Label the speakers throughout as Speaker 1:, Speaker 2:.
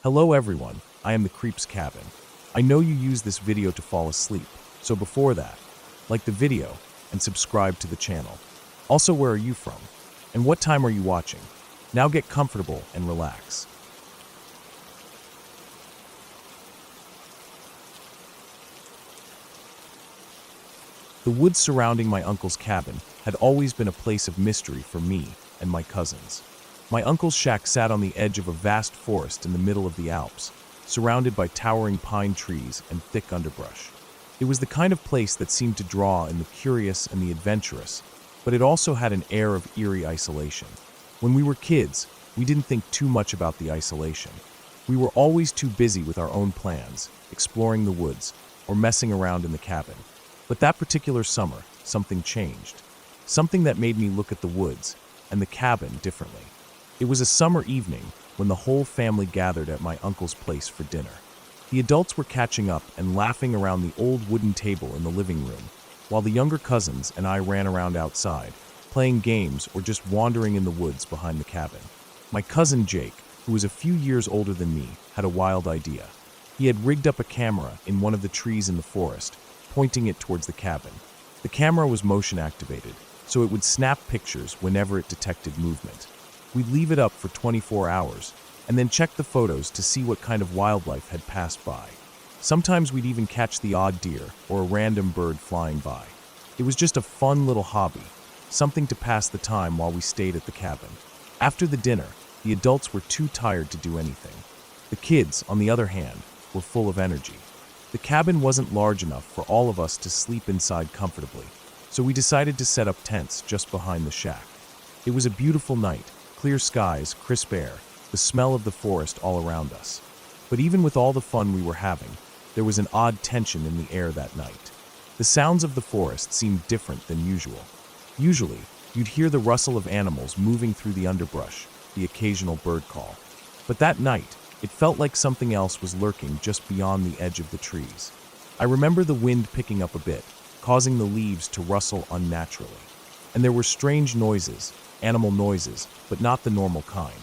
Speaker 1: Hello everyone, I am the Creep's Cabin. I know you use this video to fall asleep, so before that, like the video and subscribe to the channel. Also, where are you from? And what time are you watching? Now get comfortable and relax. The woods surrounding my uncle's cabin had always been a place of mystery for me and my cousins. My uncle's shack sat on the edge of a vast forest in the middle of the Alps, surrounded by towering pine trees and thick underbrush. It was the kind of place that seemed to draw in the curious and the adventurous, but it also had an air of eerie isolation. When we were kids, we didn't think too much about the isolation. We were always too busy with our own plans, exploring the woods, or messing around in the cabin. But that particular summer, something changed. Something that made me look at the woods and the cabin differently. It was a summer evening when the whole family gathered at my uncle's place for dinner. The adults were catching up and laughing around the old wooden table in the living room, while the younger cousins and I ran around outside, playing games or just wandering in the woods behind the cabin. My cousin Jake, who was a few years older than me, had a wild idea. He had rigged up a camera in one of the trees in the forest, pointing it towards the cabin. The camera was motion activated, so it would snap pictures whenever it detected movement. We'd leave it up for 24 hours, and then check the photos to see what kind of wildlife had passed by. Sometimes we'd even catch the odd deer or a random bird flying by. It was just a fun little hobby, something to pass the time while we stayed at the cabin. After the dinner, the adults were too tired to do anything. The kids, on the other hand, were full of energy. The cabin wasn't large enough for all of us to sleep inside comfortably, so we decided to set up tents just behind the shack. It was a beautiful night, clear skies, crisp air, the smell of the forest all around us. But even with all the fun we were having, there was an odd tension in the air that night. The sounds of the forest seemed different than usual. Usually, you'd hear the rustle of animals moving through the underbrush, the occasional bird call. But that night, it felt like something else was lurking just beyond the edge of the trees. I remember the wind picking up a bit, causing the leaves to rustle unnaturally. And there were strange noises, animal noises, but not the normal kind.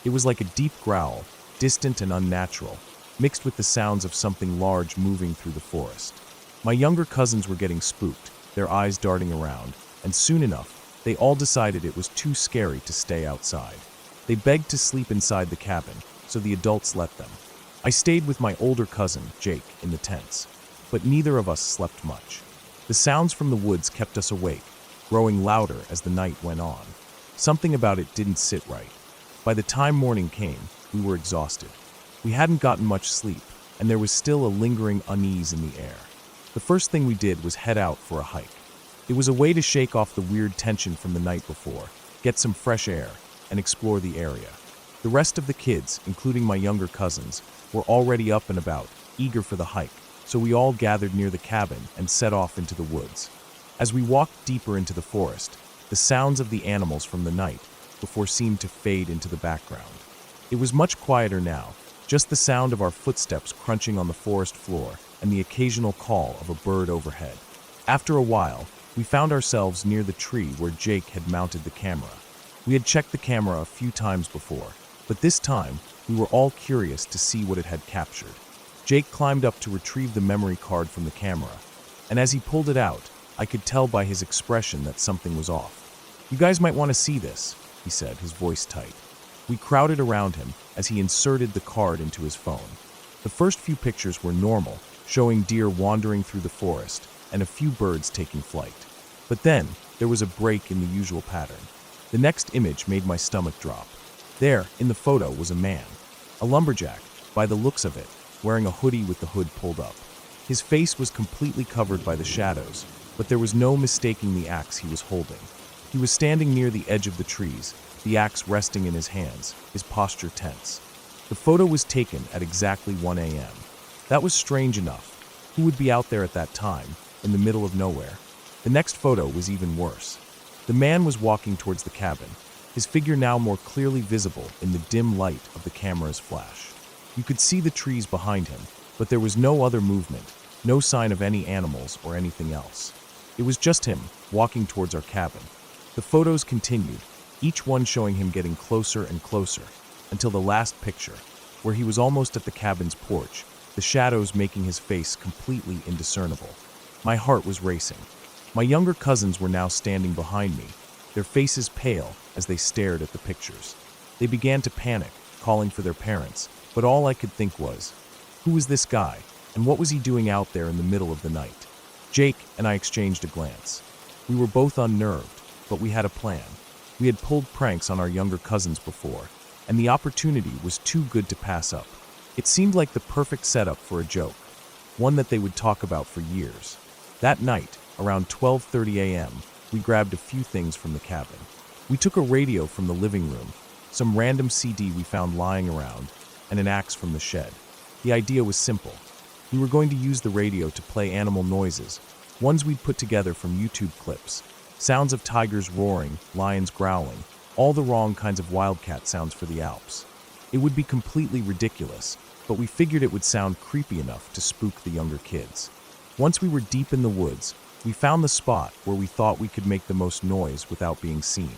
Speaker 1: It was like a deep growl, distant and unnatural, mixed with the sounds of something large moving through the forest. My younger cousins were getting spooked, their eyes darting around, and soon enough, they all decided it was too scary to stay outside. They begged to sleep inside the cabin, so the adults let them. I stayed with my older cousin, Jake, in the tents, but neither of us slept much. The sounds from the woods kept us awake, growing louder as the night went on. Something about it didn't sit right. By the time morning came, we were exhausted. We hadn't gotten much sleep, and there was still a lingering unease in the air. The first thing we did was head out for a hike. It was a way to shake off the weird tension from the night before, get some fresh air, and explore the area. The rest of the kids, including my younger cousins, were already up and about, eager for the hike, so we all gathered near the cabin and set off into the woods. As we walked deeper into the forest, the sounds of the animals from the night before seemed to fade into the background. It was much quieter now, just the sound of our footsteps crunching on the forest floor and the occasional call of a bird overhead. After a while, we found ourselves near the tree where Jake had mounted the camera. We had checked the camera a few times before, but this time, we were all curious to see what it had captured. Jake climbed up to retrieve the memory card from the camera, and as he pulled it out, I could tell by his expression that something was off. "You guys might want to see this," he said, his voice tight. We crowded around him as he inserted the card into his phone. The first few pictures were normal, showing deer wandering through the forest and a few birds taking flight. But then, there was a break in the usual pattern. The next image made my stomach drop. There, in the photo, was a man, a lumberjack, by the looks of it, wearing a hoodie with the hood pulled up. His face was completely covered by the shadows, but there was no mistaking the axe he was holding. He was standing near the edge of the trees, the axe resting in his hands, his posture tense. The photo was taken at exactly 1 a.m. That was strange enough. Who would be out there at that time, in the middle of nowhere? The next photo was even worse. The man was walking towards the cabin, his figure now more clearly visible in the dim light of the camera's flash. You could see the trees behind him, but there was no other movement, no sign of any animals or anything else. It was just him, walking towards our cabin. The photos continued, each one showing him getting closer and closer, until the last picture, where he was almost at the cabin's porch, the shadows making his face completely indiscernible. My heart was racing. My younger cousins were now standing behind me, their faces pale as they stared at the pictures. They began to panic, calling for their parents, but all I could think was, who was this guy, and what was he doing out there in the middle of the night? Jake and I exchanged a glance. We were both unnerved, but we had a plan. We had pulled pranks on our younger cousins before, and the opportunity was too good to pass up. It seemed like the perfect setup for a joke, one that they would talk about for years. That night, around 12:30 a.m., we grabbed a few things from the cabin. We took a radio from the living room, some random CD we found lying around, and an axe from the shed. The idea was simple. We were going to use the radio to play animal noises, ones we'd put together from YouTube clips. Sounds of tigers roaring, lions growling, all the wrong kinds of wildcat sounds for the Alps. It would be completely ridiculous, but we figured it would sound creepy enough to spook the younger kids. Once we were deep in the woods, we found the spot where we thought we could make the most noise without being seen.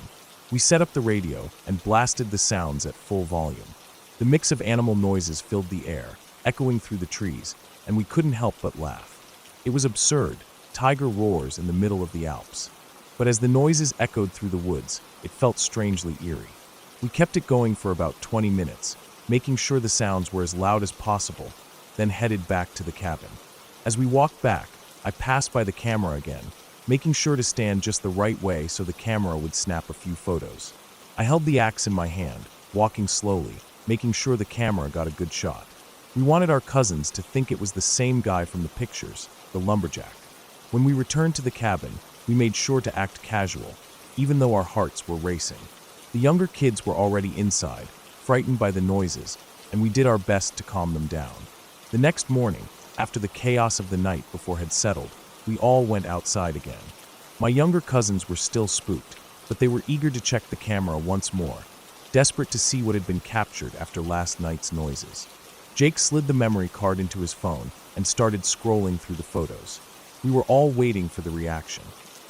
Speaker 1: We set up the radio and blasted the sounds at full volume. The mix of animal noises filled the air, echoing through the trees, and we couldn't help but laugh. It was absurd, tiger roars in the middle of the Alps. But as the noises echoed through the woods, it felt strangely eerie. We kept it going for about 20 minutes, making sure the sounds were as loud as possible, then headed back to the cabin. As we walked back, I passed by the camera again, making sure to stand just the right way so the camera would snap a few photos. I held the axe in my hand, walking slowly, making sure the camera got a good shot. We wanted our cousins to think it was the same guy from the pictures, the lumberjack. When we returned to the cabin, we made sure to act casual, even though our hearts were racing. The younger kids were already inside, frightened by the noises, and we did our best to calm them down. The next morning, after the chaos of the night before had settled, we all went outside again. My younger cousins were still spooked, but they were eager to check the camera once more, desperate to see what had been captured after last night's noises. Jake slid the memory card into his phone and started scrolling through the photos. We were all waiting for the reaction.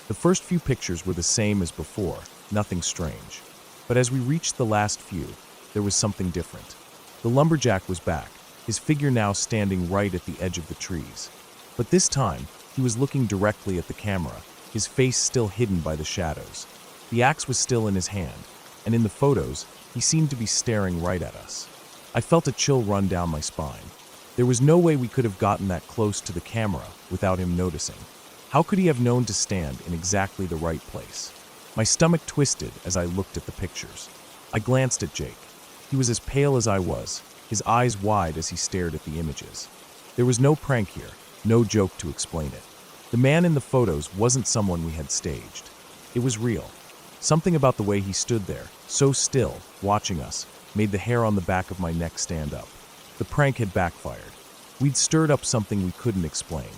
Speaker 1: The first few pictures were the same as before, nothing strange. But as we reached the last few, there was something different. The lumberjack was back, his figure now standing right at the edge of the trees. But this time, he was looking directly at the camera, his face still hidden by the shadows. The axe was still in his hand, and in the photos, he seemed to be staring right at us. I felt a chill run down my spine. There was no way we could have gotten that close to the camera without him noticing. How could he have known to stand in exactly the right place? My stomach twisted as I looked at the pictures. I glanced at Jake. He was as pale as I was, his eyes wide as he stared at the images. There was no prank here, no joke to explain it. The man in the photos wasn't someone we had staged. It was real. Something about the way he stood there, so still, watching us, made the hair on the back of my neck stand up. The prank had backfired. We'd stirred up something we couldn't explain,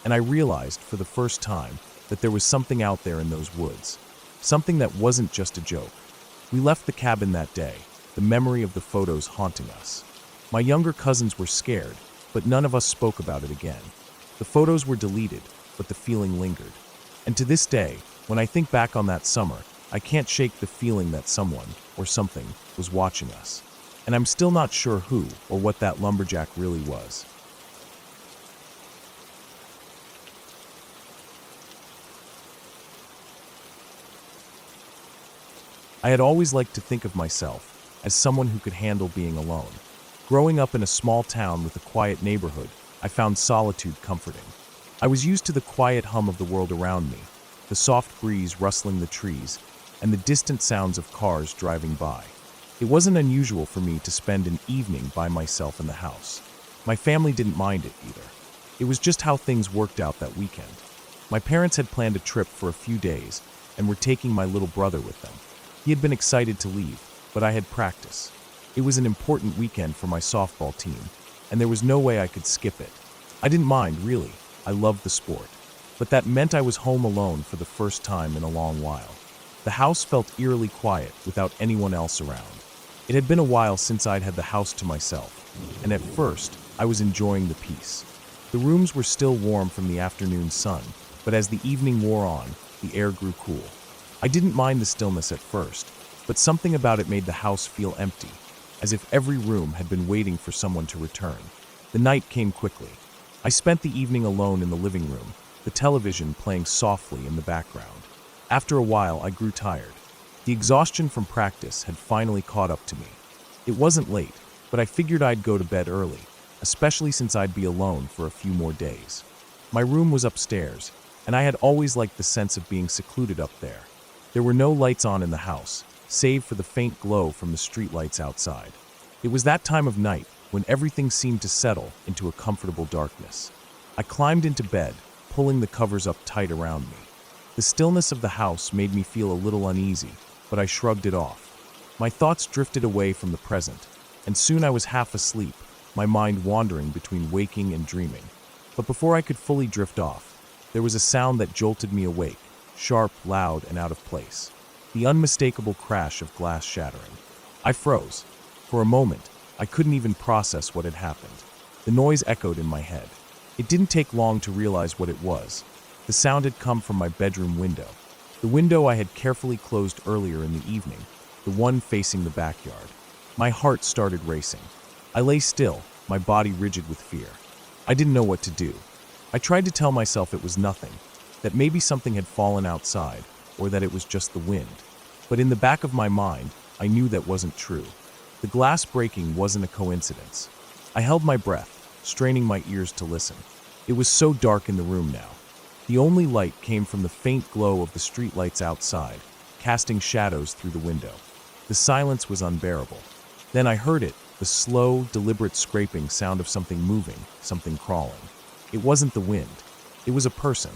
Speaker 1: and I realized for the first time that there was something out there in those woods, something that wasn't just a joke. We left the cabin that day, the memory of the photos haunting us. My younger cousins were scared, but none of us spoke about it again. The photos were deleted, but the feeling lingered. And to this day, when I think back on that summer, I can't shake the feeling that someone, or something, was watching us. And I'm still not sure who or what that lumberjack really was. I had always liked to think of myself as someone who could handle being alone. Growing up in a small town with a quiet neighborhood, I found solitude comforting. I was used to the quiet hum of the world around me, the soft breeze rustling the trees, and the distant sounds of cars driving by. It wasn't unusual for me to spend an evening by myself in the house. My family didn't mind it either. It was just how things worked out that weekend. My parents had planned a trip for a few days and were taking my little brother with them. He had been excited to leave, but I had practice. It was an important weekend for my softball team, and there was no way I could skip it. I didn't mind, really. I loved the sport. But that meant I was home alone for the first time in a long while. The house felt eerily quiet without anyone else around. It had been a while since I'd had the house to myself, and at first, I was enjoying the peace. The rooms were still warm from the afternoon sun, but as the evening wore on, the air grew cool. I didn't mind the stillness at first, but something about it made the house feel empty. as if every room had been waiting for someone to return. The night came quickly. I spent the evening alone in the living room, the television playing softly in the background. After a while, I grew tired. The exhaustion from practice had finally caught up to me. It wasn't late, but I figured I'd go to bed early, especially since I'd be alone for a few more days. My room was upstairs, and I had always liked the sense of being secluded up there. There were no lights on in the house, save for the faint glow from the streetlights outside. It was that time of night when everything seemed to settle into a comfortable darkness. I climbed into bed, pulling the covers up tight around me. The stillness of the house made me feel a little uneasy, but I shrugged it off. My thoughts drifted away from the present, and soon I was half asleep, my mind wandering between waking and dreaming. But before I could fully drift off, there was a sound that jolted me awake, sharp, loud, and out of place. The unmistakable crash of glass shattering. I froze. For a moment, I couldn't even process what had happened. The noise echoed in my head. It didn't take long to realize what it was. The sound had come from my bedroom window. The window I had carefully closed earlier in the evening, the one facing the backyard. My heart started racing. I lay still, my body rigid with fear. I didn't know what to do. I tried to tell myself it was nothing, that maybe something had fallen outside, or that it was just the wind. But in the back of my mind, I knew that wasn't true. The glass breaking wasn't a coincidence. I held my breath, straining my ears to listen. It was so dark in the room now. The only light came from the faint glow of the streetlights outside, casting shadows through the window. The silence was unbearable. Then I heard it, the slow, deliberate scraping sound of something moving, something crawling. It wasn't the wind. It was a person.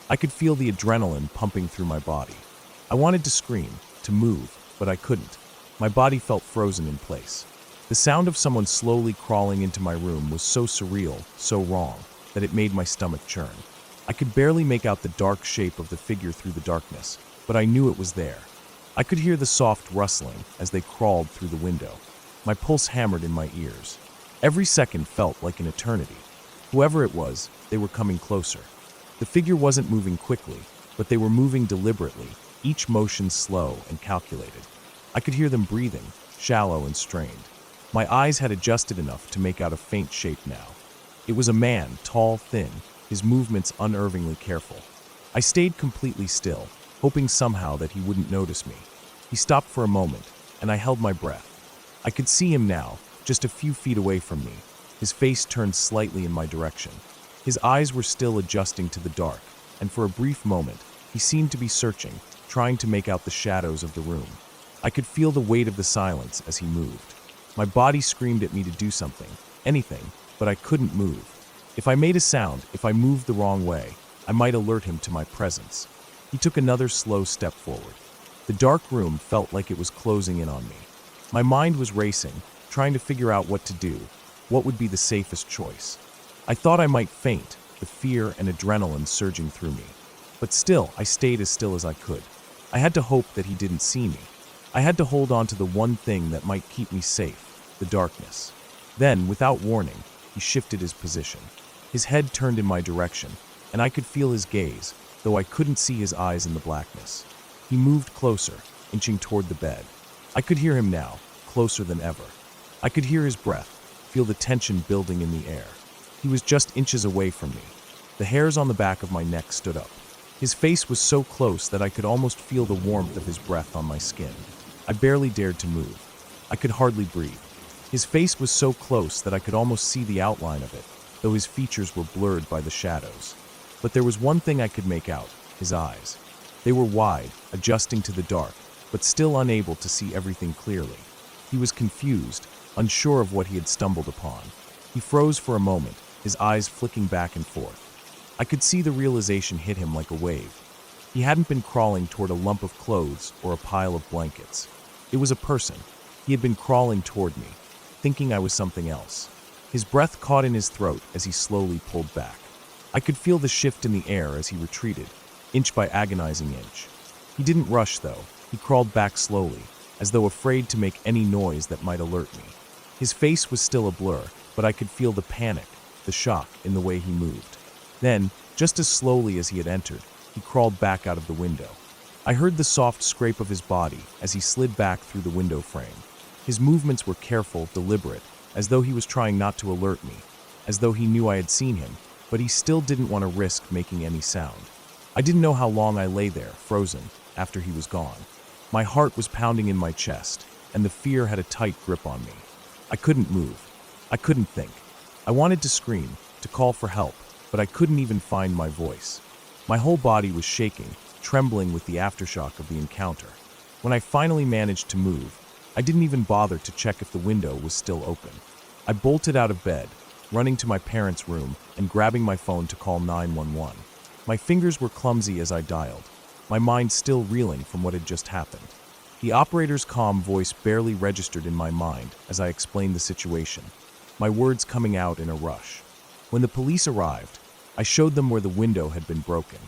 Speaker 1: I could feel the adrenaline pumping through my body. I wanted to scream, to move, but I couldn't. My body felt frozen in place. The sound of someone slowly crawling into my room was so surreal, so wrong, that it made my stomach churn. I could barely make out the dark shape of the figure through the darkness, but I knew it was there. I could hear the soft rustling as they crawled through the window. My pulse hammered in my ears. Every second felt like an eternity. Whoever it was, they were coming closer. The figure wasn't moving quickly, but they were moving deliberately, each motion slow and calculated. I could hear them breathing, shallow and strained. My eyes had adjusted enough to make out a faint shape now. It was a man, tall, thin, his movements unnervingly careful. I stayed completely still, hoping somehow that he wouldn't notice me. He stopped for a moment, and I held my breath. I could see him now, just a few feet away from me, his face turned slightly in my direction. His eyes were still adjusting to the dark, and for a brief moment, he seemed to be searching, trying to make out the shadows of the room. I could feel the weight of the silence as he moved. My body screamed at me to do something, anything, but I couldn't move. If I made a sound, if I moved the wrong way, I might alert him to my presence. He took another slow step forward. The dark room felt like it was closing in on me. My mind was racing, trying to figure out what to do, what would be the safest choice. I thought I might faint, the fear and adrenaline surging through me. But still, I stayed as still as I could. I had to hope that he didn't see me. I had to hold on to the one thing that might keep me safe, the darkness. Then, without warning, he shifted his position. His head turned in my direction, and I could feel his gaze, though I couldn't see his eyes in the blackness. He moved closer, inching toward the bed. I could hear him now, closer than ever. I could hear his breath, feel the tension building in the air. He was just inches away from me. The hairs on the back of my neck stood up. His face was so close that I could almost feel the warmth of his breath on my skin. I barely dared to move. I could hardly breathe. His face was so close that I could almost see the outline of it, though his features were blurred by the shadows. But there was one thing I could make out, his eyes. They were wide, adjusting to the dark, but still unable to see everything clearly. He was confused, unsure of what he had stumbled upon. He froze for a moment, his eyes flicking back and forth. I could see the realization hit him like a wave. He hadn't been crawling toward a lump of clothes or a pile of blankets. It was a person. He had been crawling toward me, thinking I was something else. His breath caught in his throat as he slowly pulled back. I could feel the shift in the air as he retreated, inch by agonizing inch. He didn't rush, though. He crawled back slowly, as though afraid to make any noise that might alert me. His face was still a blur, but I could feel the panic, the shock in the way he moved. Then, just as slowly as he had entered, he crawled back out of the window. I heard the soft scrape of his body as he slid back through the window frame. His movements were careful, deliberate, as though he was trying not to alert me, as though he knew I had seen him, but he still didn't want to risk making any sound. I didn't know how long I lay there, frozen, after he was gone. My heart was pounding in my chest, and the fear had a tight grip on me. I couldn't move. I couldn't think. I wanted to scream, to call for help, but I couldn't even find my voice. My whole body was shaking, trembling with the aftershock of the encounter. When I finally managed to move, I didn't even bother to check if the window was still open. I bolted out of bed, running to my parents' room and grabbing my phone to call 911. My fingers were clumsy as I dialed, my mind still reeling from what had just happened. The operator's calm voice barely registered in my mind as I explained the situation, my words coming out in a rush. When the police arrived, I showed them where the window had been broken.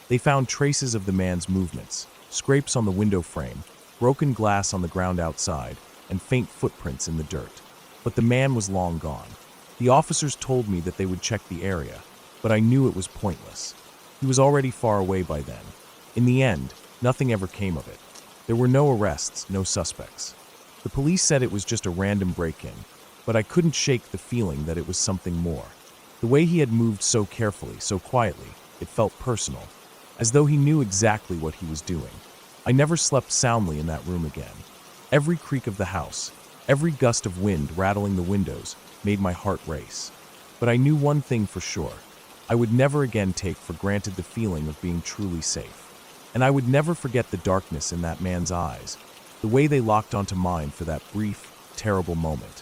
Speaker 1: They found traces of the man's movements, scrapes on the window frame, broken glass on the ground outside, and faint footprints in the dirt. But the man was long gone. The officers told me that they would check the area, but I knew it was pointless. He was already far away by then. In the end, nothing ever came of it. There were no arrests, no suspects. The police said it was just a random break-in, but I couldn't shake the feeling that it was something more. The way he had moved so carefully, so quietly, it felt personal, as though he knew exactly what he was doing. I never slept soundly in that room again. Every creak of the house, every gust of wind rattling the windows, made my heart race. But I knew one thing for sure. I would never again take for granted the feeling of being truly safe. And I would never forget the darkness in that man's eyes, the way they locked onto mine for that brief, terrible moment.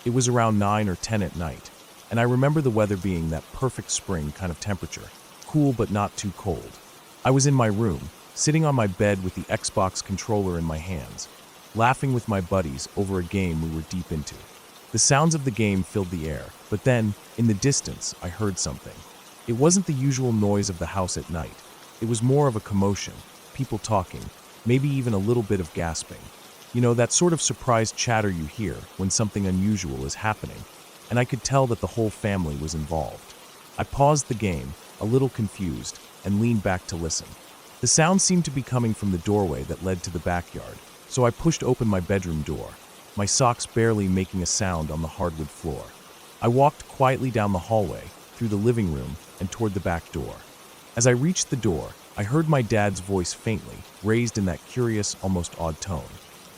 Speaker 1: It was around 9 or 10 at night, and I remember the weather being that perfect spring kind of temperature, cool but not too cold. I was in my room, sitting on my bed with the Xbox controller in my hands, laughing with my buddies over a game we were deep into. The sounds of the game filled the air, but then, in the distance, I heard something. It wasn't the usual noise of the house at night. It was more of a commotion, people talking, maybe even a little bit of gasping. You know, that sort of surprised chatter you hear when something unusual is happening, and I could tell that the whole family was involved. I paused the game, a little confused, and leaned back to listen. The sound seemed to be coming from the doorway that led to the backyard, so I pushed open my bedroom door, my socks barely making a sound on the hardwood floor. I walked quietly down the hallway, through the living room, and toward the back door. As I reached the door, I heard my dad's voice faintly, raised in that curious, almost odd tone.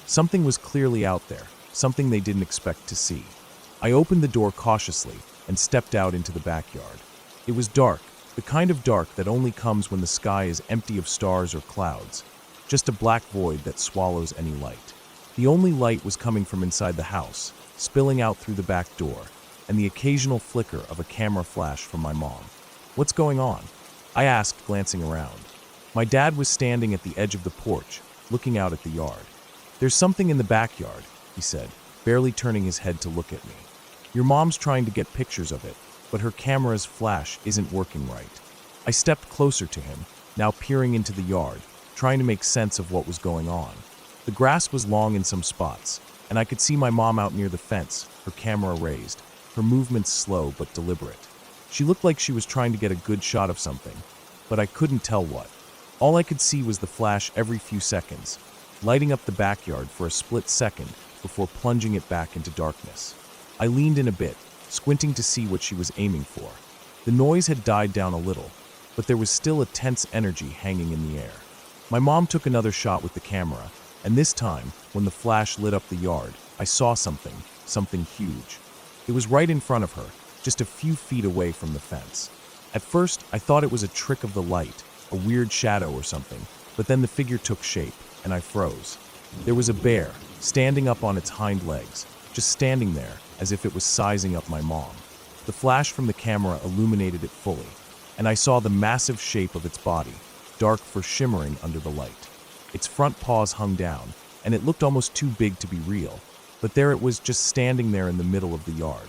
Speaker 1: Something was clearly out there, something they didn't expect to see. I opened the door cautiously and stepped out into the backyard. It was dark, the kind of dark that only comes when the sky is empty of stars or clouds, just a black void that swallows any light. The only light was coming from inside the house, spilling out through the back door, and the occasional flicker of a camera flash from my mom. "What's going on?" I asked, glancing around. My dad was standing at the edge of the porch, looking out at the yard. "There's something in the backyard," he said, barely turning his head to look at me. "Your mom's trying to get pictures of it, but her camera's flash isn't working right." I stepped closer to him, now peering into the yard, trying to make sense of what was going on. The grass was long in some spots, and I could see my mom out near the fence, her camera raised, her movements slow but deliberate. She looked like she was trying to get a good shot of something, but I couldn't tell what. All I could see was the flash every few seconds, lighting up the backyard for a split second before plunging it back into darkness. I leaned in a bit, squinting to see what she was aiming for. The noise had died down a little, but there was still a tense energy hanging in the air. My mom took another shot with the camera, and this time, when the flash lit up the yard, I saw something huge. It was right in front of her, just a few feet away from the fence. At first, I thought it was a trick of the light, a weird shadow or something, but then the figure took shape, and I froze. There was a bear, standing up on its hind legs, just standing there, as if it was sizing up my mom. The flash from the camera illuminated it fully, and I saw the massive shape of its body, dark for shimmering under the light. Its front paws hung down, and it looked almost too big to be real, but there it was, just standing there in the middle of the yard.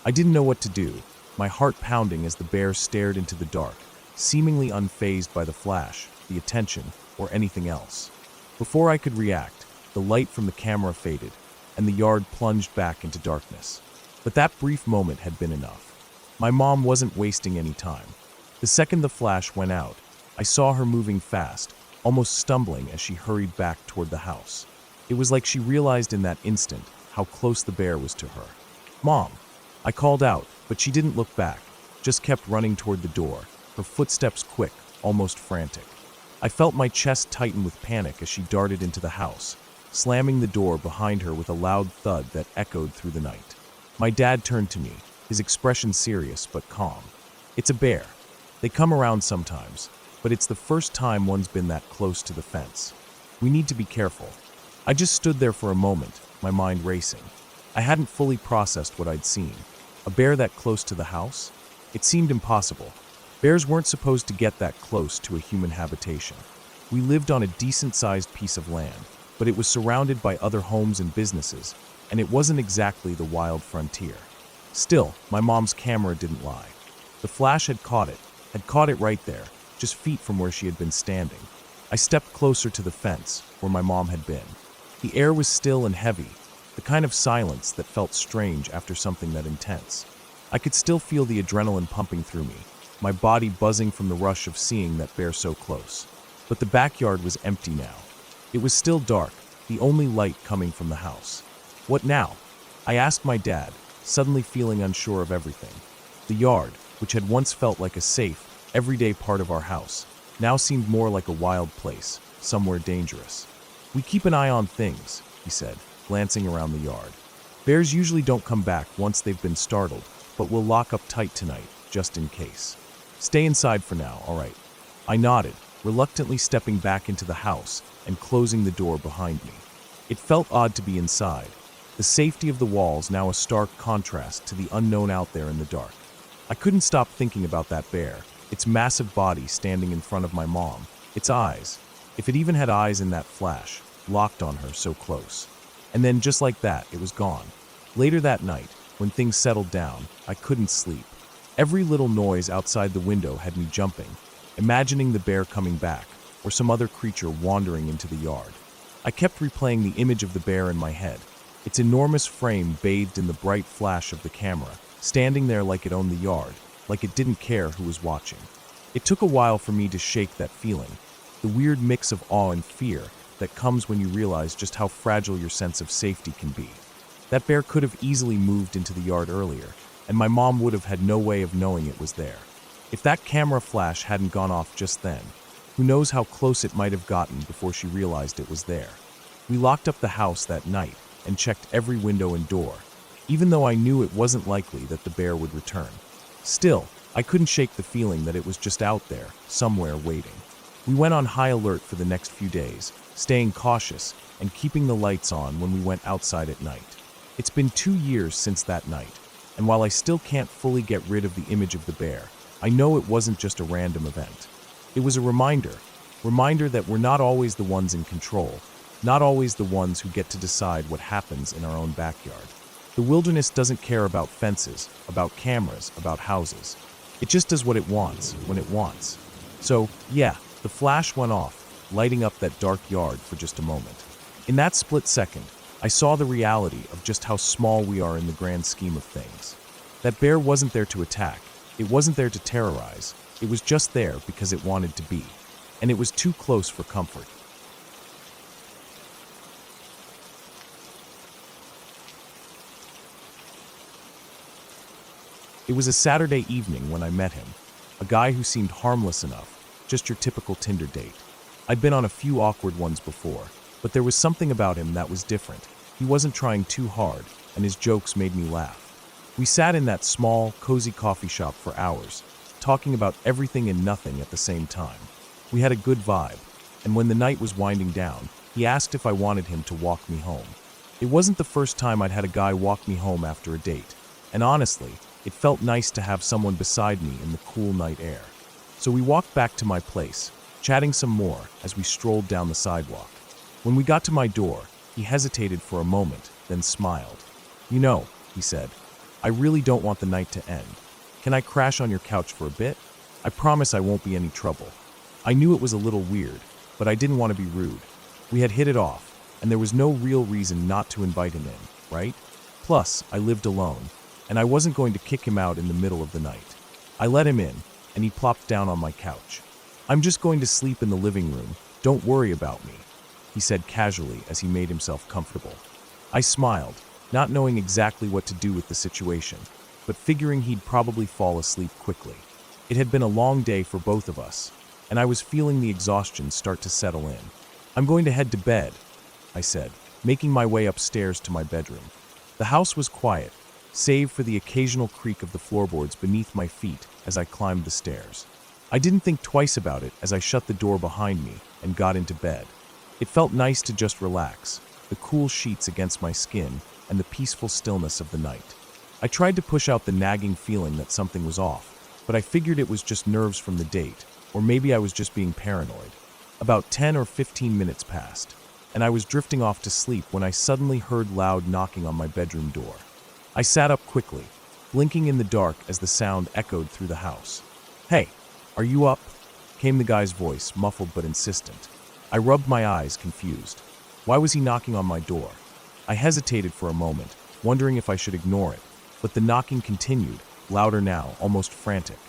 Speaker 1: I didn't know what to do, my heart pounding as the bear stared into the dark, seemingly unfazed by the flash, the attention, or anything else. Before I could react, the light from the camera faded, and the yard plunged back into darkness. But that brief moment had been enough. My mom wasn't wasting any time. The The second the flash went out, I saw her moving fast, almost stumbling as she hurried back toward the house. It was like she realized in that instant how close the bear was to her. "Mom!" I called out, but she didn't look back, just kept running toward the door, her footsteps quick, almost frantic. I felt my chest tighten with panic as she darted into the house, slamming the door behind her with a loud thud that echoed through the night. My dad turned to me, his expression serious but calm. "It's a bear. They come around sometimes, but it's the first time one's been that close to the fence. We need to be careful." I just stood there for a moment, my mind racing. I hadn't fully processed what I'd seen. A bear that close to the house? It seemed impossible. Bears weren't supposed to get that close to a human habitation. We lived on a decent-sized piece of land, but it was surrounded by other homes and businesses, and it wasn't exactly the wild frontier. Still, my mom's camera didn't lie. The flash had caught it right there, just feet from where she had been standing. I stepped closer to the fence, where my mom had been. The air was still and heavy, the kind of silence that felt strange after something that intense. I could still feel the adrenaline pumping through me, my body buzzing from the rush of seeing that bear so close. But the backyard was empty now. It was still dark, the only light coming from the house. What now? I asked my dad, suddenly feeling unsure of everything. The yard, which had once felt like a safe, everyday part of our house, now seemed more like a wild place, somewhere dangerous. "We keep an eye on things," he said, glancing around the yard. "Bears usually don't come back once they've been startled, but we'll lock up tight tonight, just in case. Stay inside for now, all right?" I nodded, reluctantly stepping back into the house and closing the door behind me. It felt odd to be inside, the safety of the walls now a stark contrast to the unknown out there in the dark. I couldn't stop thinking about that bear, its massive body standing in front of my mom, its eyes, if it even had eyes in that flash, locked on her so close. And then just like that, it was gone. Later that night, when things settled down, I couldn't sleep. Every little noise outside the window had me jumping, imagining the bear coming back, or some other creature wandering into the yard. I kept replaying the image of the bear in my head, its enormous frame bathed in the bright flash of the camera, standing there like it owned the yard, like it didn't care who was watching. It took a while for me to shake that feeling, the weird mix of awe and fear that comes when you realize just how fragile your sense of safety can be. That bear could have easily moved into the yard earlier, and my mom would have had no way of knowing it was there. If that camera flash hadn't gone off just then, who knows how close it might have gotten before she realized it was there. We locked up the house that night and checked every window and door, even though I knew it wasn't likely that the bear would return. Still, I couldn't shake the feeling that it was just out there, somewhere waiting. We went on high alert for the next few days, staying cautious and keeping the lights on when we went outside at night. It's been 2 years since that night, and while I still can't fully get rid of the image of the bear, I know it wasn't just a random event. It was a reminder that we're not always the ones in control, not always the ones who get to decide what happens in our own backyard. The wilderness doesn't care about fences, about cameras, about houses. It just does what it wants, when it wants. So, yeah, the flash went off, lighting up that dark yard for just a moment. In that split second, I saw the reality of just how small we are in the grand scheme of things. That bear wasn't there to attack. It wasn't there to terrorize. It was just there because it wanted to be. And it was too close for comfort. It was a Saturday evening when I met him, a guy who seemed harmless enough, just your typical Tinder date. I'd been on a few awkward ones before, but there was something about him that was different. He wasn't trying too hard, and his jokes made me laugh. We sat in that small, cozy coffee shop for hours, talking about everything and nothing at the same time. We had a good vibe, and when the night was winding down, he asked if I wanted him to walk me home. It wasn't the first time I'd had a guy walk me home after a date, and honestly, it felt nice to have someone beside me in the cool night air. So we walked back to my place, chatting some more as we strolled down the sidewalk. When we got to my door, he hesitated for a moment, then smiled. "You know," he said, "I really don't want the night to end. Can I crash on your couch for a bit? I promise I won't be any trouble." I knew it was a little weird, but I didn't want to be rude. We had hit it off, and there was no real reason not to invite him in, right? Plus, I lived alone, and I wasn't going to kick him out in the middle of the night. I let him in, and he plopped down on my couch. "I'm just going to sleep in the living room. Don't worry about me," he said casually as he made himself comfortable. I smiled, not knowing exactly what to do with the situation, but figuring he'd probably fall asleep quickly. It had been a long day for both of us, and I was feeling the exhaustion start to settle in. "I'm going to head to bed," I said, making my way upstairs to my bedroom. The house was quiet, save for the occasional creak of the floorboards beneath my feet as I climbed the stairs. I didn't think twice about it as I shut the door behind me and got into bed. It felt nice to just relax, the cool sheets against my skin and the peaceful stillness of the night. I tried to push out the nagging feeling that something was off, but I figured it was just nerves from the date, or maybe I was just being paranoid. About 10 or 15 minutes passed, and I was drifting off to sleep when I suddenly heard loud knocking on my bedroom door. I sat up quickly, blinking in the dark as the sound echoed through the house. "Hey, are you up?" came the guy's voice, muffled but insistent. I rubbed my eyes, confused. Why was he knocking on my door? I hesitated for a moment, wondering if I should ignore it, but the knocking continued, louder now, almost frantic.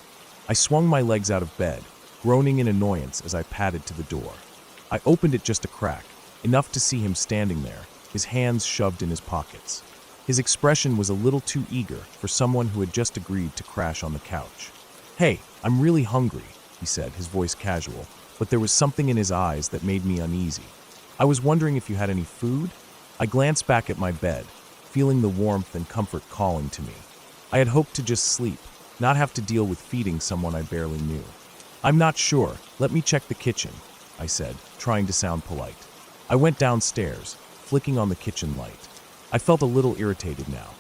Speaker 1: I swung my legs out of bed, groaning in annoyance as I padded to the door. I opened it just a crack, enough to see him standing there, his hands shoved in his pockets. His expression was a little too eager for someone who had just agreed to crash on the couch. "Hey, I'm really hungry," he said, his voice casual, but there was something in his eyes that made me uneasy. "I was wondering if you had any food?" I glanced back at my bed, feeling the warmth and comfort calling to me. I had hoped to just sleep, not have to deal with feeding someone I barely knew. "I'm not sure. Let me check the kitchen," I said, trying to sound polite. I went downstairs, flicking on the kitchen light. I felt a little irritated now.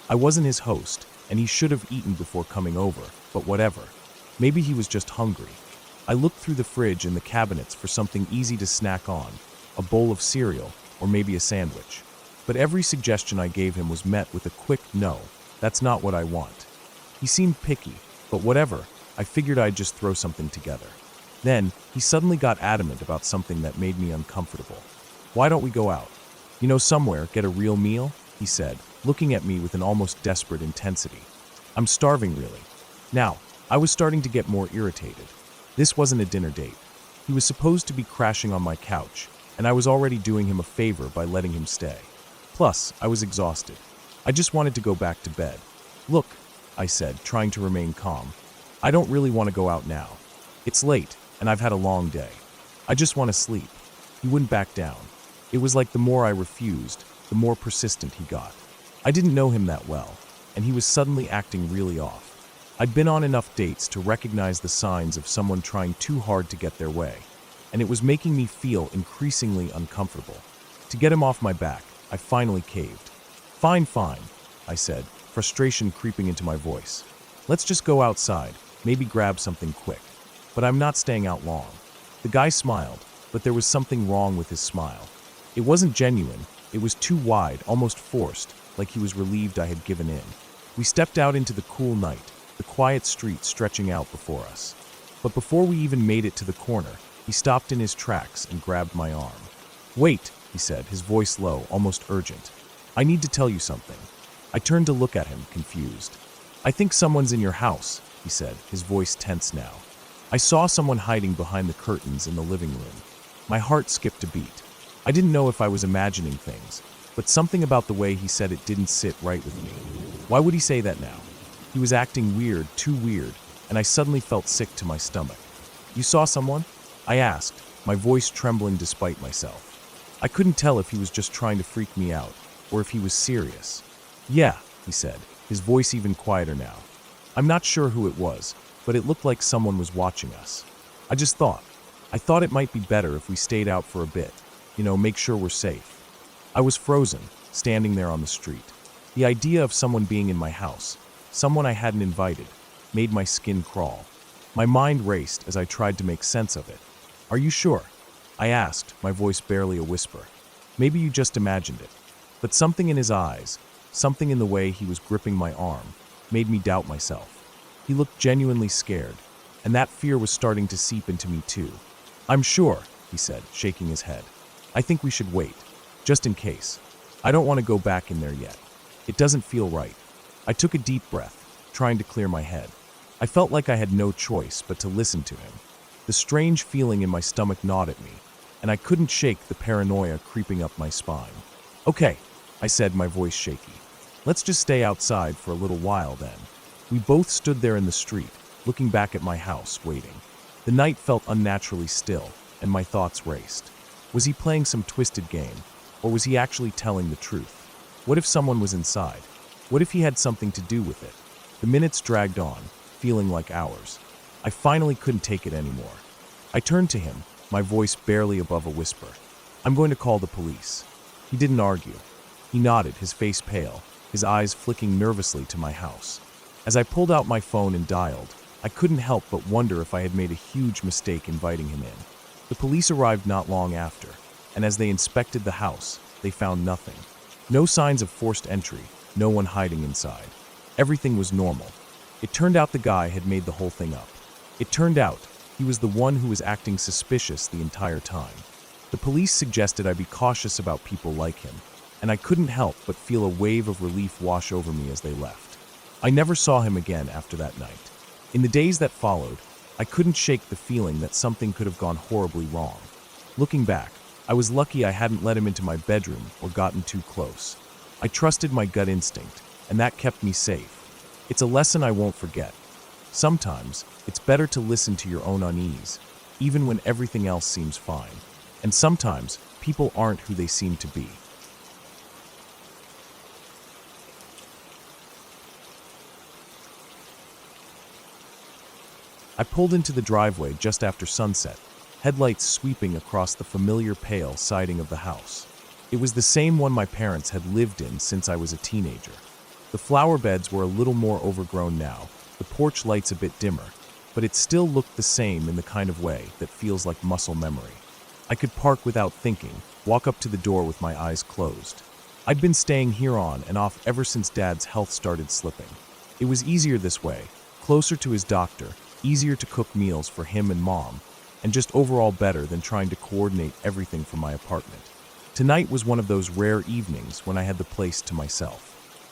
Speaker 1: I wasn't his host, and he should have eaten before coming over, but whatever. Maybe he was just hungry. I looked through the fridge and the cabinets for something easy to snack on, a bowl of cereal, or maybe a sandwich. But every suggestion I gave him was met with a quick "no, that's not what I want." He seemed picky, but whatever, I figured I'd just throw something together. Then, he suddenly got adamant about something that made me uncomfortable. "Why don't we go out? You know, somewhere, get a real meal?" he said, looking at me with an almost desperate intensity. "I'm starving, really." Now, I was starting to get more irritated. This wasn't a dinner date. He was supposed to be crashing on my couch, and I was already doing him a favor by letting him stay. Plus, I was exhausted. I just wanted to go back to bed. "Look," I said, trying to remain calm, "I don't really want to go out now. It's late, and I've had a long day. I just want to sleep." He wouldn't back down. It was like the more I refused, the more persistent he got. I didn't know him that well, and he was suddenly acting really off. I'd been on enough dates to recognize the signs of someone trying too hard to get their way, and it was making me feel increasingly uncomfortable. To get him off my back, I finally caved. Fine, I said, frustration creeping into my voice. "Let's just go outside, maybe grab something quick. But I'm not staying out long." The guy smiled, but there was something wrong with his smile. It wasn't genuine, it was too wide, almost forced, like he was relieved I had given in. We stepped out into the cool night, the quiet street stretching out before us. But before we even made it to the corner, he stopped in his tracks and grabbed my arm. "Wait," he said, his voice low, almost urgent. "I need to tell you something." I turned to look at him, confused. "I think someone's in your house," he said, his voice tense now. I saw someone hiding behind the curtains in the living room. My heart skipped a beat. I didn't know if I was imagining things, but something about the way he said it didn't sit right with me. Why would he say that now? He was acting weird, too weird, and I suddenly felt sick to my stomach. "You saw someone?" I asked, my voice trembling despite myself. I couldn't tell if he was just trying to freak me out, or if he was serious. "Yeah," he said, his voice even quieter now. "I'm not sure who it was, but it looked like someone was watching us. I thought it might be better if we stayed out for a bit, make sure we're safe." I was frozen, standing there on the street. The idea of someone being in my house, someone I hadn't invited, made my skin crawl. My mind raced as I tried to make sense of it. "Are you sure?" I asked, my voice barely a whisper. Maybe you just imagined it. But something in his eyes, something in the way he was gripping my arm, made me doubt myself. He looked genuinely scared, and that fear was starting to seep into me too. "I'm sure," he said, shaking his head. "I think we should wait, just in case. I don't want to go back in there yet. It doesn't feel right." I took a deep breath, trying to clear my head. I felt like I had no choice but to listen to him. The strange feeling in my stomach gnawed at me, and I couldn't shake the paranoia creeping up my spine. "Okay," I said, my voice shaky. "Let's just stay outside for a little while then." We both stood there in the street, looking back at my house, waiting. The night felt unnaturally still, and my thoughts raced. Was he playing some twisted game, or was he actually telling the truth? What if someone was inside? What if he had something to do with it? The minutes dragged on, feeling like hours. I finally couldn't take it anymore. I turned to him, my voice barely above a whisper. "I'm going to call the police." He didn't argue. He nodded, his face pale, his eyes flicking nervously to my house. As I pulled out my phone and dialed, I couldn't help but wonder if I had made a huge mistake inviting him in. The police arrived not long after, and as they inspected the house, they found nothing. No signs of forced entry, no one hiding inside. Everything was normal. It turned out the guy had made the whole thing up. It turned out he was the one who was acting suspicious the entire time. The police suggested I be cautious about people like him, and I couldn't help but feel a wave of relief wash over me as they left. I never saw him again after that night. In the days that followed, I couldn't shake the feeling that something could have gone horribly wrong. Looking back, I was lucky I hadn't let him into my bedroom or gotten too close. I trusted my gut instinct, and that kept me safe. It's a lesson I won't forget. Sometimes, it's better to listen to your own unease, even when everything else seems fine. And sometimes, people aren't who they seem to be. I pulled into the driveway just after sunset, headlights sweeping across the familiar pale siding of the house. It was the same one my parents had lived in since I was a teenager. The flower beds were a little more overgrown now, the porch lights a bit dimmer, but it still looked the same in the kind of way that feels like muscle memory. I could park without thinking, walk up to the door with my eyes closed. I'd been staying here on and off ever since Dad's health started slipping. It was easier this way, closer to his doctor, easier to cook meals for him and Mom, and just overall better than trying to coordinate everything from my apartment. Tonight was one of those rare evenings when I had the place to myself.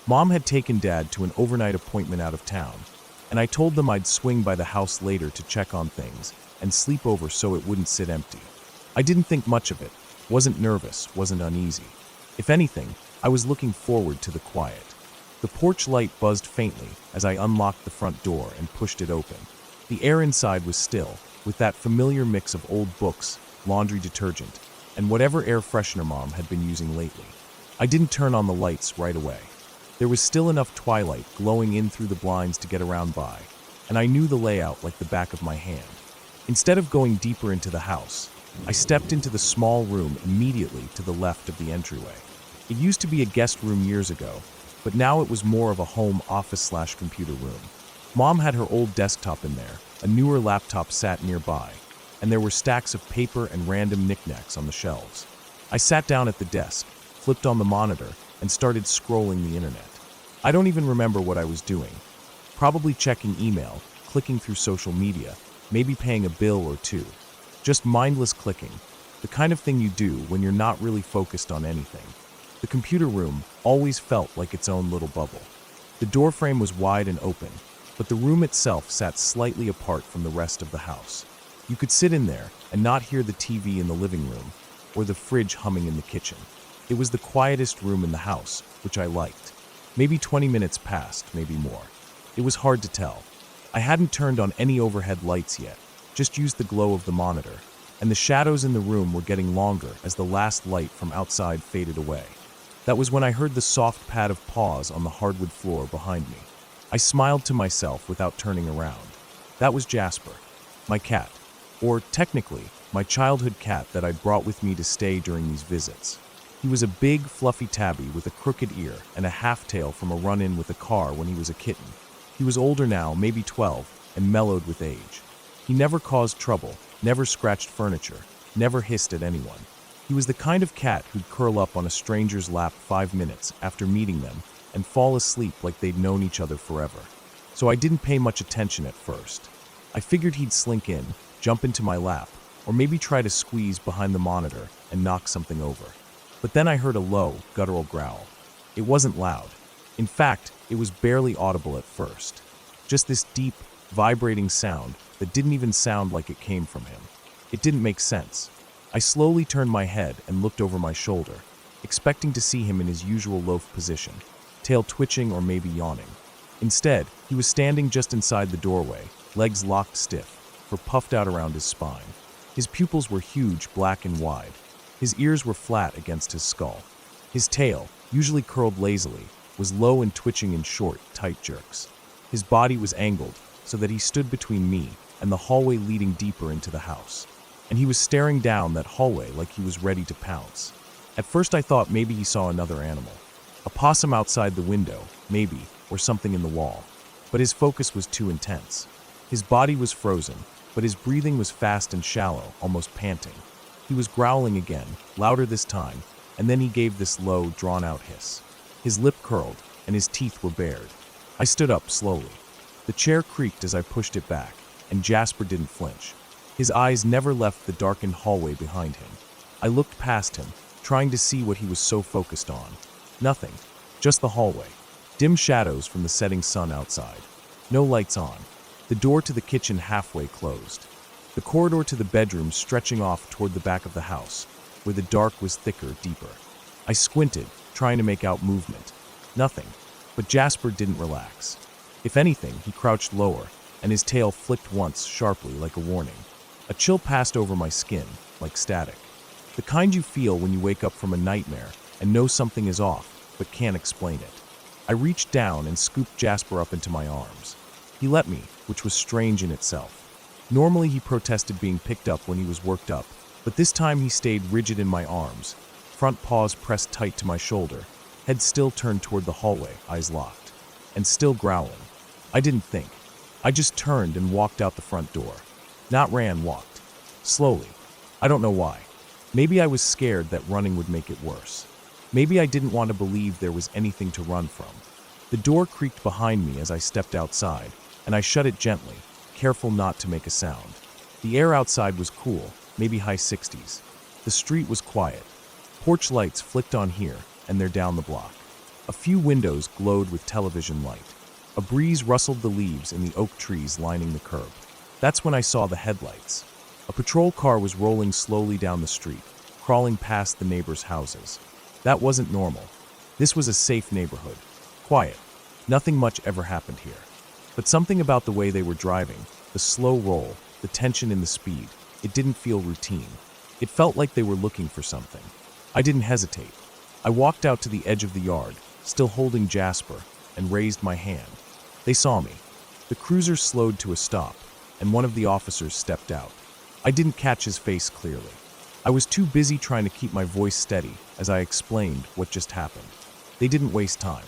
Speaker 1: Mom had taken Dad to an overnight appointment out of town, and I told them I'd swing by the house later to check on things and sleep over so it wouldn't sit empty. I didn't think much of it, wasn't nervous, wasn't uneasy. If anything, I was looking forward to the quiet. The porch light buzzed faintly as I unlocked the front door and pushed it open. The air inside was still, with that familiar mix of old books, laundry detergent, and whatever air freshener Mom had been using lately. I didn't turn on the lights right away. There was still enough twilight glowing in through the blinds to get around by, and I knew the layout like the back of my hand. Instead of going deeper into the house, I stepped into the small room immediately to the left of the entryway. It used to be a guest room years ago, but now it was more of a home office/computer room. Mom had her old desktop in there, a newer laptop sat nearby, and there were stacks of paper and random knickknacks on the shelves. I sat down at the desk, flipped on the monitor, and started scrolling the internet. I don't even remember what I was doing. Probably checking email, clicking through social media, maybe paying a bill or two. Just mindless clicking, the kind of thing you do when you're not really focused on anything. The computer room always felt like its own little bubble. The doorframe was wide and open, but the room itself sat slightly apart from the rest of the house. You could sit in there and not hear the TV in the living room or the fridge humming in the kitchen. It was the quietest room in the house, which I liked. Maybe 20 minutes passed, maybe more. It was hard to tell. I hadn't turned on any overhead lights yet, just used the glow of the monitor, and the shadows in the room were getting longer as the last light from outside faded away. That was when I heard the soft pad of paws on the hardwood floor behind me. I smiled to myself without turning around. That was Jasper, my cat, or technically, my childhood cat that I brought with me to stay during these visits. He was a big, fluffy tabby with a crooked ear and a half-tail from a run-in with a car when he was a kitten. He was older now, maybe 12, and mellowed with age. He never caused trouble, never scratched furniture, never hissed at anyone. He was the kind of cat who'd curl up on a stranger's lap 5 minutes after meeting them and fall asleep like they'd known each other forever. So I didn't pay much attention at first. I figured he'd slink in, jump into my lap, or maybe try to squeeze behind the monitor and knock something over. But then I heard a low, guttural growl. It wasn't loud. In fact, it was barely audible at first. Just this deep, vibrating sound that didn't even sound like it came from him. It didn't make sense. I slowly turned my head and looked over my shoulder, expecting to see him in his usual loaf position, tail twitching or maybe yawning. Instead, he was standing just inside the doorway, legs locked stiff, fur puffed out around his spine. His pupils were huge, black and wide. His ears were flat against his skull. His tail, usually curled lazily, was low and twitching in short, tight jerks. His body was angled so that he stood between me and the hallway leading deeper into the house. And he was staring down that hallway like he was ready to pounce. At first I thought maybe he saw another animal. A possum outside the window, maybe, or something in the wall. But his focus was too intense. His body was frozen, but his breathing was fast and shallow, almost panting. He was growling again, louder this time, and then he gave this low, drawn-out hiss. His lip curled, and his teeth were bared. I stood up slowly. The chair creaked as I pushed it back, and Jasper didn't flinch. His eyes never left the darkened hallway behind him. I looked past him, trying to see what he was so focused on. Nothing, just the hallway. Dim shadows from the setting sun outside. No lights on. The door to the kitchen halfway closed. The corridor to the bedroom stretching off toward the back of the house, where the dark was thicker, deeper. I squinted, trying to make out movement. Nothing. But Jasper didn't relax. If anything, he crouched lower, and his tail flicked once, sharply, like a warning. A chill passed over my skin, like static. The kind you feel when you wake up from a nightmare and know something is off, but can't explain it. I reached down and scooped Jasper up into my arms. He let me, which was strange in itself. Normally he protested being picked up when he was worked up, but this time he stayed rigid in my arms, front paws pressed tight to my shoulder, head still turned toward the hallway, eyes locked, and still growling. I didn't think. I just turned and walked out the front door. Not ran, walked. Slowly. I don't know why. Maybe I was scared that running would make it worse. Maybe I didn't want to believe there was anything to run from. The door creaked behind me as I stepped outside, and I shut it gently, careful not to make a sound. The air outside was cool, maybe high 60s. The street was quiet. Porch lights flicked on here, and they're down the block. A few windows glowed with television light. A breeze rustled the leaves in the oak trees lining the curb. That's when I saw the headlights. A patrol car was rolling slowly down the street, crawling past the neighbors' houses. That wasn't normal. This was a safe neighborhood. Quiet. Nothing much ever happened here. But something about the way they were driving, the slow roll, the tension in the speed, it didn't feel routine. It felt like they were looking for something. I didn't hesitate. I walked out to the edge of the yard, still holding Jasper, and raised my hand. They saw me. The cruiser slowed to a stop, and one of the officers stepped out. I didn't catch his face clearly. I was too busy trying to keep my voice steady as I explained what just happened. They didn't waste time.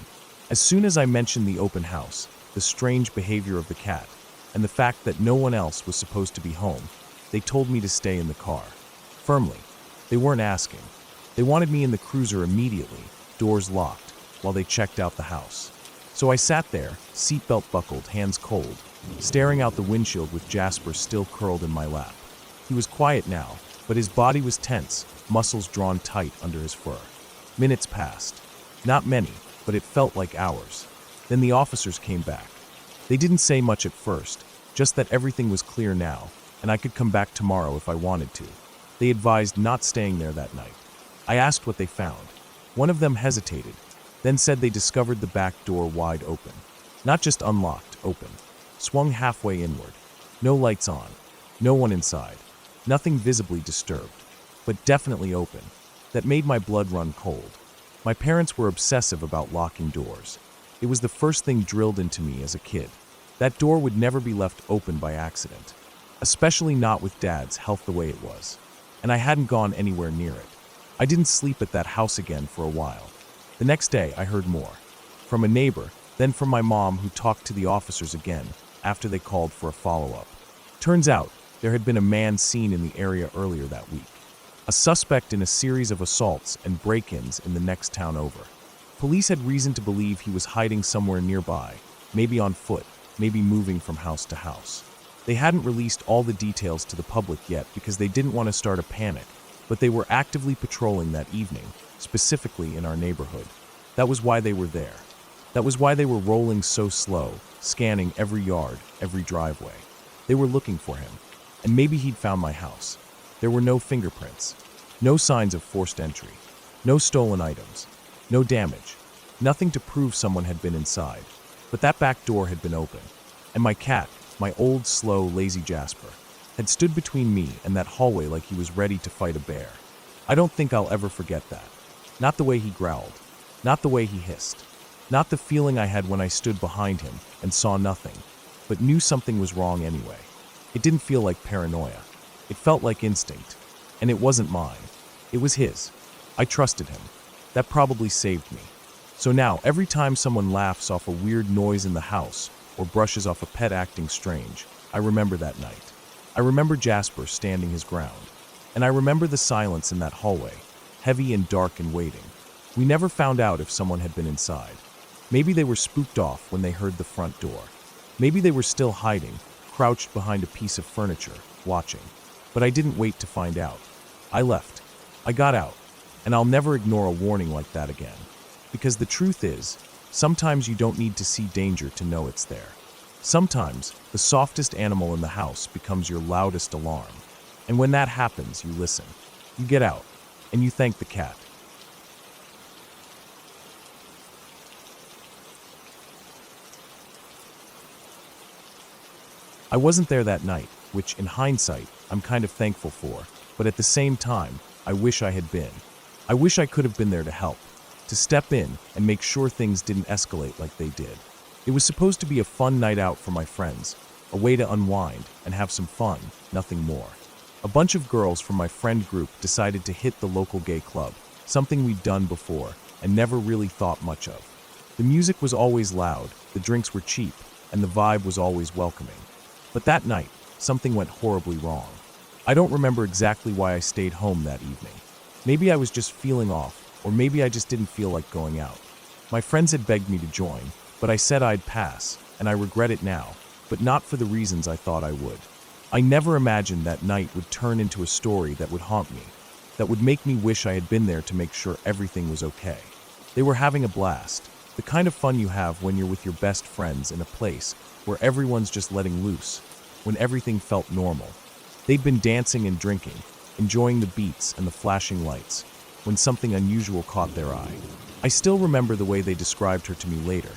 Speaker 1: As soon as I mentioned the open house, the strange behavior of the cat, and the fact that no one else was supposed to be home, they told me to stay in the car. Firmly. They weren't asking. They wanted me in the cruiser immediately, doors locked, while they checked out the house. So I sat there, seatbelt buckled, hands cold, staring out the windshield with Jasper still curled in my lap. He was quiet now, but his body was tense, muscles drawn tight under his fur. Minutes passed. Not many, but it felt like hours. Then the officers came back. They didn't say much at first, just that everything was clear now, and I could come back tomorrow if I wanted to. They advised not staying there that night. I asked what they found. One of them hesitated, then said they discovered the back door wide open. Not just unlocked, open. Swung halfway inward. No lights on. No one inside. Nothing visibly disturbed, but definitely open. That made my blood run cold. My parents were obsessive about locking doors. It was the first thing drilled into me as a kid. That door would never be left open by accident, especially not with Dad's health the way it was. And I hadn't gone anywhere near it. I didn't sleep at that house again for a while. The next day, I heard more. From a neighbor, then from my mom, who talked to the officers again after they called for a follow-up. Turns out, there had been a man seen in the area earlier that week. A suspect in a series of assaults and break-ins in the next town over. Police had reason to believe he was hiding somewhere nearby, maybe on foot, maybe moving from house to house. They hadn't released all the details to the public yet because they didn't want to start a panic, but they were actively patrolling that evening, specifically in our neighborhood. That was why they were there. That was why they were rolling so slow, scanning every yard, every driveway. They were looking for him, and maybe he'd found my house. There were no fingerprints, no signs of forced entry, no stolen items, no damage, nothing to prove someone had been inside. But that back door had been open, and my cat, my old, slow, lazy Jasper, had stood between me and that hallway like he was ready to fight a bear. I don't think I'll ever forget that. Not the way he growled, not the way he hissed, not the feeling I had when I stood behind him and saw nothing, but knew something was wrong anyway. It didn't feel like paranoia. It felt like instinct, and it wasn't mine. It was his. I trusted him. That probably saved me. So now, every time someone laughs off a weird noise in the house or brushes off a pet acting strange, I remember that night. I remember Jasper standing his ground. And I remember the silence in that hallway, heavy and dark and waiting. We never found out if someone had been inside. Maybe they were spooked off when they heard the front door. Maybe they were still hiding, crouched behind a piece of furniture, watching. But I didn't wait to find out. I left. I got out. And I'll never ignore a warning like that again. Because the truth is, sometimes you don't need to see danger to know it's there. Sometimes, the softest animal in the house becomes your loudest alarm. And when that happens, you listen. You get out, and you thank the cat. I wasn't there that night, which, in hindsight, I'm kind of thankful for, but at the same time, I wish I had been. I wish I could have been there to help, to step in and make sure things didn't escalate like they did. It was supposed to be a fun night out for my friends, a way to unwind and have some fun, nothing more. A bunch of girls from my friend group decided to hit the local gay club, something we'd done before and never really thought much of. The music was always loud, the drinks were cheap, and the vibe was always welcoming. But that night, something went horribly wrong. I don't remember exactly why I stayed home that evening. Maybe I was just feeling off, or maybe I just didn't feel like going out. My friends had begged me to join, but I said I'd pass, and I regret it now, but not for the reasons I thought I would. I never imagined that night would turn into a story that would haunt me, that would make me wish I had been there to make sure everything was okay. They were having a blast, the kind of fun you have when you're with your best friends in a place where everyone's just letting loose, when everything felt normal. They'd been dancing and drinking, enjoying the beats and the flashing lights, when something unusual caught their eye. I still remember the way they described her to me later,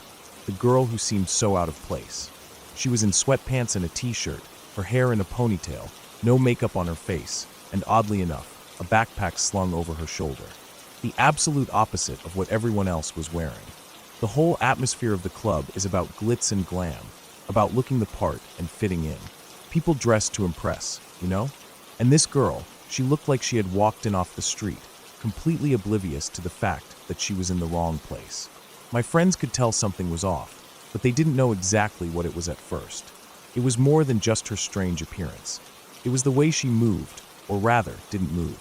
Speaker 1: the girl who seemed so out of place. She was in sweatpants and a t-shirt, her hair in a ponytail, no makeup on her face, and oddly enough, a backpack slung over her shoulder. The absolute opposite of what everyone else was wearing. The whole atmosphere of the club is about glitz and glam, about looking the part and fitting in. People dress to impress, you know? And this girl, she looked like she had walked in off the street, completely oblivious to the fact that she was in the wrong place. My friends could tell something was off, but they didn't know exactly what it was at first. It was more than just her strange appearance. It was the way she moved, or rather, didn't move.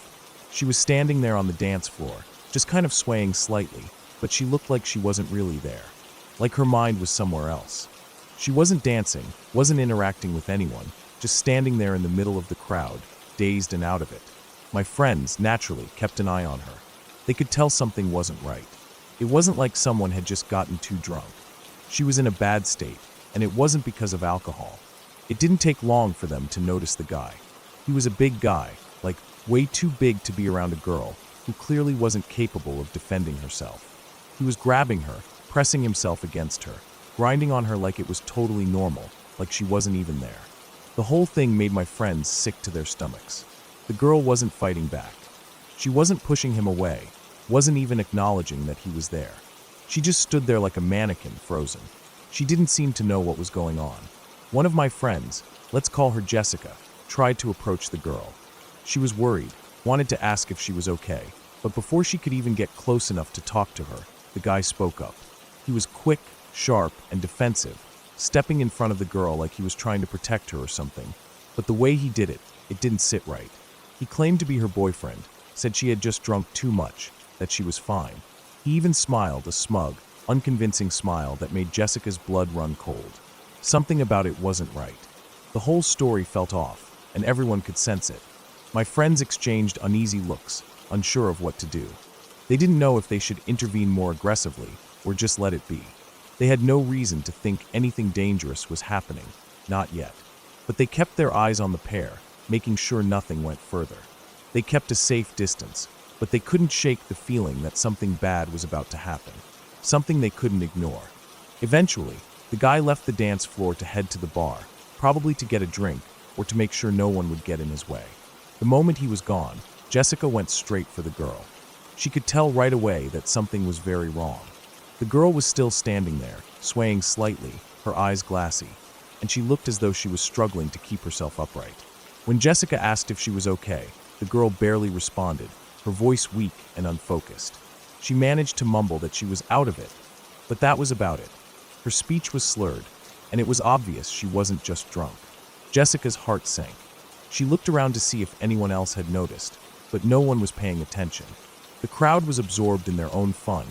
Speaker 1: She was standing there on the dance floor, just kind of swaying slightly, but she looked like she wasn't really there. Like her mind was somewhere else. She wasn't dancing, wasn't interacting with anyone, just standing there in the middle of the crowd, dazed and out of it. My friends, naturally, kept an eye on her. They could tell something wasn't right. It wasn't like someone had just gotten too drunk. She was in a bad state, and it wasn't because of alcohol. It didn't take long for them to notice the guy. He was a big guy, like way too big to be around a girl who clearly wasn't capable of defending herself. He was grabbing her, pressing himself against her, grinding on her like it was totally normal, like she wasn't even there. The whole thing made my friends sick to their stomachs. The girl wasn't fighting back. She wasn't pushing him away, wasn't even acknowledging that he was there. She just stood there like a mannequin, frozen. She didn't seem to know what was going on. One of my friends, let's call her Jessica, tried to approach the girl. She was worried, wanted to ask if she was okay, but before she could even get close enough to talk to her, the guy spoke up. He was quick, sharp, and defensive, stepping in front of the girl like he was trying to protect her or something. But the way he did it, it didn't sit right. He claimed to be her boyfriend, said she had just drunk too much, that she was fine. He even smiled, a smug, unconvincing smile that made Jessica's blood run cold. Something about it wasn't right. The whole story felt off, and everyone could sense it. My friends exchanged uneasy looks, unsure of what to do. They didn't know if they should intervene more aggressively or just let it be. They had no reason to think anything dangerous was happening, not yet. But they kept their eyes on the pair, making sure nothing went further. They kept a safe distance, but they couldn't shake the feeling that something bad was about to happen, something they couldn't ignore. Eventually, the guy left the dance floor to head to the bar, probably to get a drink or to make sure no one would get in his way. The moment he was gone, Jessica went straight for the girl. She could tell right away that something was very wrong. The girl was still standing there, swaying slightly, her eyes glassy, and she looked as though she was struggling to keep herself upright. When Jessica asked if she was okay, the girl barely responded, her voice weak and unfocused. She managed to mumble that she was out of it, but that was about it. Her speech was slurred, and it was obvious she wasn't just drunk. Jessica's heart sank. She looked around to see if anyone else had noticed, but no one was paying attention. The crowd was absorbed in their own fun,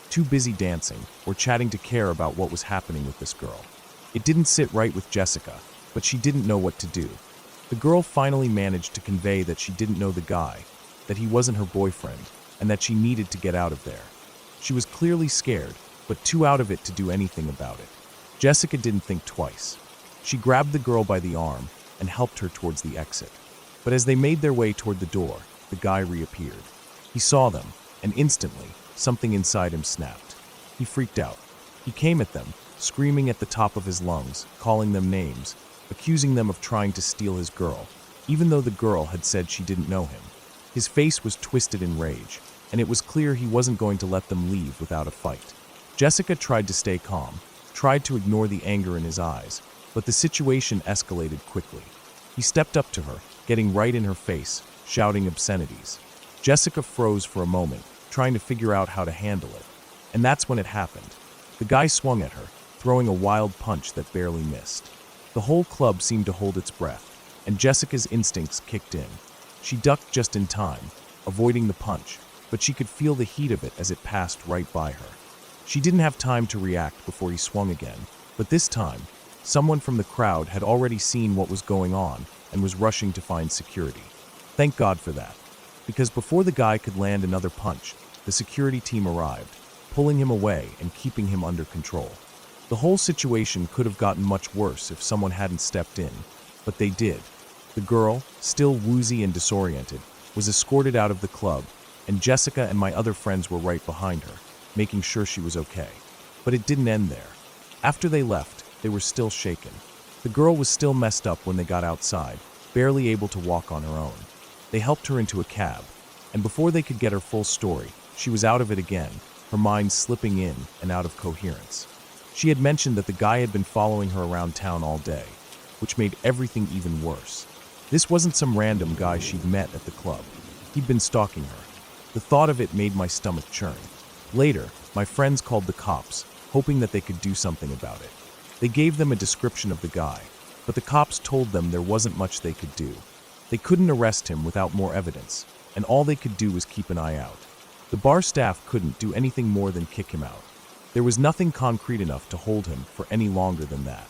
Speaker 1: too busy dancing or chatting to care about what was happening with this girl. It didn't sit right with Jessica, but she didn't know what to do. The girl finally managed to convey that she didn't know the guy, that he wasn't her boyfriend, and that she needed to get out of there. She was clearly scared, but too out of it to do anything about it. Jessica didn't think twice. She grabbed the girl by the arm and helped her towards the exit. But as they made their way toward the door, the guy reappeared. He saw them, and instantly, something inside him snapped. He freaked out. He came at them, screaming at the top of his lungs, calling them names, accusing them of trying to steal his girl, even though the girl had said she didn't know him. His face was twisted in rage, and it was clear he wasn't going to let them leave without a fight. Jessica tried to stay calm, tried to ignore the anger in his eyes, but the situation escalated quickly. He stepped up to her, getting right in her face, shouting obscenities. Jessica froze for a moment, trying to figure out how to handle it. And that's when it happened. The guy swung at her, throwing a wild punch that barely missed. The whole club seemed to hold its breath, and Jessica's instincts kicked in. She ducked just in time, avoiding the punch, but she could feel the heat of it as it passed right by her. She didn't have time to react before he swung again, but this time, someone from the crowd had already seen what was going on and was rushing to find security. Thank God for that, because before the guy could land another punch, the security team arrived, pulling him away and keeping him under control. The whole situation could have gotten much worse if someone hadn't stepped in, but they did. The girl, still woozy and disoriented, was escorted out of the club, and Jessica and my other friends were right behind her, making sure she was okay. But it didn't end there. After they left, they were still shaken. The girl was still messed up when they got outside, barely able to walk on her own. They helped her into a cab, and before they could get her full story, she was out of it again, her mind slipping in and out of coherence. She had mentioned that the guy had been following her around town all day, which made everything even worse. This wasn't some random guy she'd met at the club. He'd been stalking her. The thought of it made my stomach churn. Later, my friends called the cops, hoping that they could do something about it. They gave them a description of the guy, but the cops told them there wasn't much they could do. They couldn't arrest him without more evidence, and all they could do was keep an eye out. The bar staff couldn't do anything more than kick him out. There was nothing concrete enough to hold him for any longer than that.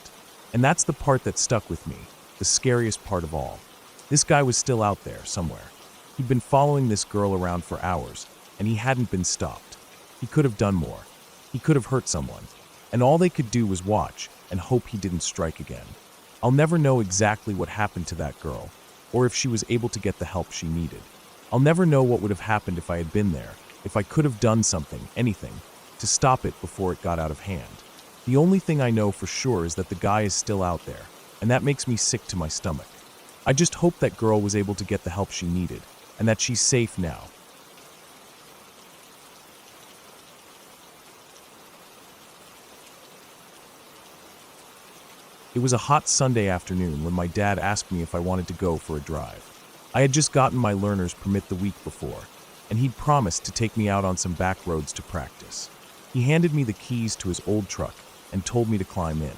Speaker 1: And that's the part that stuck with me, the scariest part of all. This guy was still out there somewhere. He'd been following this girl around for hours, and he hadn't been stopped. He could have done more. He could have hurt someone. And all they could do was watch and hope he didn't strike again. I'll never know exactly what happened to that girl, or if she was able to get the help she needed. I'll never know what would have happened if I had been there, if I could have done something, anything, to stop it before it got out of hand. The only thing I know for sure is that the guy is still out there, and that makes me sick to my stomach. I just hope that girl was able to get the help she needed, and that she's safe now. It was a hot Sunday afternoon when my dad asked me if I wanted to go for a drive. I had just gotten my learner's permit the week before, and he'd promised to take me out on some back roads to practice. He handed me the keys to his old truck and told me to climb in.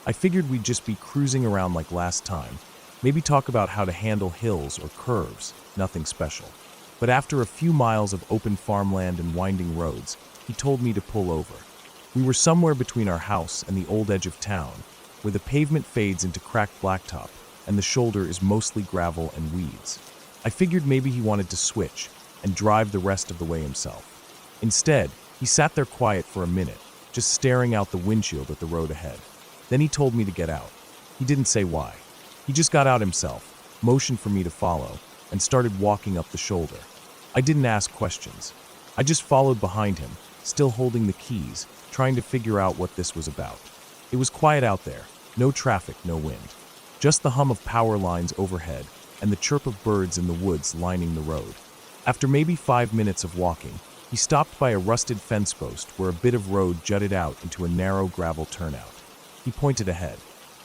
Speaker 1: I figured we'd just be cruising around like last time, maybe talk about how to handle hills or curves, nothing special. But after a few miles of open farmland and winding roads, he told me to pull over. We were somewhere between our house and the old edge of town, where the pavement fades into cracked blacktop and the shoulder is mostly gravel and weeds. I figured maybe he wanted to switch and drive the rest of the way himself. Instead, he sat there quiet for a minute, just staring out the windshield at the road ahead. Then he told me to get out. He didn't say why. He just got out himself, motioned for me to follow, and started walking up the shoulder. I didn't ask questions. I just followed behind him, still holding the keys, trying to figure out what this was about. It was quiet out there, no traffic, no wind. Just the hum of power lines overhead and the chirp of birds in the woods lining the road. After maybe 5 minutes of walking, he stopped by a rusted fence post where a bit of road jutted out into a narrow gravel turnout. He pointed ahead.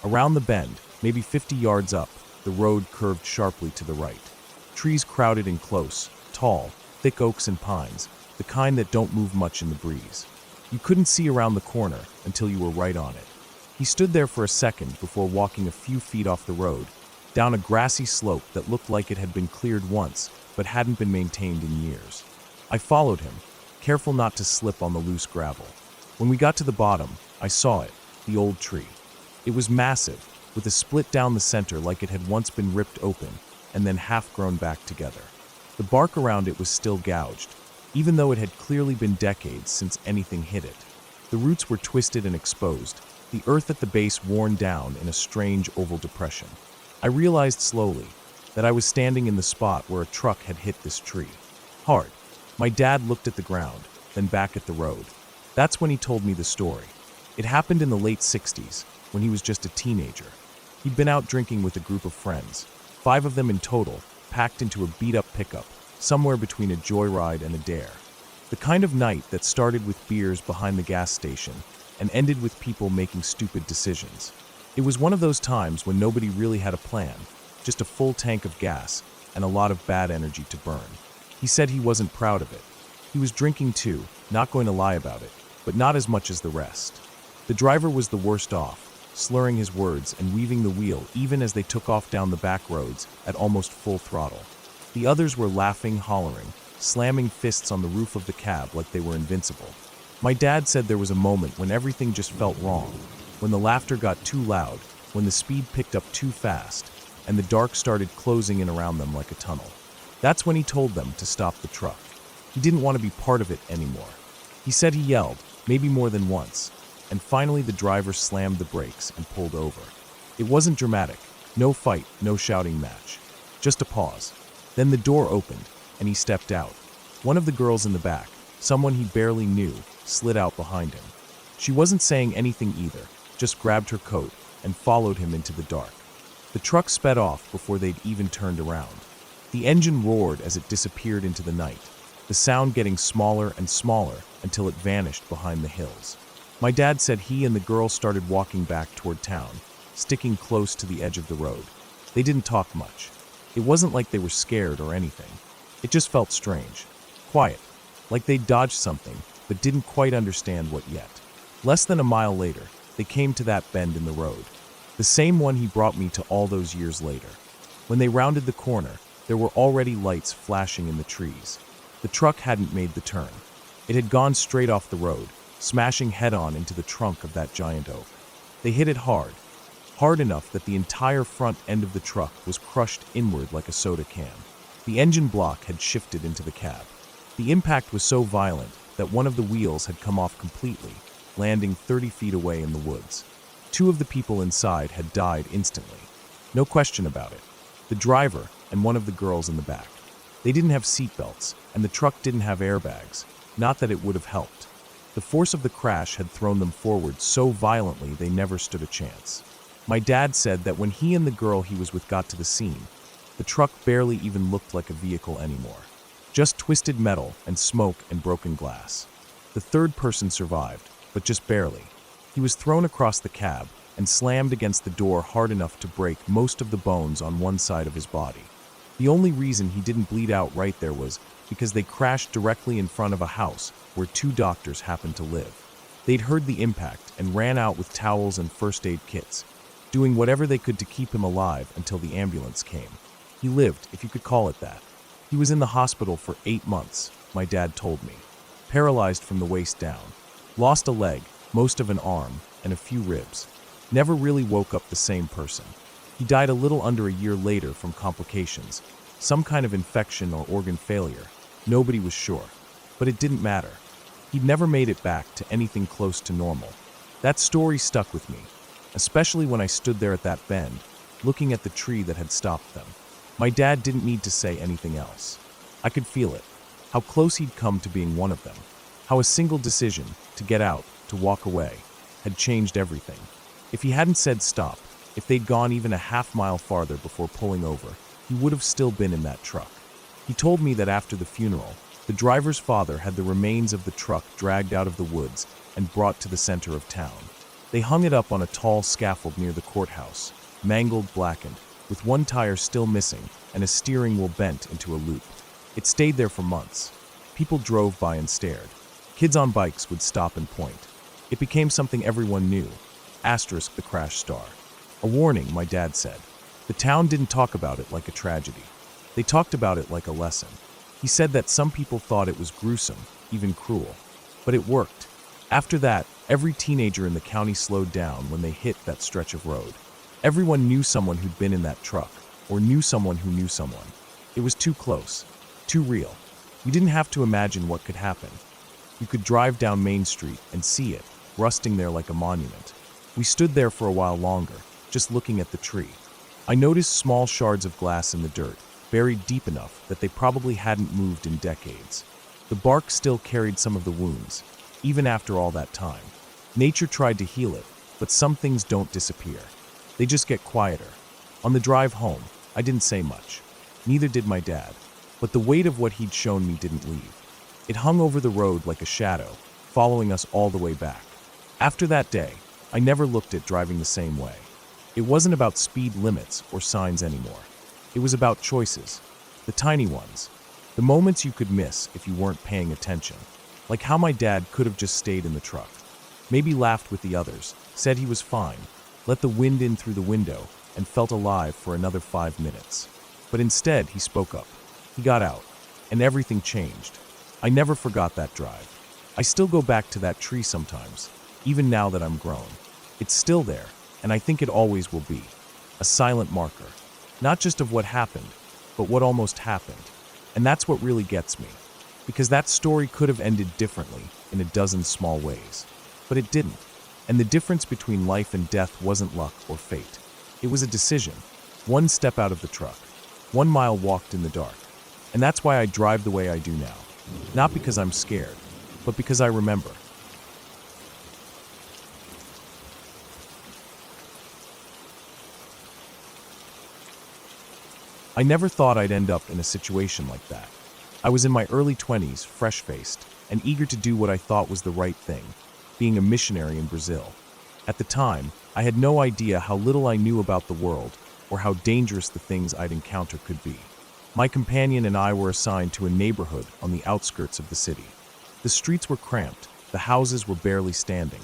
Speaker 1: Around the bend, maybe 50 yards up, the road curved sharply to the right. Trees crowded in close, tall, thick oaks and pines, the kind that don't move much in the breeze. You couldn't see around the corner until you were right on it. He stood there for a second before walking a few feet off the road, down a grassy slope that looked like it had been cleared once, but hadn't been maintained in years. I followed him, careful not to slip on the loose gravel. When we got to the bottom, I saw it, the old tree. It was massive, with a split down the center like it had once been ripped open, and then half grown back together. The bark around it was still gouged, even though it had clearly been decades since anything hit it. The roots were twisted and exposed, the earth at the base worn down in a strange oval depression. I realized slowly that I was standing in the spot where a truck had hit this tree. Hard. My dad looked at the ground, then back at the road. That's when he told me the story. It happened in the late 60s, when he was just a teenager. He'd been out drinking with a group of friends, 5 of them in total, packed into a beat-up pickup, somewhere between a joyride and a dare. The kind of night that started with beers behind the gas station and ended with people making stupid decisions. It was one of those times when nobody really had a plan, just a full tank of gas and a lot of bad energy to burn. He said he wasn't proud of it. He was drinking too, not going to lie about it, but not as much as the rest. The driver was the worst off, slurring his words and weaving the wheel even as they took off down the back roads at almost full throttle. The others were laughing, hollering, slamming fists on the roof of the cab like they were invincible. My dad said there was a moment when everything just felt wrong, when the laughter got too loud, when the speed picked up too fast, and the dark started closing in around them like a tunnel. That's when he told them to stop the truck. He didn't want to be part of it anymore. He said he yelled, maybe more than once, and finally the driver slammed the brakes and pulled over. It wasn't dramatic, no fight, no shouting match, just a pause. Then the door opened, and he stepped out. One of the girls in the back, someone he barely knew, slid out behind him. She wasn't saying anything either, just grabbed her coat and followed him into the dark. The truck sped off before they'd even turned around. The engine roared as it disappeared into the night, the sound getting smaller and smaller until it vanished behind the hills. My dad said he and the girl started walking back toward town, sticking close to the edge of the road. They didn't talk much. It wasn't like they were scared or anything. It just felt strange, quiet, like they'd dodged something, but didn't quite understand what yet. Less than a mile later, they came to that bend in the road, the same one he brought me to all those years later. When they rounded the corner, there were already lights flashing in the trees. The truck hadn't made the turn. It had gone straight off the road, smashing head-on into the trunk of that giant oak. They hit it hard enough that the entire front end of the truck was crushed inward like a soda can. The engine block had shifted into the cab. The impact was so violent that one of the wheels had come off completely, landing 30 feet away in the woods. 2 of the people inside had died instantly. No question about it. The driver and one of the girls in the back. They didn't have seatbelts, and the truck didn't have airbags. Not that it would have helped. The force of the crash had thrown them forward so violently they never stood a chance. My dad said that when he and the girl he was with got to the scene, the truck barely even looked like a vehicle anymore. Just twisted metal and smoke and broken glass. The third person survived, but just barely. He was thrown across the cab and slammed against the door hard enough to break most of the bones on one side of his body. The only reason he didn't bleed out right there was because they crashed directly in front of a house where 2 doctors happened to live. They'd heard the impact and ran out with towels and first aid kits, doing whatever they could to keep him alive until the ambulance came. He lived, if you could call it that. He was in the hospital for 8 months, my dad told me. Paralyzed from the waist down. Lost a leg, most of an arm, and a few ribs. Never really woke up the same person. He died a little under a year later from complications, some kind of infection or organ failure. Nobody was sure. But it didn't matter. He'd never made it back to anything close to normal. That story stuck with me, especially when I stood there at that bend, looking at the tree that had stopped them. My dad didn't need to say anything else. I could feel it, how close he'd come to being one of them, how a single decision, to get out, to walk away, had changed everything. If he hadn't said stop, if they'd gone even a half-mile farther before pulling over, he would have still been in that truck. He told me that after the funeral, the driver's father had the remains of the truck dragged out of the woods and brought to the center of town. They hung it up on a tall scaffold near the courthouse, mangled, blackened, with one tire still missing and a steering wheel bent into a loop. It stayed there for months. People drove by and stared. Kids on bikes would stop and point. It became something everyone knew. Asterisk the crash star. A warning, my dad said. The town didn't talk about it like a tragedy. They talked about it like a lesson. He said that some people thought it was gruesome, even cruel. But it worked. After that, every teenager in the county slowed down when they hit that stretch of road. Everyone knew someone who'd been in that truck, or knew someone who knew someone. It was too close, too real. You didn't have to imagine what could happen. You could drive down Main Street and see it, rusting there like a monument. We stood there for a while longer, just looking at the tree. I noticed small shards of glass in the dirt, buried deep enough that they probably hadn't moved in decades. The bark still carried some of the wounds, even after all that time. Nature tried to heal it, but some things don't disappear. They just get quieter. On the drive home, I didn't say much. Neither did my dad. But the weight of what he'd shown me didn't leave. It hung over the road like a shadow, following us all the way back. After that day, I never looked at driving the same way. It wasn't about speed limits or signs anymore. It was about choices. The tiny ones. The moments you could miss if you weren't paying attention. Like how my dad could have just stayed in the truck. Maybe laughed with the others, said he was fine, let the wind in through the window, and felt alive for another 5 minutes. But instead, he spoke up. He got out, and everything changed. I never forgot that drive. I still go back to that tree sometimes, even now that I'm grown. It's still there, and I think it always will be. A silent marker. Not just of what happened, but what almost happened. And that's what really gets me. Because that story could have ended differently in a dozen small ways. But it didn't. And the difference between life and death wasn't luck or fate. It was a decision. One step out of the truck. 1 mile walked in the dark. And that's why I drive the way I do now. Not because I'm scared, but because I remember. I never thought I'd end up in a situation like that. I was in my early 20s, fresh-faced, and eager to do what I thought was the right thing, being a missionary in Brazil. At the time, I had no idea how little I knew about the world or how dangerous the things I'd encounter could be. My companion and I were assigned to a neighborhood on the outskirts of the city. The streets were cramped, the houses were barely standing,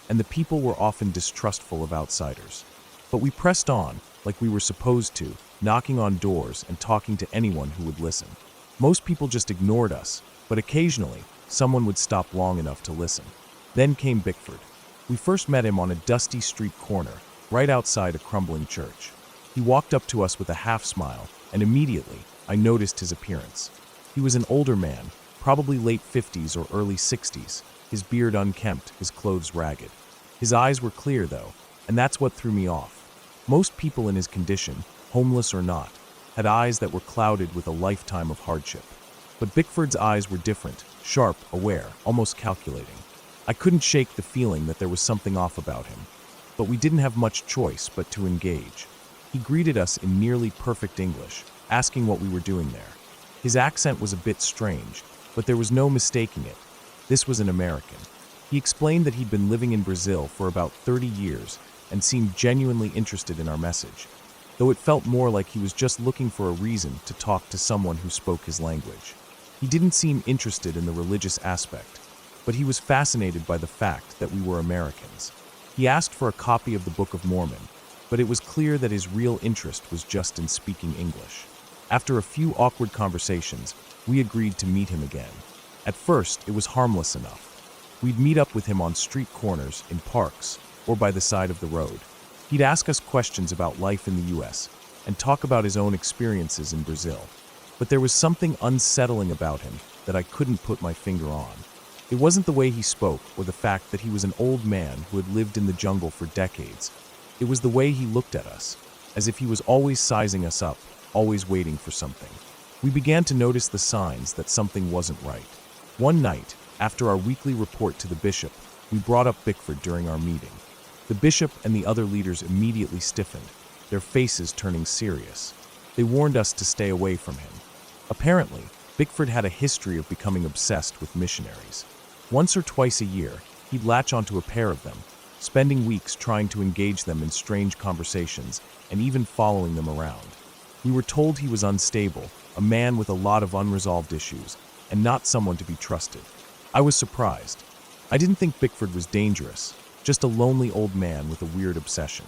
Speaker 1: and the people were often distrustful of outsiders. But we pressed on, like we were supposed to, knocking on doors and talking to anyone who would listen. Most people just ignored us, but occasionally, someone would stop long enough to listen. Then came Bickford. We first met him on a dusty street corner, right outside a crumbling church. He walked up to us with a half smile, and immediately, I noticed his appearance. He was an older man, probably late 50s or early 60s, his beard unkempt, his clothes ragged. His eyes were clear, though, and that's what threw me off. Most people in his condition, homeless or not, had eyes that were clouded with a lifetime of hardship. But Bickford's eyes were different, sharp, aware, almost calculating. I couldn't shake the feeling that there was something off about him. But we didn't have much choice but to engage. He greeted us in nearly perfect English, asking what we were doing there. His accent was a bit strange, but there was no mistaking it. This was an American. He explained that he'd been living in Brazil for about 30 years and seemed genuinely interested in our message, though it felt more like he was just looking for a reason to talk to someone who spoke his language. He didn't seem interested in the religious aspect, but he was fascinated by the fact that we were Americans. He asked for a copy of the Book of Mormon, but it was clear that his real interest was just in speaking English. After a few awkward conversations, we agreed to meet him again. At first, it was harmless enough. We'd meet up with him on street corners, in parks, or by the side of the road. He'd ask us questions about life in the U.S. and talk about his own experiences in Brazil. But there was something unsettling about him that I couldn't put my finger on. It wasn't the way he spoke or the fact that he was an old man who had lived in the jungle for decades. It was the way he looked at us, as if he was always sizing us up, always waiting for something. We began to notice the signs that something wasn't right. One night, after our weekly report to the bishop, we brought up Bickford during our meeting. The bishop and the other leaders immediately stiffened, their faces turning serious. They warned us to stay away from him. Apparently, Bickford had a history of becoming obsessed with missionaries. Once or twice a year, he'd latch onto a pair of them, spending weeks trying to engage them in strange conversations and even following them around. We were told he was unstable, a man with a lot of unresolved issues, and not someone to be trusted. I was surprised. I didn't think Bickford was dangerous, just a lonely old man with a weird obsession.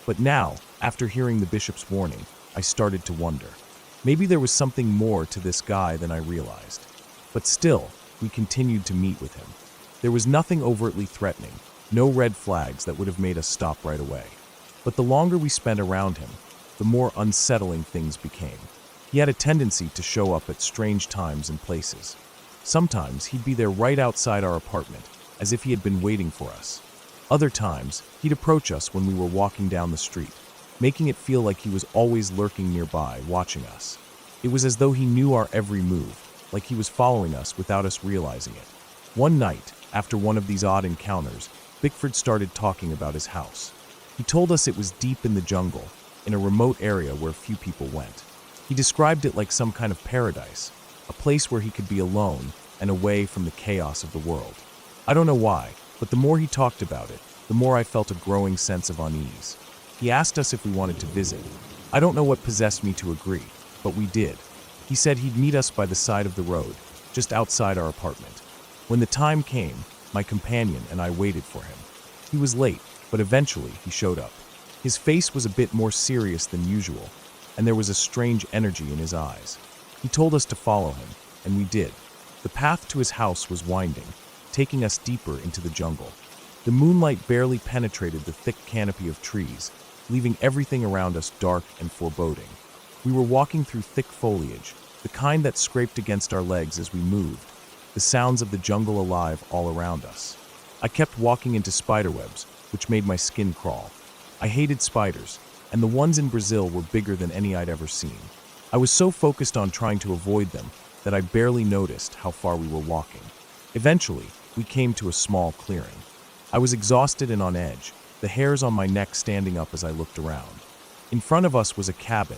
Speaker 1: But now, after hearing the bishop's warning, I started to wonder. Maybe there was something more to this guy than I realized. But still, we continued to meet with him. There was nothing overtly threatening, no red flags that would have made us stop right away. But the longer we spent around him, the more unsettling things became. He had a tendency to show up at strange times and places. Sometimes he'd be there right outside our apartment, as if he had been waiting for us. Other times, he'd approach us when we were walking down the street, making it feel like he was always lurking nearby, watching us. It was as though he knew our every move, like he was following us without us realizing it. One night, after one of these odd encounters, Bickford started talking about his house. He told us it was deep in the jungle, in a remote area where few people went. He described it like some kind of paradise, a place where he could be alone and away from the chaos of the world. I don't know why, but the more he talked about it, the more I felt a growing sense of unease. He asked us if we wanted to visit. I don't know what possessed me to agree, but we did. He said he'd meet us by the side of the road, just outside our apartment. When the time came, my companion and I waited for him. He was late, but eventually he showed up. His face was a bit more serious than usual, and there was a strange energy in his eyes. He told us to follow him, and we did. The path to his house was winding, taking us deeper into the jungle. The moonlight barely penetrated the thick canopy of trees, leaving everything around us dark and foreboding. We were walking through thick foliage, the kind that scraped against our legs as we moved, the sounds of the jungle alive all around us. I kept walking into spiderwebs, which made my skin crawl. I hated spiders, and the ones in Brazil were bigger than any I'd ever seen. I was so focused on trying to avoid them that I barely noticed how far we were walking. Eventually, we came to a small clearing. I was exhausted and on edge, the hairs on my neck standing up as I looked around. In front of us was a cabin,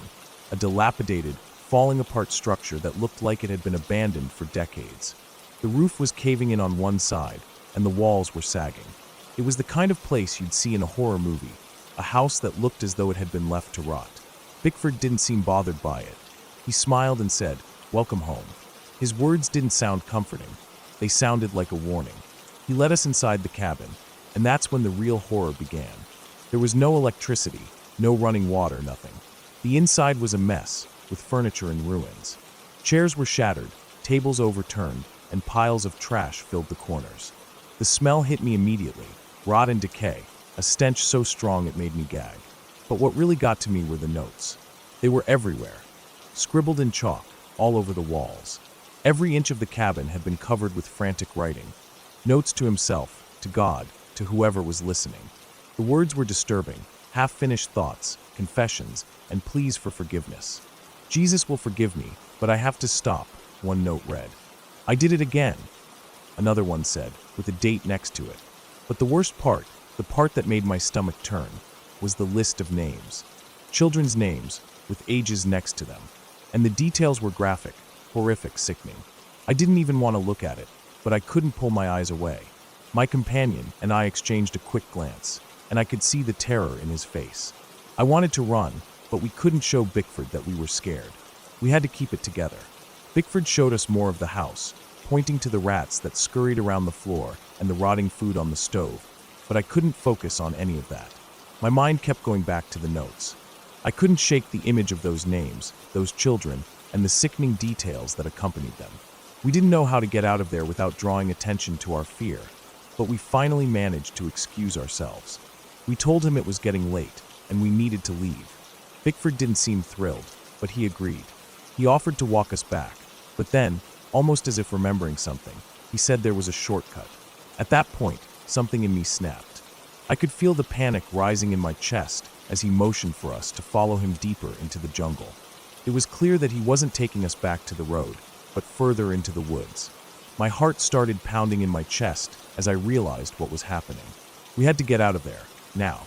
Speaker 1: a dilapidated, falling-apart structure that looked like it had been abandoned for decades. The roof was caving in on one side, and the walls were sagging. It was the kind of place you'd see in a horror movie, a house that looked as though it had been left to rot. Bickford didn't seem bothered by it. He smiled and said, "Welcome home." His words didn't sound comforting. They sounded like a warning. He led us inside the cabin, and that's when the real horror began. There was no electricity, no running water, nothing. The inside was a mess, with furniture in ruins. Chairs were shattered, tables overturned, and piles of trash filled the corners. The smell hit me immediately, rot and decay, a stench so strong it made me gag. But what really got to me were the notes. They were everywhere, scribbled in chalk, all over the walls. Every inch of the cabin had been covered with frantic writing. Notes to himself, to God, to whoever was listening. The words were disturbing, half-finished thoughts, confessions, and pleas for forgiveness. "Jesus will forgive me, but I have to stop," one note read. "I did it again," another one said, with a date next to it. But the worst part, the part that made my stomach turn, was the list of names. Children's names, with ages next to them. And the details were graphic, horrific, sickening. I didn't even want to look at it, but I couldn't pull my eyes away. My companion and I exchanged a quick glance, and I could see the terror in his face. I wanted to run, but we couldn't show Bickford that we were scared. We had to keep it together. Bickford showed us more of the house, pointing to the rats that scurried around the floor and the rotting food on the stove, but I couldn't focus on any of that. My mind kept going back to the notes. I couldn't shake the image of those names, those children, and the sickening details that accompanied them. We didn't know how to get out of there without drawing attention to our fear, but we finally managed to excuse ourselves. We told him it was getting late, and we needed to leave. Bickford didn't seem thrilled, but he agreed. He offered to walk us back, but then, almost as if remembering something, He said there was a shortcut. At that point, something in me snapped. I could feel the panic rising in my chest as he motioned for us to follow him deeper into the jungle. It was clear that he wasn't taking us back to the road, but further into the woods. My heart started pounding in my chest as I realized what was happening. We had to get out of there, now.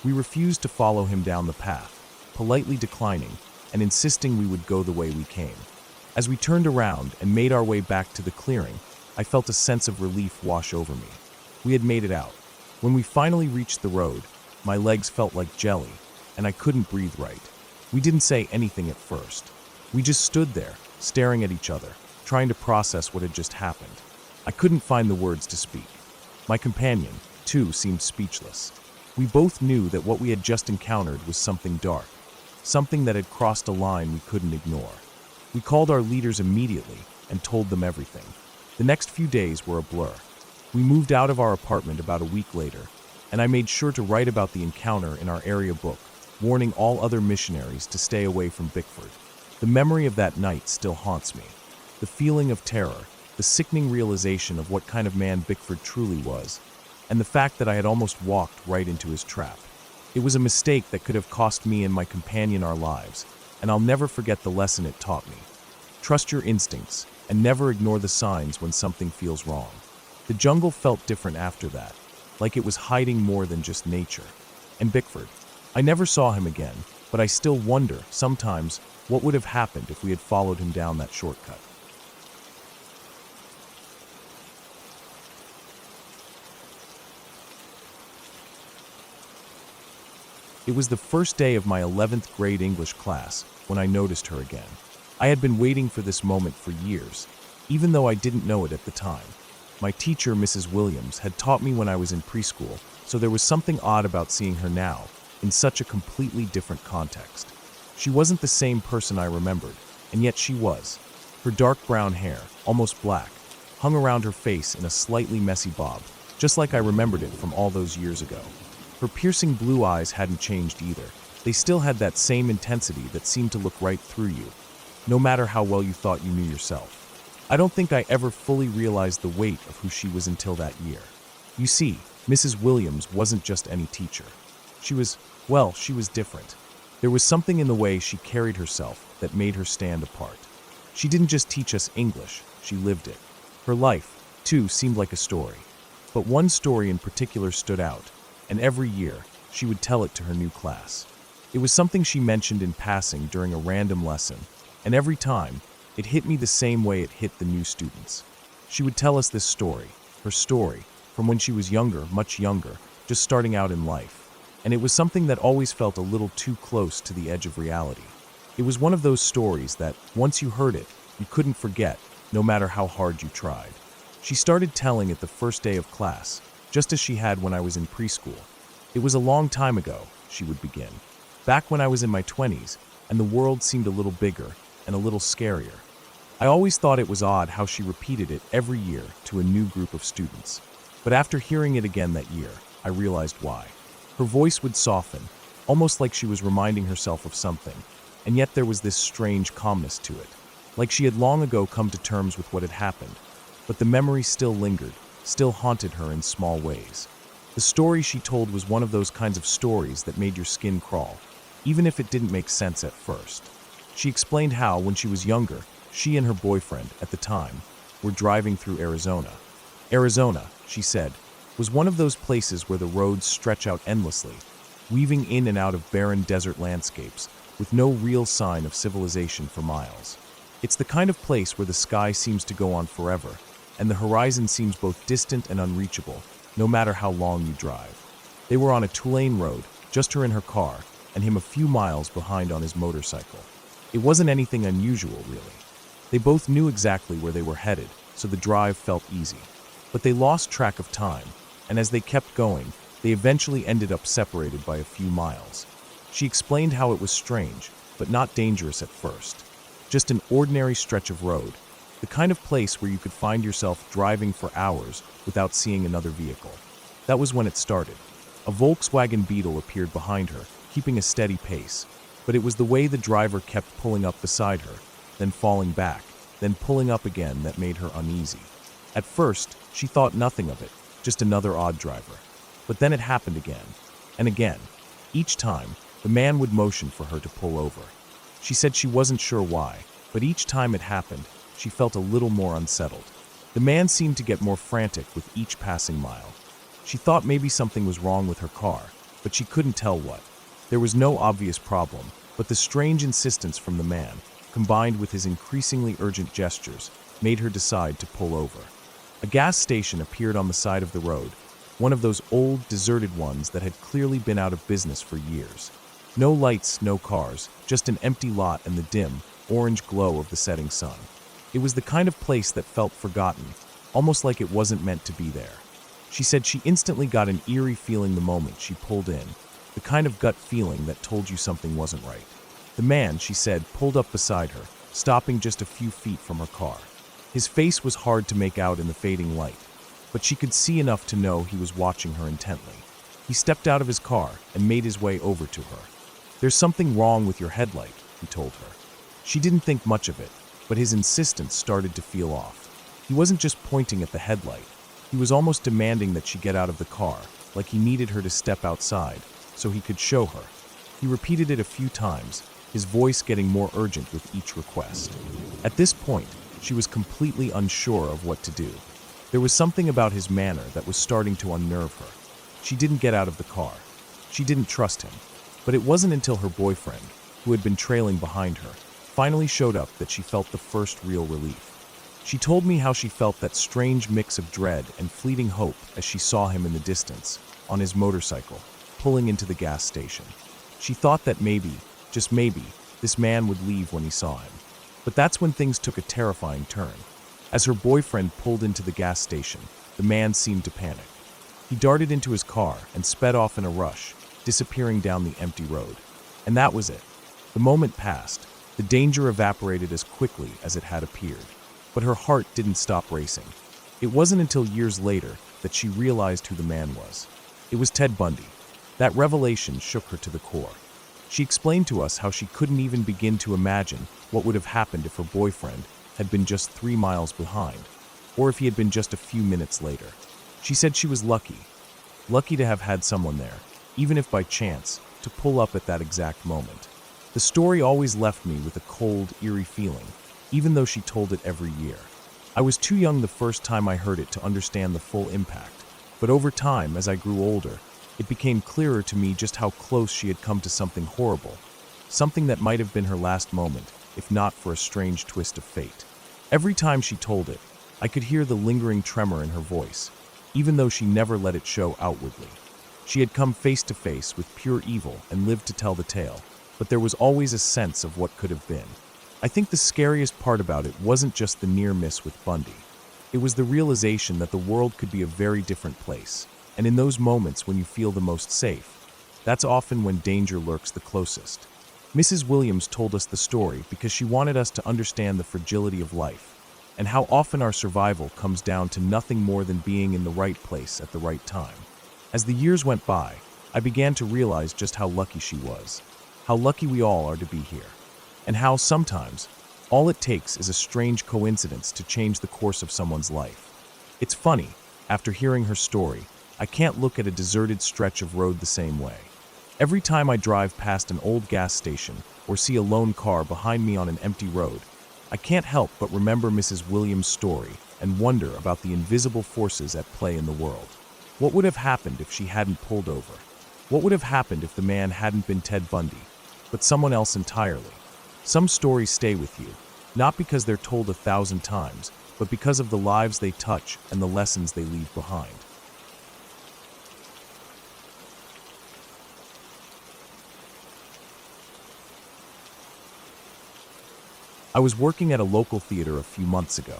Speaker 1: We refused to follow him down the path, politely declining and insisting we would go the way we came. As we turned around and made our way back to the clearing, I felt a sense of relief wash over me. We had made it out. When we finally reached the road, my legs felt like jelly, and I couldn't breathe right. We didn't say anything at first. We just stood there, staring at each other, trying to process what had just happened. I couldn't find the words to speak. My companion, too, seemed speechless. We both knew that what we had just encountered was something dark, something that had crossed a line we couldn't ignore. We called our leaders immediately and told them everything. The next few days were a blur. We moved out of our apartment about a week later, and I made sure to write about the encounter in our area book, warning all other missionaries to stay away from Bickford. The memory of that night still haunts me. The feeling of terror, the sickening realization of what kind of man Bickford truly was, and the fact that I had almost walked right into his trap. It was a mistake that could have cost me and my companion our lives, and I'll never forget the lesson it taught me. Trust your instincts, and never ignore the signs when something feels wrong. The jungle felt different after that, like it was hiding more than just nature. And Bickford, I never saw him again, but I still wonder, sometimes, what would have happened if we had followed him down that shortcut. It was the first day of my 11th grade English class when I noticed her again. I had been waiting for this moment for years, even though I didn't know it at the time. My teacher, Mrs. Williams, had taught me when I was in preschool, so there was something odd about seeing her now, in such a completely different context. She wasn't the same person I remembered, and yet she was. Her dark brown hair, almost black, hung around her face in a slightly messy bob, just like I remembered it from all those years ago. Her piercing blue eyes hadn't changed either. They still had that same intensity that seemed to look right through you, no matter how well you thought you knew yourself. I don't think I ever fully realized the weight of who she was until that year. You see, Mrs. Williams wasn't just any teacher. She was different. There was something in the way she carried herself that made her stand apart. She didn't just teach us English, she lived it. Her life, too, seemed like a story. But one story in particular stood out, and every year, she would tell it to her new class. It was something she mentioned in passing during a random lesson, and every time, it hit me the same way it hit the new students. She would tell us this story, her story, from when she was younger, much younger, just starting out in life. And it was something that always felt a little too close to the edge of reality. It was one of those stories that, once you heard it, you couldn't forget, no matter how hard you tried. She started telling it the first day of class, just as she had when I was in preschool. It was a long time ago, she would begin. Back when I was in my 20s, and the world seemed a little bigger and a little scarier. I always thought it was odd how she repeated it every year to a new group of students. But after hearing it again that year, I realized why. Her voice would soften, almost like she was reminding herself of something, and yet there was this strange calmness to it, like she had long ago come to terms with what had happened. But the memory still lingered, still haunted her in small ways. The story she told was one of those kinds of stories that made your skin crawl, even if it didn't make sense at first. She explained how, when she was younger, she and her boyfriend, at the time, were driving through Arizona. Arizona, she said, was one of those places where the roads stretch out endlessly, weaving in and out of barren desert landscapes, with no real sign of civilization for miles. It's the kind of place where the sky seems to go on forever, and the horizon seems both distant and unreachable, no matter how long you drive. They were on a two-lane road, just her in her car, and him a few miles behind on his motorcycle. It wasn't anything unusual, really. They both knew exactly where they were headed, so the drive felt easy. But they lost track of time, and as they kept going, they eventually ended up separated by a few miles. She explained how it was strange, but not dangerous at first. Just an ordinary stretch of road, the kind of place where you could find yourself driving for hours without seeing another vehicle. That was when it started. A Volkswagen Beetle appeared behind her, keeping a steady pace, but it was the way the driver kept pulling up beside her, then falling back, then pulling up again that made her uneasy. At first, she thought nothing of it, just another odd driver. But then it happened again, and again. Each time, the man would motion for her to pull over. She said she wasn't sure why, but each time it happened, she felt a little more unsettled. The man seemed to get more frantic with each passing mile. She thought maybe something was wrong with her car, but she couldn't tell what. There was no obvious problem, but the strange insistence from the man, combined with his increasingly urgent gestures, made her decide to pull over. A gas station appeared on the side of the road, one of those old, deserted ones that had clearly been out of business for years. No lights, no cars, just an empty lot and the dim, orange glow of the setting sun. It was the kind of place that felt forgotten, almost like it wasn't meant to be there. She said she instantly got an eerie feeling the moment she pulled in, the kind of gut feeling that told you something wasn't right. The man, she said, pulled up beside her, stopping just a few feet from her car. His face was hard to make out in the fading light, but she could see enough to know he was watching her intently. He stepped out of his car and made his way over to her. "There's something wrong with your headlight," he told her. She didn't think much of it, but his insistence started to feel off. He wasn't just pointing at the headlight. He was almost demanding that she get out of the car, like he needed her to step outside, so he could show her. He repeated it a few times, his voice getting more urgent with each request. At this point, she was completely unsure of what to do. There was something about his manner that was starting to unnerve her. She didn't get out of the car. She didn't trust him. But it wasn't until her boyfriend, who had been trailing behind her, finally showed up that she felt the first real relief. She told me how she felt that strange mix of dread and fleeting hope as she saw him in the distance, on his motorcycle, pulling into the gas station. She thought that maybe, just maybe, this man would leave when he saw him. But that's when things took a terrifying turn. As her boyfriend pulled into the gas station, the man seemed to panic. He darted into his car and sped off in a rush, disappearing down the empty road. And that was it. The moment passed. The danger evaporated as quickly as it had appeared. But her heart didn't stop racing. It wasn't until years later that she realized who the man was. It was Ted Bundy. That revelation shook her to the core. She explained to us how she couldn't even begin to imagine what would have happened if her boyfriend had been just 3 miles behind, or if he had been just a few minutes later. She said she was lucky to have had someone there, even if by chance, to pull up at that exact moment. The story always left me with a cold, eerie feeling, even though she told it every year. I was too young the first time I heard it to understand the full impact, but over time, as I grew older, it became clearer to me just how close she had come to something horrible, something that might have been her last moment, if not for a strange twist of fate. Every time she told it, I could hear the lingering tremor in her voice, even though she never let it show outwardly. She had come face to face with pure evil and lived to tell the tale, but there was always a sense of what could have been. I think the scariest part about it wasn't just the near miss with Bundy. It was the realization that the world could be a very different place, and in those moments when you feel the most safe, that's often when danger lurks the closest. Mrs. Williams told us the story because she wanted us to understand the fragility of life, and how often our survival comes down to nothing more than being in the right place at the right time. As the years went by, I began to realize just how lucky she was, how lucky we all are to be here, and how sometimes all it takes is a strange coincidence to change the course of someone's life. It's funny, after hearing her story, I can't look at a deserted stretch of road the same way. Every time I drive past an old gas station or see a lone car behind me on an empty road, I can't help but remember Mrs. Williams' story and wonder about the invisible forces at play in the world. What would have happened if she hadn't pulled over? What would have happened if the man hadn't been Ted Bundy, but someone else entirely? Some stories stay with you, not because they're told 1,000 times, but because of the lives they touch and the lessons they leave behind. I was working at a local theater a few months ago.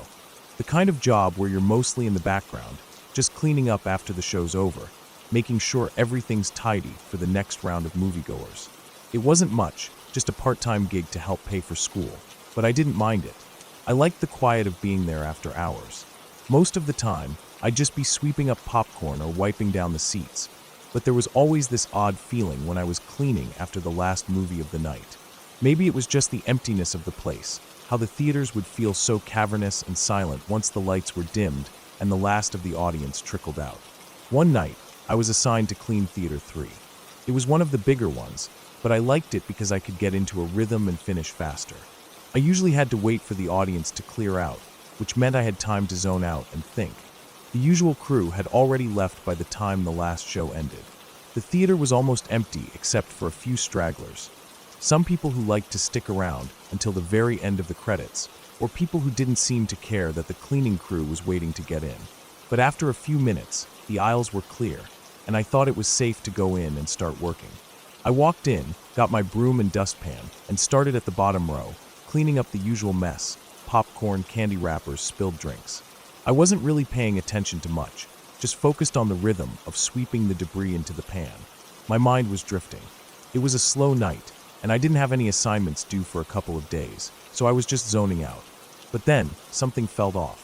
Speaker 1: The kind of job where you're mostly in the background, just cleaning up after the show's over, making sure everything's tidy for the next round of moviegoers. It wasn't much, just a part-time gig to help pay for school, but I didn't mind it. I liked the quiet of being there after hours. Most of the time, I'd just be sweeping up popcorn or wiping down the seats, but there was always this odd feeling when I was cleaning after the last movie of the night. Maybe it was just the emptiness of the place, how the theaters would feel so cavernous and silent once the lights were dimmed, and the last of the audience trickled out. One night, I was assigned to clean Theater 3. It was one of the bigger ones, but I liked it because I could get into a rhythm and finish faster. I usually had to wait for the audience to clear out, which meant I had time to zone out and think. The usual crew had already left by the time the last show ended. The theater was almost empty except for a few stragglers. Some people who liked to stick around until the very end of the credits, or people who didn't seem to care that the cleaning crew was waiting to get in. But after a few minutes, the aisles were clear, and I thought it was safe to go in and start working. I walked in, got my broom and dustpan, and started at the bottom row, cleaning up the usual mess: popcorn, candy wrappers, spilled drinks. I wasn't really paying attention to much, just focused on the rhythm of sweeping the debris into the pan. My mind was drifting. It was a slow night, and I didn't have any assignments due for a couple of days, so I was just zoning out. But then, something felt off.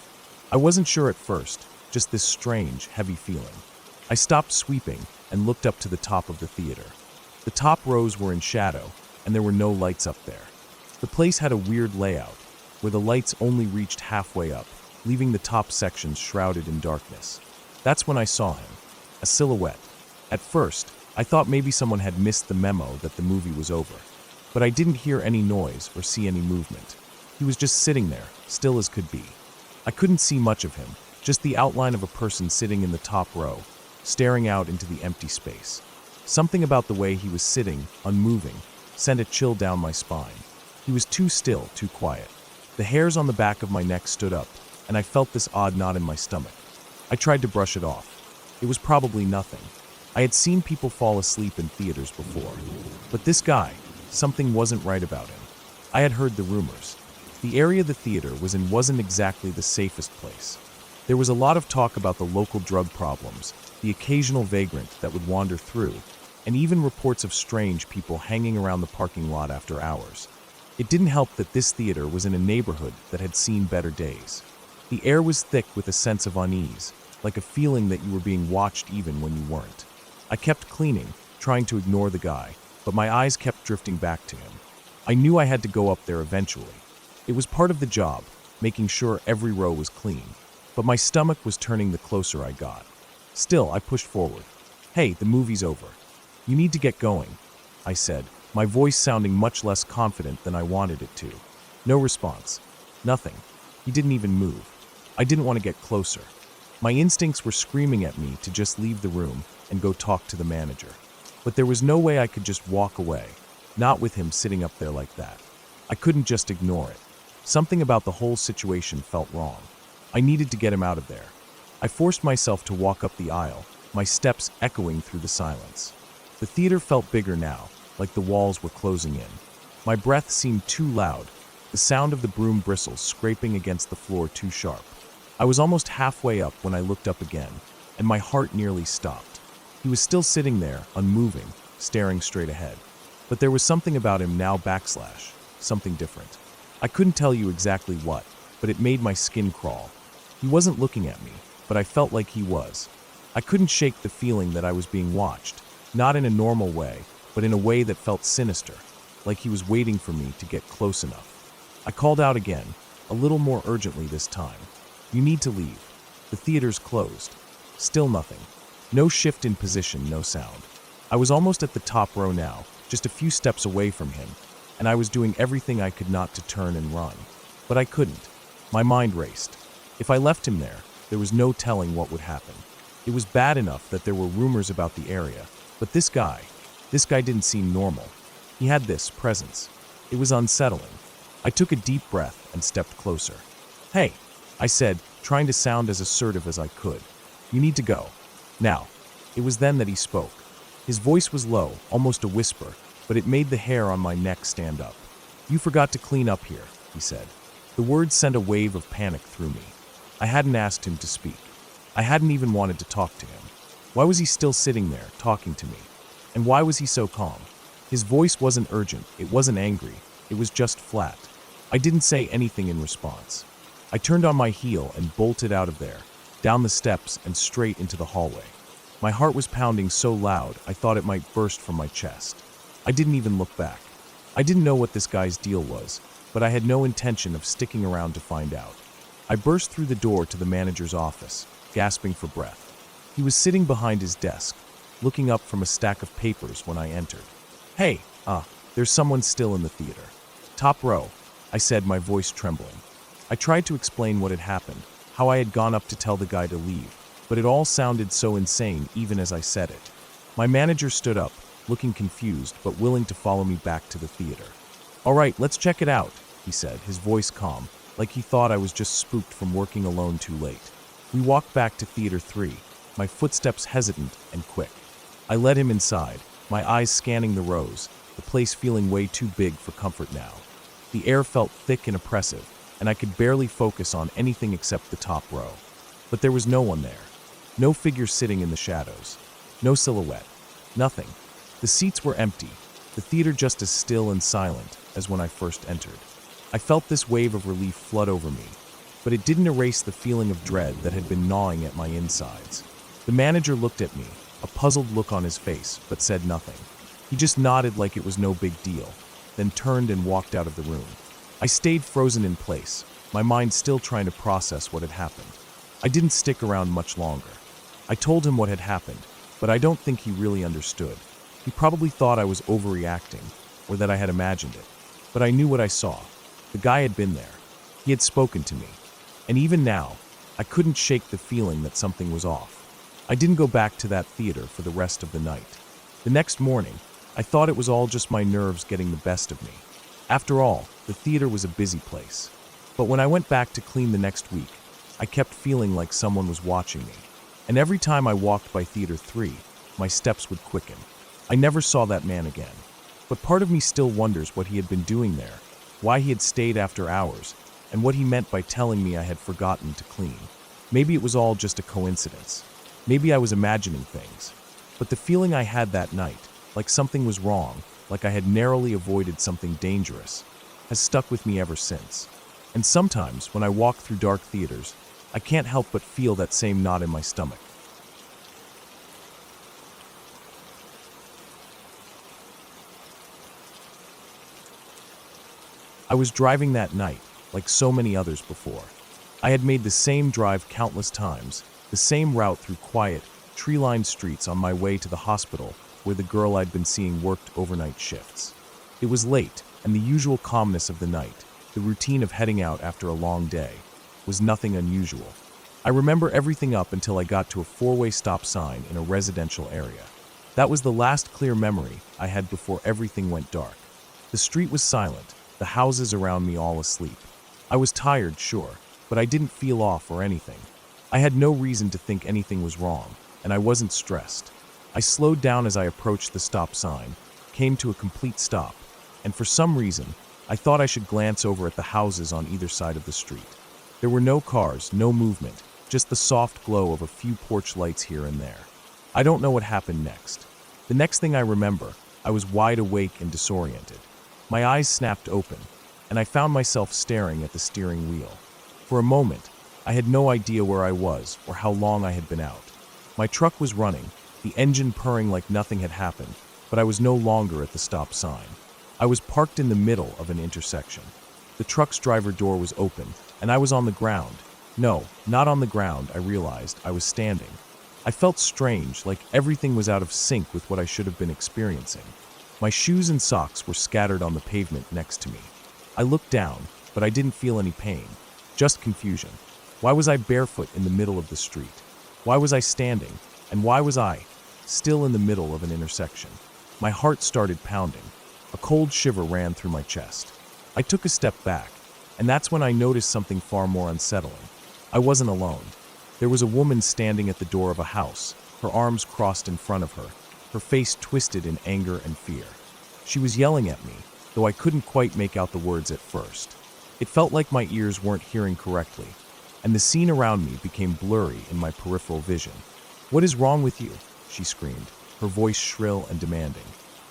Speaker 1: I wasn't sure at first, just this strange, heavy feeling. I stopped sweeping and looked up to the top of the theater. The top rows were in shadow, and there were no lights up there. The place had a weird layout, where the lights only reached halfway up, leaving the top sections shrouded in darkness. That's when I saw him, a silhouette. At first, I thought maybe someone had missed the memo that the movie was over. But I didn't hear any noise or see any movement. He was just sitting there, still as could be. I couldn't see much of him, just the outline of a person sitting in the top row, staring out into the empty space. Something about the way he was sitting, unmoving, sent a chill down my spine. He was too still, too quiet. The hairs on the back of my neck stood up, and I felt this odd knot in my stomach. I tried to brush it off. It was probably nothing. I had seen people fall asleep in theaters before. But this guy, something wasn't right about him. I had heard the rumors. The area the theater was in wasn't exactly the safest place. There was a lot of talk about the local drug problems, the occasional vagrant that would wander through, and even reports of strange people hanging around the parking lot after hours. It didn't help that this theater was in a neighborhood that had seen better days. The air was thick with a sense of unease, like a feeling that you were being watched even when you weren't. I kept cleaning, trying to ignore the guy, but my eyes kept drifting back to him. I knew I had to go up there eventually. It was part of the job, making sure every row was clean, but my stomach was turning the closer I got. Still, I pushed forward. "Hey, the movie's over. You need to get going," I said, my voice sounding much less confident than I wanted it to. No response. Nothing. He didn't even move. I didn't want to get closer. My instincts were screaming at me to just leave the room and go talk to the manager. But there was no way I could just walk away, not with him sitting up there like that. I couldn't just ignore it. Something about the whole situation felt wrong. I needed to get him out of there. I forced myself to walk up the aisle, my steps echoing through the silence. The theater felt bigger now, like the walls were closing in. My breath seemed too loud, the sound of the broom bristles scraping against the floor too sharp. I was almost halfway up when I looked up again, and my heart nearly stopped. He was still sitting there, unmoving, staring straight ahead. But there was something about him now something different. I couldn't tell you exactly what, but it made my skin crawl. He wasn't looking at me, but I felt like he was. I couldn't shake the feeling that I was being watched, not in a normal way, but in a way that felt sinister, like he was waiting for me to get close enough. I called out again, a little more urgently this time. "You need to leave. The theater's closed." Still nothing. No shift in position, no sound. I was almost at the top row now, just a few steps away from him, and I was doing everything I could not to turn and run. But I couldn't. My mind raced. If I left him there was no telling what would happen. It was bad enough that there were rumors about the area, but this guy didn't seem normal. He had this presence. It was unsettling. I took a deep breath and stepped closer. "Hey," I said, trying to sound as assertive as I could. "You need to go. Now." It was then that he spoke. His voice was low, almost a whisper, but it made the hair on my neck stand up. "You forgot to clean up here," he said. The words sent a wave of panic through me. I hadn't asked him to speak. I hadn't even wanted to talk to him. Why was he still sitting there, talking to me? And why was he so calm? His voice wasn't urgent, it wasn't angry, it was just flat. I didn't say anything in response. I turned on my heel and bolted out of there, down the steps and straight into the hallway. My heart was pounding so loud I thought it might burst from my chest. I didn't even look back. I didn't know what this guy's deal was, but I had no intention of sticking around to find out. I burst through the door to the manager's office, gasping for breath. He was sitting behind his desk, looking up from a stack of papers when I entered. "Hey, there's someone still in the theater. Top row," I said, my voice trembling. I tried to explain what had happened, how I had gone up to tell the guy to leave, but it all sounded so insane even as I said it. My manager stood up, looking confused but willing to follow me back to the theater. "All right, let's check it out," he said, his voice calm, like he thought I was just spooked from working alone too late. We walked back to Theater 3, my footsteps hesitant and quick. I led him inside, my eyes scanning the rows, the place feeling way too big for comfort now. The air felt thick and oppressive, and I could barely focus on anything except the top row. But there was no one there. No figure sitting in the shadows. No silhouette. Nothing. The seats were empty, the theater just as still and silent as when I first entered. I felt this wave of relief flood over me, but it didn't erase the feeling of dread that had been gnawing at my insides. The manager looked at me, a puzzled look on his face, but said nothing. He just nodded like it was no big deal, then turned and walked out of the room. I stayed frozen in place, my mind still trying to process what had happened. I didn't stick around much longer. I told him what had happened, but I don't think he really understood. He probably thought I was overreacting, or that I had imagined it. But I knew what I saw. The guy had been there. He had spoken to me. And even now, I couldn't shake the feeling that something was off. I didn't go back to that theater for the rest of the night. The next morning, I thought it was all just my nerves getting the best of me. After all, the theater was a busy place. But when I went back to clean the next week, I kept feeling like someone was watching me. And every time I walked by Theater 3, my steps would quicken. I never saw that man again. But part of me still wonders what he had been doing there, why he had stayed after hours, and what he meant by telling me I had forgotten to clean. Maybe it was all just a coincidence. Maybe I was imagining things. But the feeling I had that night, like something was wrong, like I had narrowly avoided something dangerous, has stuck with me ever since. And sometimes, when I walk through dark theaters, I can't help but feel that same knot in my stomach. I was driving that night, like so many others before. I had made the same drive countless times, the same route through quiet, tree-lined streets on my way to the hospital where the girl I'd been seeing worked overnight shifts. It was late, and the usual calmness of the night, the routine of heading out after a long day, was nothing unusual. I remember everything up until I got to a four-way stop sign in a residential area. That was the last clear memory I had before everything went dark. The street was silent, the houses around me all asleep. I was tired, sure, but I didn't feel off or anything. I had no reason to think anything was wrong, and I wasn't stressed. I slowed down as I approached the stop sign, came to a complete stop, and for some reason, I thought I should glance over at the houses on either side of the street. There were no cars, no movement, just the soft glow of a few porch lights here and there. I don't know what happened next. The next thing I remember, I was wide awake and disoriented. My eyes snapped open, and I found myself staring at the steering wheel. For a moment, I had no idea where I was or how long I had been out. My truck was running, the engine purring like nothing had happened, but I was no longer at the stop sign. I was parked in the middle of an intersection. The truck's driver door was open, and I was on the ground. No, not on the ground, I realized. I was standing. I felt strange, like everything was out of sync with what I should have been experiencing. My shoes and socks were scattered on the pavement next to me. I looked down, but I didn't feel any pain, just confusion. Why was I barefoot in the middle of the street? Why was I standing? And why was I still in the middle of an intersection? My heart started pounding. A cold shiver ran through my chest. I took a step back, and that's when I noticed something far more unsettling. I wasn't alone. There was a woman standing at the door of a house, her arms crossed in front of her face twisted in anger and fear. She was yelling at me, though I couldn't quite make out the words at first. It felt like my ears weren't hearing correctly, and the scene around me became blurry in my peripheral vision. "What is wrong with you?" she screamed, her voice shrill and demanding.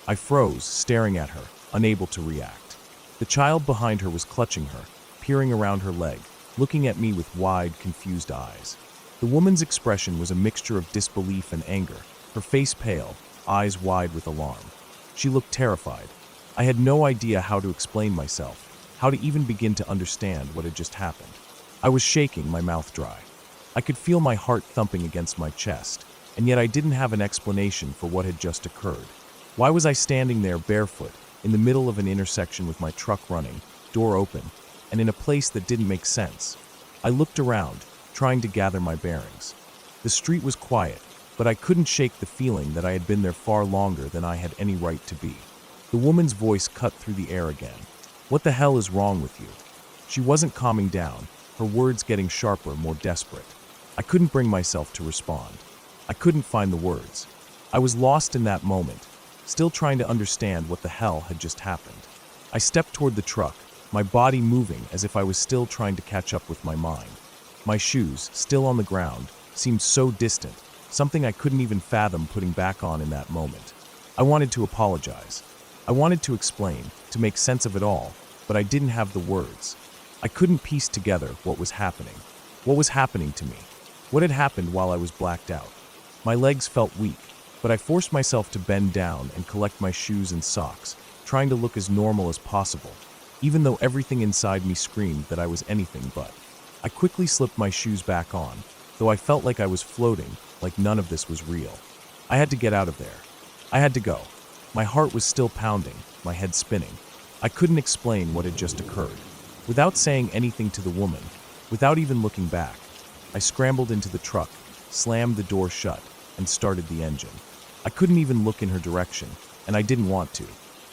Speaker 1: I froze, staring at her, unable to react. The child behind her was clutching her, peering around her leg, looking at me with wide, confused eyes. The woman's expression was a mixture of disbelief and anger, her face pale, eyes wide with alarm. She looked terrified. I had no idea how to explain myself, how to even begin to understand what had just happened. I was shaking, my mouth dry. I could feel my heart thumping against my chest, and yet I didn't have an explanation for what had just occurred. Why was I standing there barefoot, in the middle of an intersection with my truck running, door open, and in a place that didn't make sense? I looked around, trying to gather my bearings. The street was quiet, but I couldn't shake the feeling that I had been there far longer than I had any right to be. The woman's voice cut through the air again. "What the hell is wrong with you?" She wasn't calming down, her words getting sharper, more desperate. I couldn't bring myself to respond. I couldn't find the words. I was lost in that moment, still trying to understand what the hell had just happened. I stepped toward the truck, my body moving as if I was still trying to catch up with my mind. My shoes, still on the ground, seemed so distant, something I couldn't even fathom putting back on in that moment. I wanted to apologize. I wanted to explain, to make sense of it all, but I didn't have the words. I couldn't piece together what was happening. What was happening to me? What had happened while I was blacked out? My legs felt weak, but I forced myself to bend down and collect my shoes and socks, trying to look as normal as possible, even though everything inside me screamed that I was anything but. I quickly slipped my shoes back on, though I felt like I was floating, like none of this was real. I had to get out of there. I had to go. My heart was still pounding, my head spinning. I couldn't explain what had just occurred. Without saying anything to the woman, without even looking back, I scrambled into the truck, slammed the door shut, and started the engine. I couldn't even look in her direction, and I didn't want to.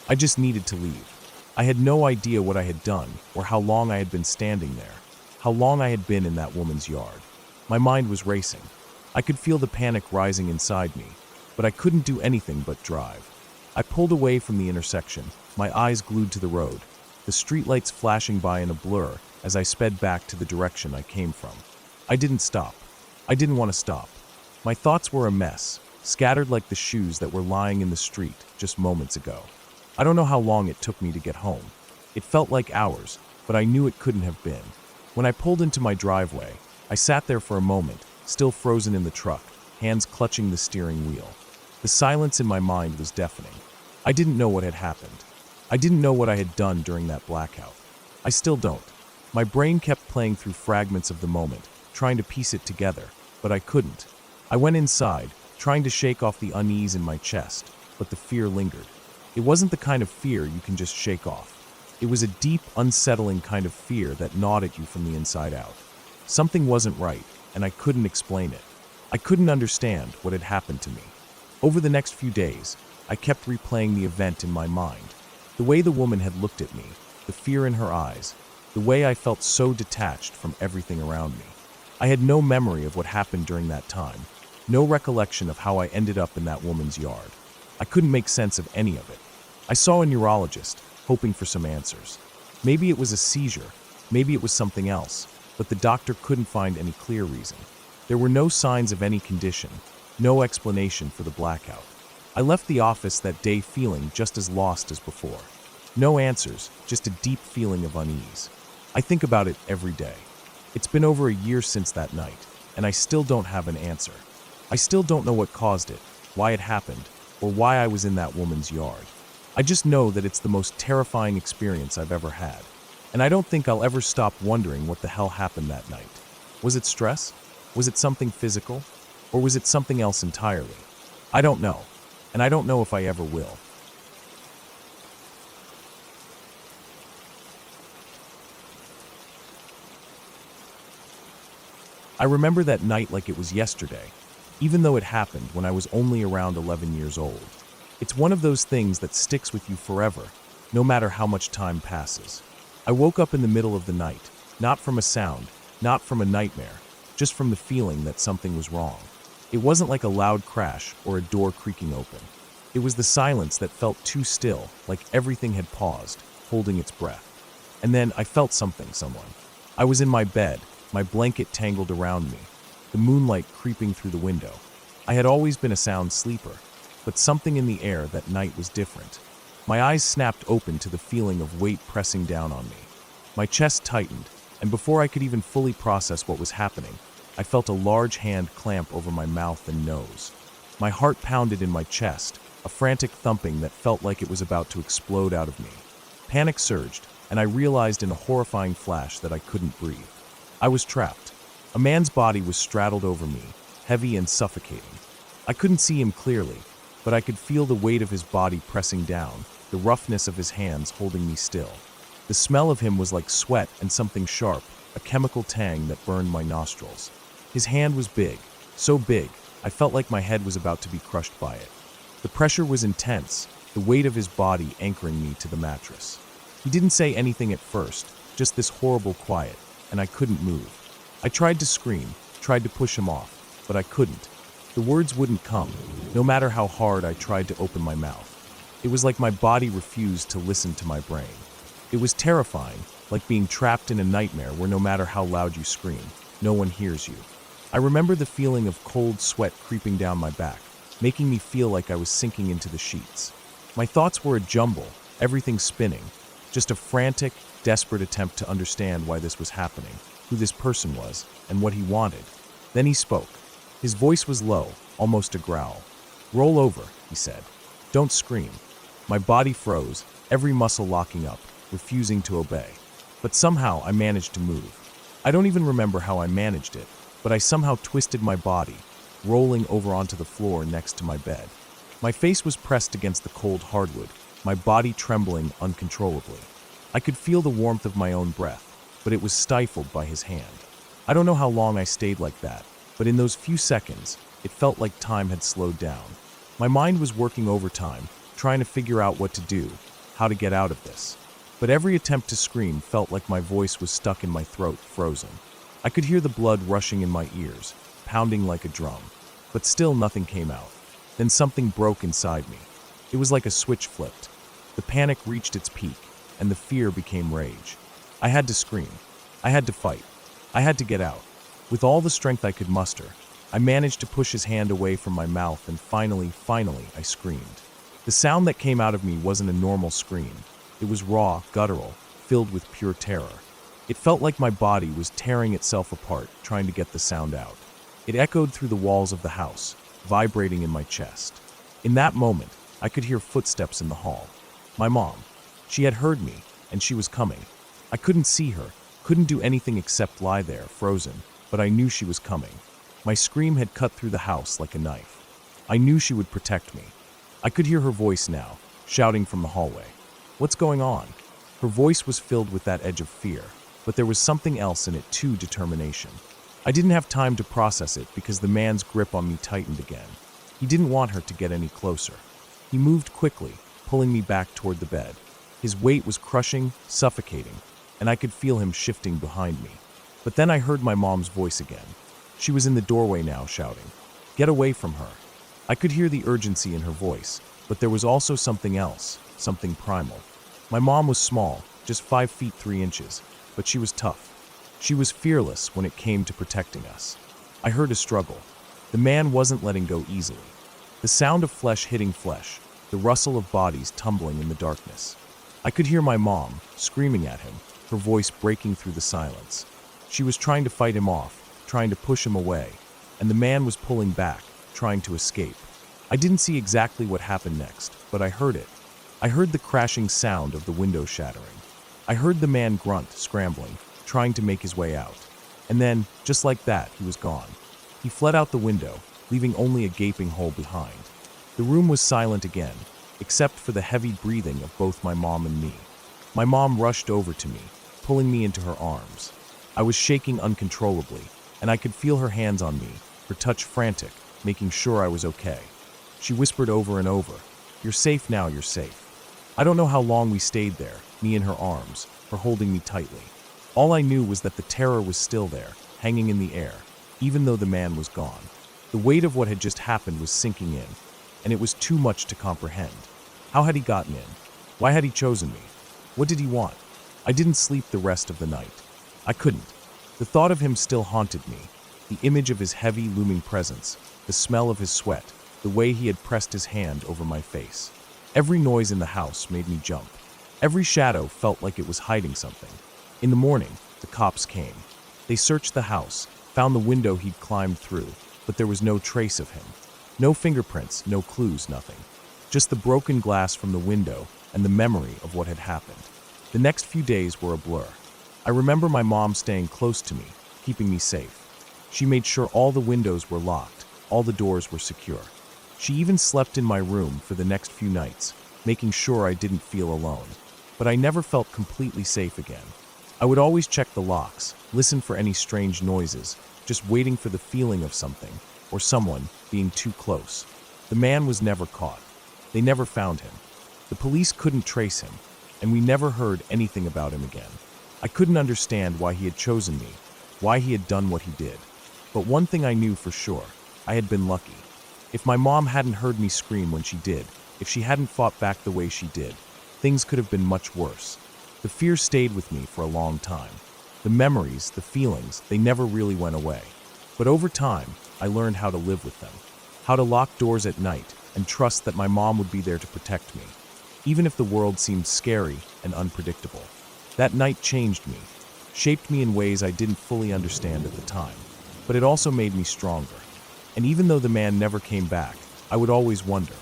Speaker 1: I just needed to leave. I had no idea what I had done or how long I had been standing there, how long I had been in that woman's yard. My mind was racing. I could feel the panic rising inside me, but I couldn't do anything but drive. I pulled away from the intersection, my eyes glued to the road, the streetlights flashing by in a blur as I sped back to the direction I came from. I didn't stop. I didn't want to stop. My thoughts were a mess, scattered like the shoes that were lying in the street just moments ago. I don't know how long it took me to get home. It felt like hours, but I knew it couldn't have been. When I pulled into my driveway, I sat there for a moment, still frozen in the truck, hands clutching the steering wheel. The silence in my mind was deafening. I didn't know what had happened. I didn't know what I had done during that blackout. I still don't. My brain kept playing through fragments of the moment, trying to piece it together, but I couldn't. I went inside, trying to shake off the unease in my chest, but the fear lingered. It wasn't the kind of fear you can just shake off. It was a deep, unsettling kind of fear that gnawed at you from the inside out. Something wasn't right, and I couldn't explain it. I couldn't understand what had happened to me. Over the next few days, I kept replaying the event in my mind. The way the woman had looked at me, the fear in her eyes, the way I felt so detached from everything around me. I had no memory of what happened during that time, no recollection of how I ended up in that woman's yard. I couldn't make sense of any of it. I saw a neurologist, hoping for some answers. Maybe it was a seizure, maybe it was something else, but the doctor couldn't find any clear reason. There were no signs of any condition, no explanation for the blackout. I left the office that day feeling just as lost as before. No answers, just a deep feeling of unease. I think about it every day. It's been over a year since that night, and I still don't have an answer. I still don't know what caused it, why it happened, or why I was in that woman's yard. I just know that it's the most terrifying experience I've ever had, and I don't think I'll ever stop wondering what the hell happened that night. Was it stress? Was it something physical? Or was it something else entirely? I don't know, and I don't know if I ever will. I remember that night like it was yesterday, even though it happened when I was only around 11 years old. It's one of those things that sticks with you forever, no matter how much time passes. I woke up in the middle of the night, not from a sound, not from a nightmare, just from the feeling that something was wrong. It wasn't like a loud crash or a door creaking open. It was the silence that felt too still, like everything had paused, holding its breath. And then I felt someone. I was in my bed, my blanket tangled around me, the moonlight creeping through the window. I had always been a sound sleeper, but something in the air that night was different. My eyes snapped open to the feeling of weight pressing down on me. My chest tightened, and before I could even fully process what was happening, I felt a large hand clamp over my mouth and nose. My heart pounded in my chest, a frantic thumping that felt like it was about to explode out of me. Panic surged, and I realized in a horrifying flash that I couldn't breathe. I was trapped. A man's body was straddled over me, heavy and suffocating. I couldn't see him clearly, but I could feel the weight of his body pressing down, the roughness of his hands holding me still. The smell of him was like sweat and something sharp, a chemical tang that burned my nostrils. His hand was big, so big, I felt like my head was about to be crushed by it. The pressure was intense, the weight of his body anchoring me to the mattress. He didn't say anything at first, just this horrible quiet, and I couldn't move. I tried to scream, tried to push him off, but I couldn't. The words wouldn't come, no matter how hard I tried to open my mouth. It was like my body refused to listen to my brain. It was terrifying, like being trapped in a nightmare where no matter how loud you scream, no one hears you. I remember the feeling of cold sweat creeping down my back, making me feel like I was sinking into the sheets. My thoughts were a jumble, everything spinning, just a frantic, desperate attempt to understand why this was happening, who this person was, and what he wanted. Then he spoke. His voice was low, almost a growl. "Roll over," he said. "Don't scream." My body froze, every muscle locking up, refusing to obey. But somehow I managed to move. I don't even remember how I managed it, but I somehow twisted my body, rolling over onto the floor next to my bed. My face was pressed against the cold hardwood, my body trembling uncontrollably. I could feel the warmth of my own breath, but it was stifled by his hand. I don't know how long I stayed like that, but in those few seconds, it felt like time had slowed down. My mind was working overtime, trying to figure out what to do, how to get out of this. But every attempt to scream felt like my voice was stuck in my throat, frozen. I could hear the blood rushing in my ears, pounding like a drum, but still nothing came out. Then something broke inside me. It was like a switch flipped. The panic reached its peak, and the fear became rage. I had to scream. I had to fight. I had to get out. With all the strength I could muster, I managed to push his hand away from my mouth, and finally, I screamed. The sound that came out of me wasn't a normal scream. It was raw, guttural, filled with pure terror. It felt like my body was tearing itself apart, trying to get the sound out. It echoed through the walls of the house, vibrating in my chest. In that moment, I could hear footsteps in the hall. My mom. She had heard me, and she was coming. I couldn't see her, couldn't do anything except lie there, frozen, but I knew she was coming. My scream had cut through the house like a knife. I knew she would protect me. I could hear her voice now, shouting from the hallway. "What's going on?" Her voice was filled with that edge of fear, but there was something else in it too, determination. I didn't have time to process it because the man's grip on me tightened again. He didn't want her to get any closer. He moved quickly, pulling me back toward the bed. His weight was crushing, suffocating, and I could feel him shifting behind me. But then I heard my mom's voice again. She was in the doorway now, shouting, "Get away from her." I could hear the urgency in her voice, but there was also something else, something primal. My mom was small, just 5 feet 3 inches, but she was tough. She was fearless when it came to protecting us. I heard a struggle. The man wasn't letting go easily. The sound of flesh hitting flesh, the rustle of bodies tumbling in the darkness. I could hear my mom, screaming at him, her voice breaking through the silence. She was trying to fight him off, trying to push him away, and the man was pulling back, trying to escape. I didn't see exactly what happened next, but I heard it. I heard the crashing sound of the window shattering. I heard the man grunt, scrambling, trying to make his way out. And then, just like that, he was gone. He fled out the window, leaving only a gaping hole behind. The room was silent again, except for the heavy breathing of both my mom and me. My mom rushed over to me, pulling me into her arms. I was shaking uncontrollably, and I could feel her hands on me, her touch frantic, making sure I was okay. She whispered over and over, "You're safe now, you're safe." I don't know how long we stayed there, me in her arms, her holding me tightly. All I knew was that the terror was still there, hanging in the air, even though the man was gone. The weight of what had just happened was sinking in, and it was too much to comprehend. How had he gotten in? Why had he chosen me? What did he want? I didn't sleep the rest of the night. I couldn't. The thought of him still haunted me, the image of his heavy, looming presence, the smell of his sweat, the way he had pressed his hand over my face. Every noise in the house made me jump. Every shadow felt like it was hiding something. In the morning, the cops came. They searched the house, found the window he'd climbed through, but there was no trace of him. No fingerprints, no clues, nothing. Just the broken glass from the window and the memory of what had happened. The next few days were a blur. I remember my mom staying close to me, keeping me safe. She made sure all the windows were locked, all the doors were secure. She even slept in my room for the next few nights, making sure I didn't feel alone. But I never felt completely safe again. I would always check the locks, listen for any strange noises, just waiting for the feeling of something, or someone, being too close. The man was never caught. They never found him. The police couldn't trace him, and we never heard anything about him again. I couldn't understand why he had chosen me, why he had done what he did. But one thing I knew for sure, I had been lucky. If my mom hadn't heard me scream when she did, if she hadn't fought back the way she did, things could have been much worse. The fear stayed with me for a long time. The memories, the feelings, they never really went away. But over time, I learned how to live with them, how to lock doors at night and trust that my mom would be there to protect me, even if the world seemed scary and unpredictable. That night changed me, shaped me in ways I didn't fully understand at the time, but it also made me stronger. And even though the man never came back, I would always wonder,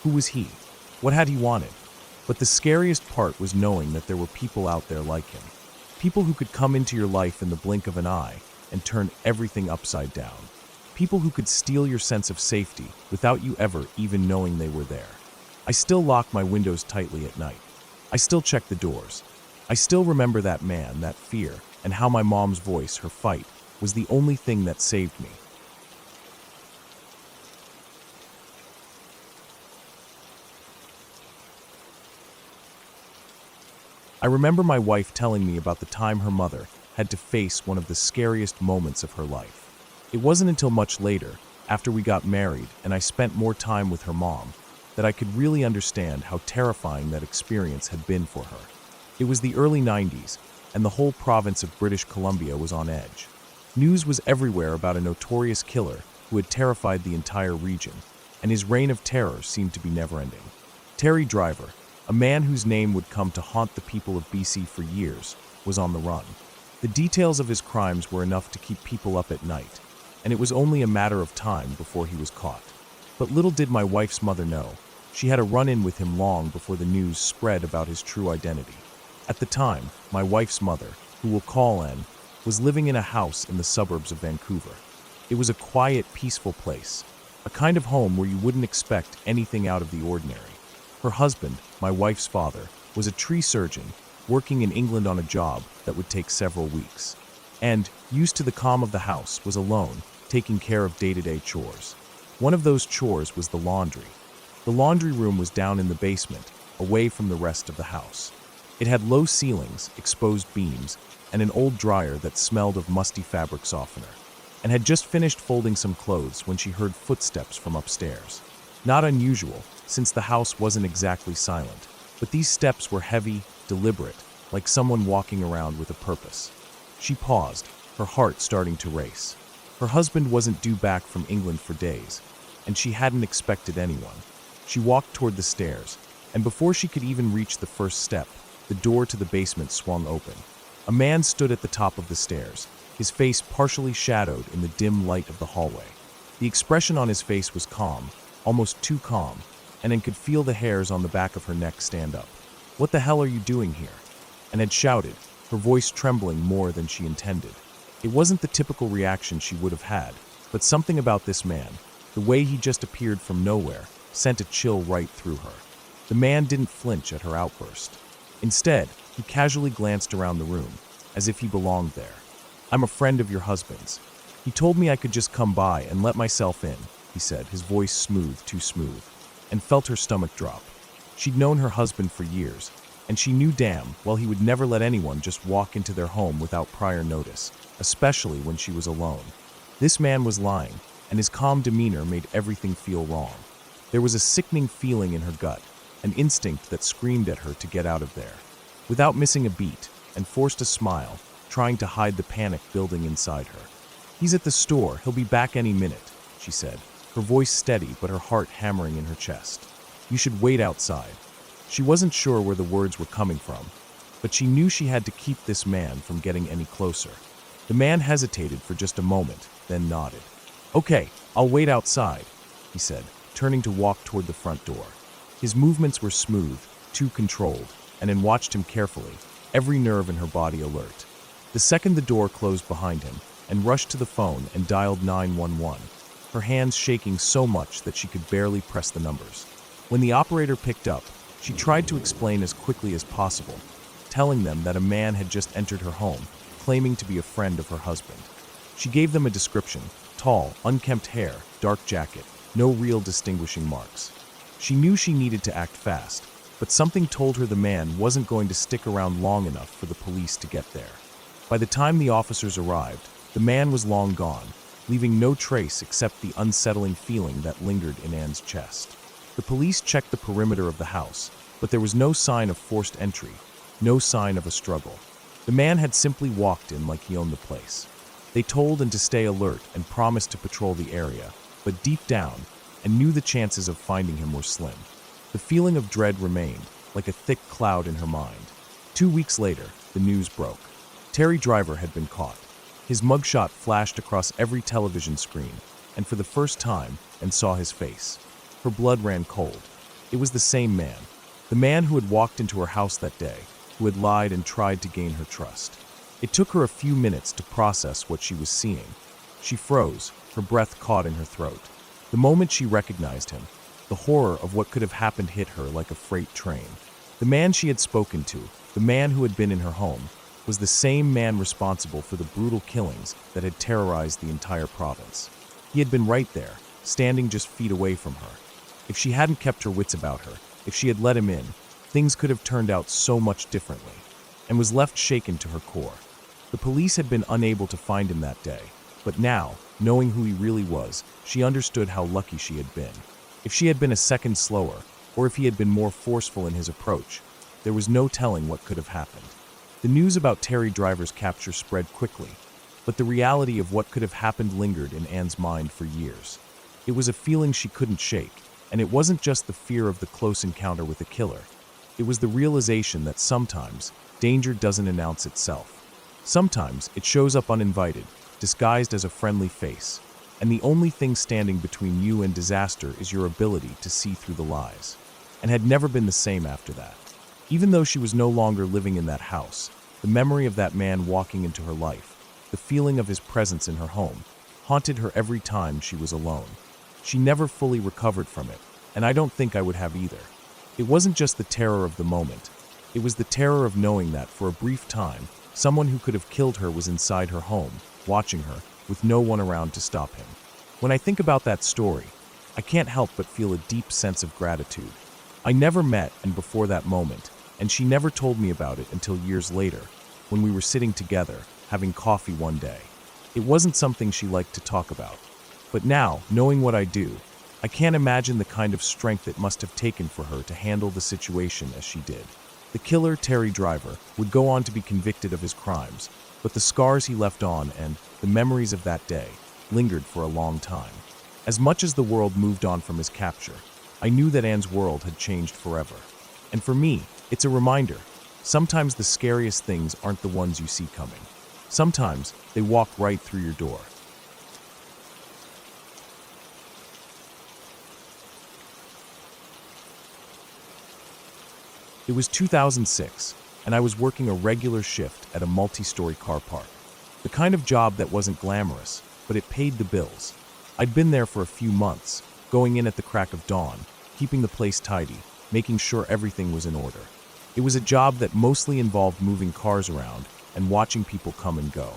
Speaker 1: who was he? What had he wanted? But the scariest part was knowing that there were people out there like him. People who could come into your life in the blink of an eye and turn everything upside down. People who could steal your sense of safety without you ever even knowing they were there. I still lock my windows tightly at night. I still check the doors. I still remember that man, that fear, and how my mom's voice, her fight, was the only thing that saved me. I remember my wife telling me about the time her mother had to face one of the scariest moments of her life. It wasn't until much later, after we got married and I spent more time with her mom, that I could really understand how terrifying that experience had been for her. It was the early 90s, and the whole province of British Columbia was on edge. News was everywhere about a notorious killer who had terrified the entire region, and his reign of terror seemed to be never-ending. Terry Driver, a man whose name would come to haunt the people of BC for years, was on the run. The details of his crimes were enough to keep people up at night, and it was only a matter of time before he was caught. But little did my wife's mother know, she had a run-in with him long before the news spread about his true identity. At the time, my wife's mother, who we'll call Anne, was living in a house in the suburbs of Vancouver. It was a quiet, peaceful place, a kind of home where you wouldn't expect anything out of the ordinary. Her husband, my wife's father, was a tree surgeon working in England on a job that would take several weeks. And, used to the calm of the house, was alone, taking care of day-to-day chores. One of those chores was the laundry. The laundry room was down in the basement, away from the rest of the house. It had low ceilings, exposed beams, and an old dryer that smelled of musty fabric softener, and had just finished folding some clothes when she heard footsteps from upstairs. Not unusual, since the house wasn't exactly silent, but these steps were heavy, deliberate, like someone walking around with a purpose. She paused, her heart starting to race. Her husband wasn't due back from England for days, and she hadn't expected anyone. She walked toward the stairs, and before she could even reach the first step, the door to the basement swung open. A man stood at the top of the stairs, his face partially shadowed in the dim light of the hallway. The expression on his face was calm, almost too calm, and Anne could feel the hairs on the back of her neck stand up. "What the hell are you doing here?" Anne had shouted, her voice trembling more than she intended. It wasn't the typical reaction she would have had, but something about this man, the way he just appeared from nowhere, sent a chill right through her. The man didn't flinch at her outburst. Instead, he casually glanced around the room, as if he belonged there. "I'm a friend of your husband's. He told me I could just come by and let myself in," he said, his voice smooth, too smooth, and felt her stomach drop. She'd known her husband for years, and she knew damn well he would never let anyone just walk into their home without prior notice, especially when she was alone. This man was lying, and his calm demeanor made everything feel wrong. There was a sickening feeling in her gut, an instinct that screamed at her to get out of there. Without missing a beat, and forced a smile, trying to hide the panic building inside her. "He's at the store, he'll be back any minute," she said, her voice steady but her heart hammering in her chest. "You should wait outside." She wasn't sure where the words were coming from, but she knew she had to keep this man from getting any closer. The man hesitated for just a moment, then nodded. "Okay, I'll wait outside," he said, turning to walk toward the front door. His movements were smooth, too controlled, and Anne watched him carefully, every nerve in her body alert. The second the door closed behind him, and rushed to the phone and dialed 911, her hands shaking so much that she could barely press the numbers. When the operator picked up, she tried to explain as quickly as possible, telling them that a man had just entered her home, claiming to be a friend of her husband. She gave them a description: tall, unkempt hair, dark jacket, no real distinguishing marks. She knew she needed to act fast, but something told her the man wasn't going to stick around long enough for the police to get there. By the time the officers arrived, the man was long gone, leaving no trace except the unsettling feeling that lingered in Anne's chest. The police checked the perimeter of the house, but there was no sign of forced entry, no sign of a struggle. The man had simply walked in like he owned the place. They told Anne to stay alert and promised to patrol the area, but deep down, Anne knew the chances of finding him were slim. The feeling of dread remained, like a thick cloud in her mind. 2 weeks later, the news broke. Terry Driver had been caught. His mugshot flashed across every television screen, and for the first time, Anne saw his face. Her blood ran cold. It was the same man. The man who had walked into her house that day, who had lied and tried to gain her trust. It took her a few minutes to process what she was seeing. She froze, her breath caught in her throat. The moment she recognized him, the horror of what could have happened hit her like a freight train. The man she had spoken to, the man who had been in her home, was the same man responsible for the brutal killings that had terrorized the entire province. He had been right there, standing just feet away from her. If she hadn't kept her wits about her, if she had let him in, things could have turned out so much differently, and was left shaken to her core. The police had been unable to find him that day, but now, knowing who he really was, she understood how lucky she had been. If she had been a second slower, or if he had been more forceful in his approach, there was no telling what could have happened. The news about Terry Driver's capture spread quickly, but the reality of what could have happened lingered in Anne's mind for years. It was a feeling she couldn't shake, and it wasn't just the fear of the close encounter with a killer. It was the realization that sometimes danger doesn't announce itself. Sometimes it shows up uninvited, disguised as a friendly face, and the only thing standing between you and disaster is your ability to see through the lies. And had never been the same after that. Even though she was no longer living in that house, the memory of that man walking into her life, the feeling of his presence in her home, haunted her every time she was alone. She never fully recovered from it, and I don't think I would have either. It wasn't just the terror of the moment. It was the terror of knowing that, for a brief time, someone who could have killed her was inside her home, watching her, with no one around to stop him. When I think about that story, I can't help but feel a deep sense of gratitude. I never met Anne before that moment, and she never told me about it until years later, when we were sitting together, having coffee one day. It wasn't something she liked to talk about. But now, knowing what I do, I can't imagine the kind of strength it must have taken for her to handle the situation as she did. The killer, Terry Driver, would go on to be convicted of his crimes, but the scars he left on and the memories of that day lingered for a long time. As much as the world moved on from his capture, I knew that Anne's world had changed forever. And for me, it's a reminder. Sometimes the scariest things aren't the ones you see coming. Sometimes they walk right through your door. It was 2006, and I was working a regular shift at a multi-story car park. The kind of job that wasn't glamorous, but it paid the bills. I'd been there for a few months, going in at the crack of dawn, keeping the place tidy, making sure everything was in order. It was a job that mostly involved moving cars around and watching people come and go.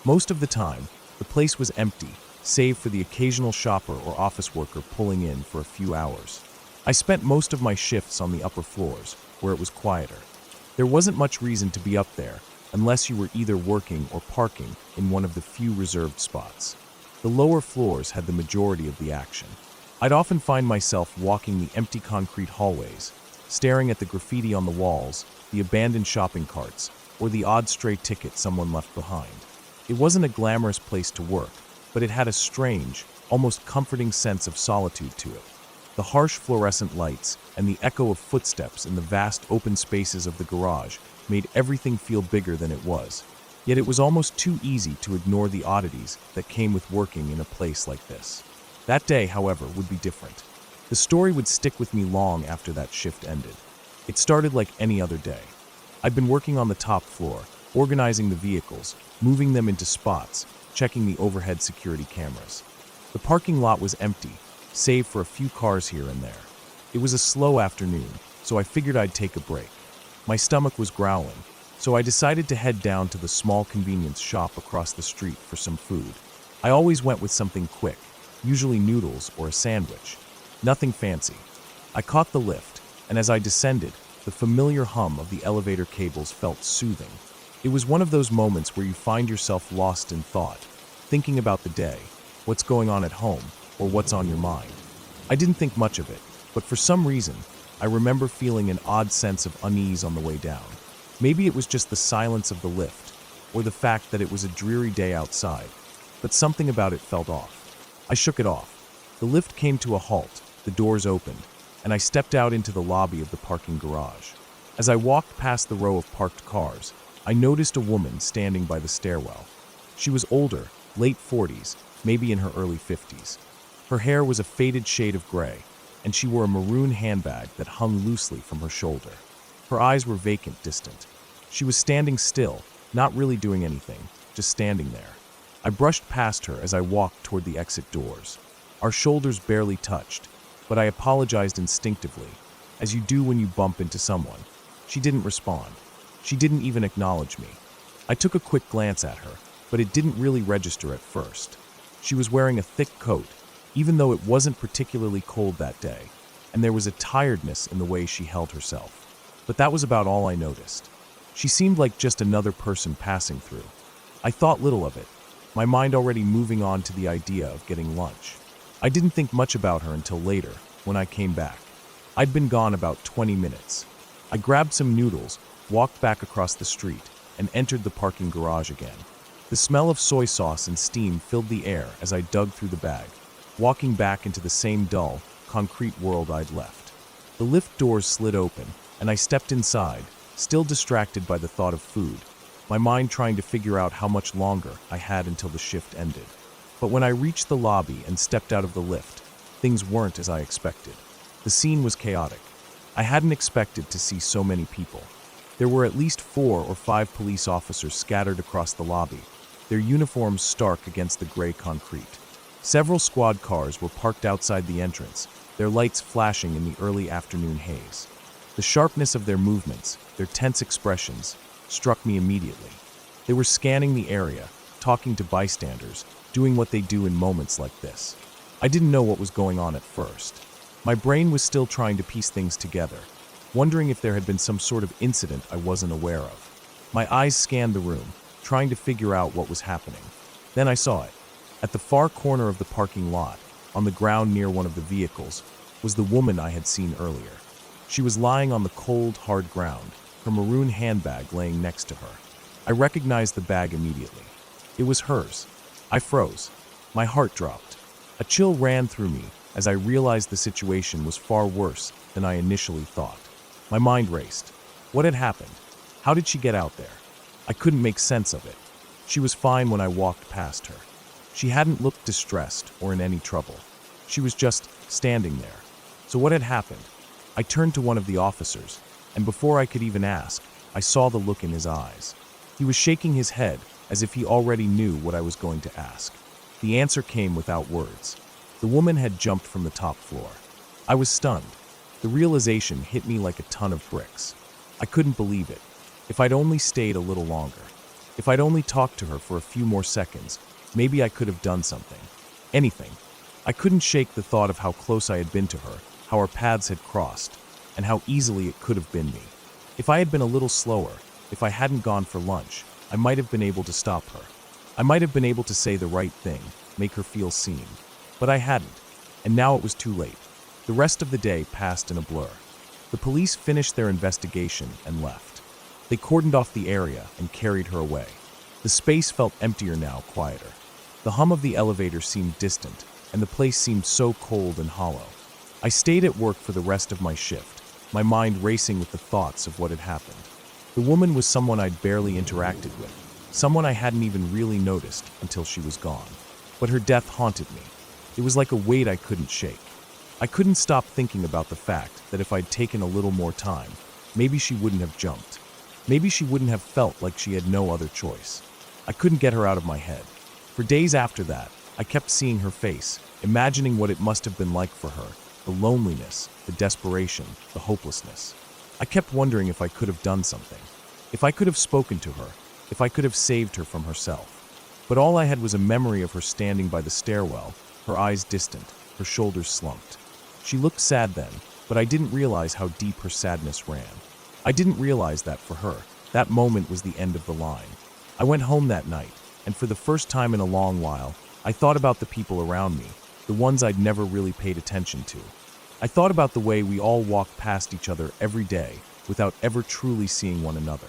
Speaker 1: Most of the time, the place was empty, save for the occasional shopper or office worker pulling in for a few hours. I spent most of my shifts on the upper floors, where it was quieter. There wasn't much reason to be up there, unless you were either working or parking in one of the few reserved spots. The lower floors had the majority of the action. I'd often find myself walking the empty concrete hallways, staring at the graffiti on the walls, the abandoned shopping carts, or the odd stray ticket someone left behind. It wasn't a glamorous place to work, but it had a strange, almost comforting sense of solitude to it. The harsh fluorescent lights and the echo of footsteps in the vast open spaces of the garage made everything feel bigger than it was. Yet it was almost too easy to ignore the oddities that came with working in a place like this. That day, however, would be different. The story would stick with me long after that shift ended. It started like any other day. I'd been working on the top floor, organizing the vehicles, moving them into spots, checking the overhead security cameras. The parking lot was empty, save for a few cars here and there. It was a slow afternoon, so I figured I'd take a break. My stomach was growling, so I decided to head down to the small convenience shop across the street for some food. I always went with something quick, usually noodles or a sandwich. Nothing fancy. I caught the lift, and as I descended, the familiar hum of the elevator cables felt soothing. It was one of those moments where you find yourself lost in thought, thinking about the day, what's going on at home, or what's on your mind. I didn't think much of it, but for some reason, I remember feeling an odd sense of unease on the way down. Maybe it was just the silence of the lift, or the fact that it was a dreary day outside, but something about it felt off. I shook it off. The lift came to a halt, the doors opened, and I stepped out into the lobby of the parking garage. As I walked past the row of parked cars, I noticed a woman standing by the stairwell. She was older, late 40s, maybe in her early 50s. Her hair was a faded shade of gray, and she wore a maroon handbag that hung loosely from her shoulder. Her eyes were vacant, distant. She was standing still, not really doing anything, just standing there. I brushed past her as I walked toward the exit doors. Our shoulders barely touched, but I apologized instinctively, as you do when you bump into someone. She didn't respond. She didn't even acknowledge me. I took a quick glance at her, but it didn't really register at first. She was wearing a thick coat, even though it wasn't particularly cold that day, and there was a tiredness in the way she held herself. But that was about all I noticed. She seemed like just another person passing through. I thought little of it, my mind already moving on to the idea of getting lunch. I didn't think much about her until later, when I came back. I'd been gone about 20 minutes. I grabbed some noodles, walked back across the street, and entered the parking garage again. The smell of soy sauce and steam filled the air as I dug through the bag, walking back into the same dull, concrete world I'd left. The lift doors slid open, and I stepped inside, still distracted by the thought of food, my mind trying to figure out how much longer I had until the shift ended. But when I reached the lobby and stepped out of the lift, things weren't as I expected. The scene was chaotic. I hadn't expected to see so many people. There were at least 4 or 5 police officers scattered across the lobby, their uniforms stark against the gray concrete. Several squad cars were parked outside the entrance, their lights flashing in the early afternoon haze. The sharpness of their movements, their tense expressions, struck me immediately. They were scanning the area, talking to bystanders, doing what they do in moments like this. I didn't know what was going on at first. My brain was still trying to piece things together, wondering if there had been some sort of incident I wasn't aware of. My eyes scanned the room, trying to figure out what was happening. Then I saw it. At the far corner of the parking lot, on the ground near one of the vehicles, was the woman I had seen earlier. She was lying on the cold, hard ground, her maroon handbag laying next to her. I recognized the bag immediately. It was hers. I froze. My heart dropped. A chill ran through me as I realized the situation was far worse than I initially thought. My mind raced. What had happened? How did she get out there? I couldn't make sense of it. She was fine when I walked past her. She hadn't looked distressed or in any trouble. She was just standing there. So what had happened? I turned to one of the officers, and before I could even ask, I saw the look in his eyes. He was shaking his head as if he already knew what I was going to ask. The answer came without words. The woman had jumped from the top floor. I was stunned. The realization hit me like a ton of bricks. I couldn't believe it. If I'd only stayed a little longer, if I'd only talked to her for a few more seconds, maybe I could have done something. Anything. I couldn't shake the thought of how close I had been to her, how our paths had crossed, and how easily it could have been me. If I had been a little slower, if I hadn't gone for lunch, I might have been able to stop her. I might have been able to say the right thing, make her feel seen. But I hadn't, and now it was too late. The rest of the day passed in a blur. The police finished their investigation and left. They cordoned off the area and carried her away. The space felt emptier now, quieter. The hum of the elevator seemed distant, and the place seemed so cold and hollow. I stayed at work for the rest of my shift, my mind racing with the thoughts of what had happened. The woman was someone I'd barely interacted with, someone I hadn't even really noticed until she was gone. But her death haunted me. It was like a weight I couldn't shake. I couldn't stop thinking about the fact that if I'd taken a little more time, maybe she wouldn't have jumped. Maybe she wouldn't have felt like she had no other choice. I couldn't get her out of my head. For days after that, I kept seeing her face, imagining what it must have been like for her, the loneliness, the desperation, the hopelessness. I kept wondering if I could have done something, if I could have spoken to her, if I could have saved her from herself. But all I had was a memory of her standing by the stairwell, her eyes distant, her shoulders slumped. She looked sad then, but I didn't realize how deep her sadness ran. I didn't realize that for her, that moment was the end of the line. I went home that night, and for the first time in a long while, I thought about the people around me, the ones I'd never really paid attention to. I thought about the way we all walked past each other every day without ever truly seeing one another.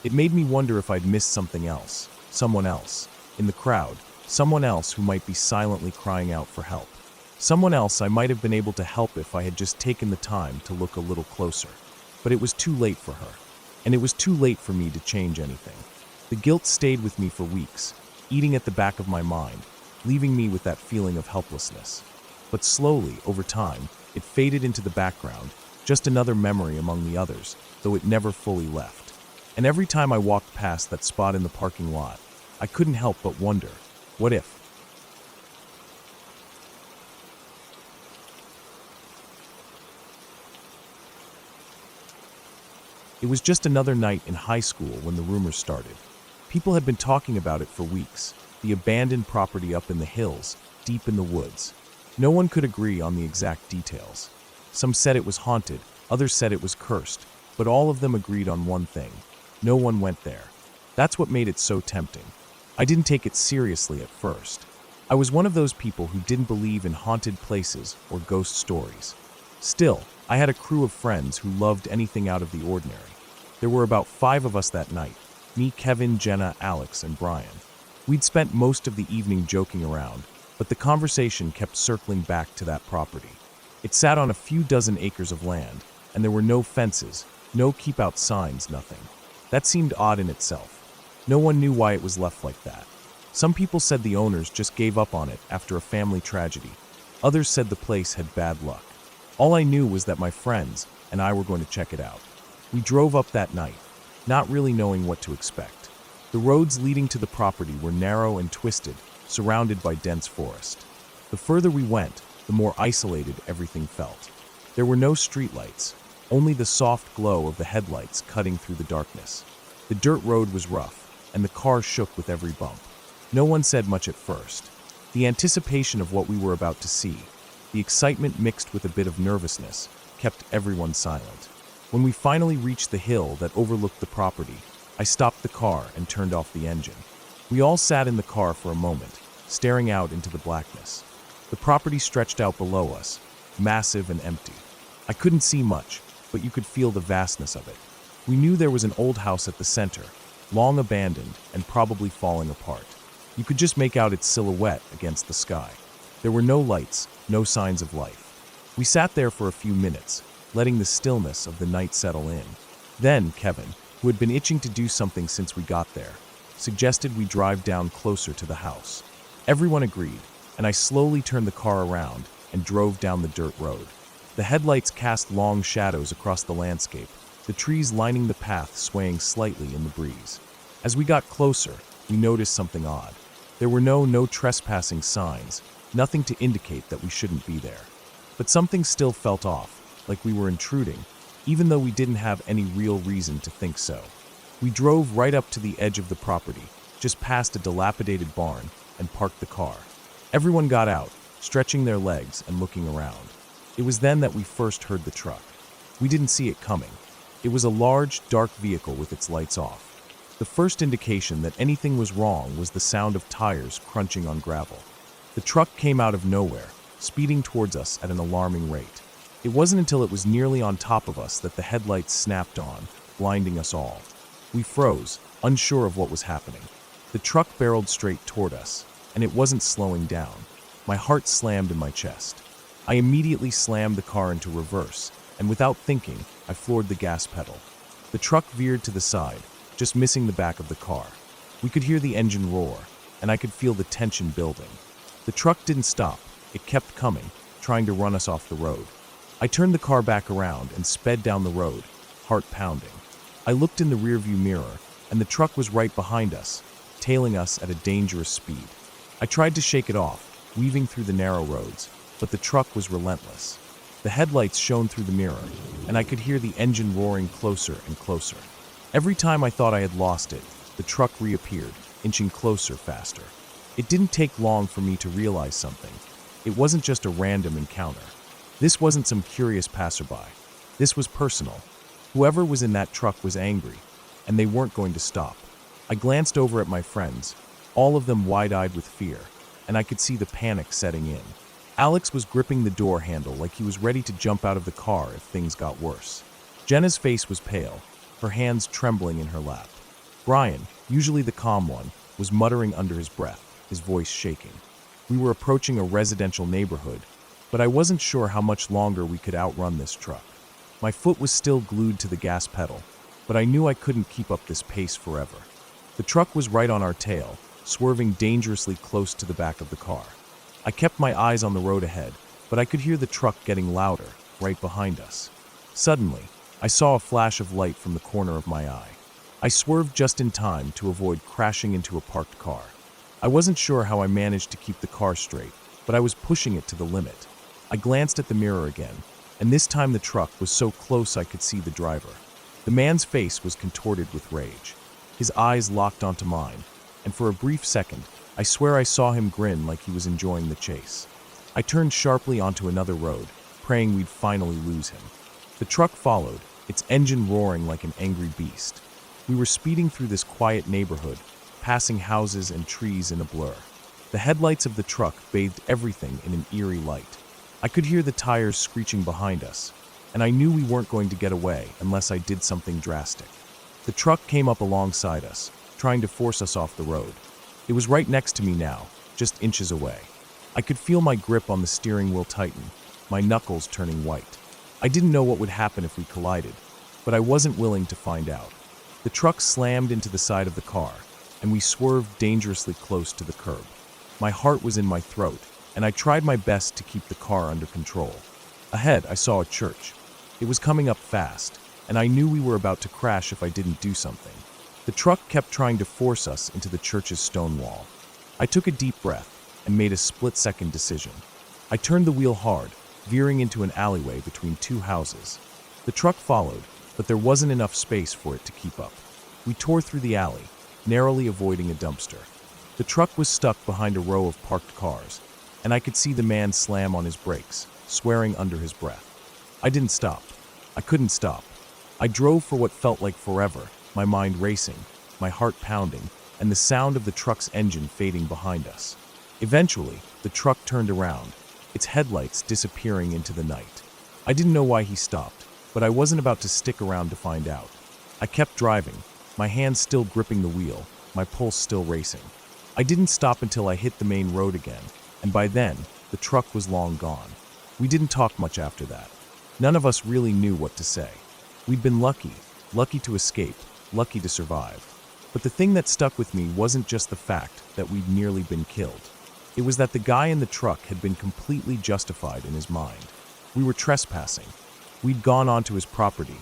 Speaker 1: It made me wonder if I'd missed something else, someone else, in the crowd, someone else who might be silently crying out for help. Someone else I might have been able to help if I had just taken the time to look a little closer. But it was too late for her, and it was too late for me to change anything. The guilt stayed with me for weeks, eating at the back of my mind, leaving me with that feeling of helplessness. But slowly, over time, it faded into the background, just another memory among the others, though it never fully left. And every time I walked past that spot in the parking lot, I couldn't help but wonder, what if? It was just another night in high school when the rumors started. People had been talking about it for weeks, the abandoned property up in the hills, deep in the woods. No one could agree on the exact details. Some said it was haunted, others said it was cursed, but all of them agreed on one thing: no one went there. That's what made it so tempting. I didn't take it seriously at first. I was one of those people who didn't believe in haunted places or ghost stories. Still, I had a crew of friends who loved anything out of the ordinary. There were about 5 of us that night: me, Kevin, Jenna, Alex, and Brian. We'd spent most of the evening joking around, but the conversation kept circling back to that property. It sat on a few dozen acres of land, and there were no fences, no keep-out signs, nothing. That seemed odd in itself. No one knew why it was left like that. Some people said the owners just gave up on it after a family tragedy. Others said the place had bad luck. All I knew was that my friends and I were going to check it out. We drove up that night, not really knowing what to expect. The roads leading to the property were narrow and twisted, surrounded by dense forest. The further we went, the more isolated everything felt. There were no streetlights, only the soft glow of the headlights cutting through the darkness. The dirt road was rough, and the car shook with every bump. No one said much at first. The anticipation of what we were about to see, the excitement mixed with a bit of nervousness, kept everyone silent. When we finally reached the hill that overlooked the property, I stopped the car and turned off the engine. We all sat in the car for a moment, staring out into the blackness. The property stretched out below us, massive and empty. I couldn't see much, but you could feel the vastness of it. We knew there was an old house at the center, long abandoned and probably falling apart. You could just make out its silhouette against the sky. There were no lights, no signs of life. We sat there for a few minutes, letting the stillness of the night settle in. Then Kevin, who had been itching to do something since we got there, suggested we drive down closer to the house. Everyone agreed, and I slowly turned the car around and drove down the dirt road. The headlights cast long shadows across the landscape, the trees lining the path swaying slightly in the breeze. As we got closer, we noticed something odd. There were no trespassing signs, nothing to indicate that we shouldn't be there. But something still felt off, like we were intruding, even though we didn't have any real reason to think so. We drove right up to the edge of the property, just past a dilapidated barn, and parked the car. Everyone got out, stretching their legs and looking around. It was then that we first heard the truck. We didn't see it coming. It was a large, dark vehicle with its lights off. The first indication that anything was wrong was the sound of tires crunching on gravel. The truck came out of nowhere, speeding towards us at an alarming rate. It wasn't until it was nearly on top of us that the headlights snapped on, blinding us all. We froze, unsure of what was happening. The truck barreled straight toward us, and it wasn't slowing down. My heart slammed in my chest. I immediately slammed the car into reverse, and without thinking, I floored the gas pedal. The truck veered to the side, just missing the back of the car. We could hear the engine roar, and I could feel the tension building. The truck didn't stop. It kept coming, trying to run us off the road. I turned the car back around and sped down the road, heart pounding. I looked in the rearview mirror, and the truck was right behind us, tailing us at a dangerous speed. I tried to shake it off, weaving through the narrow roads, but the truck was relentless. The headlights shone through the mirror, and I could hear the engine roaring closer and closer. Every time I thought I had lost it, the truck reappeared, inching closer faster. It didn't take long for me to realize something. It wasn't just a random encounter. This wasn't some curious passerby. This was personal. Whoever was in that truck was angry, and they weren't going to stop. I glanced over at my friends, all of them wide-eyed with fear, and I could see the panic setting in. Alex was gripping the door handle like he was ready to jump out of the car if things got worse. Jenna's face was pale, her hands trembling in her lap. Brian, usually the calm one, was muttering under his breath, his voice shaking. We were approaching a residential neighborhood, but I wasn't sure how much longer we could outrun this truck. My foot was still glued to the gas pedal, but I knew I couldn't keep up this pace forever. The truck was right on our tail, swerving dangerously close to the back of the car. I kept my eyes on the road ahead, but I could hear the truck getting louder, right behind us. Suddenly, I saw a flash of light from the corner of my eye. I swerved just in time to avoid crashing into a parked car. I wasn't sure how I managed to keep the car straight, but I was pushing it to the limit. I glanced at the mirror again, and this time the truck was so close I could see the driver. The man's face was contorted with rage. His eyes locked onto mine, and for a brief second, I swear I saw him grin like he was enjoying the chase. I turned sharply onto another road, praying we'd finally lose him. The truck followed, its engine roaring like an angry beast. We were speeding through this quiet neighborhood, passing houses and trees in a blur. The headlights of the truck bathed everything in an eerie light. I could hear the tires screeching behind us, and I knew we weren't going to get away unless I did something drastic. The truck came up alongside us, trying to force us off the road. It was right next to me now, just inches away. I could feel my grip on the steering wheel tighten, my knuckles turning white. I didn't know what would happen if we collided, but I wasn't willing to find out. The truck slammed into the side of the car, and we swerved dangerously close to the curb. My heart was in my throat, and I tried my best to keep the car under control. Ahead, I saw a church. It was coming up fast, and I knew we were about to crash if I didn't do something. The truck kept trying to force us into the church's stone wall. I took a deep breath and made a split-second decision. I turned the wheel hard, veering into an alleyway between two houses. The truck followed, but there wasn't enough space for it to keep up. We tore through the alley, narrowly avoiding a dumpster. The truck was stuck behind a row of parked cars, and I could see the man slam on his brakes, swearing under his breath. I didn't stop. I couldn't stop. I drove for what felt like forever, my mind racing, my heart pounding, and the sound of the truck's engine fading behind us. Eventually, the truck turned around, its headlights disappearing into the night. I didn't know why he stopped, but I wasn't about to stick around to find out. I kept driving, my hands still gripping the wheel, my pulse still racing. I didn't stop until I hit the main road again, and by then, the truck was long gone. We didn't talk much after that. None of us really knew what to say. We'd been lucky to escape, lucky to survive. But the thing that stuck with me wasn't just the fact that we'd nearly been killed. It was that the guy in the truck had been completely justified in his mind. We were trespassing. We'd gone onto his property,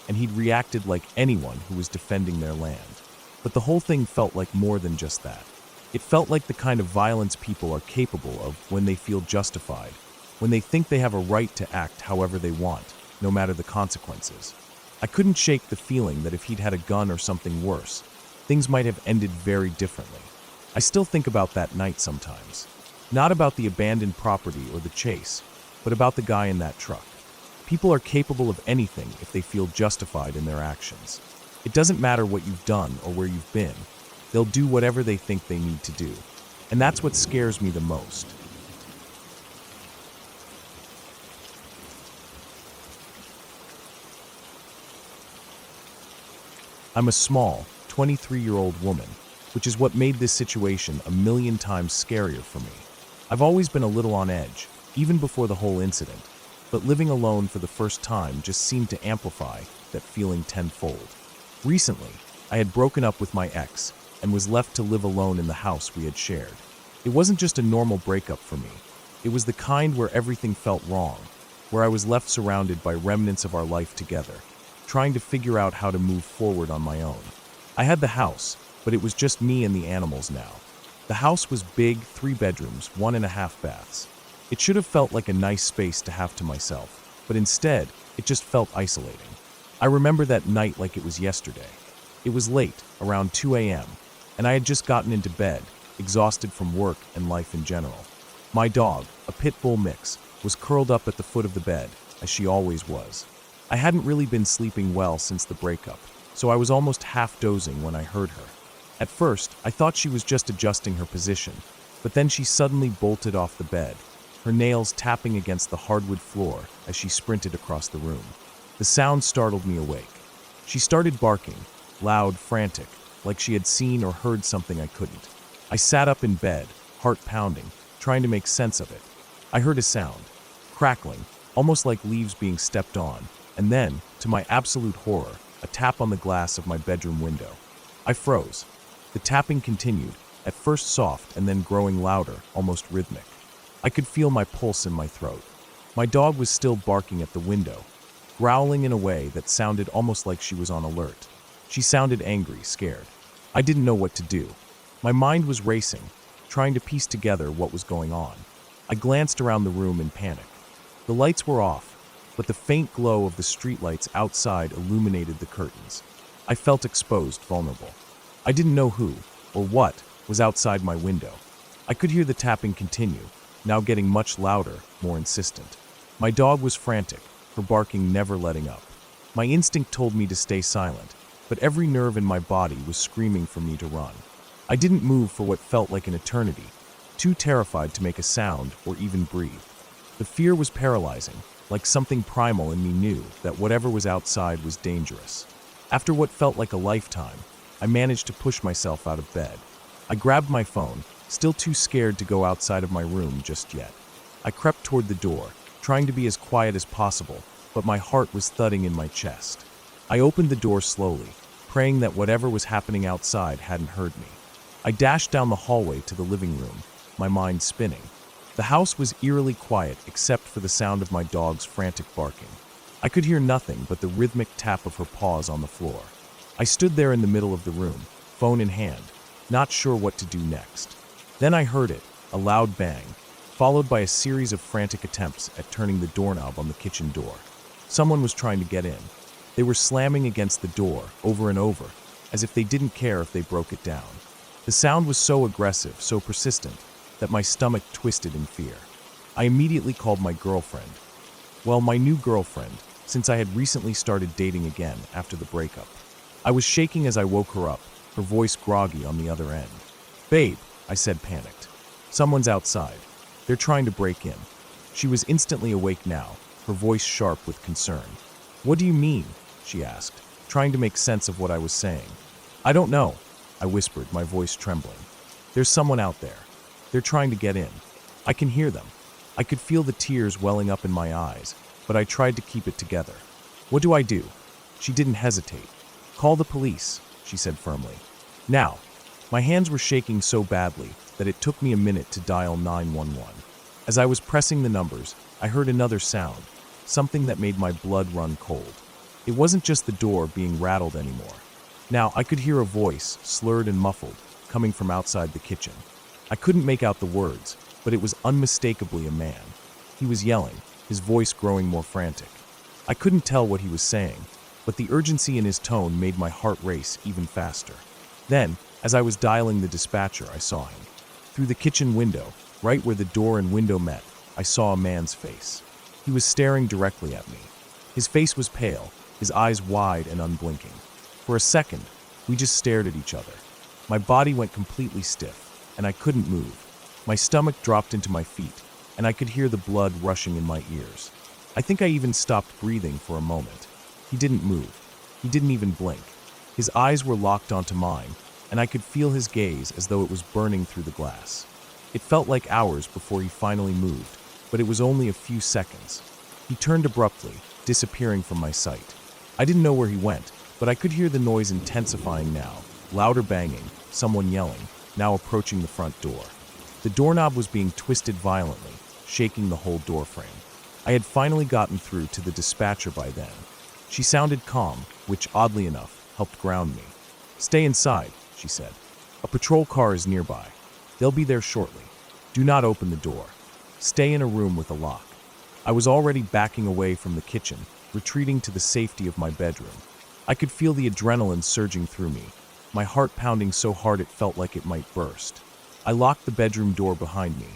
Speaker 1: and he'd reacted like anyone who was defending their land. But the whole thing felt like more than just that. It felt like the kind of violence people are capable of when they feel justified, when they think they have a right to act however they want, no matter the consequences. I couldn't shake the feeling that if he'd had a gun or something worse, things might have ended very differently. I still think about that night sometimes. Not about the abandoned property or the chase, but about the guy in that truck. People are capable of anything if they feel justified in their actions. It doesn't matter what you've done or where you've been. They'll do whatever they think they need to do. And that's what scares me the most. I'm a small, 23-year-old woman, which is what made this situation a million times scarier for me. I've always been a little on edge, even before the whole incident, but living alone for the first time just seemed to amplify that feeling tenfold. Recently, I had broken up with my ex and was left to live alone in the house we had shared. It wasn't just a normal breakup for me. It was the kind where everything felt wrong, where I was left surrounded by remnants of our life together, trying to figure out how to move forward on my own. I had the house, but it was just me and the animals now. The house was big, 3 bedrooms, 1.5 baths. It should have felt like a nice space to have to myself, but instead, it just felt isolating. I remember that night like it was yesterday. It was late, around 2 a.m., and I had just gotten into bed, exhausted from work and life in general. My dog, a pit bull mix, was curled up at the foot of the bed, as she always was. I hadn't really been sleeping well since the breakup, so I was almost half dozing when I heard her. At first, I thought she was just adjusting her position, but then she suddenly bolted off the bed, her nails tapping against the hardwood floor as she sprinted across the room. The sound startled me awake. She started barking, loud, frantic, like she had seen or heard something I couldn't. I sat up in bed, heart pounding, trying to make sense of it. I heard a sound, crackling, almost like leaves being stepped on, and then, to my absolute horror, a tap on the glass of my bedroom window. I froze. The tapping continued, at first soft and then growing louder, almost rhythmic. I could feel my pulse in my throat. My dog was still barking at the window, growling in a way that sounded almost like she was on alert. She sounded angry, scared. I didn't know what to do. My mind was racing, trying to piece together what was going on. I glanced around the room in panic. The lights were off, but the faint glow of the streetlights outside illuminated the curtains. I felt exposed, vulnerable. I didn't know who, or what, was outside my window. I could hear the tapping continue, now getting much louder, more insistent. My dog was frantic, her barking never letting up. My instinct told me to stay silent, but every nerve in my body was screaming for me to run. I didn't move for what felt like an eternity, too terrified to make a sound or even breathe. The fear was paralyzing, like something primal in me knew that whatever was outside was dangerous. After what felt like a lifetime, I managed to push myself out of bed. I grabbed my phone, still too scared to go outside of my room just yet. I crept toward the door, trying to be as quiet as possible, but my heart was thudding in my chest. I opened the door slowly, praying that whatever was happening outside hadn't heard me. I dashed down the hallway to the living room, my mind spinning. The house was eerily quiet except for the sound of my dog's frantic barking. I could hear nothing but the rhythmic tap of her paws on the floor. I stood there in the middle of the room, phone in hand, not sure what to do next. Then I heard it, a loud bang, followed by a series of frantic attempts at turning the doorknob on the kitchen door. Someone was trying to get in. They were slamming against the door, over and over, as if they didn't care if they broke it down. The sound was so aggressive, so persistent, that my stomach twisted in fear. I immediately called my girlfriend. Well, my new girlfriend, since I had recently started dating again after the breakup. I was shaking as I woke her up, her voice groggy on the other end. "Babe," I said, panicked. "Someone's outside. They're trying to break in." She was instantly awake now, her voice sharp with concern. "What do you mean?" she asked, trying to make sense of what I was saying. "I don't know," I whispered, my voice trembling. "There's someone out there. They're trying to get in. I can hear them." I could feel the tears welling up in my eyes, but I tried to keep it together. "What do I do?" She didn't hesitate. "Call the police," she said firmly. "Now." My hands were shaking so badly that it took me a minute to dial 911. As I was pressing the numbers, I heard another sound, something that made my blood run cold. It wasn't just the door being rattled anymore. Now I could hear a voice, slurred and muffled, coming from outside the kitchen. I couldn't make out the words, but it was unmistakably a man. He was yelling, his voice growing more frantic. I couldn't tell what he was saying, but the urgency in his tone made my heart race even faster. Then, as I was dialing the dispatcher, I saw him. Through the kitchen window, right where the door and window met, I saw a man's face. He was staring directly at me. His face was pale, his eyes wide and unblinking. For a second, we just stared at each other. My body went completely stiff, and I couldn't move. My stomach dropped into my feet, and I could hear the blood rushing in my ears. I think I even stopped breathing for a moment. He didn't move. He didn't even blink. His eyes were locked onto mine, and I could feel his gaze as though it was burning through the glass. It felt like hours before he finally moved, but it was only a few seconds. He turned abruptly, disappearing from my sight. I didn't know where he went, but I could hear the noise intensifying now, louder banging, someone yelling, now approaching the front door. The doorknob was being twisted violently, shaking the whole doorframe. I had finally gotten through to the dispatcher by then. She sounded calm, which, oddly enough, helped ground me. "Stay inside," she said. "A patrol car is nearby." They'll be there shortly. Do not open the door. Stay in a room with a lock. I was already backing away from the kitchen, retreating to the safety of my bedroom. I could feel the adrenaline surging through me, my heart pounding so hard it felt like it might burst. I locked the bedroom door behind me,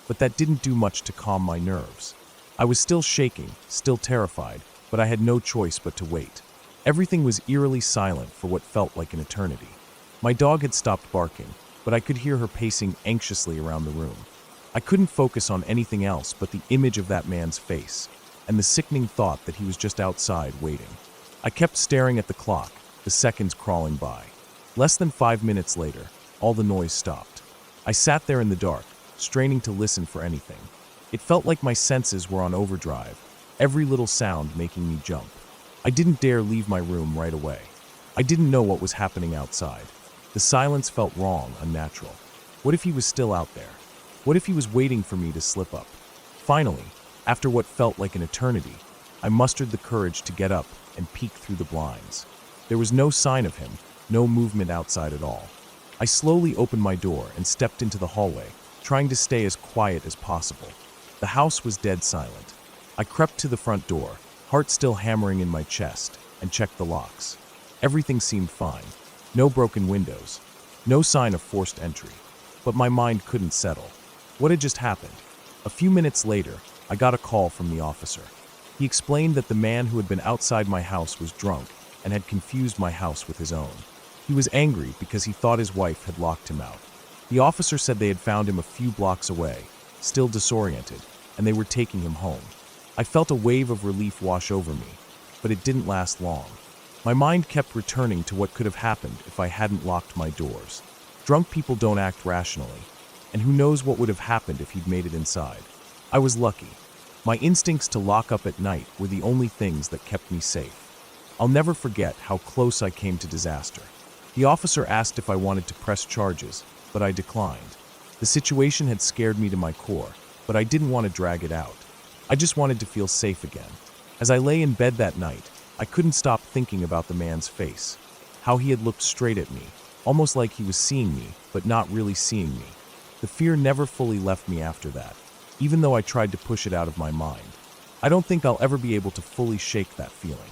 Speaker 1: but that didn't do much to calm my nerves. I was still shaking, still terrified, but I had no choice but to wait. Everything was eerily silent for what felt like an eternity. My dog had stopped barking, but I could hear her pacing anxiously around the room. I couldn't focus on anything else but the image of that man's face, and the sickening thought that he was just outside waiting. I kept staring at the clock, the seconds crawling by. Less than 5 minutes later, all the noise stopped. I sat there in the dark, straining to listen for anything. It felt like my senses were on overdrive, every little sound making me jump. I didn't dare leave my room right away. I didn't know what was happening outside. The silence felt wrong, unnatural. What if he was still out there? What if he was waiting for me to slip up? Finally, after what felt like an eternity, I mustered the courage to get up and peek through the blinds. There was no sign of him, no movement outside at all. I slowly opened my door and stepped into the hallway, trying to stay as quiet as possible. The house was dead silent. I crept to the front door, heart still hammering in my chest, and checked the locks. Everything seemed fine. No broken windows, no sign of forced entry. But my mind couldn't settle. What had just happened? A few minutes later, I got a call from the officer. He explained that the man who had been outside my house was drunk and had confused my house with his own. He was angry because he thought his wife had locked him out. The officer said they had found him a few blocks away, still disoriented, and they were taking him home. I felt a wave of relief wash over me, but it didn't last long. My mind kept returning to what could have happened if I hadn't locked my doors. Drunk people don't act rationally, and who knows what would have happened if he'd made it inside. I was lucky. My instincts to lock up at night were the only things that kept me safe. I'll never forget how close I came to disaster. The officer asked if I wanted to press charges, but I declined. The situation had scared me to my core, but I didn't want to drag it out. I just wanted to feel safe again. As I lay in bed that night, I couldn't stop thinking about the man's face, how he had looked straight at me, almost like he was seeing me, but not really seeing me. The fear never fully left me after that, even though I tried to push it out of my mind. I don't think I'll ever be able to fully shake that feeling.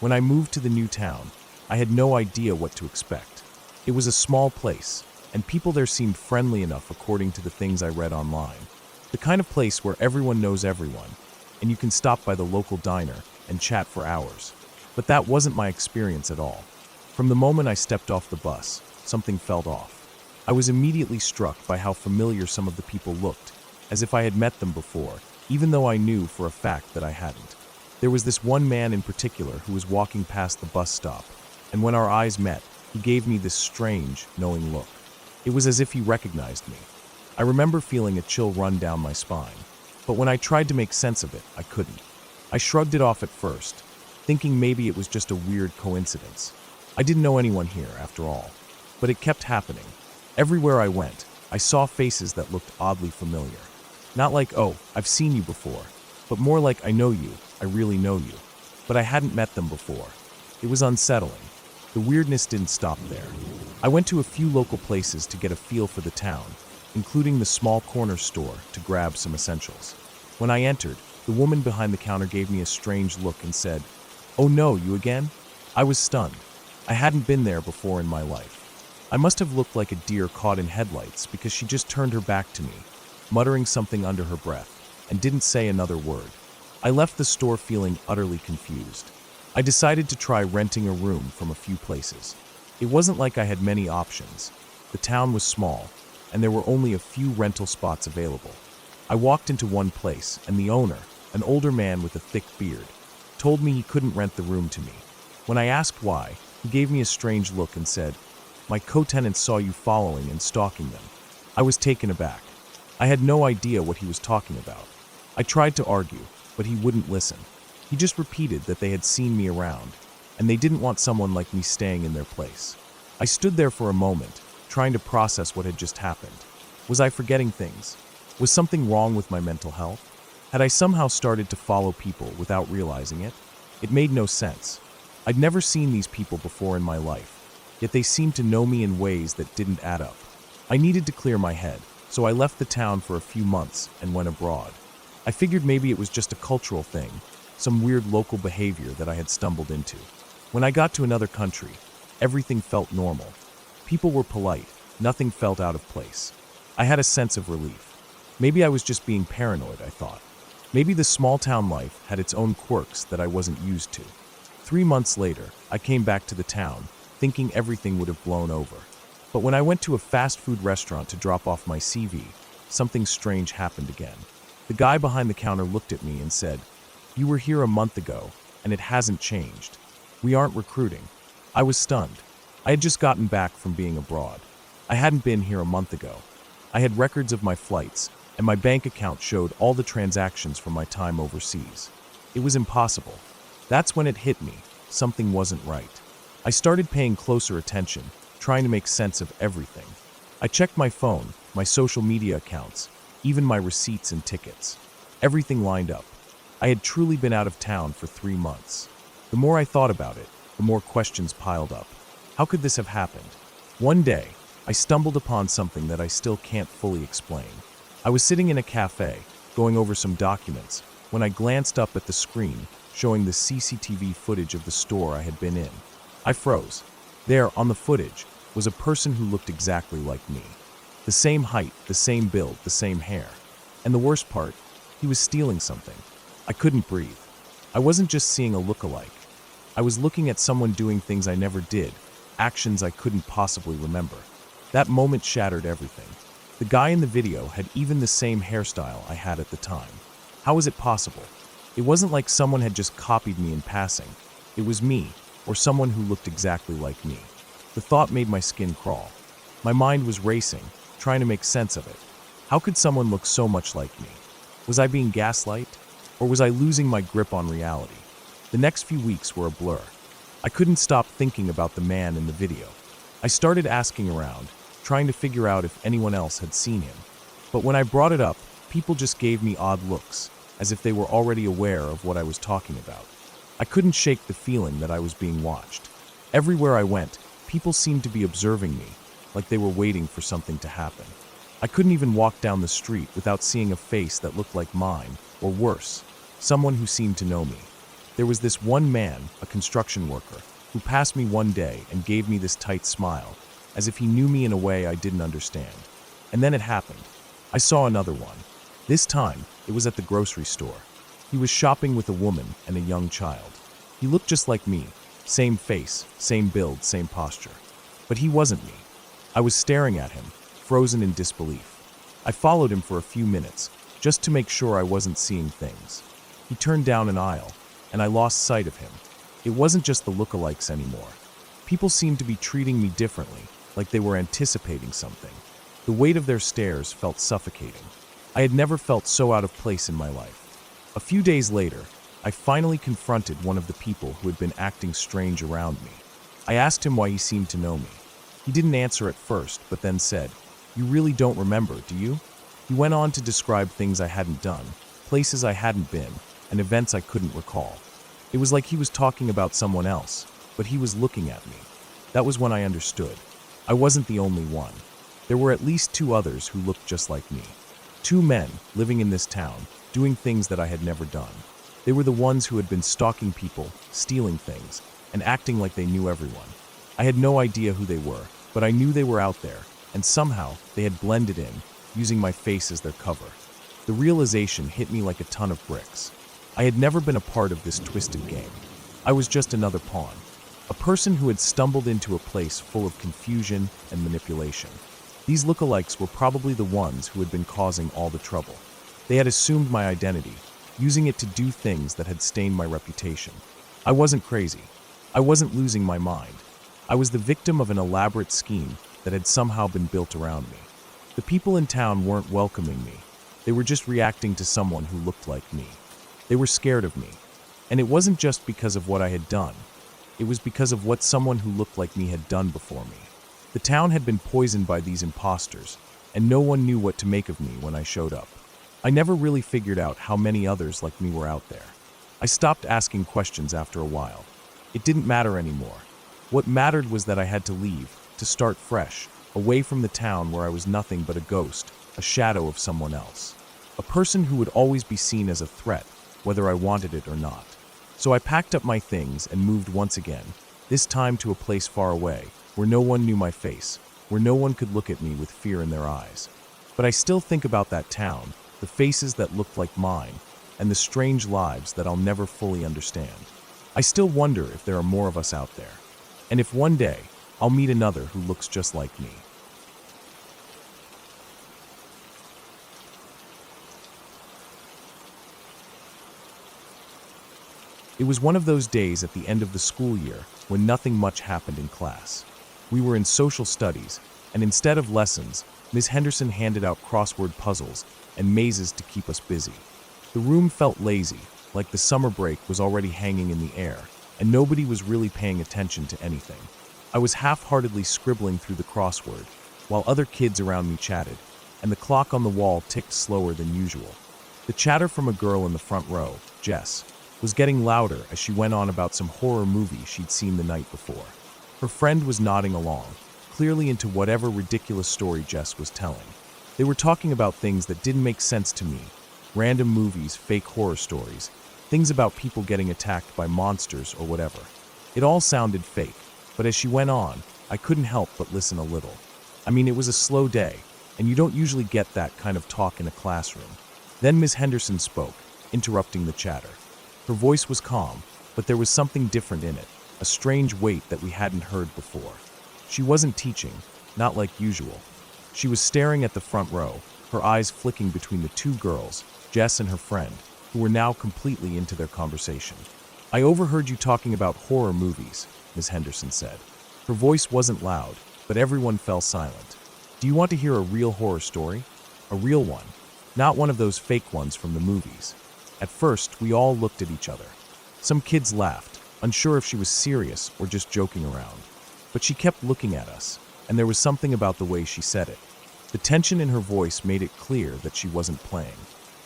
Speaker 1: When I moved to the new town, I had no idea what to expect. It was a small place, and people there seemed friendly enough according to the things I read online. The kind of place where everyone knows everyone, and you can stop by the local diner and chat for hours. But that wasn't my experience at all. From the moment I stepped off the bus, something felt off. I was immediately struck by how familiar some of the people looked, as if I had met them before, even though I knew for a fact that I hadn't. There was this one man in particular who was walking past the bus stop, and when our eyes met, he gave me this strange, knowing look. It was as if he recognized me. I remember feeling a chill run down my spine, but when I tried to make sense of it, I couldn't. I shrugged it off at first, thinking maybe it was just a weird coincidence. I didn't know anyone here, after all, but it kept happening. Everywhere I went, I saw faces that looked oddly familiar. Not like, oh, I've seen you before, but more like I know you, I really know you. But I hadn't met them before. It was unsettling. The weirdness didn't stop there. I went to a few local places to get a feel for the town, including the small corner store to grab some essentials. When I entered, the woman behind the counter gave me a strange look and said, "Oh no, you again?" I was stunned. I hadn't been there before in my life. I must have looked like a deer caught in headlights because she just turned her back to me, muttering something under her breath, and didn't say another word. I left the store feeling utterly confused. I decided to try renting a room from a few places. It wasn't like I had many options. The town was small, and there were only a few rental spots available. I walked into one place, and the owner, an older man with a thick beard, told me he couldn't rent the room to me. When I asked why, he gave me a strange look and said, "My co-tenants saw you following and stalking them." I was taken aback. I had no idea what he was talking about. I tried to argue, but he wouldn't listen. He just repeated that they had seen me around, and they didn't want someone like me staying in their place. I stood there for a moment, trying to process what had just happened. Was I forgetting things? Was something wrong with my mental health? Had I somehow started to follow people without realizing it? It made no sense. I'd never seen these people before in my life, yet they seemed to know me in ways that didn't add up. I needed to clear my head, so I left the town for a few months and went abroad. I figured maybe it was just a cultural thing, some weird local behavior that I had stumbled into. When I got to another country, everything felt normal. People were polite, nothing felt out of place. I had a sense of relief. Maybe I was just being paranoid, I thought. Maybe the small-town life had its own quirks that I wasn't used to. 3 months later, I came back to the town, thinking everything would have blown over. But when I went to a fast food restaurant to drop off my CV, something strange happened again. The guy behind the counter looked at me and said, "You were here a month ago, and it hasn't changed. We aren't recruiting." I was stunned. I had just gotten back from being abroad. I hadn't been here a month ago. I had records of my flights, and my bank account showed all the transactions from my time overseas. It was impossible. That's when it hit me. Something wasn't right. I started paying closer attention, trying to make sense of everything. I checked my phone, my social media accounts, even my receipts and tickets. Everything lined up. I had truly been out of town for 3 months. The more I thought about it, the more questions piled up. How could this have happened? One day, I stumbled upon something that I still can't fully explain. I was sitting in a cafe, going over some documents, when I glanced up at the screen, showing the CCTV footage of the store I had been in. I froze. There, on the footage, was a person who looked exactly like me. The same height, the same build, the same hair. And the worst part, he was stealing something. I couldn't breathe. I wasn't just seeing a look-alike. I was looking at someone doing things I never did, actions I couldn't possibly remember. That moment shattered everything. The guy in the video had even the same hairstyle I had at the time. How was it possible? It wasn't like someone had just copied me in passing. It was me, or someone who looked exactly like me. The thought made my skin crawl. My mind was racing, trying to make sense of it. How could someone look so much like me? Was I being gaslight? Or was I losing my grip on reality? The next few weeks were a blur. I couldn't stop thinking about the man in the video. I started asking around, trying to figure out if anyone else had seen him. But when I brought it up, people just gave me odd looks, as if they were already aware of what I was talking about. I couldn't shake the feeling that I was being watched. Everywhere I went, people seemed to be observing me, like they were waiting for something to happen. I couldn't even walk down the street without seeing a face that looked like mine, or worse, someone who seemed to know me. There was this one man, a construction worker, who passed me one day and gave me this tight smile, as if he knew me in a way I didn't understand. And then it happened. I saw another one. This time, it was at the grocery store. He was shopping with a woman and a young child. He looked just like me, same face, same build, same posture. But he wasn't me. I was staring at him, frozen in disbelief. I followed him for a few minutes, just to make sure I wasn't seeing things. He turned down an aisle, and I lost sight of him. It wasn't just the lookalikes anymore. People seemed to be treating me differently, like they were anticipating something. The weight of their stares felt suffocating. I had never felt so out of place in my life. A few days later, I finally confronted one of the people who had been acting strange around me. I asked him why he seemed to know me. He didn't answer at first, but then said, "You really don't remember, do you?" He went on to describe things I hadn't done, places I hadn't been, and events I couldn't recall. It was like he was talking about someone else, but he was looking at me. That was when I understood. I wasn't the only one. There were at least 2 others who looked just like me. 2 men living in this town, doing things that I had never done. They were the ones who had been stalking people, stealing things, and acting like they knew everyone. I had no idea who they were, but I knew they were out there, and somehow they had blended in, using my face as their cover. The realization hit me like a ton of bricks. I had never been a part of this twisted game. I was just another pawn, a person who had stumbled into a place full of confusion and manipulation. These lookalikes were probably the ones who had been causing all the trouble. They had assumed my identity, using it to do things that had stained my reputation. I wasn't crazy. I wasn't losing my mind. I was the victim of an elaborate scheme that had somehow been built around me. The people in town weren't welcoming me. They were just reacting to someone who looked like me. They were scared of me. And it wasn't just because of what I had done. It was because of what someone who looked like me had done before me. The town had been poisoned by these imposters, and no one knew what to make of me when I showed up. I never really figured out how many others like me were out there. I I stopped asking questions after a while. It didn't matter anymore. What mattered was that I had to leave, to start fresh, away from the town where I was nothing but a ghost, a shadow of someone else. A person who would always be seen as a threat, whether I wanted it or not. So I packed up my things and moved once again, this time to a place far away, where no one knew my face, where no one could look at me with fear in their eyes. But I still think about that town, the faces that looked like mine, and the strange lives that I'll never fully understand. I still wonder if there are more of us out there, and if one day I'll meet another who looks just like me. It was one of those days at the end of the school year when nothing much happened in class. We were in social studies, and instead of lessons, Ms. Henderson handed out crossword puzzles and mazes to keep us busy. The room felt lazy, like the summer break was already hanging in the air, and nobody was really paying attention to anything. I was half-heartedly scribbling through the crossword, while other kids around me chatted, and the clock on the wall ticked slower than usual. The chatter from a girl in the front row, Jess, was getting louder as she went on about some horror movie she'd seen the night before. Her friend was nodding along, clearly into whatever ridiculous story Jess was telling. They were talking about things that didn't make sense to me. Random movies, fake horror stories, things about people getting attacked by monsters or whatever. It all sounded fake, but as she went on, I couldn't help but listen a little. I mean, it was a slow day, and you don't usually get that kind of talk in a classroom. Then Ms. Henderson spoke, interrupting the chatter. Her voice was calm, but there was something different in it, a strange weight that we hadn't heard before. She wasn't teaching, not like usual. She was staring at the front row, her eyes flicking between the two girls, Jess and her friend, who were now completely into their conversation. "I overheard you talking about horror movies," Ms. Henderson said. Her voice wasn't loud, but everyone fell silent. "Do you want to hear a real horror story? A real one, not one of those fake ones from the movies." At first, we all looked at each other. Some kids laughed, unsure if she was serious or just joking around. But she kept looking at us, and there was something about the way she said it. The tension in her voice made it clear that she wasn't playing.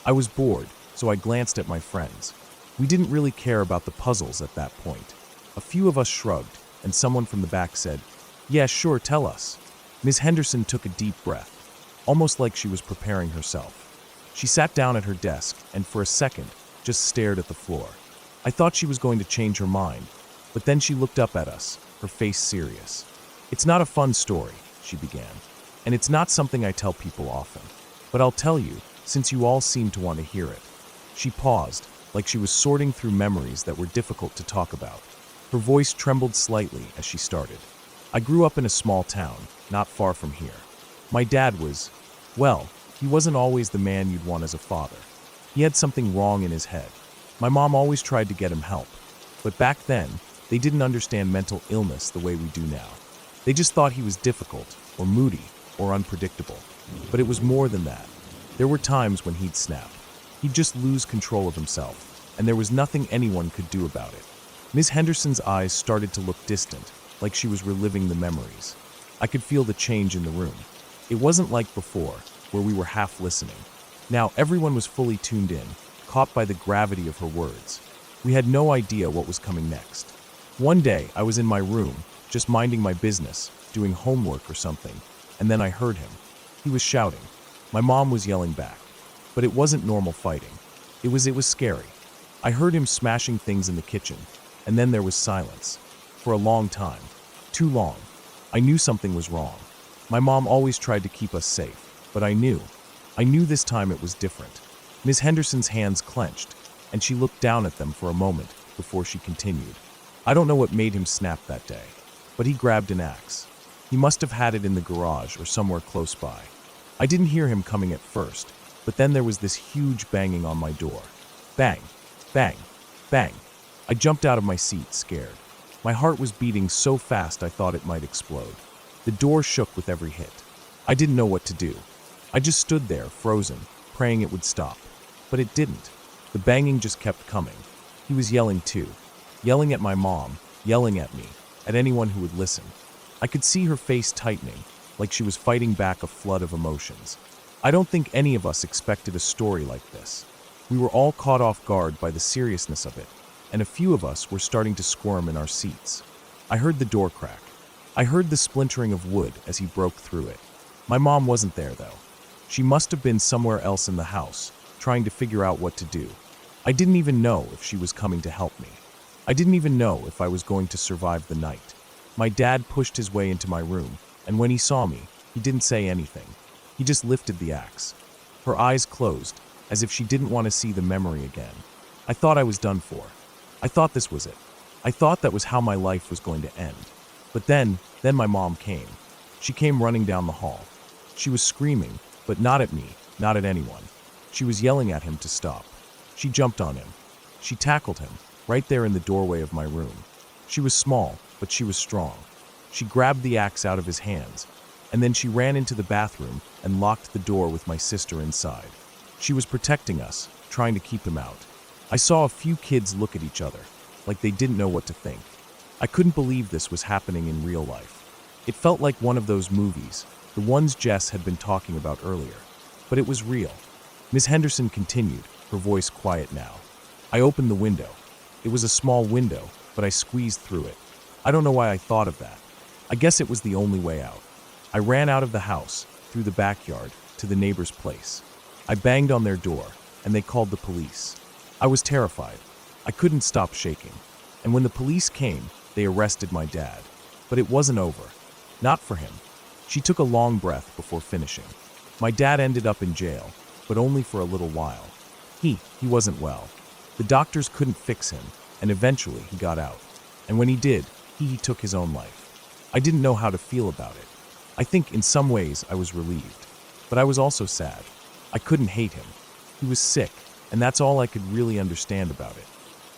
Speaker 1: I was bored, so I glanced at my friends. We didn't really care about the puzzles at that point. A few of us shrugged, and someone from the back said, "Yeah, sure, tell us." Ms. Henderson took a deep breath, almost like she was preparing herself. She sat down at her desk and for a second just stared at the floor. I thought she was going to change her mind, but then she looked up at us, her face serious. "It's not a fun story," she began, "and it's not something I tell people often. But I'll tell you, since you all seem to want to hear it." She paused, like she was sorting through memories that were difficult to talk about. Her voice trembled slightly as she started. "I grew up in a small town, not far from here. My dad was, well, he wasn't always the man you'd want as a father. He had something wrong in his head. My mom always tried to get him help, but back then, they didn't understand mental illness the way we do now. They just thought he was difficult, or moody, or unpredictable. But it was more than that. There were times when he'd snap. He'd just lose control of himself, and there was nothing anyone could do about it." Ms. Henderson's eyes started to look distant, like she was reliving the memories. I could feel the change in the room. It wasn't like before, where we were half listening. Now everyone was fully tuned in, caught by the gravity of her words. We had no idea what was coming next. One day, I was in my room, just minding my business, doing homework or something, and then I heard him. He was shouting. My mom was yelling back. But it wasn't normal fighting. It was scary. I heard him smashing things in the kitchen, and then there was silence. For a long time. Too long. I knew something was wrong. My mom always tried to keep us safe, but I knew this time it was different. Ms. Henderson's hands clenched, and she looked down at them for a moment before she continued. "I don't know what made him snap that day, but he grabbed an axe. He must have had it in the garage or somewhere close by. I didn't hear him coming at first, but then there was this huge banging on my door. Bang, bang, bang. I jumped out of my seat, scared. My heart was beating so fast I thought it might explode. The door shook with every hit. I didn't know what to do. I just stood there, frozen, praying it would stop. But it didn't. The banging just kept coming. He was yelling too. Yelling at my mom, yelling at me, at anyone who would listen. I could see her face tightening, like she was fighting back a flood of emotions. I don't think any of us expected a story like this. We were all caught off guard by the seriousness of it, and a few of us were starting to squirm in our seats. I heard the door crack. I heard the splintering of wood as he broke through it. My mom wasn't there, though. She must have been somewhere else in the house, trying to figure out what to do. I didn't even know if she was coming to help me. I didn't even know if I was going to survive the night. My dad pushed his way into my room, and when he saw me, he didn't say anything. He just lifted the axe. Her eyes closed, as if she didn't want to see the memory again. I thought I was done for. I thought this was it. I thought that was how my life was going to end. But then my mom came. She came running down the hall. She was screaming, but not at me, not at anyone. She was yelling at him to stop. She jumped on him. She tackled him, right there in the doorway of my room. She was small, but she was strong. She grabbed the axe out of his hands, and then she ran into the bathroom and locked the door with my sister inside. She was protecting us, trying to keep him out. I saw a few kids look at each other, like they didn't know what to think. I couldn't believe this was happening in real life. It felt like one of those movies, the ones Jess had been talking about earlier. But it was real. Miss Henderson continued, her voice quiet now. I opened the window. It was a small window, but I squeezed through it. I don't know why I thought of that. I guess it was the only way out. I ran out of the house, through the backyard, to the neighbor's place. I banged on their door, and they called the police. I was terrified. I couldn't stop shaking. And when the police came, they arrested my dad. But it wasn't over. Not for him. She took a long breath before finishing. My dad ended up in jail, but only for a little while. He wasn't well. The doctors couldn't fix him, and eventually he got out. And when he did, he took his own life. I didn't know how to feel about it. I think in some ways I was relieved. But I was also sad. I couldn't hate him. He was sick, and that's all I could really understand about it.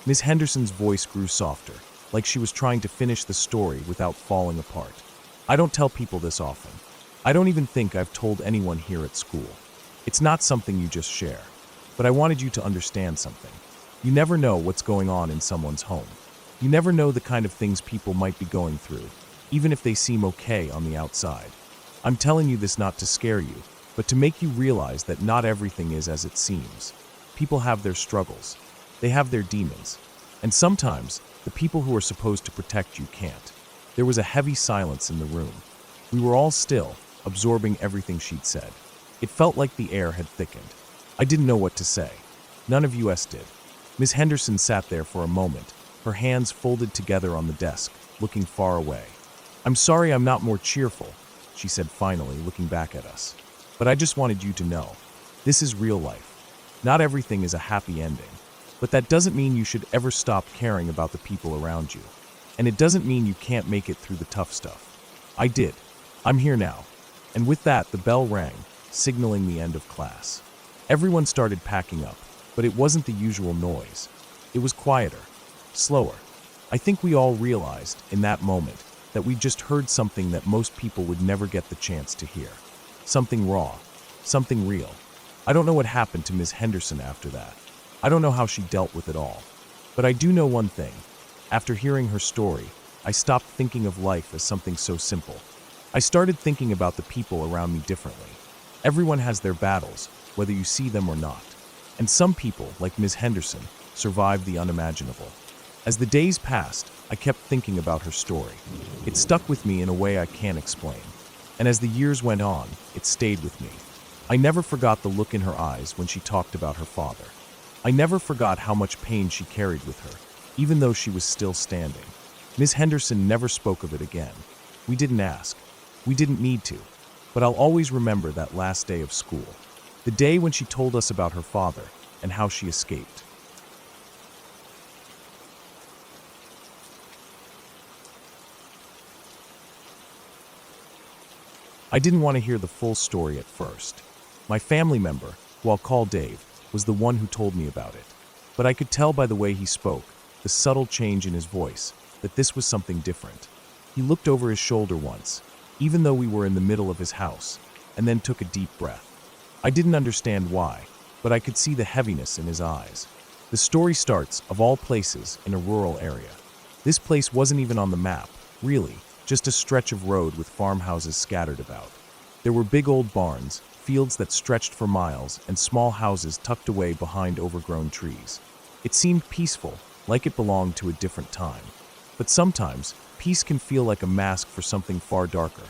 Speaker 1: Miss Henderson's voice grew softer, like she was trying to finish the story without falling apart. I don't tell people this often. I don't even think I've told anyone here at school. It's not something you just share. But I wanted you to understand something. You never know what's going on in someone's home. You never know the kind of things people might be going through, even if they seem okay on the outside. I'm telling you this not to scare you, but to make you realize that not everything is as it seems. People have their struggles. They have their demons. And sometimes, the people who are supposed to protect you can't. There was a heavy silence in the room. We were all still, absorbing everything she'd said. It felt like the air had thickened. I didn't know what to say. None of us did. Miss Henderson sat there for a moment, her hands folded together on the desk, looking far away. "I'm sorry I'm not more cheerful," she said finally, looking back at us. "But I just wanted you to know. This is real life. Not everything is a happy ending. But that doesn't mean you should ever stop caring about the people around you. And it doesn't mean you can't make it through the tough stuff. I did. I'm here now." And with that, the bell rang, signaling the end of class. Everyone started packing up, but it wasn't the usual noise. It was quieter, slower. I think we all realized, in that moment, that we just heard something that most people would never get the chance to hear. Something raw, something real. I don't know what happened to Miss Henderson after that. I don't know how she dealt with it all. But I do know one thing. After hearing her story, I stopped thinking of life as something so simple. I started thinking about the people around me differently. Everyone has their battles, whether you see them or not. And some people, like Ms. Henderson, survived the unimaginable. As the days passed, I kept thinking about her story. It stuck with me in a way I can't explain. And as the years went on, it stayed with me. I never forgot the look in her eyes when she talked about her father. I never forgot how much pain she carried with her, even though she was still standing. Ms. Henderson never spoke of it again. We didn't ask. We didn't need to. But I'll always remember that last day of school. The day when she told us about her father and how she escaped. I didn't want to hear the full story at first. My family member, who I'll call Dave, was the one who told me about it. But I could tell by the way he spoke, the subtle change in his voice, that this was something different. He looked over his shoulder once, even though we were in the middle of his house, and then took a deep breath. I didn't understand why, but I could see the heaviness in his eyes. The story starts, of all places, in a rural area. This place wasn't even on the map, really, just a stretch of road with farmhouses scattered about. There were big old barns, fields that stretched for miles, and small houses tucked away behind overgrown trees. It seemed peaceful, like it belonged to a different time. But sometimes, peace can feel like a mask for something far darker,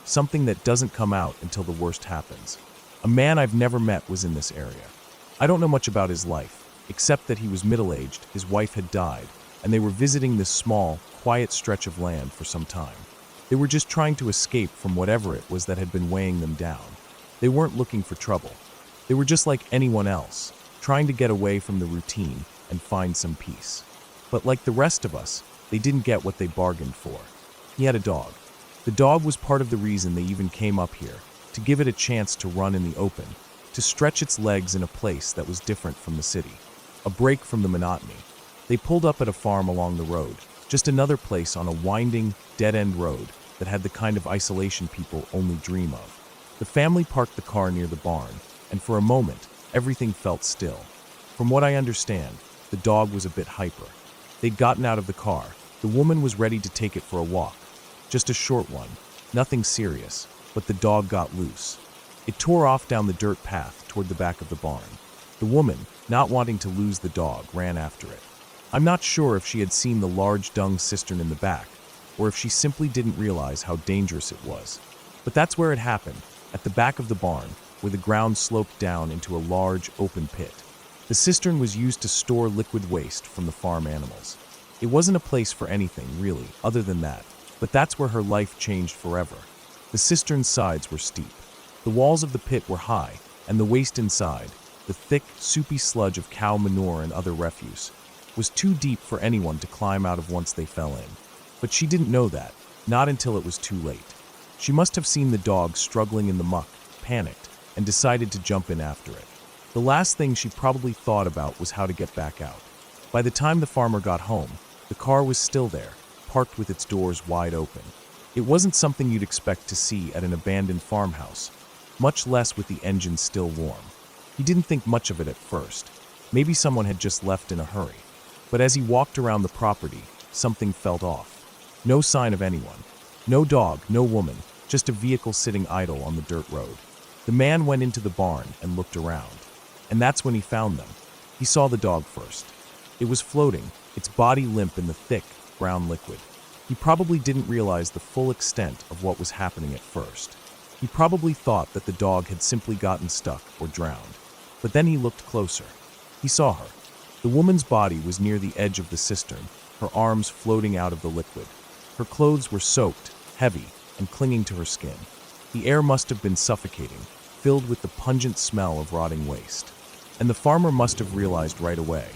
Speaker 1: something that doesn't come out until the worst happens. A man I've never met was in this area. I don't know much about his life, except that he was middle-aged, his wife had died, and they were visiting this small, quiet stretch of land for some time. They were just trying to escape from whatever it was that had been weighing them down. They weren't looking for trouble. They were just like anyone else, trying to get away from the routine and find some peace. But like the rest of us, they didn't get what they bargained for. He had a dog. The dog was part of the reason they even came up here, to give it a chance to run in the open, to stretch its legs in a place that was different from the city, a break from the monotony. They pulled up at a farm along the road, just another place on a winding, dead-end road that had the kind of isolation people only dream of. The family parked the car near the barn, and for a moment, everything felt still. From what I understand, the dog was a bit hyper. They'd gotten out of the car. The woman was ready to take it for a walk. Just a short one, nothing serious, but the dog got loose. It tore off down the dirt path toward the back of the barn. The woman, not wanting to lose the dog, ran after it. I'm not sure if she had seen the large dung cistern in the back, or if she simply didn't realize how dangerous it was. But that's where it happened, at the back of the barn, where the ground sloped down into a large, open pit. The cistern was used to store liquid waste from the farm animals. It wasn't a place for anything, really, other than that, but that's where her life changed forever. The cistern's sides were steep. The walls of the pit were high, and the waste inside, the thick, soupy sludge of cow manure and other refuse, was too deep for anyone to climb out of once they fell in. But she didn't know that, not until it was too late. She must have seen the dog struggling in the muck, panicked, and decided to jump in after it. The last thing she probably thought about was how to get back out. By the time the farmer got home, the car was still there, parked with its doors wide open. It wasn't something you'd expect to see at an abandoned farmhouse, much less with the engine still warm. He didn't think much of it at first. Maybe someone had just left in a hurry. But as he walked around the property, something felt off. No sign of anyone. No dog, no woman, just a vehicle sitting idle on the dirt road. The man went into the barn and looked around. And that's when he found them. He saw the dog first. It was floating, its body limp in the thick, brown liquid. He probably didn't realize the full extent of what was happening at first. He probably thought that the dog had simply gotten stuck or drowned. But then he looked closer. He saw her. The woman's body was near the edge of the cistern, her arms floating out of the liquid. Her clothes were soaked, heavy, and clinging to her skin. The air must have been suffocating, filled with the pungent smell of rotting waste. And the farmer must have realized right away.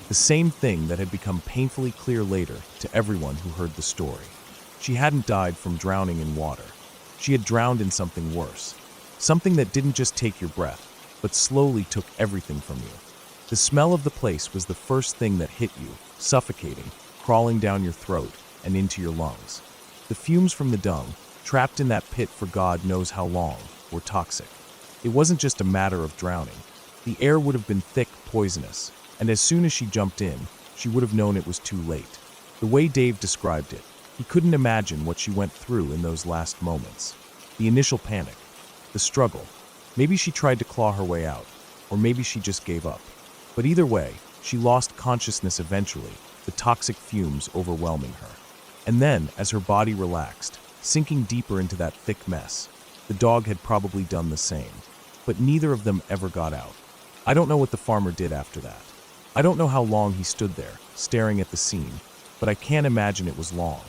Speaker 1: The same thing that had become painfully clear later to everyone who heard the story. She hadn't died from drowning in water. She had drowned in something worse. Something that didn't just take your breath, but slowly took everything from you. The smell of the place was the first thing that hit you, suffocating, crawling down your throat and into your lungs. The fumes from the dung, trapped in that pit for God knows how long, were toxic. It wasn't just a matter of drowning. The air would have been thick, poisonous, and as soon as she jumped in, she would have known it was too late. The way Dave described it, he couldn't imagine what she went through in those last moments. The initial panic, the struggle. Maybe she tried to claw her way out, or maybe she just gave up. But either way, she lost consciousness eventually, the toxic fumes overwhelming her. And then, as her body relaxed, sinking deeper into that thick mess, the dog had probably done the same. But neither of them ever got out. I don't know what the farmer did after that. I don't know how long he stood there, staring at the scene, but I can't imagine it was long.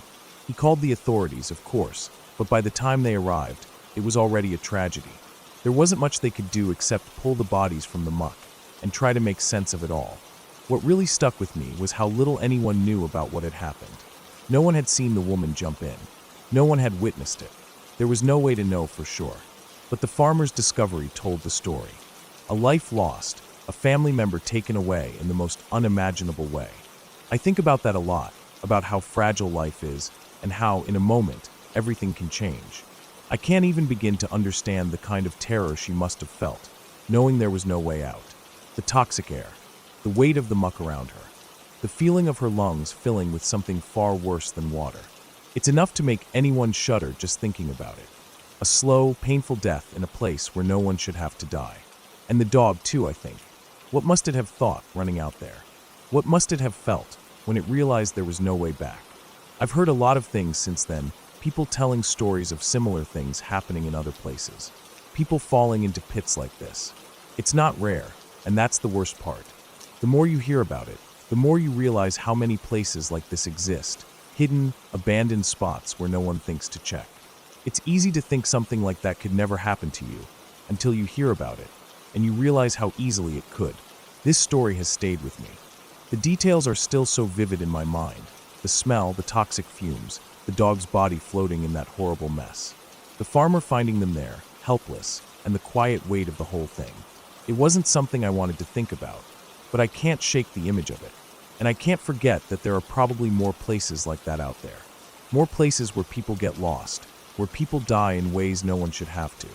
Speaker 1: He called the authorities, of course, but by the time they arrived, it was already a tragedy. There wasn't much they could do except pull the bodies from the muck and try to make sense of it all. What really stuck with me was how little anyone knew about what had happened. No one had seen the woman jump in. No one had witnessed it. There was no way to know for sure. But the farmer's discovery told the story. A life lost, a family member taken away in the most unimaginable way. I think about that a lot, about how fragile life is, and how, in a moment, everything can change. I can't even begin to understand the kind of terror she must have felt, knowing there was no way out. The toxic air, the weight of the muck around her, the feeling of her lungs filling with something far worse than water. It's enough to make anyone shudder just thinking about it. A slow, painful death in a place where no one should have to die. And the dog, too, I think. What must it have thought running out there? What must it have felt when it realized there was no way back? I've heard a lot of things since then, people telling stories of similar things happening in other places. People falling into pits like this. It's not rare, and that's the worst part. The more you hear about it, the more you realize how many places like this exist, hidden, abandoned spots where no one thinks to check. It's easy to think something like that could never happen to you until you hear about it, and you realize how easily it could. This story has stayed with me. The details are still so vivid in my mind. The smell, the toxic fumes, the dog's body floating in that horrible mess. The farmer finding them there, helpless, and the quiet weight of the whole thing. It wasn't something I wanted to think about, but I can't shake the image of it. And I can't forget that there are probably more places like that out there. More places where people get lost, where people die in ways no one should have to.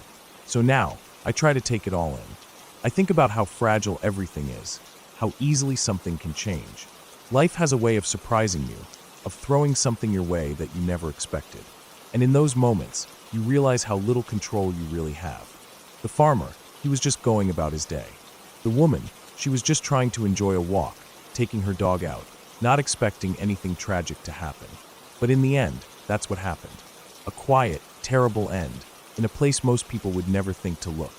Speaker 1: So now, I try to take it all in. I think about how fragile everything is, how easily something can change. Life has a way of surprising you, of throwing something your way that you never expected. And in those moments, you realize how little control you really have. The farmer, he was just going about his day. The woman, she was just trying to enjoy a walk, taking her dog out, not expecting anything tragic to happen. But in the end, that's what happened. A quiet, terrible end, in a place most people would never think to look.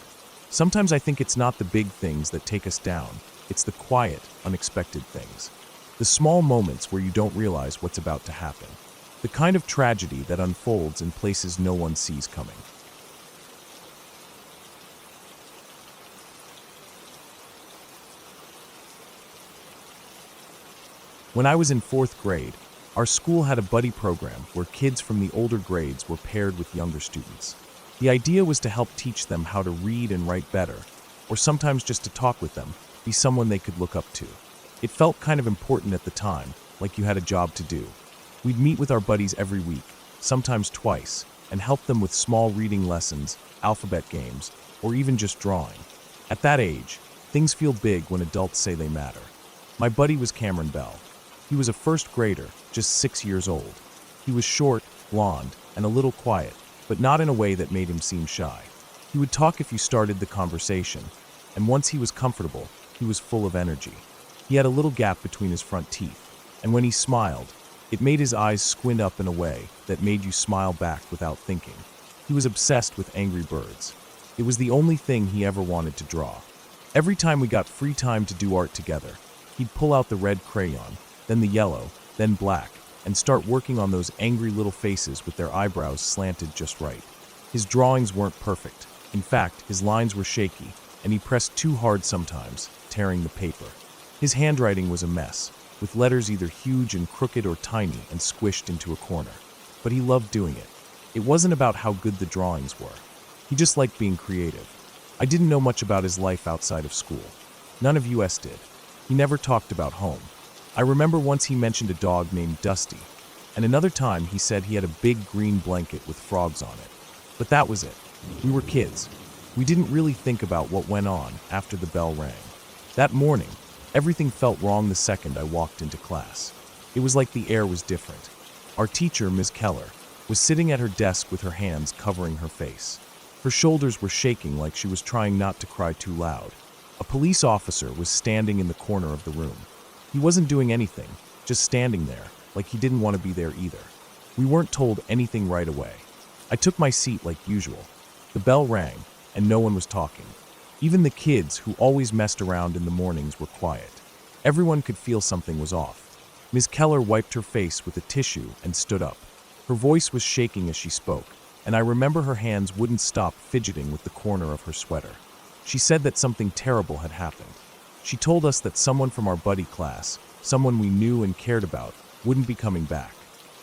Speaker 1: Sometimes I think it's not the big things that take us down, it's the quiet, unexpected things. The small moments where you don't realize what's about to happen. The kind of tragedy that unfolds in places no one sees coming. When I was in 4th grade, our school had a buddy program where kids from the older grades were paired with younger students. The idea was to help teach them how to read and write better, or sometimes just to talk with them, be someone they could look up to. It felt kind of important at the time, like you had a job to do. We'd meet with our buddies every week, sometimes twice, and help them with small reading lessons, alphabet games, or even just drawing. At that age, things feel big when adults say they matter. My buddy was Cameron Bell. He was a 1st grader, just 6 years old. He was short, blonde, and a little quiet, but not in a way that made him seem shy. He would talk if you started the conversation, and once he was comfortable, he was full of energy. He had a little gap between his front teeth, and when he smiled, it made his eyes squint up in a way that made you smile back without thinking. He was obsessed with angry birds. It was the only thing he ever wanted to draw. Every time we got free time to do art together, he'd pull out the red crayon, then the yellow, then black, and start working on those angry little faces with their eyebrows slanted just right. His drawings weren't perfect. In fact, his lines were shaky, and he pressed too hard sometimes, tearing the paper. His handwriting was a mess, with letters either huge and crooked or tiny and squished into a corner. But he loved doing it. It wasn't about how good the drawings were. He just liked being creative. I didn't know much about his life outside of school. None of us did. He never talked about home. I remember once he mentioned a dog named Dusty, and another time he said he had a big green blanket with frogs on it. But that was it. We were kids. We didn't really think about what went on after the bell rang. That morning, everything felt wrong the second I walked into class. It was like the air was different. Our teacher, Ms. Keller, was sitting at her desk with her hands covering her face. Her shoulders were shaking like she was trying not to cry too loud. A police officer was standing in the corner of the room. He wasn't doing anything, just standing there, like he didn't want to be there either. We weren't told anything right away. I took my seat like usual. The bell rang, and no one was talking. Even the kids who always messed around in the mornings were quiet. Everyone could feel something was off. Ms. Keller wiped her face with a tissue and stood up. Her voice was shaking as she spoke, and I remember her hands wouldn't stop fidgeting with the corner of her sweater. She said that something terrible had happened. She told us that someone from our buddy class, someone we knew and cared about, wouldn't be coming back.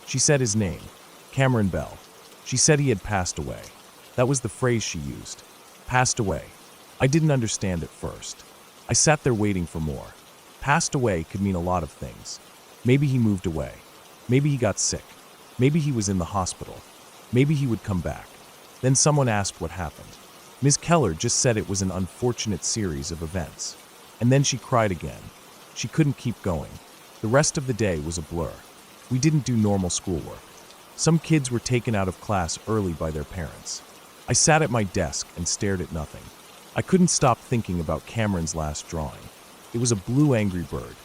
Speaker 1: She said his name, Cameron Bell. She said he had passed away. That was the phrase she used. Passed away. I didn't understand at first. I sat there waiting for more. Passed away could mean a lot of things. Maybe he moved away. Maybe he got sick. Maybe he was in the hospital. Maybe he would come back. Then someone asked what happened. Ms. Keller just said it was an unfortunate series of events. And then she cried again. She couldn't keep going. The rest of the day was a blur. We didn't do normal schoolwork. Some kids were taken out of class early by their parents. I sat at my desk and stared at nothing. I couldn't stop thinking about Cameron's last drawing. It was a blue angry bird.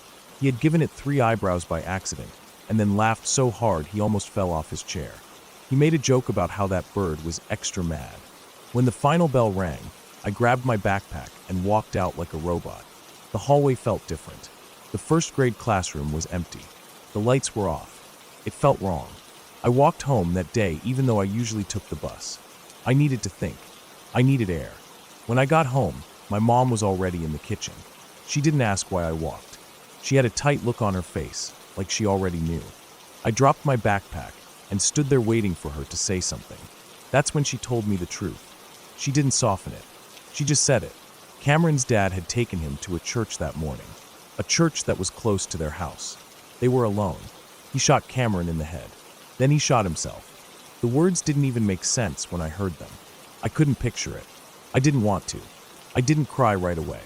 Speaker 1: He had given it 3 eyebrows by accident, and then laughed so hard he almost fell off his chair. He made a joke about how that bird was extra mad. When the final bell rang, I grabbed my backpack and walked out like a robot. The hallway felt different. The first grade classroom was empty. The lights were off. It felt wrong. I walked home that day even though I usually took the bus. I needed to think. I needed air. When I got home, my mom was already in the kitchen. She didn't ask why I walked. She had a tight look on her face, like she already knew. I dropped my backpack and stood there waiting for her to say something. That's when she told me the truth. She didn't soften it. She just said it. Cameron's dad had taken him to a church that morning, a church that was close to their house. They were alone. He shot Cameron in the head. Then he shot himself. The words didn't even make sense when I heard them. I couldn't picture it. I didn't want to. I didn't cry right away.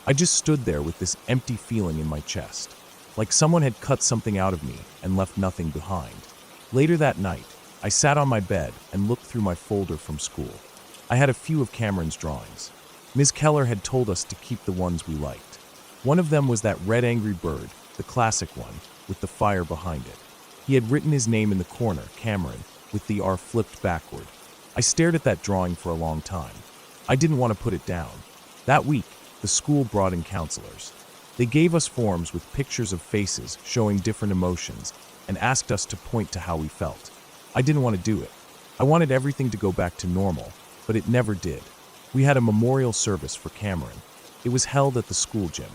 Speaker 1: I just stood there with this empty feeling in my chest, like someone had cut something out of me and left nothing behind. Later that night, I sat on my bed and looked through my folder from school. I had a few of Cameron's drawings. Ms. Keller had told us to keep the ones we liked. One of them was that red angry bird, the classic one, with the fire behind it. He had written his name in the corner, Cameron, with the R flipped backward. I stared at that drawing for a long time. I didn't want to put it down. That week, the school brought in counselors. They gave us forms with pictures of faces showing different emotions and asked us to point to how we felt. I didn't want to do it. I wanted everything to go back to normal, but it never did. We had a memorial service for Cameron. It was held at the school gym.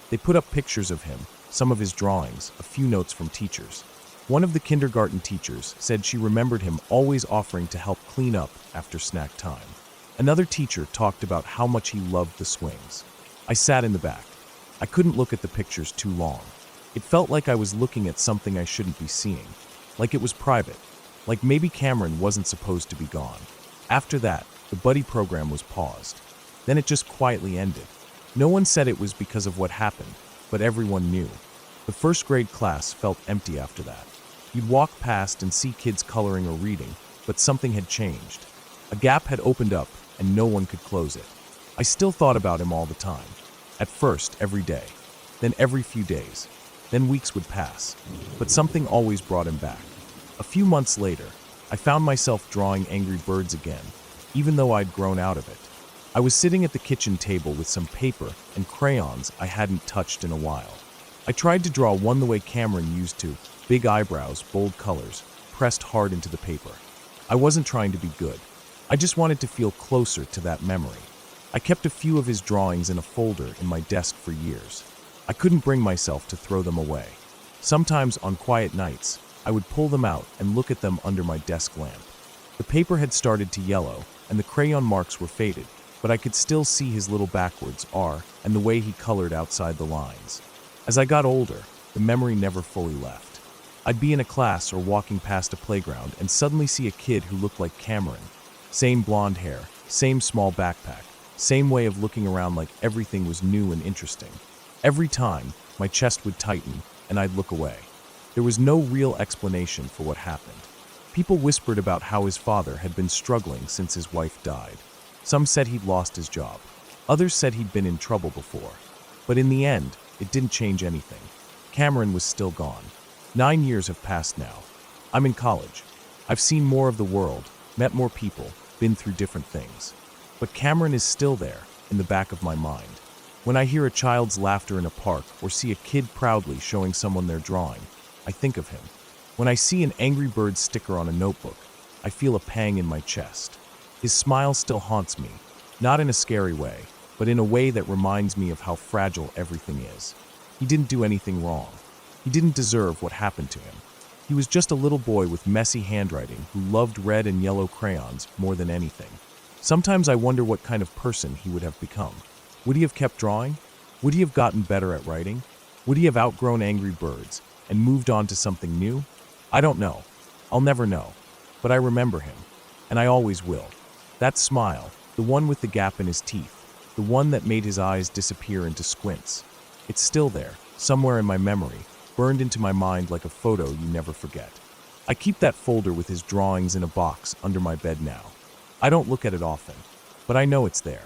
Speaker 1: They put up pictures of him, some of his drawings, a few notes from teachers. One of the kindergarten teachers said she remembered him always offering to help clean up after snack time. Another teacher talked about how much he loved the swings. I sat in the back. I couldn't look at the pictures too long. It felt like I was looking at something I shouldn't be seeing, like it was private, like maybe Cameron wasn't supposed to be gone. After that, the buddy program was paused. Then it just quietly ended. No one said it was because of what happened, but everyone knew. The first grade class felt empty after that. You'd walk past and see kids coloring or reading, but something had changed. A gap had opened up, and no one could close it. I still thought about him all the time. At first, every day. Then every few days. Then weeks would pass. But something always brought him back. A few months later, I found myself drawing angry birds again, even though I'd grown out of it. I was sitting at the kitchen table with some paper and crayons I hadn't touched in a while. I tried to draw one the way Cameron used to, big eyebrows, bold colors, pressed hard into the paper. I wasn't trying to be good. I just wanted to feel closer to that memory. I kept a few of his drawings in a folder in my desk for years. I couldn't bring myself to throw them away. Sometimes on quiet nights, I would pull them out and look at them under my desk lamp. The paper had started to yellow, and the crayon marks were faded, but I could still see his little backwards R and the way he colored outside the lines. As I got older, the memory never fully left. I'd be in a class or walking past a playground and suddenly see a kid who looked like Cameron. Same blonde hair, same small backpack, same way of looking around like everything was new and interesting. Every time, my chest would tighten and I'd look away. There was no real explanation for what happened. People whispered about how his father had been struggling since his wife died. Some said he'd lost his job. Others said he'd been in trouble before. But in the end, it didn't change anything. Cameron was still gone. 9 years have passed now. I'm in college. I've seen more of the world, met more people, been through different things. But Cameron is still there, in the back of my mind. When I hear a child's laughter in a park or see a kid proudly showing someone their drawing, I think of him. When I see an Angry Birds sticker on a notebook, I feel a pang in my chest. His smile still haunts me, not in a scary way, but in a way that reminds me of how fragile everything is. He didn't do anything wrong. He didn't deserve what happened to him. He was just a little boy with messy handwriting who loved red and yellow crayons more than anything. Sometimes I wonder what kind of person he would have become. Would he have kept drawing? Would he have gotten better at writing? Would he have outgrown Angry Birds and moved on to something new? I don't know. I'll never know. But I remember him, and I always will. That smile, the one with the gap in his teeth, the one that made his eyes disappear into squints. It's still there, somewhere in my memory, burned into my mind like a photo you never forget. I keep that folder with his drawings in a box under my bed now. I don't look at it often, but I know it's there.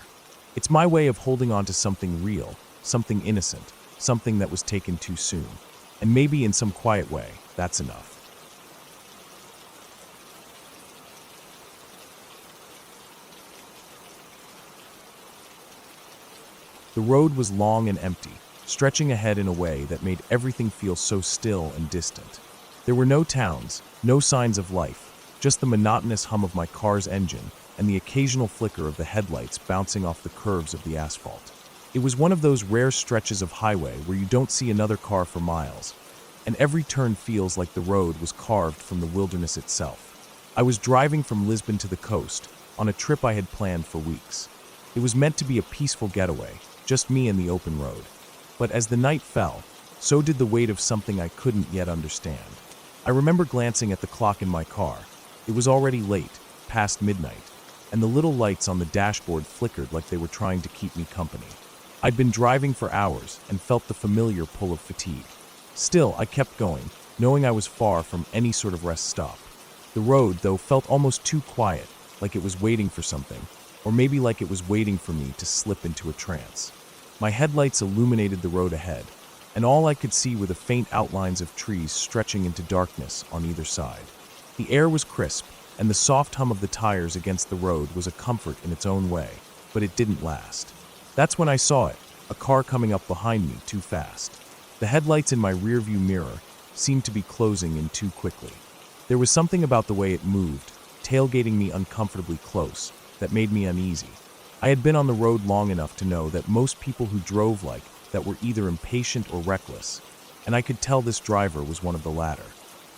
Speaker 1: It's my way of holding on to something real, something innocent, something that was taken too soon. And maybe in some quiet way, that's enough. The road was long and empty, stretching ahead in a way that made everything feel so still and distant. There were no towns, no signs of life, just the monotonous hum of my car's engine and the occasional flicker of the headlights bouncing off the curves of the asphalt. It was one of those rare stretches of highway where you don't see another car for miles, and every turn feels like the road was carved from the wilderness itself. I was driving from Lisbon to the coast, on a trip I had planned for weeks. It was meant to be a peaceful getaway, just me and the open road. But as the night fell, so did the weight of something I couldn't yet understand. I remember glancing at the clock in my car. It was already late, past midnight, and the little lights on the dashboard flickered like they were trying to keep me company. I'd been driving for hours and felt the familiar pull of fatigue. Still, I kept going, knowing I was far from any sort of rest stop. The road, though, felt almost too quiet, like it was waiting for something, or maybe like it was waiting for me to slip into a trance. My headlights illuminated the road ahead, and all I could see were the faint outlines of trees stretching into darkness on either side. The air was crisp, and the soft hum of the tires against the road was a comfort in its own way, but it didn't last. That's when I saw it, a car coming up behind me too fast. The headlights in my rearview mirror seemed to be closing in too quickly. There was something about the way it moved, tailgating me uncomfortably close, that made me uneasy. I had been on the road long enough to know that most people who drove like that were either impatient or reckless, and I could tell this driver was one of the latter.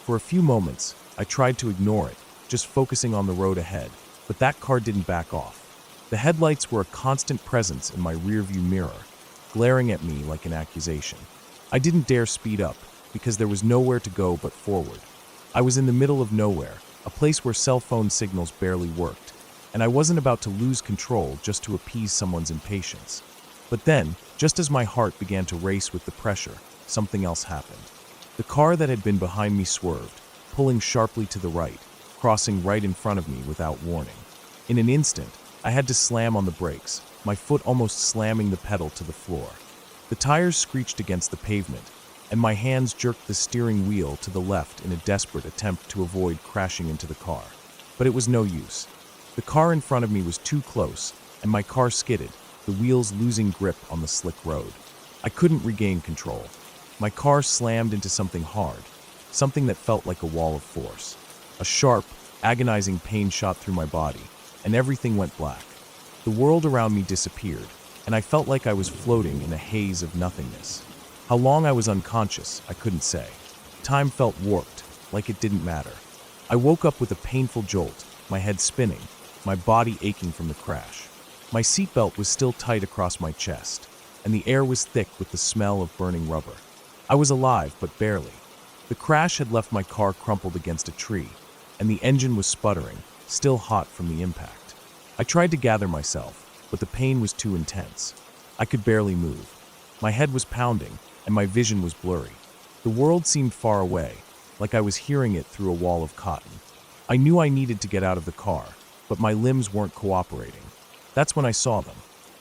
Speaker 1: For a few moments, I tried to ignore it, just focusing on the road ahead, but that car didn't back off. The headlights were a constant presence in my rearview mirror, glaring at me like an accusation. I didn't dare speed up, because there was nowhere to go but forward. I was in the middle of nowhere, a place where cell phone signals barely worked, and I wasn't about to lose control just to appease someone's impatience. But then, just as my heart began to race with the pressure, something else happened. The car that had been behind me swerved, pulling sharply to the right, crossing right in front of me without warning. In an instant, I had to slam on the brakes, my foot almost slamming the pedal to the floor. The tires screeched against the pavement, and my hands jerked the steering wheel to the left in a desperate attempt to avoid crashing into the car. But it was no use. The car in front of me was too close, and my car skidded, the wheels losing grip on the slick road. I couldn't regain control. My car slammed into something hard, something that felt like a wall of force. A sharp, agonizing pain shot through my body, and everything went black. The world around me disappeared, and I felt like I was floating in a haze of nothingness. How long I was unconscious, I couldn't say. Time felt warped, like it didn't matter. I woke up with a painful jolt, my head spinning, my body aching from the crash. My seatbelt was still tight across my chest, and the air was thick with the smell of burning rubber. I was alive, but barely. The crash had left my car crumpled against a tree, and the engine was sputtering, still hot from the impact. I tried to gather myself, but the pain was too intense. I could barely move. My head was pounding, and my vision was blurry. The world seemed far away, like I was hearing it through a wall of cotton. I knew I needed to get out of the car, but my limbs weren't cooperating. That's when I saw them.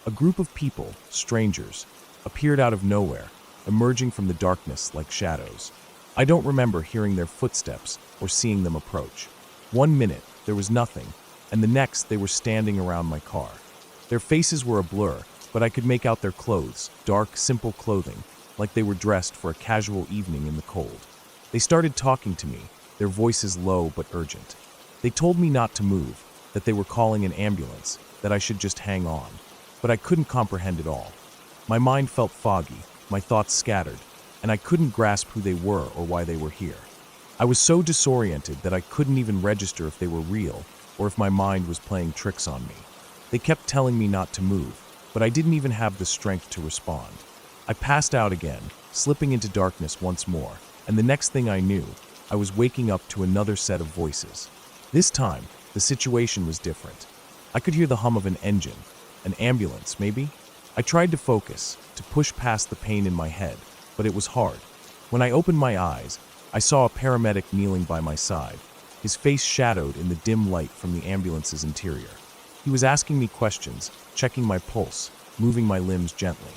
Speaker 1: A group of people, strangers, appeared out of nowhere, emerging from the darkness like shadows. I don't remember hearing their footsteps or seeing them approach. 1 minute, there was nothing, and the next they were standing around my car. Their faces were a blur, but I could make out their clothes, dark, simple clothing, like they were dressed for a casual evening in the cold. They started talking to me, their voices low but urgent. They told me not to move, that they were calling an ambulance, that I should just hang on. But I couldn't comprehend it all. My mind felt foggy, my thoughts scattered, and I couldn't grasp who they were or why they were here. I was so disoriented that I couldn't even register if they were real or if my mind was playing tricks on me. They kept telling me not to move, but I didn't even have the strength to respond. I passed out again, slipping into darkness once more, and the next thing I knew, I was waking up to another set of voices. This time, the situation was different. I could hear the hum of an engine, an ambulance, maybe? I tried to focus, to push past the pain in my head, but it was hard. When I opened my eyes, I saw a paramedic kneeling by my side, his face shadowed in the dim light from the ambulance's interior. He was asking me questions, checking my pulse, moving my limbs gently.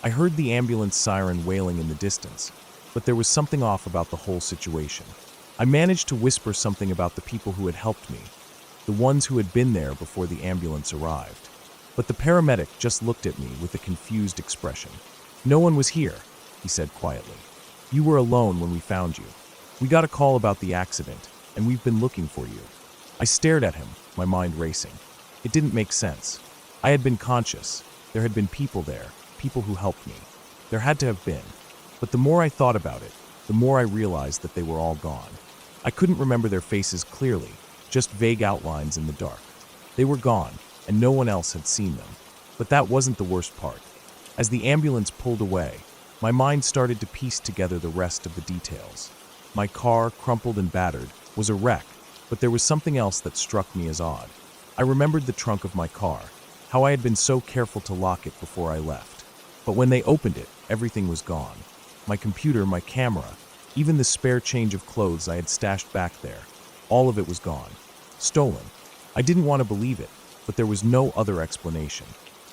Speaker 1: I heard the ambulance siren wailing in the distance, but there was something off about the whole situation. I managed to whisper something about the people who had helped me, the ones who had been there before the ambulance arrived. But the paramedic just looked at me with a confused expression. "No one was here," he said quietly. "You were alone when we found you. We got a call about the accident, and we've been looking for you." I stared at him, my mind racing. It didn't make sense. I had been conscious. There had been people there, people who helped me. There had to have been. But the more I thought about it, the more I realized that they were all gone. I couldn't remember their faces clearly, just vague outlines in the dark. They were gone, and no one else had seen them. But that wasn't the worst part. As the ambulance pulled away, my mind started to piece together the rest of the details. My car, crumpled and battered, was a wreck, but there was something else that struck me as odd. I remembered the trunk of my car, how I had been so careful to lock it before I left. But when they opened it, everything was gone. My computer, my camera, even the spare change of clothes I had stashed back there. All of it was gone. Stolen. I didn't want to believe it, but there was no other explanation.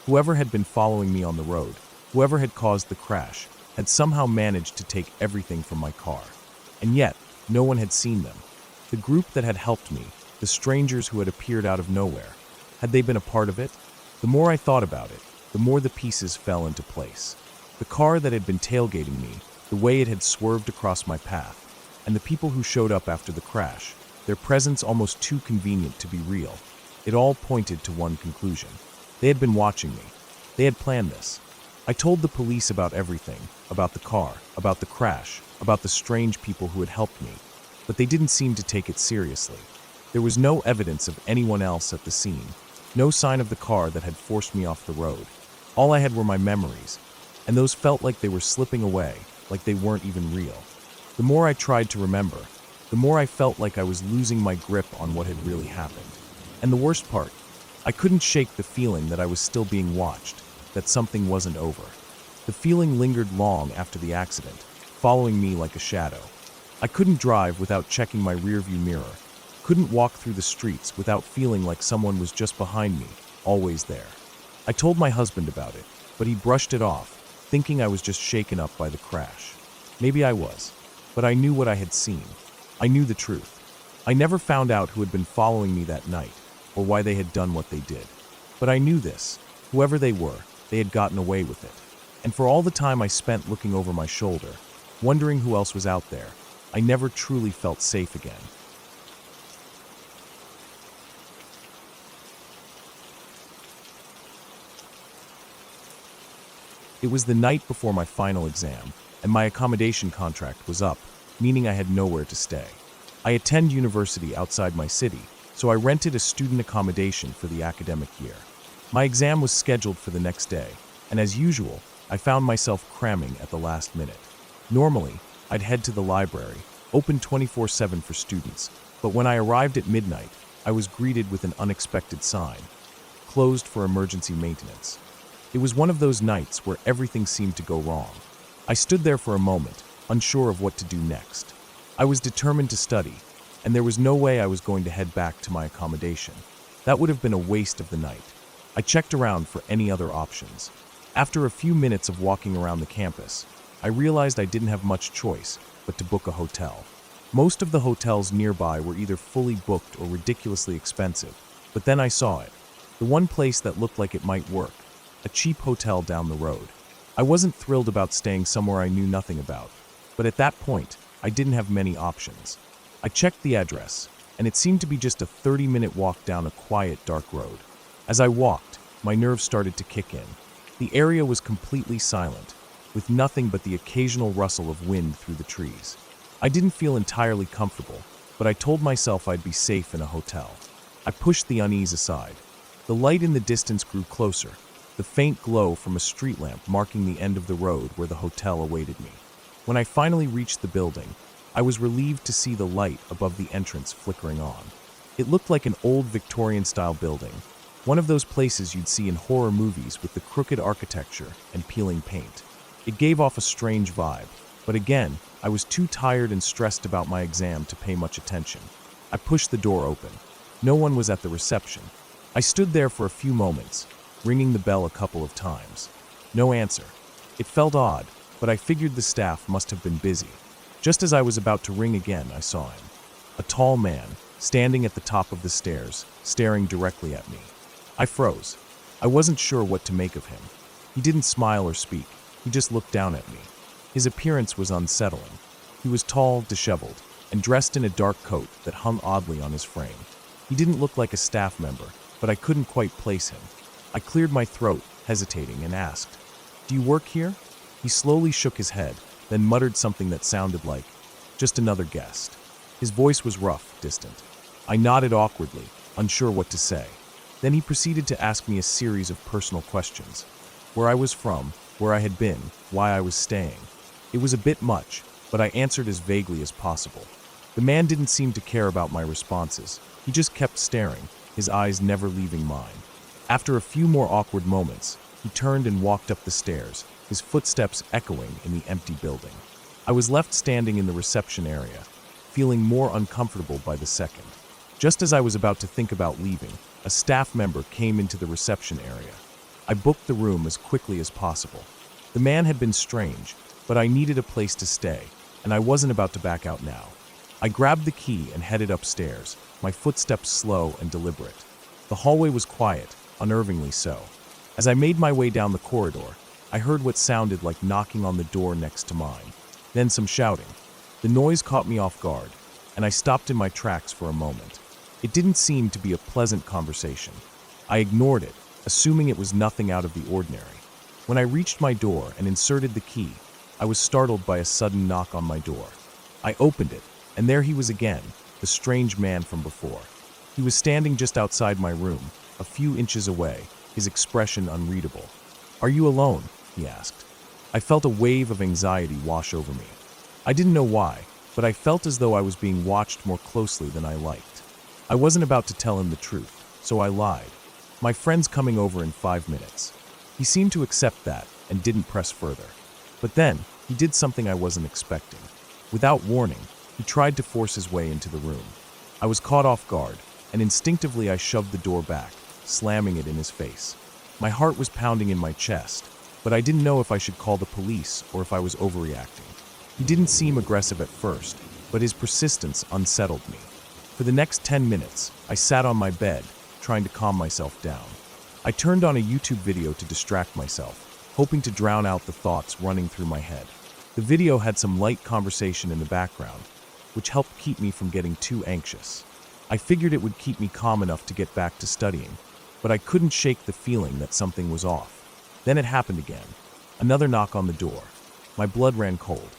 Speaker 1: Whoever had been following me on the road, whoever had caused the crash, had somehow managed to take everything from my car. And yet, no one had seen them. The group that had helped me, the strangers who had appeared out of nowhere, had they been a part of it? The more I thought about it, the more the pieces fell into place. The car that had been tailgating me, the way it had swerved across my path, and the people who showed up after the crash, their presence almost too convenient to be real. It all pointed to one conclusion. They had been watching me. They had planned this. I told the police about everything, about the car, about the crash, about the strange people who had helped me, but they didn't seem to take it seriously. There was no evidence of anyone else at the scene, no sign of the car that had forced me off the road. All I had were my memories, and those felt like they were slipping away, like they weren't even real. The more I tried to remember, the more I felt like I was losing my grip on what had really happened. And the worst part, I couldn't shake the feeling that I was still being watched, that something wasn't over. The feeling lingered long after the accident, following me like a shadow. I couldn't drive without checking my rearview mirror, couldn't walk through the streets without feeling like someone was just behind me, always there. I told my husband about it, but he brushed it off, thinking I was just shaken up by the crash. Maybe I was, but I knew what I had seen. I knew the truth. I never found out who had been following me that night, or why they had done what they did. But I knew this. Whoever they were, they had gotten away with it. And for all the time I spent looking over my shoulder, wondering who else was out there, I never truly felt safe again. It was the night before my final exam, and my accommodation contract was up, meaning I had nowhere to stay. I attend university outside my city, so I rented a student accommodation for the academic year. My exam was scheduled for the next day, and as usual, I found myself cramming at the last minute. Normally, I'd head to the library, open 24/7 for students, but when I arrived at midnight, I was greeted with an unexpected sign: closed for emergency maintenance. It was one of those nights where everything seemed to go wrong. I stood there for a moment, unsure of what to do next. I was determined to study, and there was no way I was going to head back to my accommodation. That would have been a waste of the night. I checked around for any other options. After a few minutes of walking around the campus, I realized I didn't have much choice but to book a hotel. Most of the hotels nearby were either fully booked or ridiculously expensive, but then I saw it. The one place that looked like it might work, a cheap hotel down the road. I wasn't thrilled about staying somewhere I knew nothing about, but at that point, I didn't have many options. I checked the address, and it seemed to be just a 30-minute walk down a quiet, dark road. As I walked, my nerves started to kick in. The area was completely silent, with nothing but the occasional rustle of wind through the trees. I didn't feel entirely comfortable, but I told myself I'd be safe in a hotel. I pushed the unease aside. The light in the distance grew closer, the faint glow from a street lamp marking the end of the road where the hotel awaited me. When I finally reached the building, I was relieved to see the light above the entrance flickering on. It looked like an old Victorian-style building, one of those places you'd see in horror movies with the crooked architecture and peeling paint. It gave off a strange vibe, but again, I was too tired and stressed about my exam to pay much attention. I pushed the door open. No one was at the reception. I stood there for a few moments, ringing the bell a couple of times. No answer. It felt odd, but I figured the staff must have been busy. Just as I was about to ring again, I saw him. A tall man, standing at the top of the stairs, staring directly at me. I froze. I wasn't sure what to make of him. He didn't smile or speak. He just looked down at me. His appearance was unsettling. He was tall, disheveled, and dressed in a dark coat that hung oddly on his frame. He didn't look like a staff member, but I couldn't quite place him. I cleared my throat, hesitating, and asked, "Do you work here?" He slowly shook his head, then muttered something that sounded like, "Just another guest." His voice was rough, distant. I nodded awkwardly, unsure what to say. Then he proceeded to ask me a series of personal questions. Where I was from, where I had been, why I was staying. It was a bit much, but I answered as vaguely as possible. The man didn't seem to care about my responses. He just kept staring, his eyes never leaving mine. After a few more awkward moments, he turned and walked up the stairs, his footsteps echoing in the empty building. I was left standing in the reception area, feeling more uncomfortable by the second. Just as I was about to think about leaving, a staff member came into the reception area. I booked the room as quickly as possible. The man had been strange, but I needed a place to stay, and I wasn't about to back out now. I grabbed the key and headed upstairs, my footsteps slow and deliberate. The hallway was quiet, unnervingly so. As I made my way down the corridor, I heard what sounded like knocking on the door next to mine, then some shouting. The noise caught me off guard, and I stopped in my tracks for a moment. It didn't seem to be a pleasant conversation. I ignored it, assuming it was nothing out of the ordinary. When I reached my door and inserted the key, I was startled by a sudden knock on my door. I opened it, and there he was again, the strange man from before. He was standing just outside my room, a few inches away, his expression unreadable. "Are you alone?" he asked. I felt a wave of anxiety wash over me. I didn't know why, but I felt as though I was being watched more closely than I liked. I wasn't about to tell him the truth, so I lied. "My friend's coming over in 5 minutes." He seemed to accept that and didn't press further. But then, he did something I wasn't expecting. Without warning, he tried to force his way into the room. I was caught off guard, and instinctively I shoved the door back, slamming it in his face. My heart was pounding in my chest, but I didn't know if I should call the police or if I was overreacting. He didn't seem aggressive at first, but his persistence unsettled me. For the next 10 minutes, I sat on my bed, trying to calm myself down. I turned on a YouTube video to distract myself, hoping to drown out the thoughts running through my head. The video had some light conversation in the background, which helped keep me from getting too anxious. I figured it would keep me calm enough to get back to studying, but I couldn't shake the feeling that something was off. Then it happened again. Another knock on the door. My blood ran cold.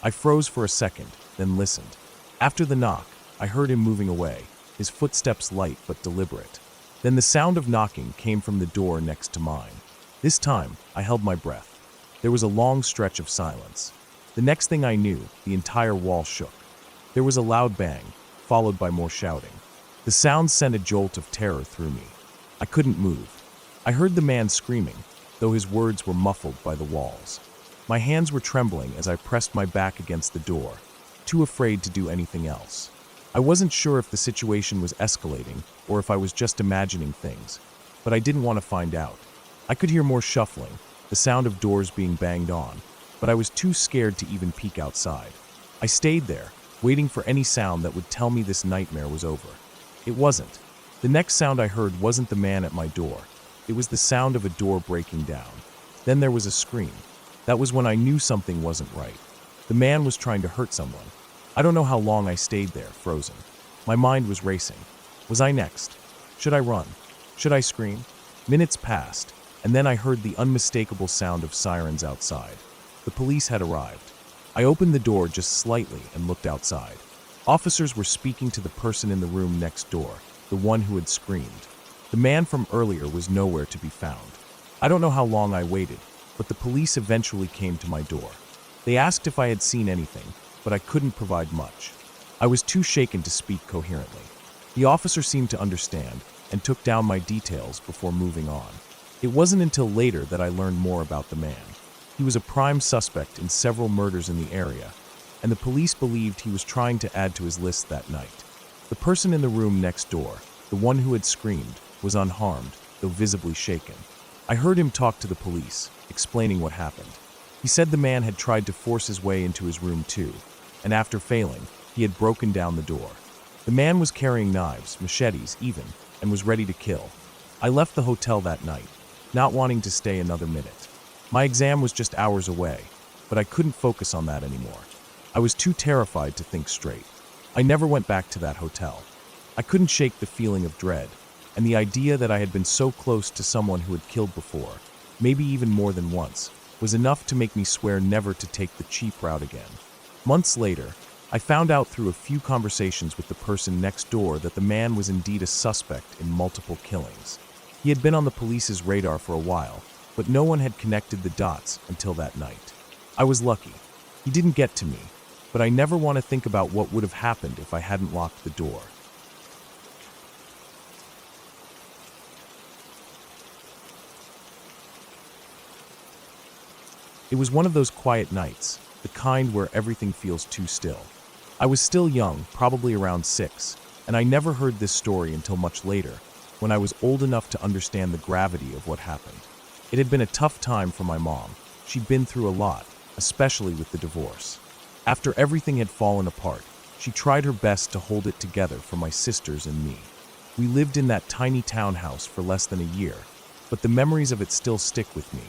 Speaker 1: I froze for a second, then listened. After the knock, I heard him moving away, his footsteps light but deliberate. Then the sound of knocking came from the door next to mine. This time, I held my breath. There was a long stretch of silence. The next thing I knew, the entire wall shook. There was a loud bang, followed by more shouting. The sound sent a jolt of terror through me. I couldn't move. I heard the man screaming, though his words were muffled by the walls. My hands were trembling as I pressed my back against the door, too afraid to do anything else. I wasn't sure if the situation was escalating or if I was just imagining things, but I didn't want to find out. I could hear more shuffling, the sound of doors being banged on, but I was too scared to even peek outside. I stayed there, waiting for any sound that would tell me this nightmare was over. It wasn't. The next sound I heard wasn't the man at my door. It was the sound of a door breaking down. Then there was a scream. That was when I knew something wasn't right. The man was trying to hurt someone. I don't know how long I stayed there, frozen. My mind was racing. Was I next? Should I run? Should I scream? Minutes passed, and then I heard the unmistakable sound of sirens outside. The police had arrived. I opened the door just slightly and looked outside. Officers were speaking to the person in the room next door, the one who had screamed. The man from earlier was nowhere to be found. I don't know how long I waited, but the police eventually came to my door. They asked if I had seen anything, but I couldn't provide much. I was too shaken to speak coherently. The officer seemed to understand and took down my details before moving on. It wasn't until later that I learned more about the man. He was a prime suspect in several murders in the area, and the police believed he was trying to add to his list that night. The person in the room next door, the one who had screamed, was unharmed, though visibly shaken. I heard him talk to the police, explaining what happened. He said the man had tried to force his way into his room too, and after failing, he had broken down the door. The man was carrying knives, machetes even, and was ready to kill. I left the hotel that night, not wanting to stay another minute. My exam was just hours away, but I couldn't focus on that anymore. I was too terrified to think straight. I never went back to that hotel. I couldn't shake the feeling of dread, and the idea that I had been so close to someone who had killed before, maybe even more than once, was enough to make me swear never to take the cheap route again. Months later, I found out through a few conversations with the person next door that the man was indeed a suspect in multiple killings. He had been on the police's radar for a while, but no one had connected the dots until that night. I was lucky. He didn't get to me, but I never want to think about what would have happened if I hadn't locked the door. It was one of those quiet nights, the kind where everything feels too still. I was still young, probably around 6, and I never heard this story until much later, when I was old enough to understand the gravity of what happened. It had been a tough time for my mom. She'd been through a lot, especially with the divorce. After everything had fallen apart, she tried her best to hold it together for my sisters and me. We lived in that tiny townhouse for less than a year, but the memories of it still stick with me,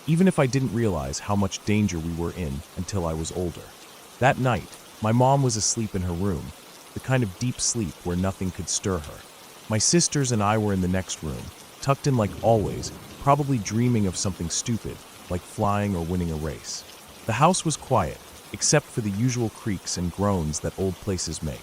Speaker 1: even if I didn't realize how much danger we were in until I was older. That night, my mom was asleep in her room, the kind of deep sleep where nothing could stir her. My sisters and I were in the next room, tucked in like always, probably dreaming of something stupid, like flying or winning a race. The house was quiet, except for the usual creaks and groans that old places make.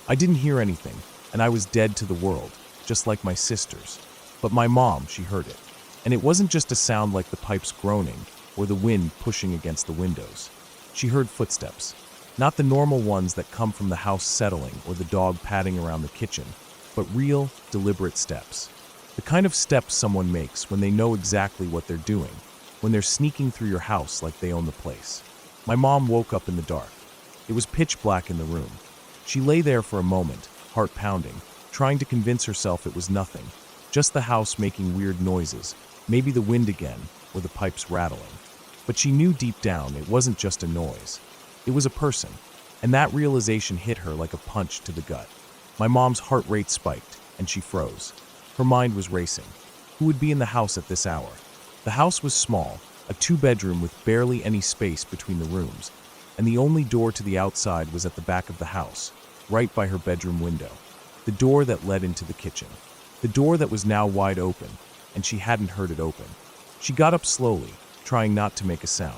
Speaker 1: I didn't hear anything, and I was dead to the world, just like my sisters. But my mom, she heard it. And it wasn't just a sound like the pipes groaning or the wind pushing against the windows. She heard footsteps, not the normal ones that come from the house settling or the dog padding around the kitchen, but real, deliberate steps. The kind of steps someone makes when they know exactly what they're doing, when they're sneaking through your house like they own the place. My mom woke up in the dark. It was pitch black in the room. She lay there for a moment, heart pounding, trying to convince herself it was nothing, just the house making weird noises, maybe the wind again, or the pipes rattling. But she knew deep down it wasn't just a noise. It was a person, and that realization hit her like a punch to the gut. My mom's heart rate spiked, and she froze. Her mind was racing. Who would be in the house at this hour? The house was small, a 2-bedroom with barely any space between the rooms, and the only door to the outside was at the back of the house, right by her bedroom window. The door that led into the kitchen. The door that was now wide open, and she hadn't heard it open. She got up slowly, trying not to make a sound.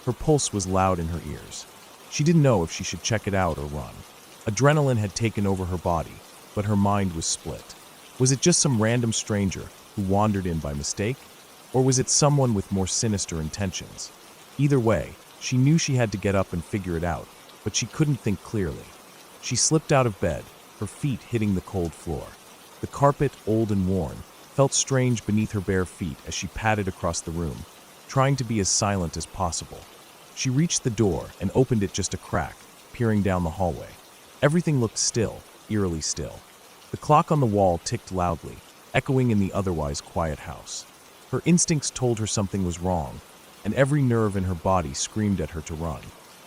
Speaker 1: Her pulse was loud in her ears. She didn't know if she should check it out or run. Adrenaline had taken over her body, but her mind was split. Was it just some random stranger who wandered in by mistake? Or was it someone with more sinister intentions? Either way, she knew she had to get up and figure it out, but she couldn't think clearly. She slipped out of bed, her feet hitting the cold floor. The carpet, old and worn, felt strange beneath her bare feet as she padded across the room, trying to be as silent as possible. She reached the door and opened it just a crack, peering down the hallway. Everything looked still, eerily still. The clock on the wall ticked loudly, echoing in the otherwise quiet house. Her instincts told her something was wrong, and every nerve in her body screamed at her to run.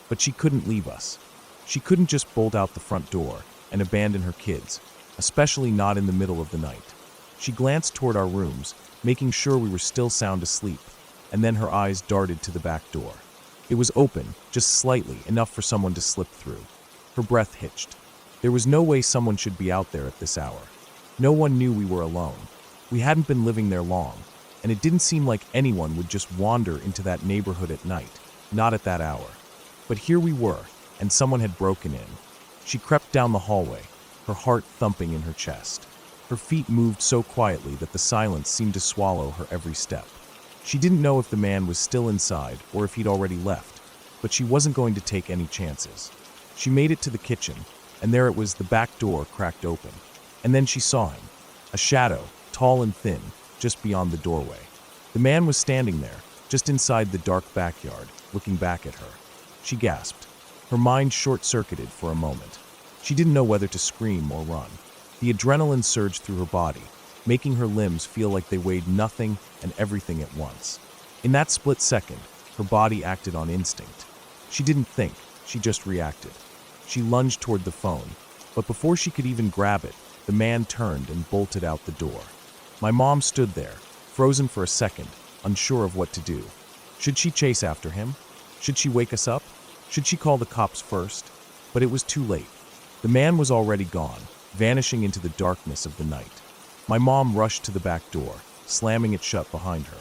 Speaker 1: But she couldn't leave us. She couldn't just bolt out the front door and abandon her kids, especially not in the middle of the night. She glanced toward our rooms, making sure we were still sound asleep, and then her eyes darted to the back door. It was open, just slightly, enough for someone to slip through. Her breath hitched. There was no way someone should be out there at this hour. No one knew we were alone. We hadn't been living there long, and it didn't seem like anyone would just wander into that neighborhood at night, not at that hour. But here we were, and someone had broken in. She crept down the hallway, her heart thumping in her chest. Her feet moved so quietly that the silence seemed to swallow her every step. She didn't know if the man was still inside or if he'd already left, but she wasn't going to take any chances. She made it to the kitchen, and there it was, the back door cracked open. And then she saw him, a shadow, tall and thin, just beyond the doorway. The man was standing there, just inside the dark backyard, looking back at her. She gasped. Her mind short-circuited for a moment. She didn't know whether to scream or run. The adrenaline surged through her body, making her limbs feel like they weighed nothing and everything at once. In that split second, her body acted on instinct. She didn't think, she just reacted. She lunged toward the phone, but before she could even grab it, the man turned and bolted out the door. My mom stood there, frozen for a second, unsure of what to do. Should she chase after him? Should she wake us up? Should she call the cops first? But it was too late. The man was already gone, vanishing into the darkness of the night. My mom rushed to the back door, slamming it shut behind her.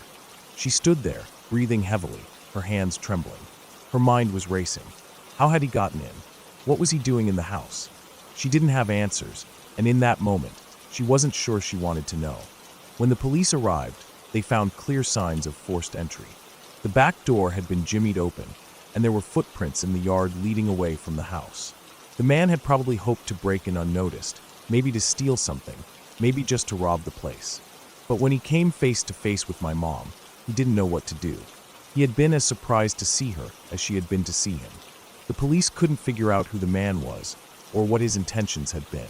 Speaker 1: She stood there, breathing heavily, her hands trembling. Her mind was racing. How had he gotten in? What was he doing in the house? She didn't have answers, and in that moment, she wasn't sure she wanted to know. When the police arrived, they found clear signs of forced entry. The back door had been jimmied open, and there were footprints in the yard leading away from the house. The man had probably hoped to break in unnoticed, maybe to steal something, maybe just to rob the place. But when he came face to face with my mom, he didn't know what to do. He had been as surprised to see her as she had been to see him. The police couldn't figure out who the man was, or what his intentions had been.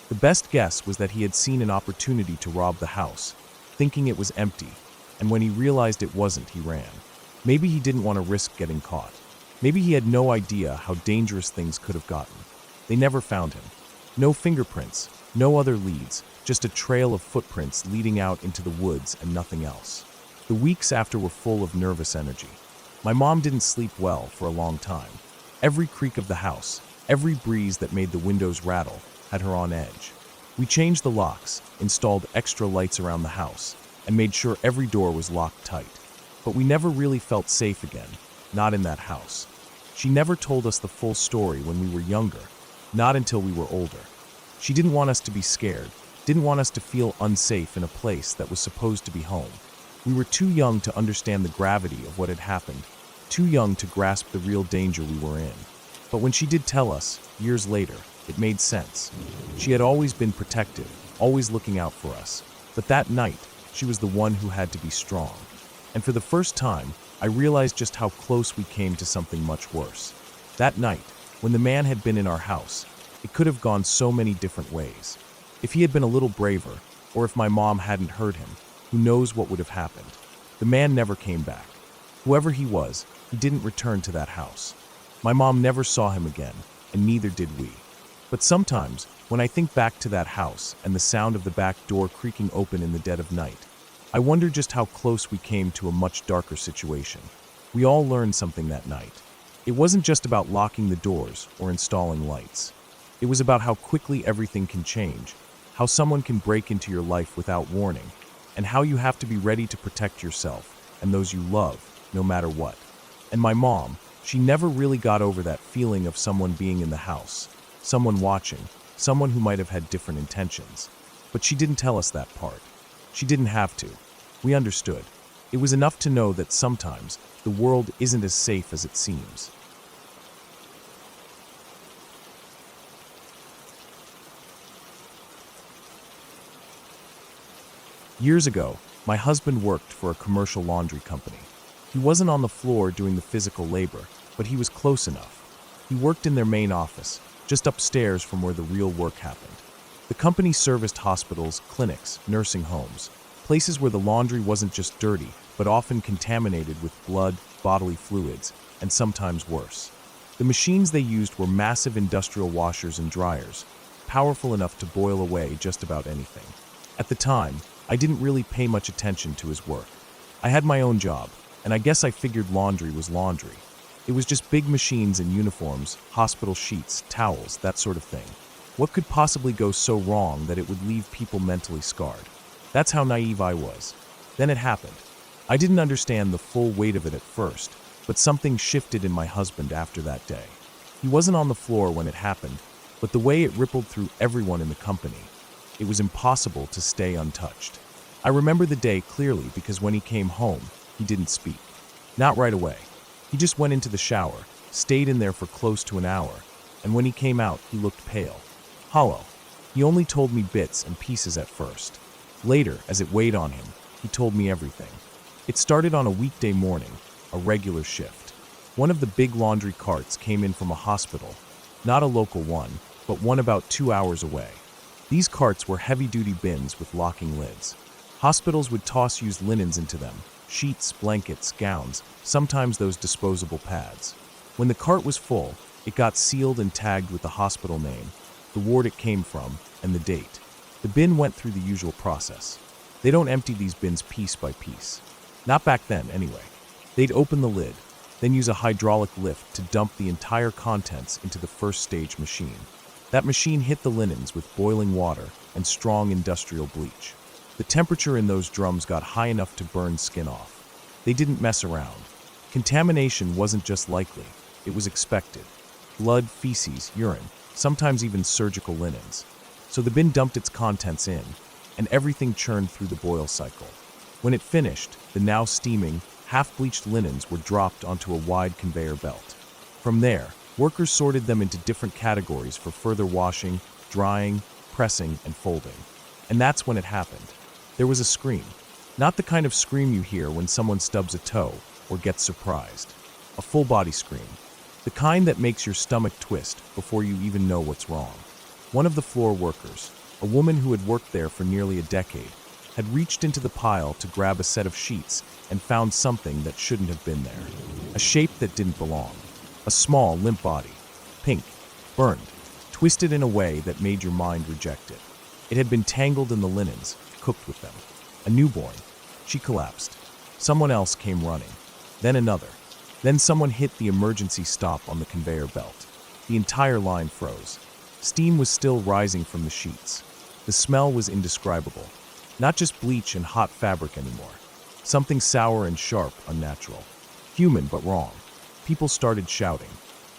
Speaker 1: The best guess was that he had seen an opportunity to rob the house, thinking it was empty, and when he realized it wasn't, he ran. Maybe he didn't want to risk getting caught. Maybe he had no idea how dangerous things could have gotten. They never found him. No fingerprints, no other leads, just a trail of footprints leading out into the woods and nothing else. The weeks after were full of nervous energy. My mom didn't sleep well for a long time. Every creak of the house, every breeze that made the windows rattle, had her on edge. We changed the locks, installed extra lights around the house, and made sure every door was locked tight. But we never really felt safe again, not in that house. She never told us the full story when we were younger, not until we were older. She didn't want us to be scared, didn't want us to feel unsafe in a place that was supposed to be home. We were too young to understand the gravity of what had happened, too young to grasp the real danger we were in. But when she did tell us, years later, it made sense. She had always been protective, always looking out for us. But that night, she was the one who had to be strong. And for the first time, I realized just how close we came to something much worse. That night, when the man had been in our house, it could have gone so many different ways. If he had been a little braver, or if my mom hadn't heard him, who knows what would have happened. The man never came back. Whoever he was, he didn't return to that house. My mom never saw him again, and neither did we. But sometimes, when I think back to that house and the sound of the back door creaking open in the dead of night, I wonder just how close we came to a much darker situation. We all learned something that night. It wasn't just about locking the doors or installing lights. It was about how quickly everything can change, how someone can break into your life without warning, and how you have to be ready to protect yourself and those you love, no matter what. And my mom, she never really got over that feeling of someone being in the house, someone watching, someone who might have had different intentions. But she didn't tell us that part. She didn't have to. We understood. It was enough to know that sometimes the world isn't as safe as it seems. Years ago, my husband worked for a commercial laundry company. He wasn't on the floor doing the physical labor, but he was close enough. He worked in their main office, just upstairs from where the real work happened. The company serviced hospitals, clinics, nursing homes, places where the laundry wasn't just dirty, but often contaminated with blood, bodily fluids, and sometimes worse. The machines they used were massive industrial washers and dryers, powerful enough to boil away just about anything. At the time, I didn't really pay much attention to his work. I had my own job, and I guess I figured laundry was laundry. It was just big machines and uniforms, hospital sheets, towels, that sort of thing. What could possibly go so wrong that it would leave people mentally scarred? That's how naive I was. Then it happened. I didn't understand the full weight of it at first, but something shifted in my husband after that day. He wasn't on the floor when it happened, but the way it rippled through everyone in the company, it was impossible to stay untouched. I remember the day clearly because when he came home, he didn't speak. Not right away. He just went into the shower, stayed in there for close to an hour, and when he came out, he looked pale, hollow. He only told me bits and pieces at first. Later, as it weighed on him, he told me everything. It started on a weekday morning, a regular shift. One of the big laundry carts came in from a hospital, not a local one, but one about 2 hours away. These carts were heavy-duty bins with locking lids. Hospitals would toss used linens into them, sheets, blankets, gowns, sometimes those disposable pads. When the cart was full, it got sealed and tagged with the hospital name, the ward it came from, and the date. The bin went through the usual process. They don't empty these bins piece by piece. Not back then, anyway. They'd open the lid, then use a hydraulic lift to dump the entire contents into the first stage machine. That machine hit the linens with boiling water and strong industrial bleach. The temperature in those drums got high enough to burn skin off. They didn't mess around. Contamination wasn't just likely, it was expected. Blood, feces, urine, sometimes even surgical linens. So the bin dumped its contents in, and everything churned through the boil cycle. When it finished, the now steaming, half-bleached linens were dropped onto a wide conveyor belt. From there, workers sorted them into different categories for further washing, drying, pressing, and folding. And that's when it happened. There was a scream. Not the kind of scream you hear when someone stubs a toe or gets surprised. A full-body scream. The kind that makes your stomach twist before you even know what's wrong. One of the floor workers, a woman who had worked there for nearly a decade, had reached into the pile to grab a set of sheets and found something that shouldn't have been there. A shape that didn't belong. A small, limp body. Pink. Burned. Twisted in a way that made your mind reject it. It had been tangled in the linens, cooked with them. A newborn. She collapsed. Someone else came running. Then another. Then someone hit the emergency stop on the conveyor belt. The entire line froze. Steam was still rising from the sheets. The smell was indescribable. Not just bleach and hot fabric anymore. Something sour and sharp, unnatural. Human, but wrong. People started shouting.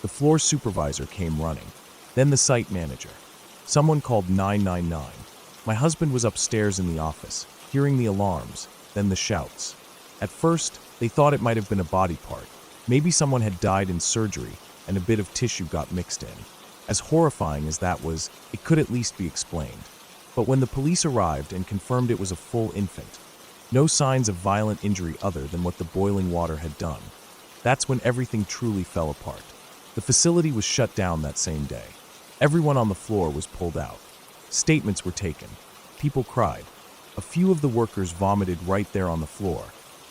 Speaker 1: The floor supervisor came running. Then the site manager. Someone called 999. My husband was upstairs in the office, hearing the alarms, then the shouts. At first, they thought it might have been a body part. Maybe someone had died in surgery and a bit of tissue got mixed in. As horrifying as that was, it could at least be explained. But when the police arrived and confirmed it was a full infant, no signs of violent injury other than what the boiling water had done, that's when everything truly fell apart. The facility was shut down that same day. Everyone on the floor was pulled out. Statements were taken. People cried. A few of the workers vomited right there on the floor,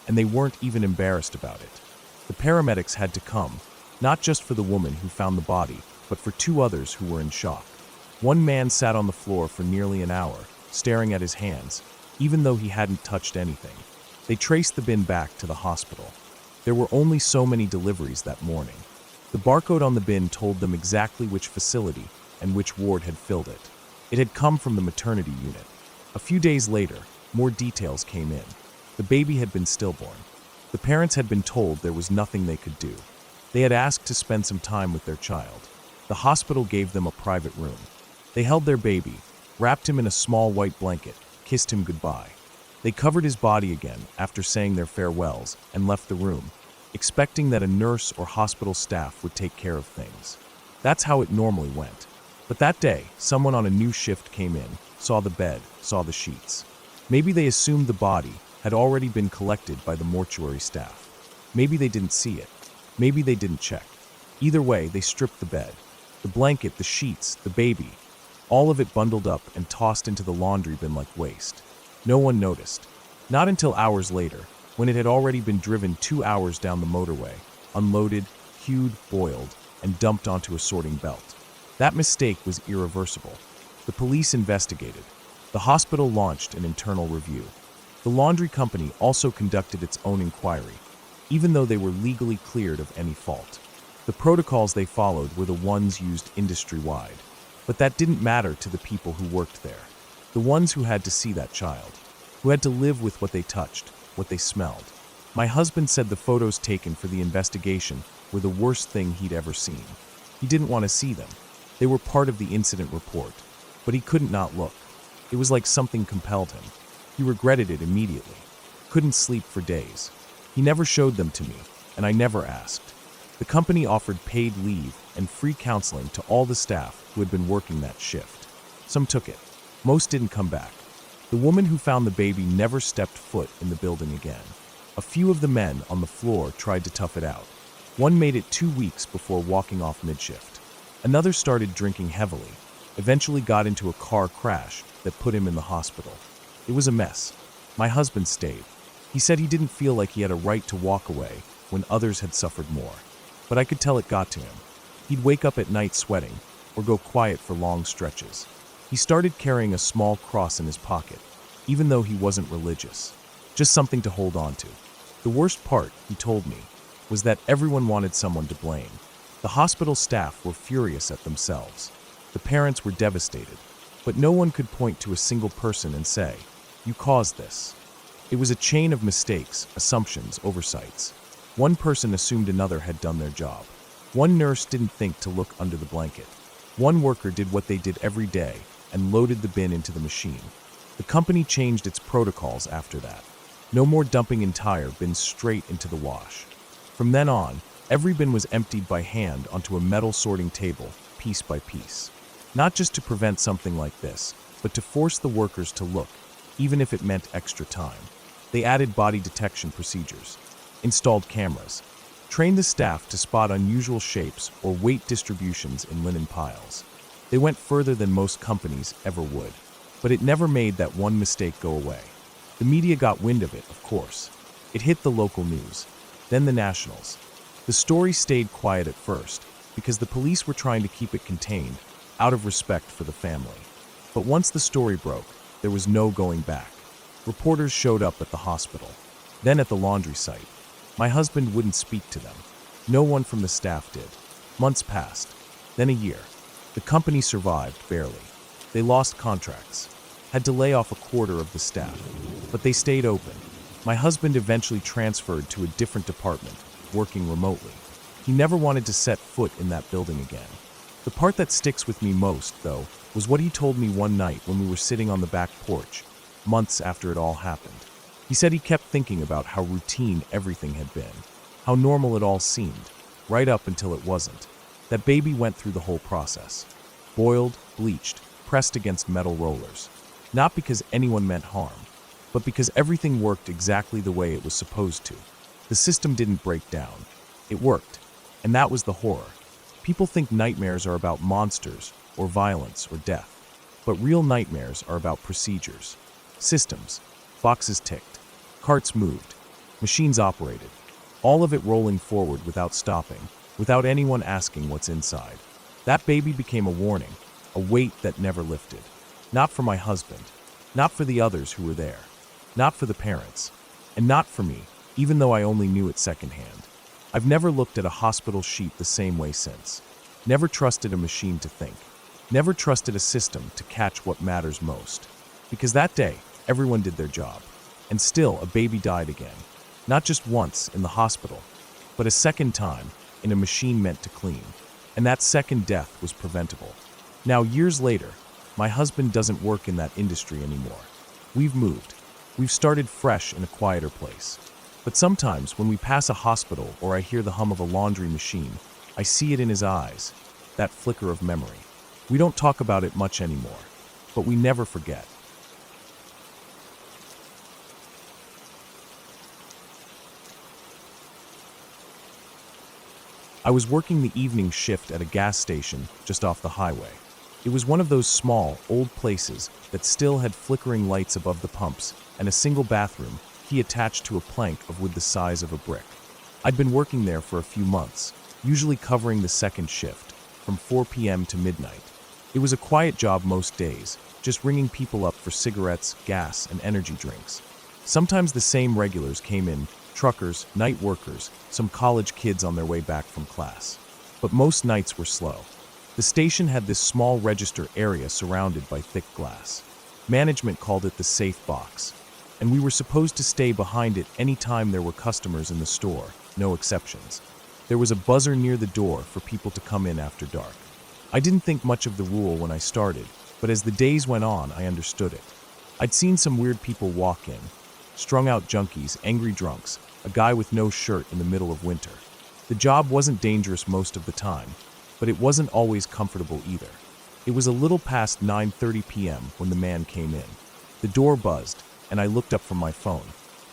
Speaker 1: and they weren't even embarrassed about it. The paramedics had to come, not just for the woman who found the body, but for two others who were in shock. One man sat on the floor for nearly an hour, staring at his hands, even though he hadn't touched anything. They traced the bin back to the hospital. There were only so many deliveries that morning. The barcode on the bin told them exactly which facility and which ward had filled it. It had come from the maternity unit. A few days later, more details came in. The baby had been stillborn. The parents had been told there was nothing they could do. They had asked to spend some time with their child. The hospital gave them a private room. They held their baby, wrapped him in a small white blanket, kissed him goodbye. They covered his body again after saying their farewells and left the room, expecting that a nurse or hospital staff would take care of things. That's how it normally went. But that day, someone on a new shift came in, saw the bed, saw the sheets. Maybe they assumed the body had already been collected by the mortuary staff. Maybe they didn't see it. Maybe they didn't check. Either way, they stripped the bed. The blanket, the sheets, the baby. All of it bundled up and tossed into the laundry bin like waste. No one noticed. Not until hours later, when it had already been driven 2 hours down the motorway, unloaded, hued, boiled, and dumped onto a sorting belt. That mistake was irreversible. The police investigated. The hospital launched an internal review. The laundry company also conducted its own inquiry, even though they were legally cleared of any fault. The protocols they followed were the ones used industry-wide. But that didn't matter to the people who worked there. The ones who had to see that child, who had to live with what they touched, what they smelled. My husband said the photos taken for the investigation were the worst thing he'd ever seen. He didn't want to see them. They were part of the incident report, but he couldn't not look. It was like something compelled him. He regretted it immediately. Couldn't sleep for days. He never showed them to me, and I never asked. The company offered paid leave and free counseling to all the staff who had been working that shift. Some took it. Most didn't come back. The woman who found the baby never stepped foot in the building again. A few of the men on the floor tried to tough it out. One made it 2 weeks before walking off mid-shift. Another started drinking heavily. eventually got into a car crash that put him in the hospital. It was a mess. My husband stayed. He said he didn't feel like he had a right to walk away when others had suffered more. But I could tell it got to him. He'd wake up at night sweating or go quiet for long stretches. He started carrying a small cross in his pocket, even though he wasn't religious. Just something to hold on to. The worst part, he told me, was that everyone wanted someone to blame. The hospital staff were furious at themselves. The parents were devastated, but no one could point to a single person and say, "You caused this." It was a chain of mistakes, assumptions, oversights. One person assumed another had done their job. One nurse didn't think to look under the blanket. One worker did what they did every day and loaded the bin into the machine. The company changed its protocols after that. No more dumping entire bins straight into the wash. From then on, every bin was emptied by hand onto a metal sorting table, piece by piece. Not just to prevent something like this, but to force the workers to look, even if it meant extra time. They added body detection procedures, installed cameras, trained the staff to spot unusual shapes or weight distributions in linen piles. They went further than most companies ever would, but it never made that one mistake go away. The media got wind of it, of course. It hit the local news, then the nationals. The story stayed quiet at first because the police were trying to keep it contained, out of respect for the family. But once the story broke, there was no going back. Reporters showed up at the hospital, then at the laundry site. My husband wouldn't speak to them. No one from the staff did. Months passed, then a year. The company survived, barely. They lost contracts, had to lay off a quarter of the staff, but they stayed open. My husband eventually transferred to a different department, working remotely. He never wanted to set foot in that building again. The part that sticks with me most, though, was what he told me one night when we were sitting on the back porch, months after it all happened. He said he kept thinking about how routine everything had been, how normal it all seemed, right up until it wasn't. That baby went through the whole process. Boiled, bleached, pressed against metal rollers. Not because anyone meant harm, but because everything worked exactly the way it was supposed to. The system didn't break down. It worked. And that was the horror. People think nightmares are about monsters, or violence, or death. But real nightmares are about procedures. Systems. Boxes ticked. Carts moved. Machines operated. All of it rolling forward without stopping, without anyone asking what's inside. That baby became a warning, a weight that never lifted. Not for my husband. Not for the others who were there. Not for the parents. And not for me, even though I only knew it secondhand. I've never looked at a hospital sheet the same way since. Never trusted a machine to think. Never trusted a system to catch what matters most. Because that day, everyone did their job. And still, a baby died again. Not just once in the hospital, but a second time in a machine meant to clean. And that second death was preventable. Now, years later, my husband doesn't work in that industry anymore. We've moved. We've started fresh in a quieter place. But sometimes when we pass a hospital or I hear the hum of a laundry machine, I see it in his eyes, that flicker of memory. We don't talk about it much anymore, but we never forget. I was working the evening shift at a gas station just off the highway. It was one of those small, old places that still had flickering lights above the pumps and a single bathroom, key attached to a plank of wood the size of a brick. I'd been working there for a few months, usually covering the second shift, from 4 p.m. to midnight. It was a quiet job most days, just ringing people up for cigarettes, gas, and energy drinks. Sometimes the same regulars came in, truckers, night workers, some college kids on their way back from class. But most nights were slow. The station had this small register area surrounded by thick glass. Management called it the safe box, and we were supposed to stay behind it any time there were customers in the store, no exceptions. There was a buzzer near the door for people to come in after dark. I didn't think much of the rule when I started, but as the days went on, I understood it. I'd seen some weird people walk in, strung-out junkies, angry drunks, a guy with no shirt in the middle of winter. The job wasn't dangerous most of the time, but it wasn't always comfortable either. It was a little past 9:30 p.m. when the man came in. The door buzzed, and I looked up from my phone.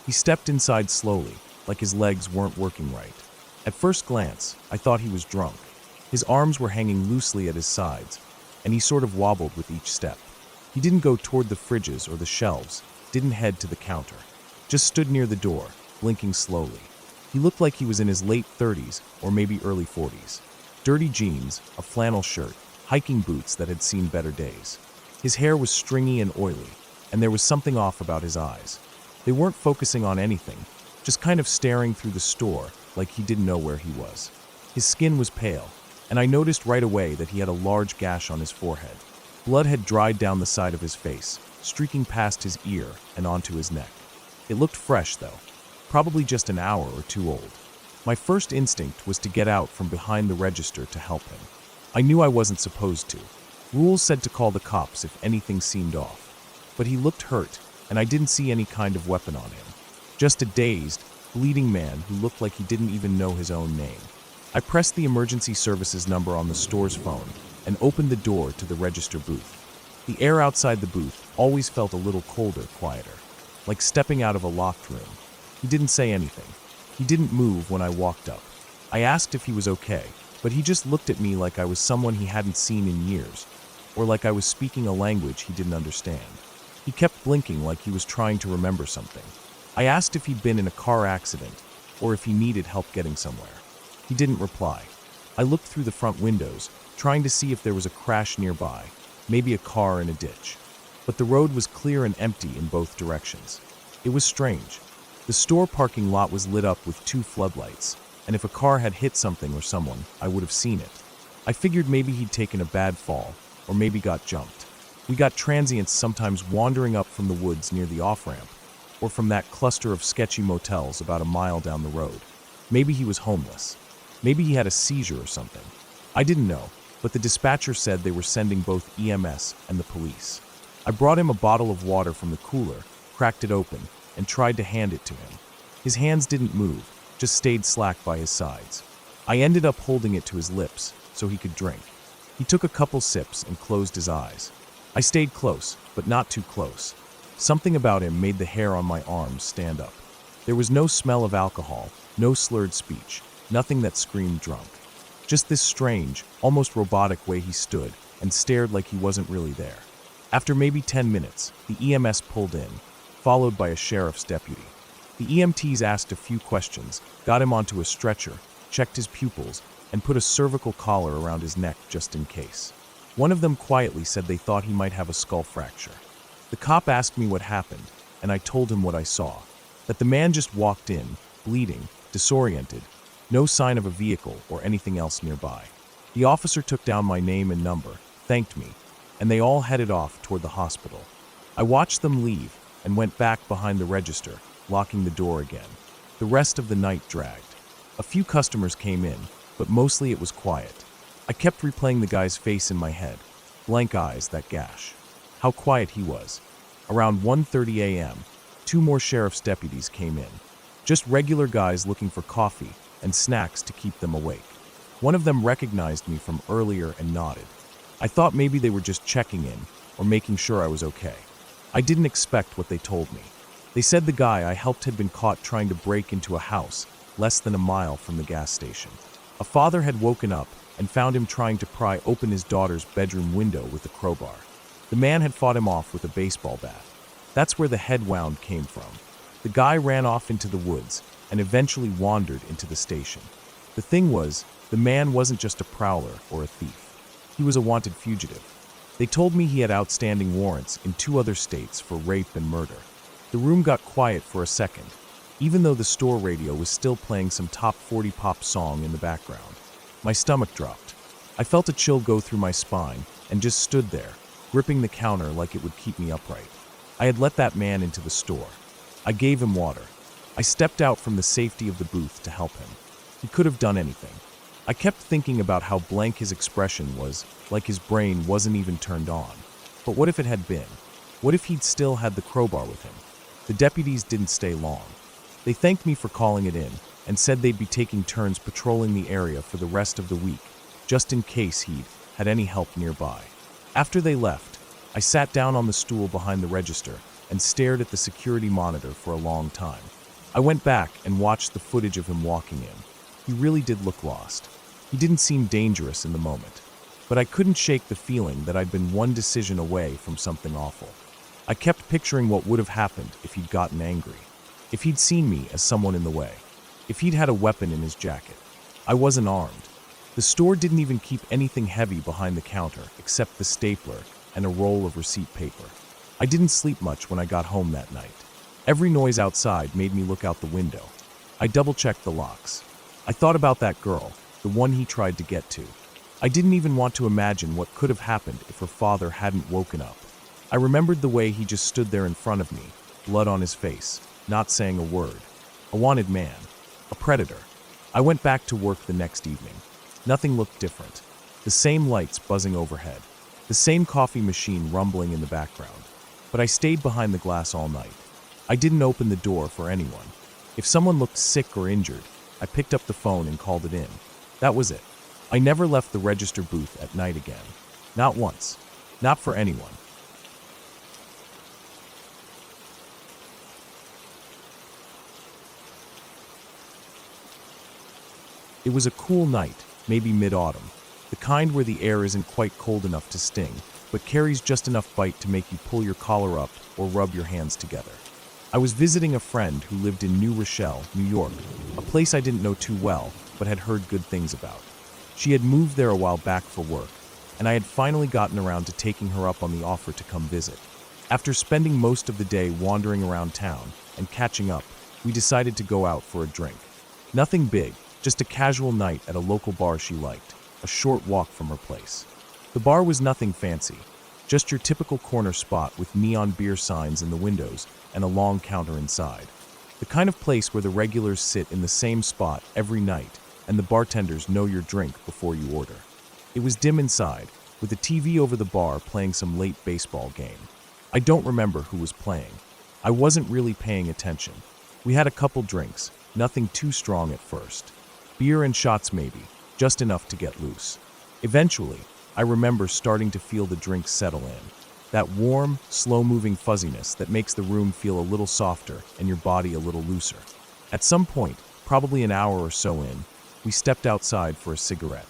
Speaker 1: He stepped inside slowly, like his legs weren't working right. At first glance, I thought he was drunk. His arms were hanging loosely at his sides, and he sort of wobbled with each step. He didn't go toward the fridges or the shelves, didn't head to the counter. Just stood near the door, blinking slowly. He looked like he was in his late 30s or maybe early 40s. Dirty jeans, a flannel shirt, hiking boots that had seen better days. His hair was stringy and oily, and there was something off about his eyes. They weren't focusing on anything, just kind of staring through the store like he didn't know where he was. His skin was pale, and I noticed right away that he had a large gash on his forehead. Blood had dried down the side of his face, streaking past his ear and onto his neck. It looked fresh, though, probably just an hour or two old. My first instinct was to get out from behind the register to help him. I knew I wasn't supposed to. Rules said to call the cops if anything seemed off. But he looked hurt, and I didn't see any kind of weapon on him. Just a dazed, bleeding man who looked like he didn't even know his own name. I pressed the emergency services number on the store's phone and opened the door to the register booth. The air outside the booth always felt a little colder, quieter, like stepping out of a locked room. He didn't say anything. He didn't move when I walked up. I asked if he was okay, but he just looked at me like I was someone he hadn't seen in years, or like I was speaking a language he didn't understand. He kept blinking like he was trying to remember something. I asked if he'd been in a car accident, or if he needed help getting somewhere. He didn't reply. I looked through the front windows, trying to see if there was a crash nearby, maybe a car in a ditch. But the road was clear and empty in both directions. It was strange. The store parking lot was lit up with 2 floodlights, and if a car had hit something or someone, I would have seen it. I figured maybe he'd taken a bad fall, or maybe got jumped. We got transients sometimes wandering up from the woods near the off-ramp, or from that cluster of sketchy motels about a mile down the road. Maybe he was homeless. Maybe he had a seizure or something. I didn't know, but the dispatcher said they were sending both EMS and the police. I brought him a bottle of water from the cooler, cracked it open, and tried to hand it to him. His hands didn't move, just stayed slack by his sides. I ended up holding it to his lips so he could drink. He took a couple sips and closed his eyes. I stayed close, but not too close. Something about him made the hair on my arms stand up. There was no smell of alcohol, no slurred speech, nothing that screamed drunk. Just this strange, almost robotic way he stood and stared like he wasn't really there. After maybe 10 minutes, the EMS pulled in, followed by a sheriff's deputy. The EMTs asked a few questions, got him onto a stretcher, checked his pupils, and put a cervical collar around his neck just in case. One of them quietly said they thought he might have a skull fracture. The cop asked me what happened, and I told him what I saw. That the man just walked in, bleeding, disoriented, no sign of a vehicle or anything else nearby. The officer took down my name and number, thanked me, and they all headed off toward the hospital. I watched them leave and went back behind the register, locking the door again. The rest of the night dragged. A few customers came in, but mostly it was quiet. I kept replaying the guy's face in my head. Blank eyes, that gash. How quiet he was. Around 1:30 a.m., 2 more sheriff's deputies came in. Just regular guys looking for coffee and snacks to keep them awake. One of them recognized me from earlier and nodded. I thought maybe they were just checking in or making sure I was okay. I didn't expect what they told me. They said the guy I helped had been caught trying to break into a house less than a mile from the gas station. A father had woken up and found him trying to pry open his daughter's bedroom window with a crowbar. The man had fought him off with a baseball bat. That's where the head wound came from. The guy ran off into the woods and eventually wandered into the station. The thing was, the man wasn't just a prowler or a thief. He was a wanted fugitive. They told me he had outstanding warrants in 2 other states for rape and murder. The room got quiet for a second, even though the store radio was still playing some top 40 pop song in the background. My stomach dropped. I felt a chill go through my spine and just stood there, gripping the counter like it would keep me upright. I had let that man into the store. I gave him water. I stepped out from the safety of the booth to help him. He could have done anything. I kept thinking about how blank his expression was, like his brain wasn't even turned on. But what if it had been? What if he'd still had the crowbar with him? The deputies didn't stay long. They thanked me for calling it in and said they'd be taking turns patrolling the area for the rest of the week, just in case he'd had any help nearby. After they left, I sat down on the stool behind the register and stared at the security monitor for a long time. I went back and watched the footage of him walking in. He really did look lost. He didn't seem dangerous in the moment. but I couldn't shake the feeling that I'd been one decision away from something awful. I kept picturing what would have happened if he'd gotten angry, if he'd seen me as someone in the way, if he'd had a weapon in his jacket. I wasn't armed. The store didn't even keep anything heavy behind the counter except the stapler and a roll of receipt paper. I didn't sleep much when I got home that night. Every noise outside made me look out the window. I double-checked the locks. I thought about that girl, the one he tried to get to. I didn't even want to imagine what could have happened if her father hadn't woken up. I remembered the way he just stood there in front of me, blood on his face, not saying a word. A wanted man. A predator. I went back to work the next evening. Nothing looked different. The same lights buzzing overhead. The same coffee machine rumbling in the background. But I stayed behind the glass all night. I didn't open the door for anyone. If someone looked sick or injured, I picked up the phone and called it in. That was it. I never left the register booth at night again. Not once. Not for anyone. It was a cool night, maybe mid-autumn, the kind where the air isn't quite cold enough to sting, but carries just enough bite to make you pull your collar up or rub your hands together. I was visiting a friend who lived in New Rochelle, New York, a place I didn't know too well, but had heard good things about. She had moved there a while back for work, and I had finally gotten around to taking her up on the offer to come visit. After spending most of the day wandering around town and catching up, we decided to go out for a drink. Nothing big, just a casual night at a local bar she liked, a short walk from her place. The bar was nothing fancy, just your typical corner spot with neon beer signs in the windows and a long counter inside. The kind of place where the regulars sit in the same spot every night and the bartenders know your drink before you order. It was dim inside, with a TV over the bar playing some late baseball game. I don't remember who was playing. I wasn't really paying attention. We had a couple drinks, nothing too strong at first. Beer and shots maybe, just enough to get loose. Eventually, I remember starting to feel the drinks settle in. That warm, slow-moving fuzziness that makes the room feel a little softer and your body a little looser. At some point, probably an hour or so in, we stepped outside for a cigarette.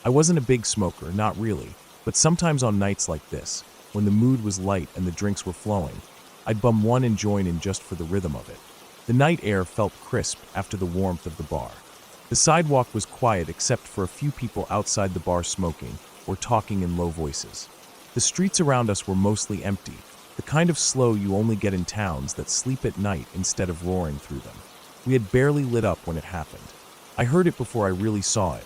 Speaker 1: I wasn't a big smoker, not really, but sometimes on nights like this, when the mood was light and the drinks were flowing, I'd bum one and join in just for the rhythm of it. The night air felt crisp after the warmth of the bar. The sidewalk was quiet except for a few people outside the bar smoking or talking in low voices. The streets around us were mostly empty, the kind of slow you only get in towns that sleep at night instead of roaring through them. We had barely lit up when it happened. I heard it before I really saw it.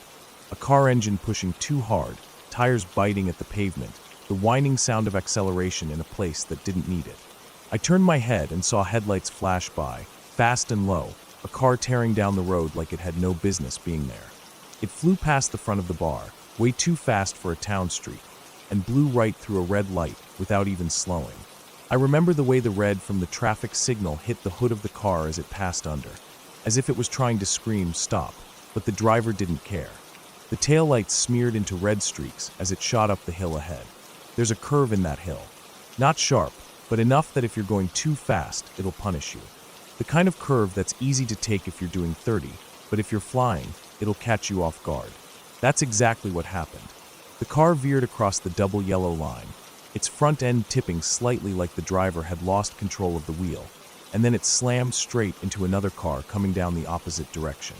Speaker 1: A car engine pushing too hard, tires biting at the pavement, the whining sound of acceleration in a place that didn't need it. I turned my head and saw headlights flash by, fast and low, a car tearing down the road like it had no business being there. It flew past the front of the bar, way too fast for a town street, and blew right through a red light without even slowing. I remember the way the red from the traffic signal hit the hood of the car as it passed under, as if it was trying to scream, "Stop," but the driver didn't care. The taillights smeared into red streaks as it shot up the hill ahead. There's a curve in that hill. Not sharp, but enough that if you're going too fast, it'll punish you. The kind of curve that's easy to take if you're doing 30, but if you're flying, it'll catch you off guard. That's exactly what happened. The car veered across the double yellow line, its front end tipping slightly like the driver had lost control of the wheel, and then it slammed straight into another car coming down the opposite direction.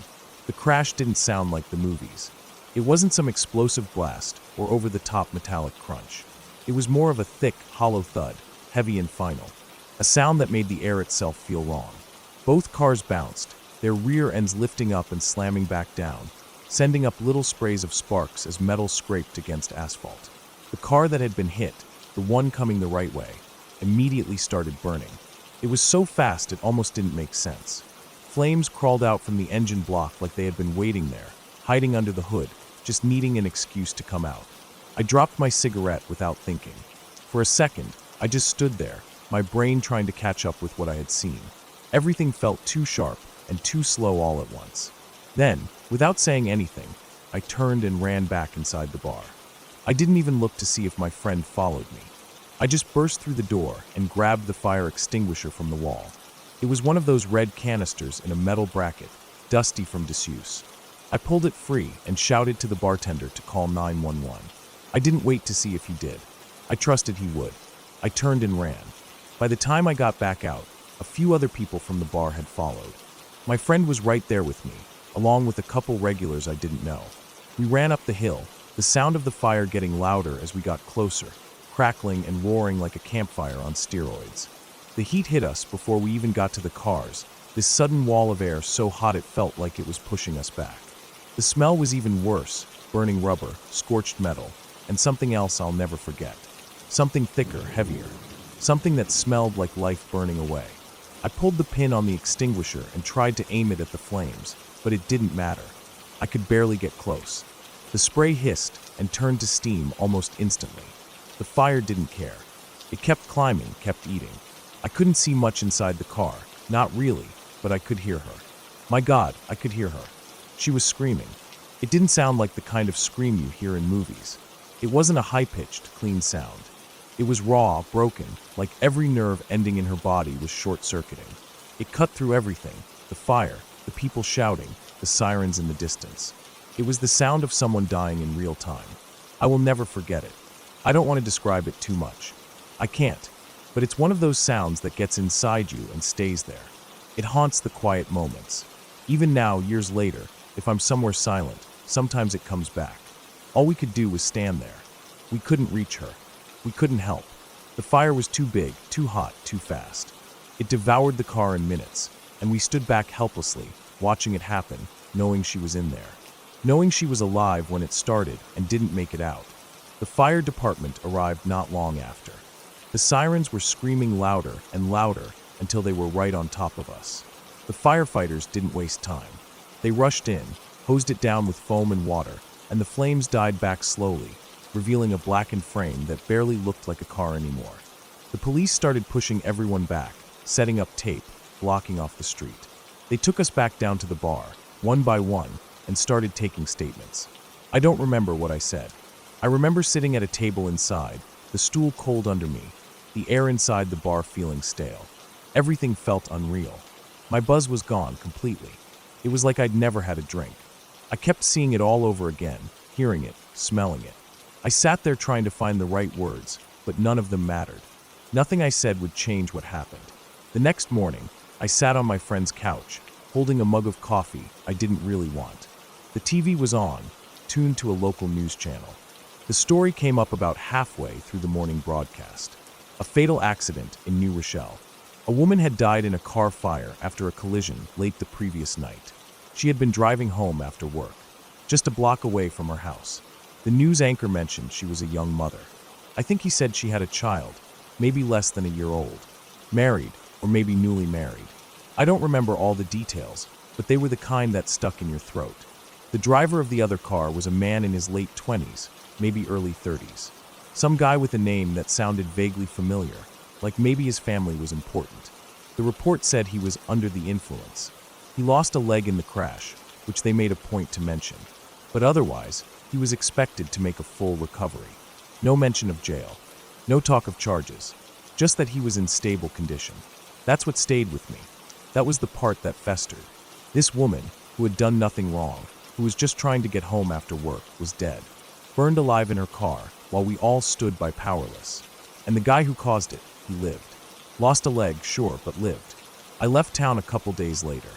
Speaker 1: The crash didn't sound like the movies. It wasn't some explosive blast or over-the-top metallic crunch. It was more of a thick, hollow thud, heavy and final, a sound that made the air itself feel wrong. Both cars bounced, their rear ends lifting up and slamming back down, sending up little sprays of sparks as metal scraped against asphalt. The car that had been hit, the one coming the right way, immediately started burning. It was so fast it almost didn't make sense. Flames crawled out from the engine block like they had been waiting there, hiding under the hood, just needing an excuse to come out. I dropped my cigarette without thinking. For a second, I just stood there, my brain trying to catch up with what I had seen. Everything felt too sharp and too slow all at once. Then, without saying anything, I turned and ran back inside the bar. I didn't even look to see if my friend followed me. I just burst through the door and grabbed the fire extinguisher from the wall. It was one of those red canisters in a metal bracket, dusty from disuse. I pulled it free and shouted to the bartender to call 911. I didn't wait to see if he did. I trusted he would. I turned and ran. By the time I got back out, a few other people from the bar had followed. My friend was right there with me, along with a couple regulars I didn't know. We ran up the hill, the sound of the fire getting louder as we got closer, crackling and roaring like a campfire on steroids. The heat hit us before we even got to the cars, this sudden wall of air so hot it felt like it was pushing us back. The smell was even worse, burning rubber, scorched metal, and something else I'll never forget. Something thicker, heavier. Something that smelled like life burning away. I pulled the pin on the extinguisher and tried to aim it at the flames, but it didn't matter. I could barely get close. The spray hissed and turned to steam almost instantly. The fire didn't care. It kept climbing, kept eating. I couldn't see much inside the car, not really, but I could hear her. My God, I could hear her. She was screaming. It didn't sound like the kind of scream you hear in movies. It wasn't a high-pitched, clean sound. It was raw, broken, like every nerve ending in her body was short-circuiting. It cut through everything, the fire, the people shouting, the sirens in the distance. It was the sound of someone dying in real time. I will never forget it. I don't want to describe it too much. I can't, but it's one of those sounds that gets inside you and stays there. It haunts the quiet moments. Even now, years later, if I'm somewhere silent, sometimes it comes back. All we could do was stand there. We couldn't reach her. We couldn't help. The fire was too big, too hot, too fast. It devoured the car in minutes, and we stood back helplessly, watching it happen, knowing she was in there. Knowing she was alive when it started and didn't make it out. The fire department arrived not long after. The sirens were screaming louder and louder until they were right on top of us. The firefighters didn't waste time. They rushed in, hosed it down with foam and water, and the flames died back slowly, revealing a blackened frame that barely looked like a car anymore. The police started pushing everyone back, setting up tape, blocking off the street. They took us back down to the bar, one by one, and started taking statements. I don't remember what I said. I remember sitting at a table inside, the stool cold under me, the air inside the bar feeling stale. Everything felt unreal. My buzz was gone completely. It was like I'd never had a drink. I kept seeing it all over again, hearing it, smelling it. I sat there trying to find the right words, but none of them mattered. Nothing I said would change what happened. The next morning, I sat on my friend's couch, holding a mug of coffee I didn't really want. The TV was on, tuned to a local news channel. The story came up about halfway through the morning broadcast. A fatal accident in New Rochelle. A woman had died in a car fire after a collision late the previous night. She had been driving home after work, just a block away from her house. The news anchor mentioned she was a young mother. I think he said she had a child, maybe less than a year old, married, or maybe newly married. I don't remember all the details, but they were the kind that stuck in your throat. The driver of the other car was a man in his late 20s, maybe early 30s. Some guy with a name that sounded vaguely familiar, like maybe his family was important. The report said he was under the influence. He lost a leg in the crash, which they made a point to mention. But otherwise, he was expected to make a full recovery. No mention of jail. No talk of charges. Just that he was in stable condition. That's what stayed with me. That was the part that festered. This woman, who had done nothing wrong, who was just trying to get home after work, was dead. Burned alive in her car, while we all stood by powerless. And the guy who caused it, he lived. Lost a leg, sure, but lived. I left town a couple days later.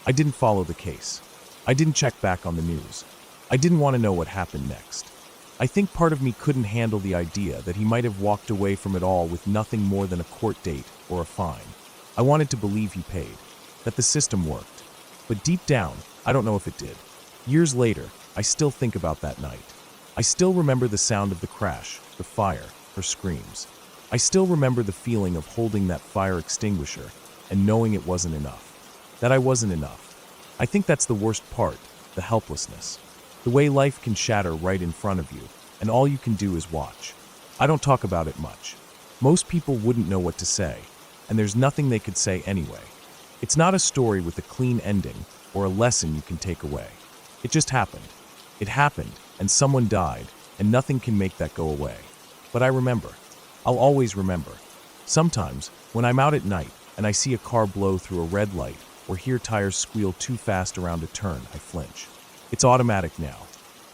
Speaker 1: I didn't follow the case. I didn't check back on the news. I didn't want to know what happened next. I think part of me couldn't handle the idea that he might have walked away from it all with nothing more than a court date or a fine. I wanted to believe he paid, that the system worked. But deep down, I don't know if it did. Years later, I still think about that night. I still remember the sound of the crash, the fire, her screams. I still remember the feeling of holding that fire extinguisher and knowing it wasn't enough. That I wasn't enough. I think that's the worst part, the helplessness. The way life can shatter right in front of you, and all you can do is watch. I don't talk about it much. Most people wouldn't know what to say, and there's nothing they could say anyway. It's not a story with a clean ending or a lesson you can take away. It just happened. It happened, and someone died, and nothing can make that go away. But I remember. I'll always remember. Sometimes, when I'm out at night and I see a car blow through a red light or hear tires squeal too fast around a turn, I flinch. It's automatic now.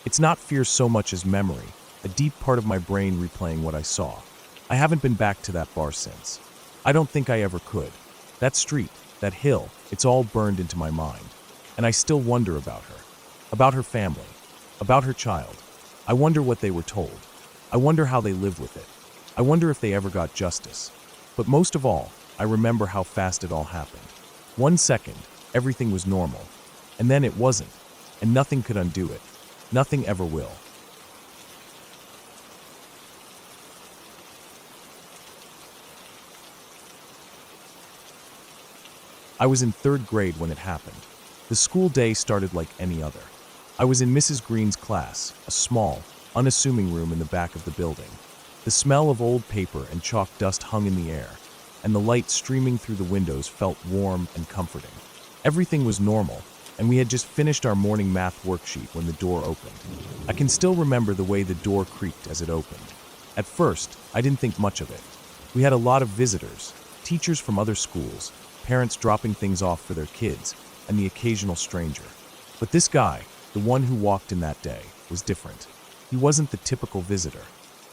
Speaker 1: It's not fear so much as memory, a deep part of my brain replaying what I saw. I haven't been back to that bar since. I don't think I ever could. That street, that hill, it's all burned into my mind. And I still wonder about her family, about her child. I wonder what they were told. I wonder how they lived with it. I wonder if they ever got justice. But most of all, I remember how fast it all happened. 1 second, everything was normal. And then it wasn't. And nothing could undo it. Nothing ever will. I was in 3rd grade when it happened. The school day started like any other. I was in Mrs. Green's class, a small, unassuming room in the back of the building. The smell of old paper and chalk dust hung in the air, and the light streaming through the windows felt warm and comforting. Everything was normal, and we had just finished our morning math worksheet when the door opened. I can still remember the way the door creaked as it opened. At first, I didn't think much of it. We had a lot of visitors, teachers from other schools, parents dropping things off for their kids, and the occasional stranger. But this guy, the one who walked in that day, was different. He wasn't the typical visitor.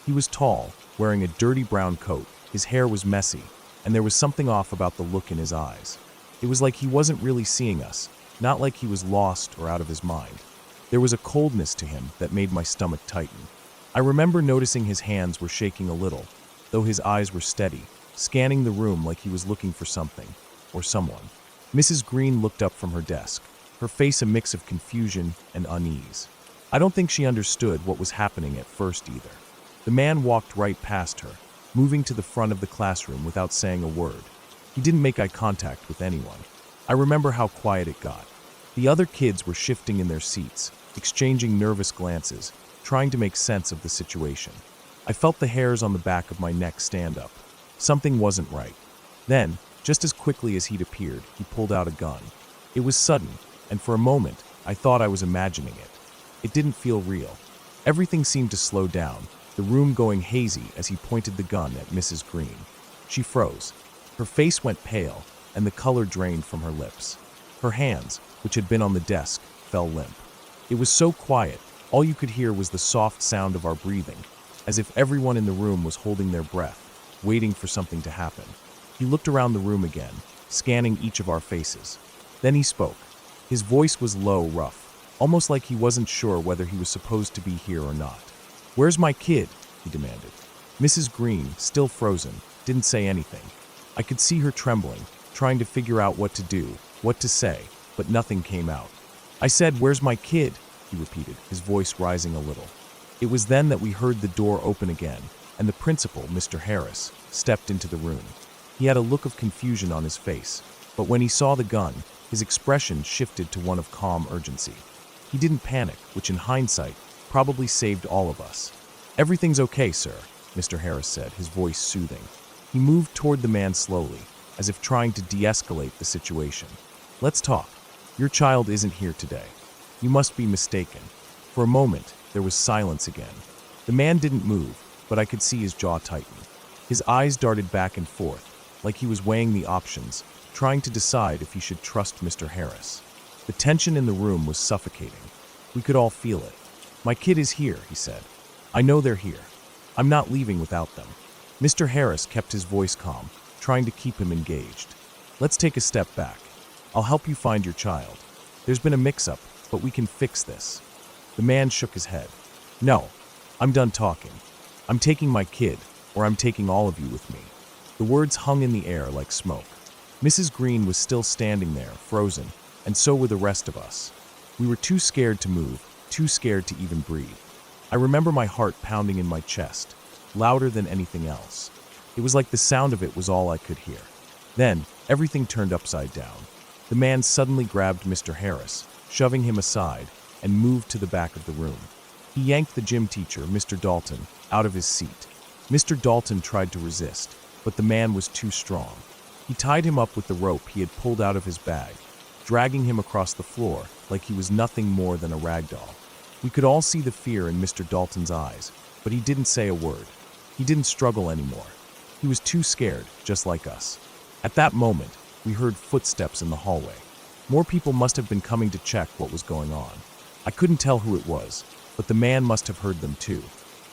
Speaker 1: He was tall, wearing a dirty brown coat, his hair was messy, and there was something off about the look in his eyes. It was like he wasn't really seeing us, not like he was lost or out of his mind. There was a coldness to him that made my stomach tighten. I remember noticing his hands were shaking a little, though his eyes were steady, scanning the room like he was looking for something, or someone. Mrs. Green looked up from her desk, her face a mix of confusion and unease. I don't think she understood what was happening at first either. The man walked right past her, moving to the front of the classroom without saying a word. He didn't make eye contact with anyone. I remember how quiet it got. The other kids were shifting in their seats, exchanging nervous glances, trying to make sense of the situation. I felt the hairs on the back of my neck stand up. Something wasn't right. Then, just as quickly as he'd appeared, he pulled out a gun. It was sudden, and for a moment, I thought I was imagining it. It didn't feel real. Everything seemed to slow down, the room going hazy as he pointed the gun at Mrs. Green. She froze. Her face went pale, and the color drained from her lips. Her hands, which had been on the desk, fell limp. It was so quiet, all you could hear was the soft sound of our breathing, as if everyone in the room was holding their breath, waiting for something to happen. He looked around the room again, scanning each of our faces. Then he spoke. His voice was low, rough, almost like he wasn't sure whether he was supposed to be here or not. "Where's my kid?" he demanded. Mrs. Green, still frozen, didn't say anything. I could see her trembling, trying to figure out what to do, what to say, but nothing came out. "I said, where's my kid?" he repeated, his voice rising a little. It was then that we heard the door open again, and the principal, Mr. Harris, stepped into the room. He had a look of confusion on his face, but when he saw the gun, his expression shifted to one of calm urgency. He didn't panic, which in hindsight probably saved all of us. "Everything's okay, sir," Mr. Harris said, his voice soothing. He moved toward the man slowly, as if trying to de-escalate the situation. "Let's talk. Your child isn't here today. You must be mistaken." For a moment, there was silence again. The man didn't move, but I could see his jaw tighten. His eyes darted back and forth, like he was weighing the options, trying to decide if he should trust Mr. Harris. The tension in the room was suffocating. We could all feel it. "My kid is here," he said. "I know they're here. I'm not leaving without them." Mr. Harris kept his voice calm, trying to keep him engaged. "Let's take a step back. I'll help you find your child. There's been a mix-up, but we can fix this." The man shook his head. "No, I'm done talking. I'm taking my kid, or I'm taking all of you with me." The words hung in the air like smoke. Mrs. Green was still standing there, frozen, and so were the rest of us. We were too scared to move, too scared to even breathe. I remember my heart pounding in my chest, louder than anything else. It was like the sound of it was all I could hear. Then, everything turned upside down. The man suddenly grabbed Mr. Harris, shoving him aside, and moved to the back of the room. He yanked the gym teacher, Mr. Dalton, out of his seat. Mr. Dalton tried to resist, but the man was too strong. He tied him up with the rope he had pulled out of his bag, dragging him across the floor like he was nothing more than a rag doll. We could all see the fear in Mr. Dalton's eyes, but he didn't say a word. He didn't struggle anymore. He was too scared, just like us. At that moment, we heard footsteps in the hallway. More people must have been coming to check what was going on. I couldn't tell who it was, but the man must have heard them too.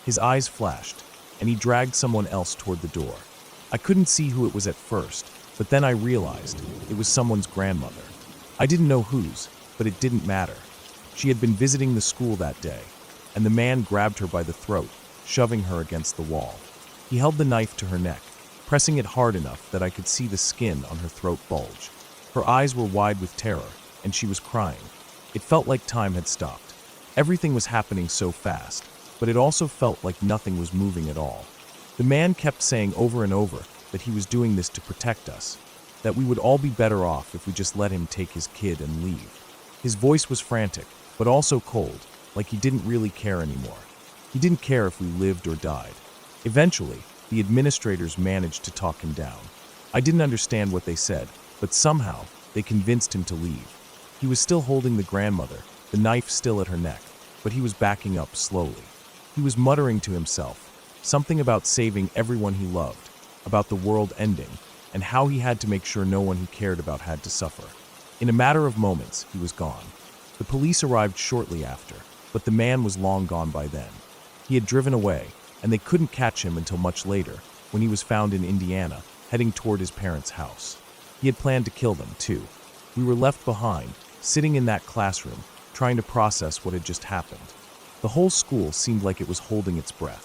Speaker 1: His eyes flashed, and he dragged someone else toward the door. I couldn't see who it was at first, but then I realized it was someone's grandmother. I didn't know whose, but it didn't matter. She had been visiting the school that day, and the man grabbed her by the throat, shoving her against the wall. He held the knife to her neck, pressing it hard enough that I could see the skin on her throat bulge. Her eyes were wide with terror, and she was crying. It felt like time had stopped. Everything was happening so fast, but it also felt like nothing was moving at all. The man kept saying over and over that he was doing this to protect us, that we would all be better off if we just let him take his kid and leave. His voice was frantic, but also cold, like he didn't really care anymore. He didn't care if we lived or died. Eventually, the administrators managed to talk him down. I didn't understand what they said, but somehow they convinced him to leave. He was still holding the grandmother, the knife still at her neck, but he was backing up slowly. He was muttering to himself, something about saving everyone he loved, about the world ending, and how he had to make sure no one he cared about had to suffer. In a matter of moments, he was gone. The police arrived shortly after, but the man was long gone by then. He had driven away, and they couldn't catch him until much later, when he was found in Indiana, heading toward his parents' house. He had planned to kill them, too. We were left behind, sitting in that classroom, trying to process what had just happened. The whole school seemed like it was holding its breath.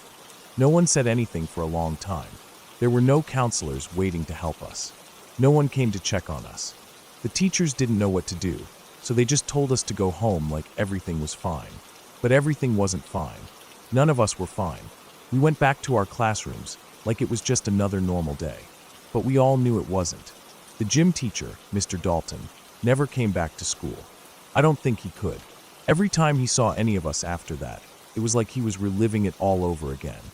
Speaker 1: No one said anything for a long time. There were no counselors waiting to help us. No one came to check on us. The teachers didn't know what to do, so they just told us to go home like everything was fine. But everything wasn't fine. None of us were fine. We went back to our classrooms like it was just another normal day. But we all knew it wasn't. The gym teacher, Mr. Dalton, never came back to school. I don't think he could. Every time he saw any of us after that, it was like he was reliving it all over again.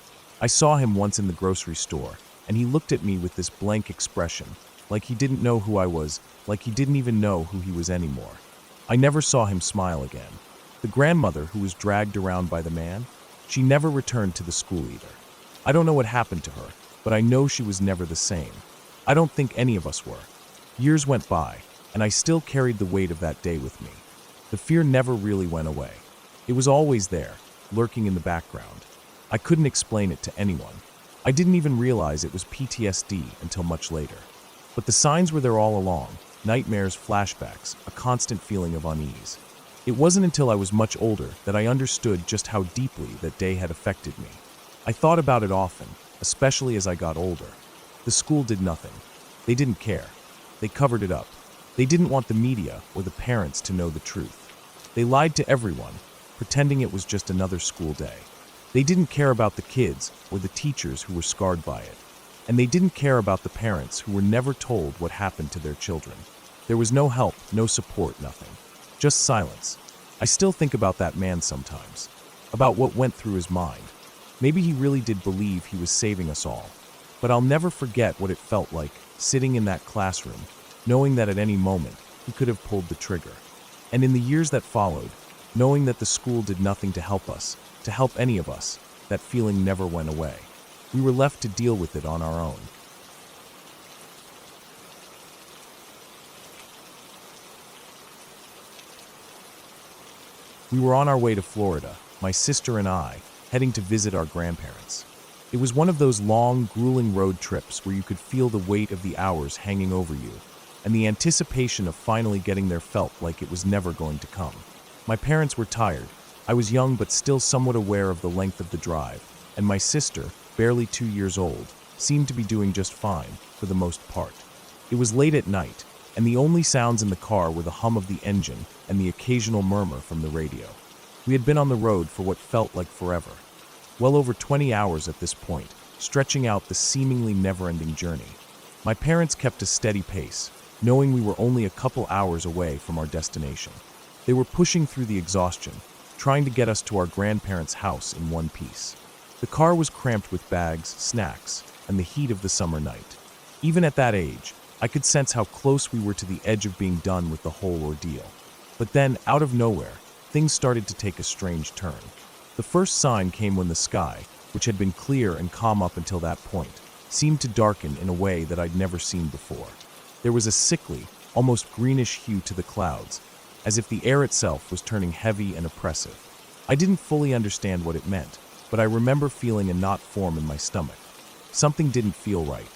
Speaker 1: I saw him once in the grocery store, and he looked at me with this blank expression, like he didn't know who I was, like he didn't even know who he was anymore. I never saw him smile again. The grandmother who was dragged around by the man, she never returned to the school either. I don't know what happened to her, but I know she was never the same. I don't think any of us were. Years went by, and I still carried the weight of that day with me. The fear never really went away. It was always there, lurking in the background. I couldn't explain it to anyone. I didn't even realize it was PTSD until much later. But the signs were there all along: nightmares, flashbacks, a constant feeling of unease. It wasn't until I was much older that I understood just how deeply that day had affected me. I thought about it often, especially as I got older. The school did nothing. They didn't care. They covered it up. They didn't want the media or the parents to know the truth. They lied to everyone, pretending it was just another school day. They didn't care about the kids or the teachers who were scarred by it. And they didn't care about the parents who were never told what happened to their children. There was no help, no support, nothing. Just silence. I still think about that man sometimes, about what went through his mind. Maybe he really did believe he was saving us all. But I'll never forget what it felt like, sitting in that classroom, knowing that at any moment he could have pulled the trigger. And in the years that followed, knowing that the school did nothing to help us, to help any of us, that feeling never went away. We were left to deal with it on our own. We were on our way to Florida, my sister and I, heading to visit our grandparents. It was one of those long, grueling road trips where you could feel the weight of the hours hanging over you, and the anticipation of finally getting there felt like it was never going to come. My parents were tired. I was young but still somewhat aware of the length of the drive, and my sister, barely 2 years old, seemed to be doing just fine, for the most part. It was late at night, and the only sounds in the car were the hum of the engine and the occasional murmur from the radio. We had been on the road for what felt like forever. Well over 20 hours at this point, stretching out the seemingly never-ending journey. My parents kept a steady pace, knowing we were only a couple hours away from our destination. They were pushing through the exhaustion, trying to get us to our grandparents' house in one piece. The car was cramped with bags, snacks, and the heat of the summer night. Even at that age, I could sense how close we were to the edge of being done with the whole ordeal. But then, out of nowhere, things started to take a strange turn. The first sign came when the sky, which had been clear and calm up until that point, seemed to darken in a way that I'd never seen before. There was a sickly, almost greenish hue to the clouds, as if the air itself was turning heavy and oppressive. I didn't fully understand what it meant, but I remember feeling a knot form in my stomach. Something didn't feel right.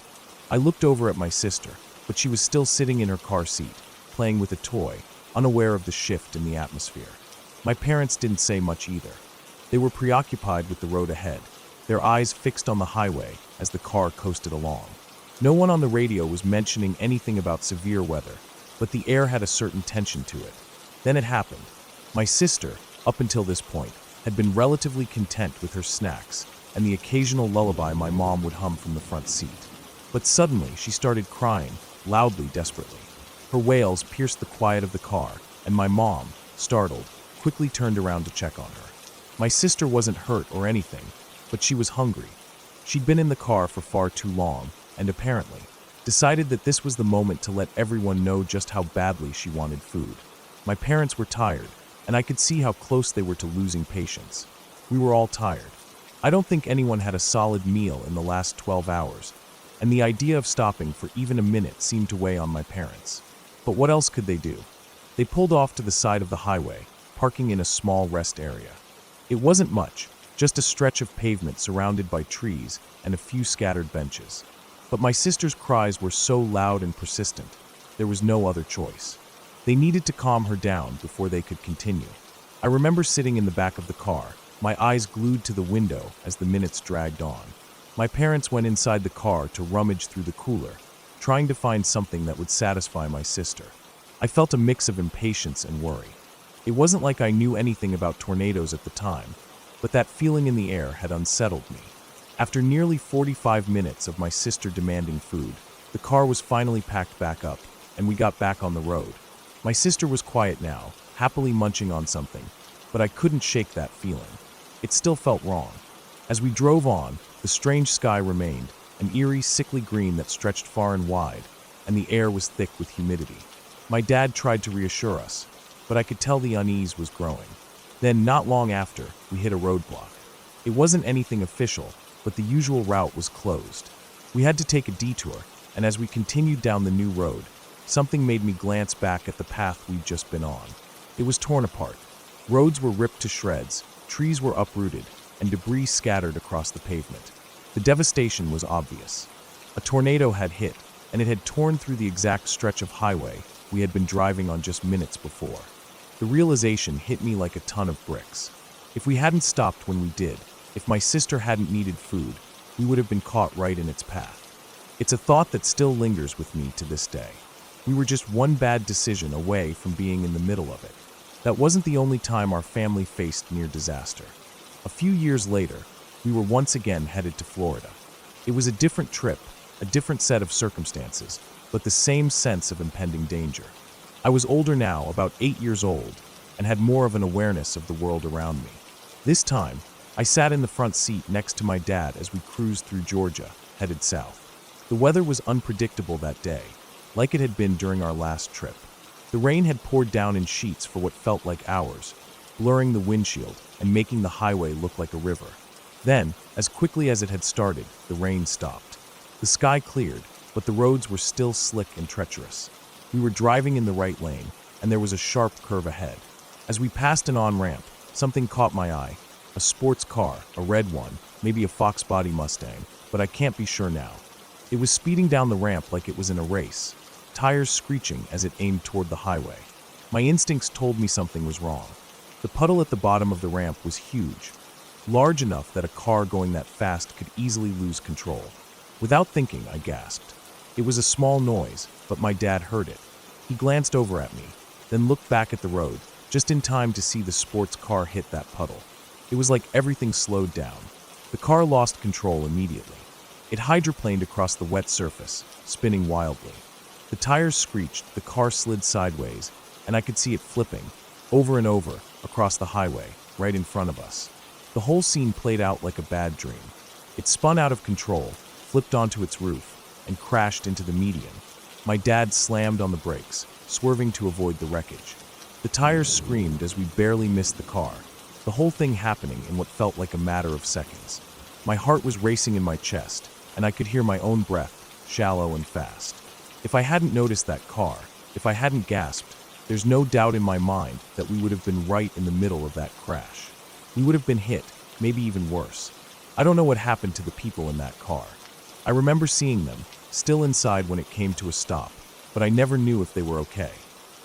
Speaker 1: I looked over at my sister, but she was still sitting in her car seat, playing with a toy, unaware of the shift in the atmosphere. My parents didn't say much either. They were preoccupied with the road ahead, their eyes fixed on the highway as the car coasted along. No one on the radio was mentioning anything about severe weather, but the air had a certain tension to it. Then it happened. My sister, up until this point, had been relatively content with her snacks and the occasional lullaby my mom would hum from the front seat. But suddenly she started crying, loudly, desperately. Her wails pierced the quiet of the car, and my mom, startled, quickly turned around to check on her. My sister wasn't hurt or anything, but she was hungry. She'd been in the car for far too long, and apparently decided that this was the moment to let everyone know just how badly she wanted food. My parents were tired, and I could see how close they were to losing patience. We were all tired. I don't think anyone had a solid meal in the last 12 hours, and the idea of stopping for even a minute seemed to weigh on my parents. But what else could they do? They pulled off to the side of the highway, parking in a small rest area. It wasn't much, just a stretch of pavement surrounded by trees and a few scattered benches. But my sister's cries were so loud and persistent, there was no other choice. They needed to calm her down before they could continue. I remember sitting in the back of the car, my eyes glued to the window as the minutes dragged on. My parents went inside the car to rummage through the cooler, trying to find something that would satisfy my sister. I felt a mix of impatience and worry. It wasn't like I knew anything about tornadoes at the time, but that feeling in the air had unsettled me. After nearly 45 minutes of my sister demanding food, the car was finally packed back up, and we got back on the road. My sister was quiet now, happily munching on something, but I couldn't shake that feeling. It still felt wrong. As we drove on, the strange sky remained, an eerie, sickly green that stretched far and wide, and the air was thick with humidity. My dad tried to reassure us, but I could tell the unease was growing. Then, not long after, we hit a roadblock. It wasn't anything official, but the usual route was closed. We had to take a detour, and as we continued down the new road, something made me glance back at the path we'd just been on. It was torn apart. Roads were ripped to shreds, trees were uprooted, and debris scattered across the pavement. The devastation was obvious. A tornado had hit, and it had torn through the exact stretch of highway we had been driving on just minutes before. The realization hit me like a ton of bricks. If we hadn't stopped when we did, if my sister hadn't needed food, we would have been caught right in its path. It's a thought that still lingers with me to this day. We were just one bad decision away from being in the middle of it. That wasn't the only time our family faced near disaster. A few years later, we were once again headed to Florida. It was a different trip, a different set of circumstances, but the same sense of impending danger. I was older now, about 8 years old, and had more of an awareness of the world around me. This time, I sat in the front seat next to my dad as we cruised through Georgia, headed south. The weather was unpredictable that day, like it had been during our last trip. The rain had poured down in sheets for what felt like hours, blurring the windshield and making the highway look like a river. Then, as quickly as it had started, the rain stopped. The sky cleared, but the roads were still slick and treacherous. We were driving in the right lane, and there was a sharp curve ahead. As we passed an on-ramp, something caught my eye. A sports car, a red one, maybe a Fox body Mustang, but I can't be sure now. It was speeding down the ramp like it was in a race, tires screeching as it aimed toward the highway. My instincts told me something was wrong. The puddle at the bottom of the ramp was huge, large enough that a car going that fast could easily lose control. Without thinking, I gasped. It was a small noise, but my dad heard it. He glanced over at me, then looked back at the road, just in time to see the sports car hit that puddle. It was like everything slowed down. The car lost control immediately. It hydroplaned across the wet surface, spinning wildly. The tires screeched, the car slid sideways, and I could see it flipping, over and over, across the highway, right in front of us. The whole scene played out like a bad dream. It spun out of control, flipped onto its roof, and crashed into the median. My dad slammed on the brakes, swerving to avoid the wreckage. The tires screamed as we barely missed the car, the whole thing happening in what felt like a matter of seconds. My heart was racing in my chest, and I could hear my own breath, shallow and fast. If I hadn't noticed that car, if I hadn't gasped, there's no doubt in my mind that we would have been right in the middle of that crash. We would have been hit, maybe even worse. I don't know what happened to the people in that car. I remember seeing them, still inside when it came to a stop, but I never knew if they were okay.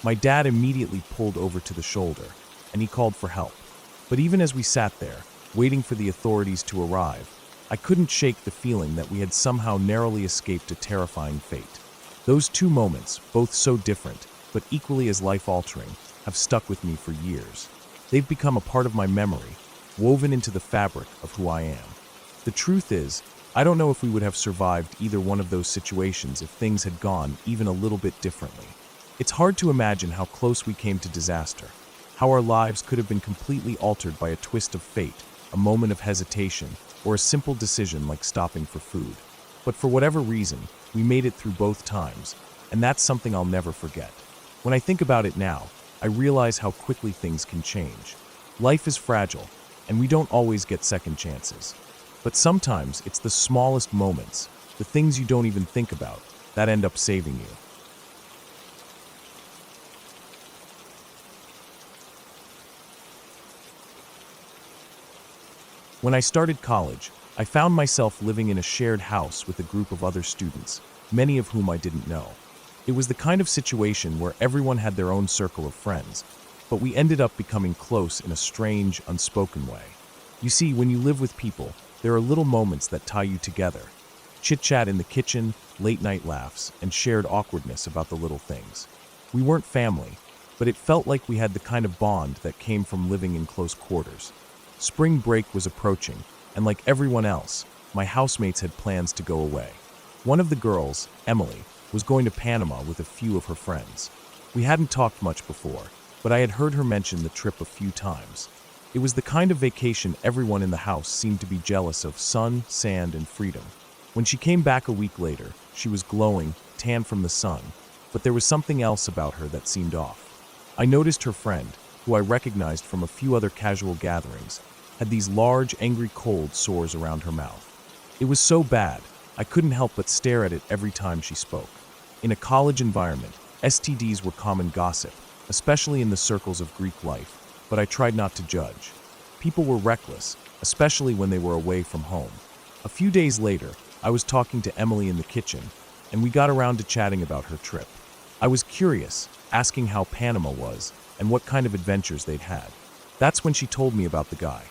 Speaker 1: My dad immediately pulled over to the shoulder, and he called for help. But even as we sat there, waiting for the authorities to arrive, I couldn't shake the feeling that we had somehow narrowly escaped a terrifying fate. Those two moments, both so different, but equally as life-altering, have stuck with me for years. They've become a part of my memory, woven into the fabric of who I am. The truth is, I don't know if we would have survived either one of those situations if things had gone even a little bit differently. It's hard to imagine how close we came to disaster, how our lives could have been completely altered by a twist of fate, a moment of hesitation, or a simple decision like stopping for food. But for whatever reason, we made it through both times, and that's something I'll never forget. When I think about it now, I realize how quickly things can change. Life is fragile, and we don't always get second chances. But sometimes it's the smallest moments, the things you don't even think about, that end up saving you. When I started college, I found myself living in a shared house with a group of other students, many of whom I didn't know. It was the kind of situation where everyone had their own circle of friends, but we ended up becoming close in a strange, unspoken way. You see, when you live with people, there are little moments that tie you together. Chit-chat in the kitchen, late-night laughs, and shared awkwardness about the little things. We weren't family, but it felt like we had the kind of bond that came from living in close quarters. Spring break was approaching, and like everyone else, my housemates had plans to go away. One of the girls, Emily, was going to Panama with a few of her friends. We hadn't talked much before, but I had heard her mention the trip a few times. It was the kind of vacation everyone in the house seemed to be jealous of: sun, sand, and freedom. When she came back a week later, she was glowing, tan from the sun, but there was something else about her that seemed off. I noticed her friend, who I recognized from a few other casual gatherings, had these large, angry cold sores around her mouth. It was so bad, I couldn't help but stare at it every time she spoke. In a college environment, STDs were common gossip, especially in the circles of Greek life, but I tried not to judge. People were reckless, especially when they were away from home. A few days later, I was talking to Emily in the kitchen, and we got around to chatting about her trip. I was curious, asking how Panama was and what kind of adventures they'd had. That's when she told me about the guy.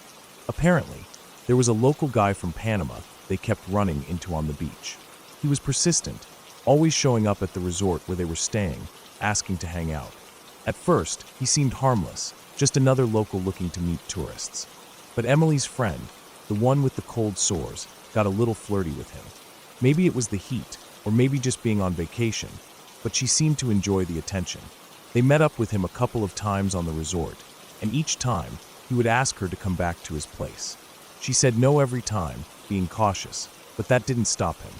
Speaker 1: Apparently, there was a local guy from Panama they kept running into on the beach. He was persistent, always showing up at the resort where they were staying, asking to hang out. At first, he seemed harmless, just another local looking to meet tourists. But Emily's friend, the one with the cold sores, got a little flirty with him. Maybe it was the heat, or maybe just being on vacation, but she seemed to enjoy the attention. They met up with him a couple of times on the resort, and each time, he would ask her to come back to his place. She said no every time, being cautious, but that didn't stop him.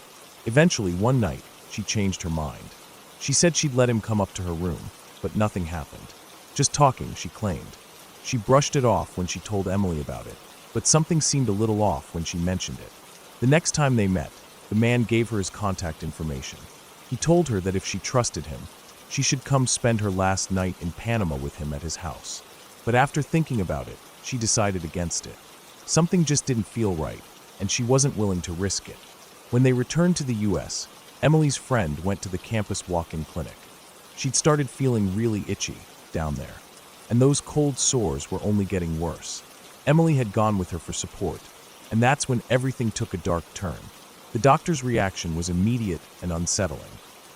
Speaker 1: Eventually, one night, she changed her mind. She said she'd let him come up to her room, but nothing happened. Just talking, she claimed. She brushed it off when she told Emily about it, but something seemed a little off when she mentioned it. The next time they met, the man gave her his contact information. He told her that if she trusted him, she should come spend her last night in Panama with him at his house. But after thinking about it, she decided against it. Something just didn't feel right, and she wasn't willing to risk it. When they returned to the US, Emily's friend went to the campus walk-in clinic. She'd started feeling really itchy down there, and those cold sores were only getting worse. Emily had gone with her for support, and that's when everything took a dark turn. The doctor's reaction was immediate and unsettling.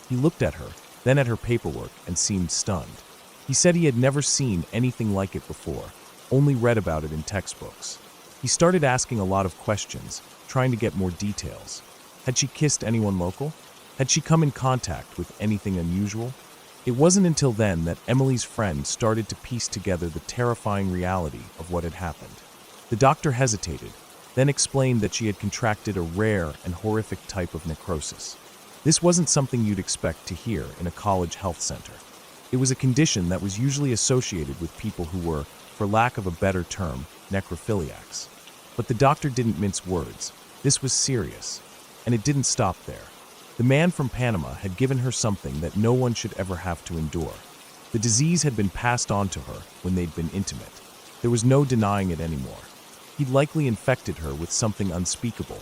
Speaker 1: He looked at her, then at her paperwork, and seemed stunned. He said he had never seen anything like it before, only read about it in textbooks. He started asking a lot of questions, trying to get more details. Had she kissed anyone local? Had she come in contact with anything unusual? It wasn't until then that Emily's friend started to piece together the terrifying reality of what had happened. The doctor hesitated, then explained that she had contracted a rare and horrific type of necrosis. This wasn't something you'd expect to hear in a college health center. It was a condition that was usually associated with people who were, for lack of a better term, necrophiliacs. But the doctor didn't mince words. This was serious, and it didn't stop there. The man from Panama had given her something that no one should ever have to endure. The disease had been passed on to her when they'd been intimate. There was no denying it anymore. He'd likely infected her with something unspeakable,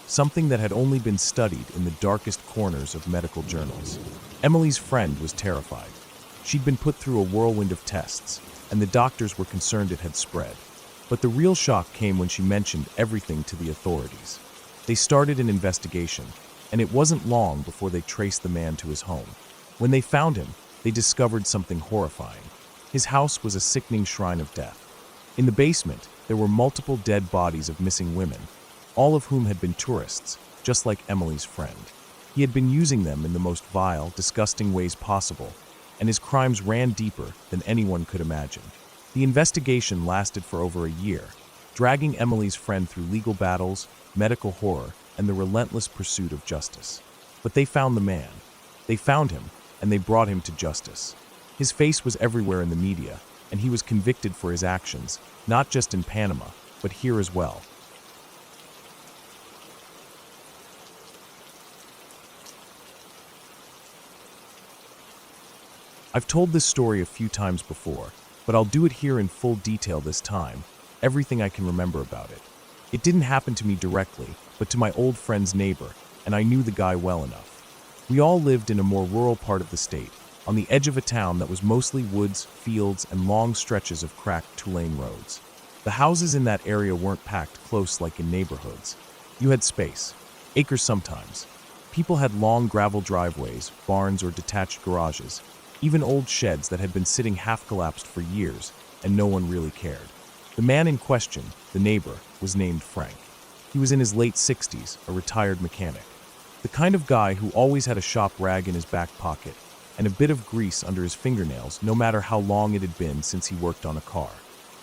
Speaker 1: something that had only been studied in the darkest corners of medical journals. Emily's friend was terrified. She'd been put through a whirlwind of tests, and the doctors were concerned it had spread. But the real shock came when she mentioned everything to the authorities. They started an investigation, and it wasn't long before they traced the man to his home. When they found him, they discovered something horrifying. His house was a sickening shrine of death. In the basement, there were multiple dead bodies of missing women, all of whom had been tourists, just like Emily's friend. He had been using them in the most vile, disgusting ways possible, and his crimes ran deeper than anyone could imagine. The investigation lasted for over a year, dragging Emily's friend through legal battles, medical horror, and the relentless pursuit of justice. But they found the man. They found him, and they brought him to justice. His face was everywhere in the media, and he was convicted for his actions, not just in Panama, but here as well. I've told this story a few times before, but I'll do it here in full detail this time, everything I can remember about it. It didn't happen to me directly, but to my old friend's neighbor, and I knew the guy well enough. We all lived in a more rural part of the state, on the edge of a town that was mostly woods, fields, and long stretches of cracked two-lane roads. The houses in that area weren't packed close like in neighborhoods. You had space, acres sometimes. People had long gravel driveways, barns, or detached garages, even old sheds that had been sitting half-collapsed for years, and no one really cared. The man in question, the neighbor, was named Frank. He was in his late 60s, a retired mechanic. The kind of guy who always had a shop rag in his back pocket, and a bit of grease under his fingernails no matter how long it had been since he worked on a car.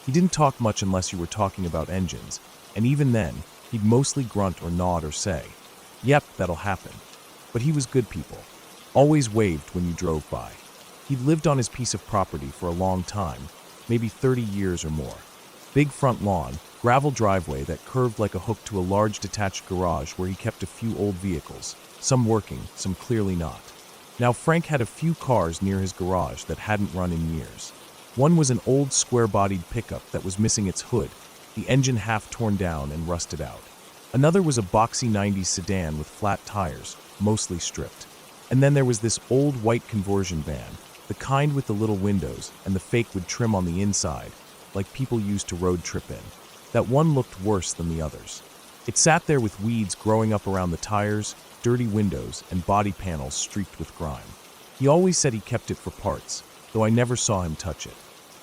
Speaker 1: He didn't talk much unless you were talking about engines, and even then, he'd mostly grunt or nod or say, "Yep, that'll happen." But he was good people. Always waved when you drove by. He'd lived on his piece of property for a long time, maybe 30 years or more. Big front lawn, gravel driveway that curved like a hook to a large detached garage where he kept a few old vehicles, some working, some clearly not. Now Frank had a few cars near his garage that hadn't run in years. One was an old square-bodied pickup that was missing its hood, the engine half torn down and rusted out. Another was a boxy 90s sedan with flat tires, mostly stripped. And then there was this old white conversion van, the kind with the little windows and the fake wood trim on the inside, like people used to road trip in. That one looked worse than the others. It sat there with weeds growing up around the tires, dirty windows, and body panels streaked with grime. He always said he kept it for parts, though I never saw him touch it.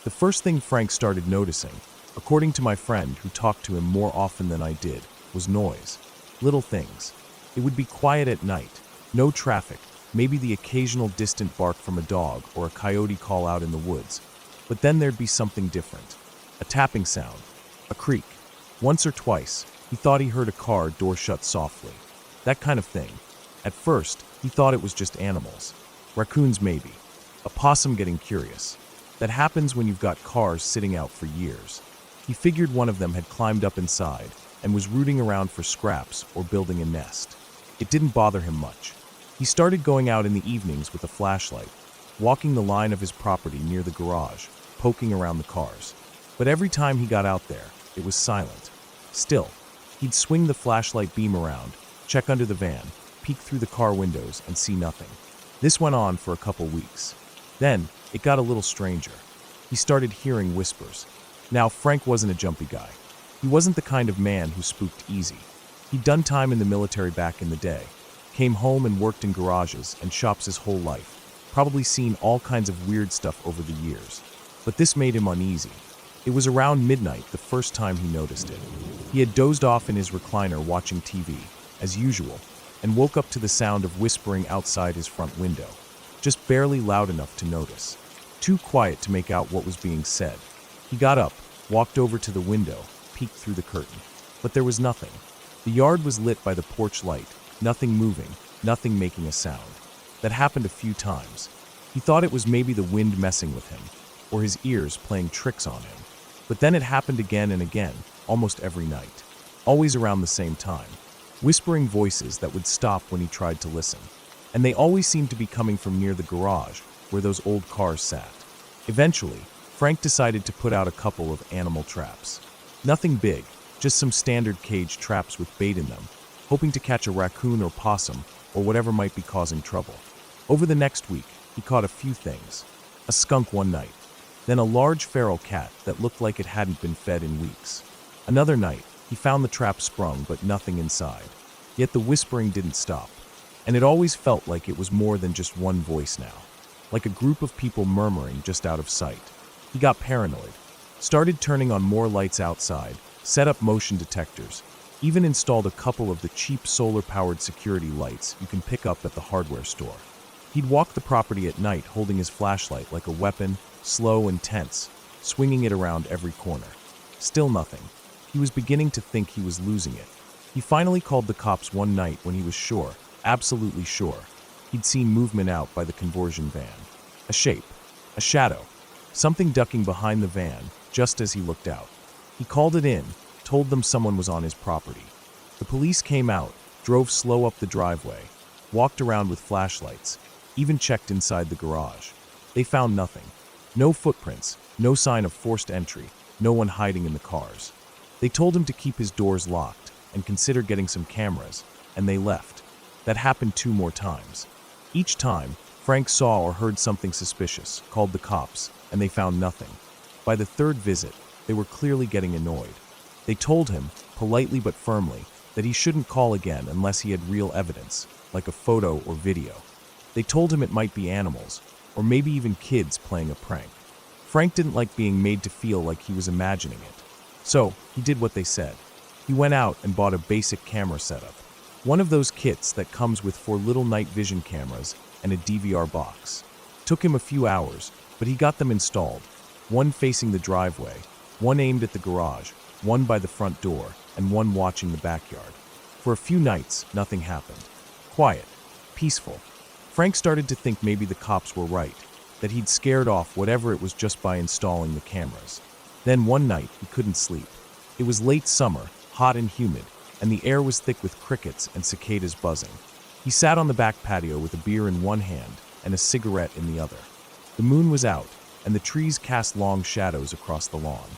Speaker 1: The first thing Frank started noticing, according to my friend who talked to him more often than I did, was noise. Little things. It would be quiet at night, no traffic, maybe the occasional distant bark from a dog or a coyote call out in the woods. But then there'd be something different. A tapping sound, a creak. Once or twice, he thought he heard a car door shut softly. That kind of thing. At first, he thought it was just animals. Raccoons maybe. A possum getting curious. That happens when you've got cars sitting out for years. He figured one of them had climbed up inside and was rooting around for scraps or building a nest. It didn't bother him much. He started going out in the evenings with a flashlight, walking the line of his property near the garage, poking around the cars. But every time he got out there, it was silent. Still, he'd swing the flashlight beam around, check under the van, peek through the car windows, and see nothing. This went on for a couple weeks. Then, it got a little stranger. He started hearing whispers. Now, Frank wasn't a jumpy guy. He wasn't the kind of man who spooked easy. He'd done time in the military back in the day, came home and worked in garages and shops his whole life, probably seen all kinds of weird stuff over the years. But this made him uneasy. It was around midnight the first time he noticed it. He had dozed off in his recliner watching TV, as usual, and woke up to the sound of whispering outside his front window, just barely loud enough to notice. Too quiet to make out what was being said. He got up, walked over to the window, peeked through the curtain. But there was nothing. The yard was lit by the porch light, nothing moving, nothing making a sound. That happened a few times. He thought it was maybe the wind messing with him, or his ears playing tricks on him. But then it happened again and again, almost every night. Always around the same time. Whispering voices that would stop when he tried to listen. And they always seemed to be coming from near the garage, where those old cars sat. Eventually, Frank decided to put out a couple of animal traps. Nothing big, just some standard cage traps with bait in them, hoping to catch a raccoon or possum or whatever might be causing trouble. Over the next week, he caught a few things. A skunk one night, then a large feral cat that looked like it hadn't been fed in weeks. Another night, he found the trap sprung but nothing inside. Yet the whispering didn't stop, and it always felt like it was more than just one voice now, like a group of people murmuring just out of sight. He got paranoid, started turning on more lights outside, set up motion detectors, even installed a couple of the cheap solar-powered security lights you can pick up at the hardware store. He'd walk the property at night holding his flashlight like a weapon, slow and tense, swinging it around every corner. Still nothing. He was beginning to think he was losing it. He finally called the cops one night when he was sure, absolutely sure, he'd seen movement out by the conversion van. A shape, a shadow, something ducking behind the van just as he looked out. He called it in, told them someone was on his property. The police came out, drove slow up the driveway, walked around with flashlights, even checked inside the garage. They found nothing. No footprints, no sign of forced entry, no one hiding in the cars. They told him to keep his doors locked and consider getting some cameras, and they left. That happened 2 more times. Each time, Frank saw or heard something suspicious, called the cops, and they found nothing. By the 3rd visit, they were clearly getting annoyed. They told him, politely but firmly, that he shouldn't call again unless he had real evidence, like a photo or video. They told him it might be animals, or maybe even kids playing a prank. Frank didn't like being made to feel like he was imagining it. So, he did what they said. He went out and bought a basic camera setup. One of those kits that comes with 4 little night vision cameras and a DVR box. Took him a few hours, but he got them installed. One facing the driveway, one aimed at the garage, one by the front door, and one watching the backyard. For a few nights, nothing happened. Quiet. Peaceful. Frank started to think maybe the cops were right, that he'd scared off whatever it was just by installing the cameras. Then one night, he couldn't sleep. It was late summer, hot and humid, and the air was thick with crickets and cicadas buzzing. He sat on the back patio with a beer in one hand and a cigarette in the other. The moon was out, and the trees cast long shadows across the lawn.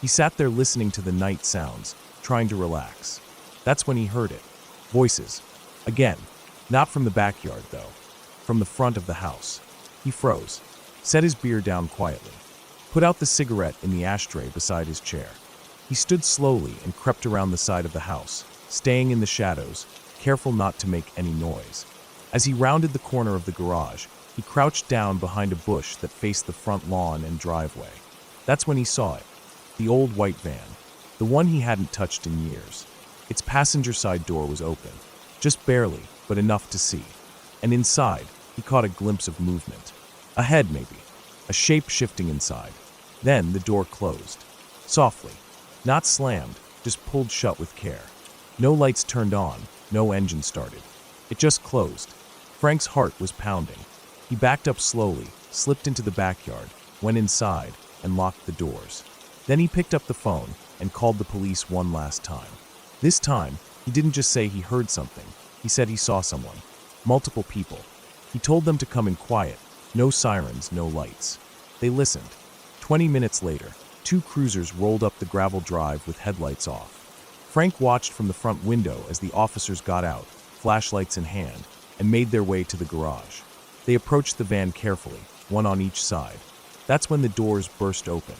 Speaker 1: He sat there listening to the night sounds, trying to relax. That's when he heard it. Voices. Again. Not from the backyard, though. From the front of the house. He froze, set his beer down quietly, put out the cigarette in the ashtray beside his chair. He stood slowly and crept around the side of the house, staying in the shadows, careful not to make any noise. As he rounded the corner of the garage, he crouched down behind a bush that faced the front lawn and driveway. That's when he saw it. The old white van. The one he hadn't touched in years. Its passenger side door was open. Just barely, but enough to see. And inside, he caught a glimpse of movement. A head, maybe. A shape shifting inside. Then the door closed. Softly. Not slammed, just pulled shut with care. No lights turned on, no engine started. It just closed. Frank's heart was pounding. He backed up slowly, slipped into the backyard, went inside, and locked the doors. Then he picked up the phone and called the police one last time. This time, he didn't just say he heard something. He said he saw someone. Multiple people. He told them to come in quiet. No sirens, no lights. They listened. 20 minutes later, 2 cruisers rolled up the gravel drive with headlights off. Frank watched from the front window as the officers got out, flashlights in hand, and made their way to the garage. They approached the van carefully, one on each side. That's when the doors burst open.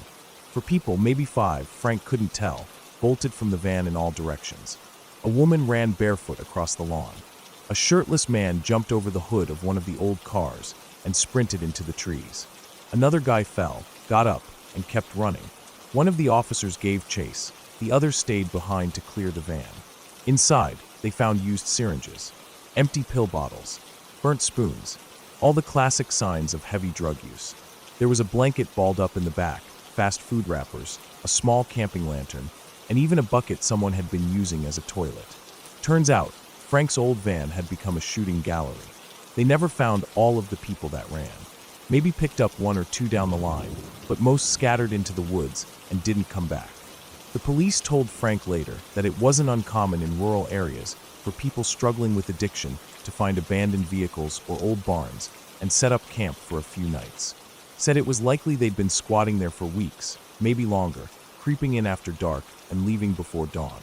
Speaker 1: For people, maybe 5, Frank couldn't tell, bolted from the van in all directions. A woman ran barefoot across the lawn. A shirtless man jumped over the hood of one of the old cars and sprinted into the trees. Another guy fell, got up, and kept running. One of the officers gave chase. The other stayed behind to clear the van. Inside, they found used syringes, empty pill bottles, burnt spoons, all the classic signs of heavy drug use. There was a blanket balled up in the back, fast food wrappers, a small camping lantern, and even a bucket someone had been using as a toilet. Turns out, Frank's old van had become a shooting gallery. They never found all of the people that ran. Maybe picked up 1 or 2 down the line, but most scattered into the woods and didn't come back. The police told Frank later that it wasn't uncommon in rural areas for people struggling with addiction to find abandoned vehicles or old barns and set up camp for a few nights. Said it was likely they'd been squatting there for weeks, maybe longer, creeping in after dark and leaving before dawn.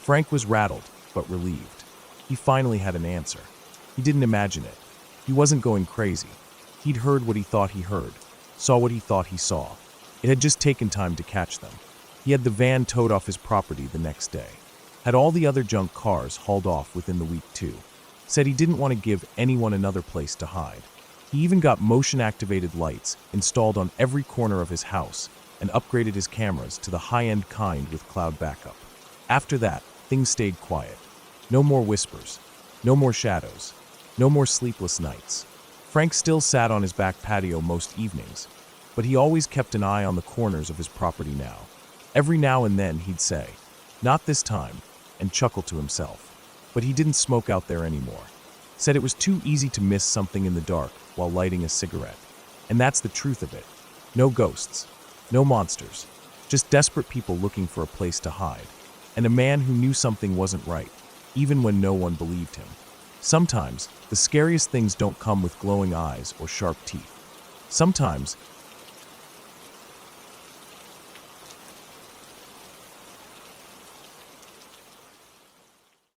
Speaker 1: Frank was rattled, but relieved. He finally had an answer. He didn't imagine it. He wasn't going crazy. He'd heard what he thought he heard, saw what he thought he saw. It had just taken time to catch them. He had the van towed off his property the next day. Had all the other junk cars hauled off within the week too. Said he didn't want to give anyone another place to hide. He even got motion-activated lights installed on every corner of his house and upgraded his cameras to the high-end kind with cloud backup. After that, things stayed quiet. No more whispers. No more shadows. No more sleepless nights. Frank still sat on his back patio most evenings, but he always kept an eye on the corners of his property now. Every now and then he'd say, "Not this time," and chuckle to himself. But he didn't smoke out there anymore. Said it was too easy to miss something in the dark while lighting a cigarette. And that's the truth of it. No ghosts. No monsters. Just desperate people looking for a place to hide. And a man who knew something wasn't right, even when no one believed him. Sometimes, the scariest things don't come with glowing eyes or sharp teeth. Sometimes,